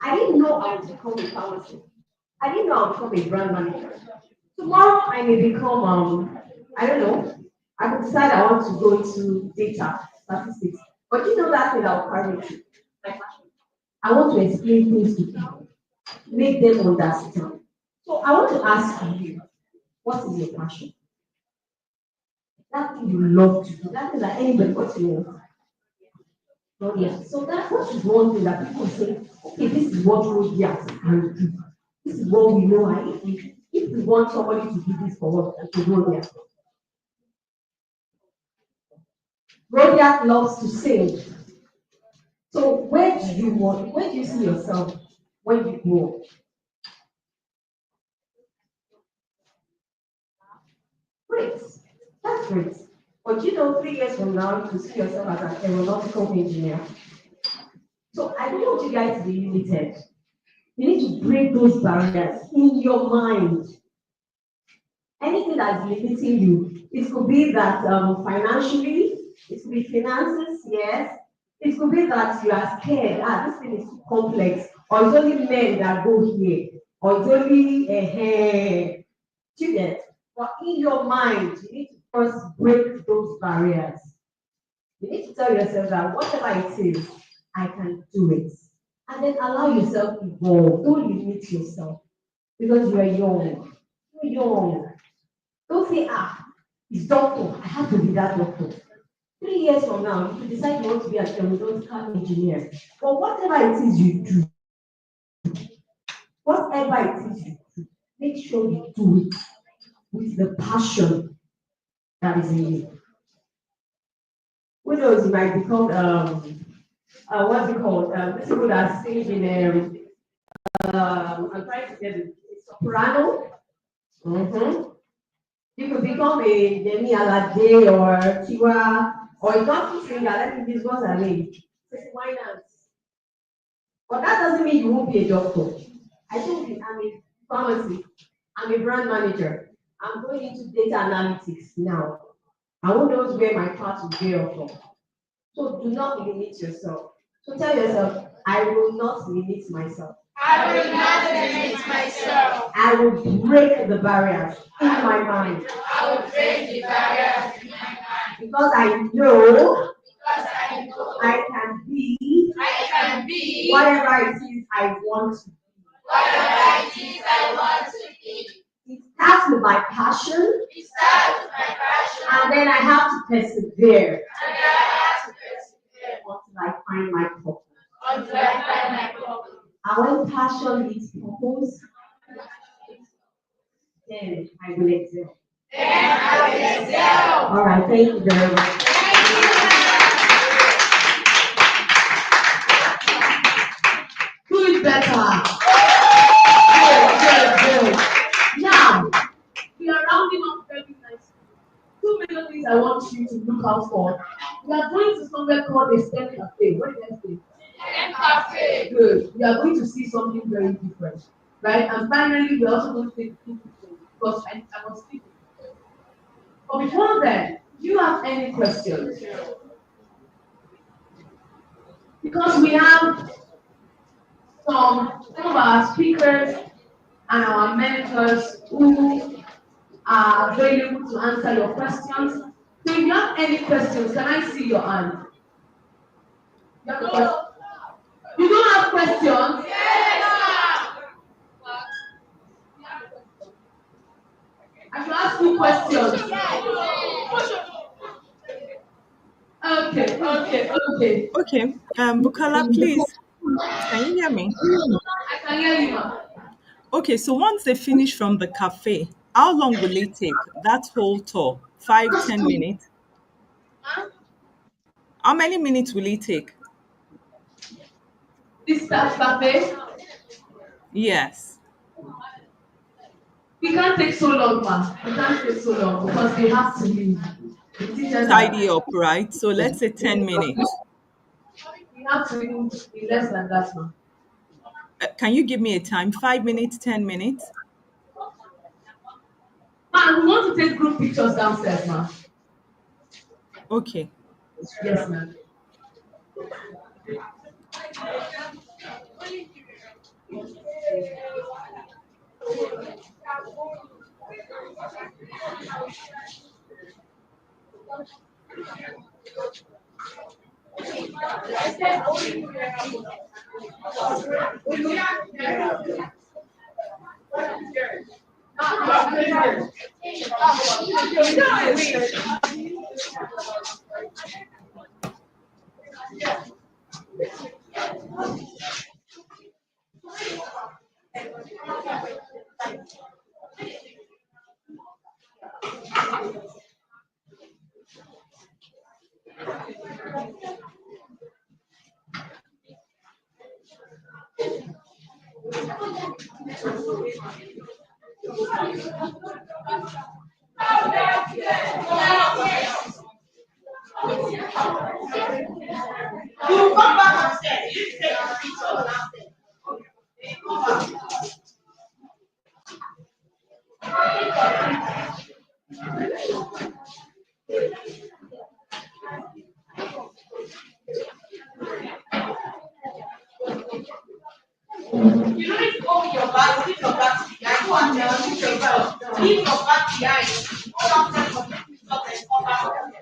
I didn't know I would become a pharmacist. I didn't know I would become a brand manager. Tomorrow I may become I don't know. I could decide I want to go into data statistics. But you know that thing that will carry me through. My passion. I want to explain things to people, make them understand. So I want to ask you, what is your passion? That thing you love to do, that thing that anybody wants to know. Oh, yeah. So that's what is one thing that people say, okay, this is what Rodiac can do. This is what we know. If we want somebody to do this for us, to Rodiac. Rodiac loves to sing. So where do you see yourself when you grow? Great. That's great. But you know, 3 years from now, you will see yourself as an aeronautical engineer. So I don't want you guys to be limited. You need to break those barriers in your mind. Anything that's limiting you, it could be that financially, it could be finances, yes. It could be that you are scared, this thing is too complex, or it's only men that go here, or it's only a hair. Do you get? But in your mind, you need to first break those barriers. You need to tell yourself that whatever it is, I can do it. And then allow yourself to evolve. Don't limit yourself because you are young. You're young. Don't say, it's doctor. I have to be that doctor. 3 years from now, you can decide you want to be an aeronautical engineer. But whatever it is you do, make sure you do it with the passion that is in you. Who knows, you might become, what's it called? This people that sing in, I'm trying to get it, soprano. Mm-hmm. You could become a Demi Alade or Tiwa or a gospel singer. Let me use what's her name. Why not? But that doesn't mean you won't be a doctor. I told you I'm a pharmacy. I'm a brand manager. I'm going into data analytics now. I who knows where my path will bear from. So do not limit yourself. So tell yourself, I will not limit myself. I will not limit myself. I will break the barriers in my mind. I will break the barriers in my mind. Because I know Because I know I can be whatever it is I want to be. whatever it is I want to be. It starts with my passion. It starts with my passion. And then I have to persevere. And then I have to persevere. Until I find my purpose. Until I find my purpose. And when passion meets purpose, then I will excel. Then I will excel. All right, thank you very much. Do it better. Good. Now, we are rounding up very nicely. Two major things I want you to look out for. We are going to somewhere called a STEM cafe. What did I say? STEM cafe. Good. We are going to see something very different, right? And finally, we are also going to take two pictures because I must speak. But before then, do you have any questions? Because we have some of our speakers and our mentors who are available to answer your questions. So if you have any questions, can I see your hand? You have a question? You don't have questions? Yes, I should ask you questions. Okay. Okay, Bukola, please, can you hear me? I can hear you now. Okay, so once they finish from the cafe, how long will it take? That whole tour? 5, 10 minutes? How many minutes will it take? This staff cafe, Yes. we can't take so long, ma. We can't take so long because they have to leave. The teachers Tidy up, right? So let's say 10 minutes. we have to leave in less than that, ma. Can you give me a time? 5 minutes, 10 minutes? Ma, we want to take group pictures downstairs, ma. Okay. Yes, ma'am. You don't need to go with your back, leave your back behind. Go and leave your back. Leave your back behind. Go downstairs for 50 steps and come back.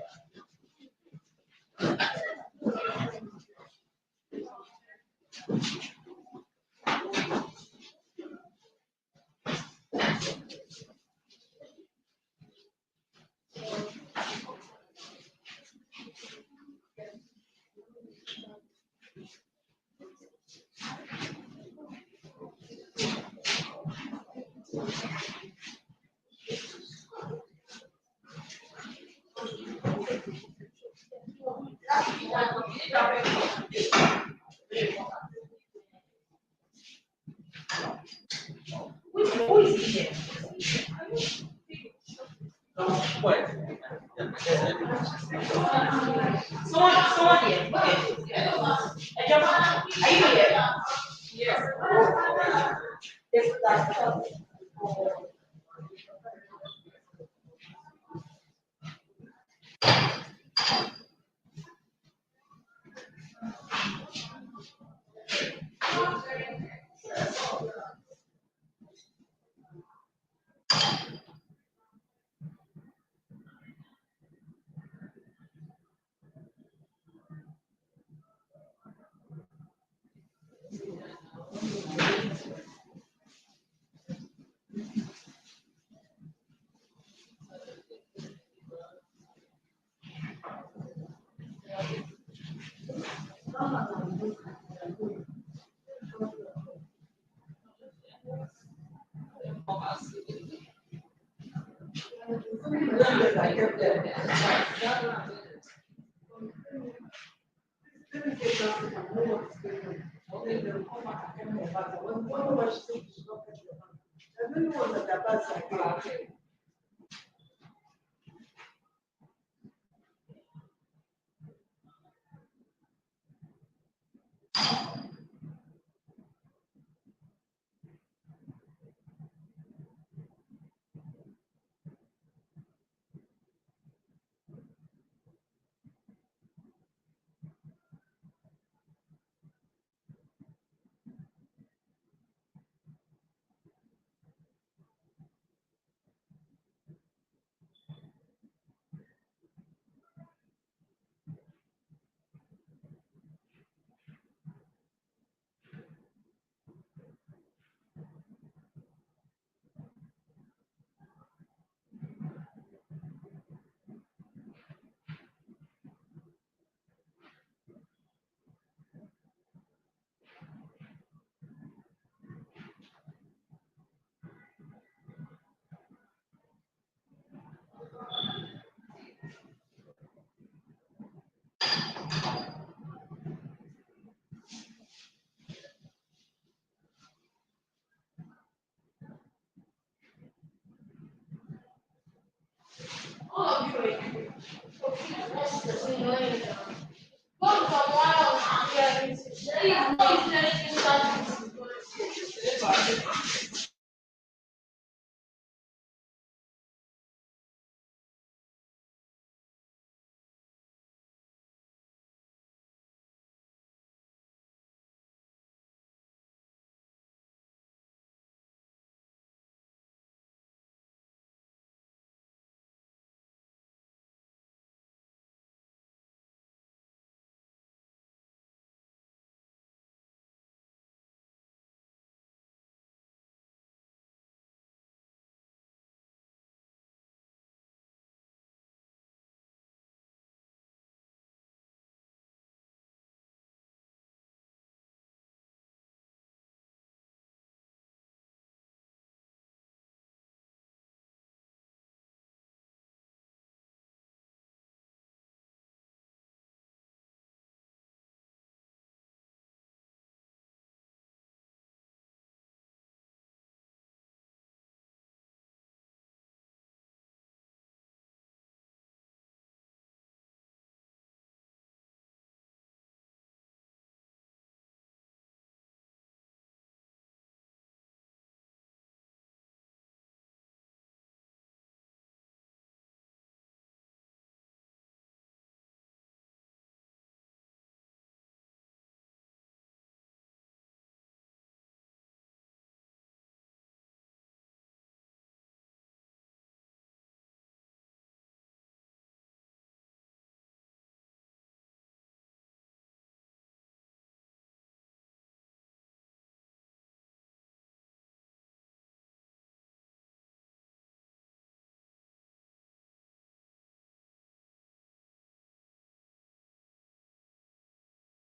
Who is here? Someone here. Okay. Are you here? Yes. Yes, that's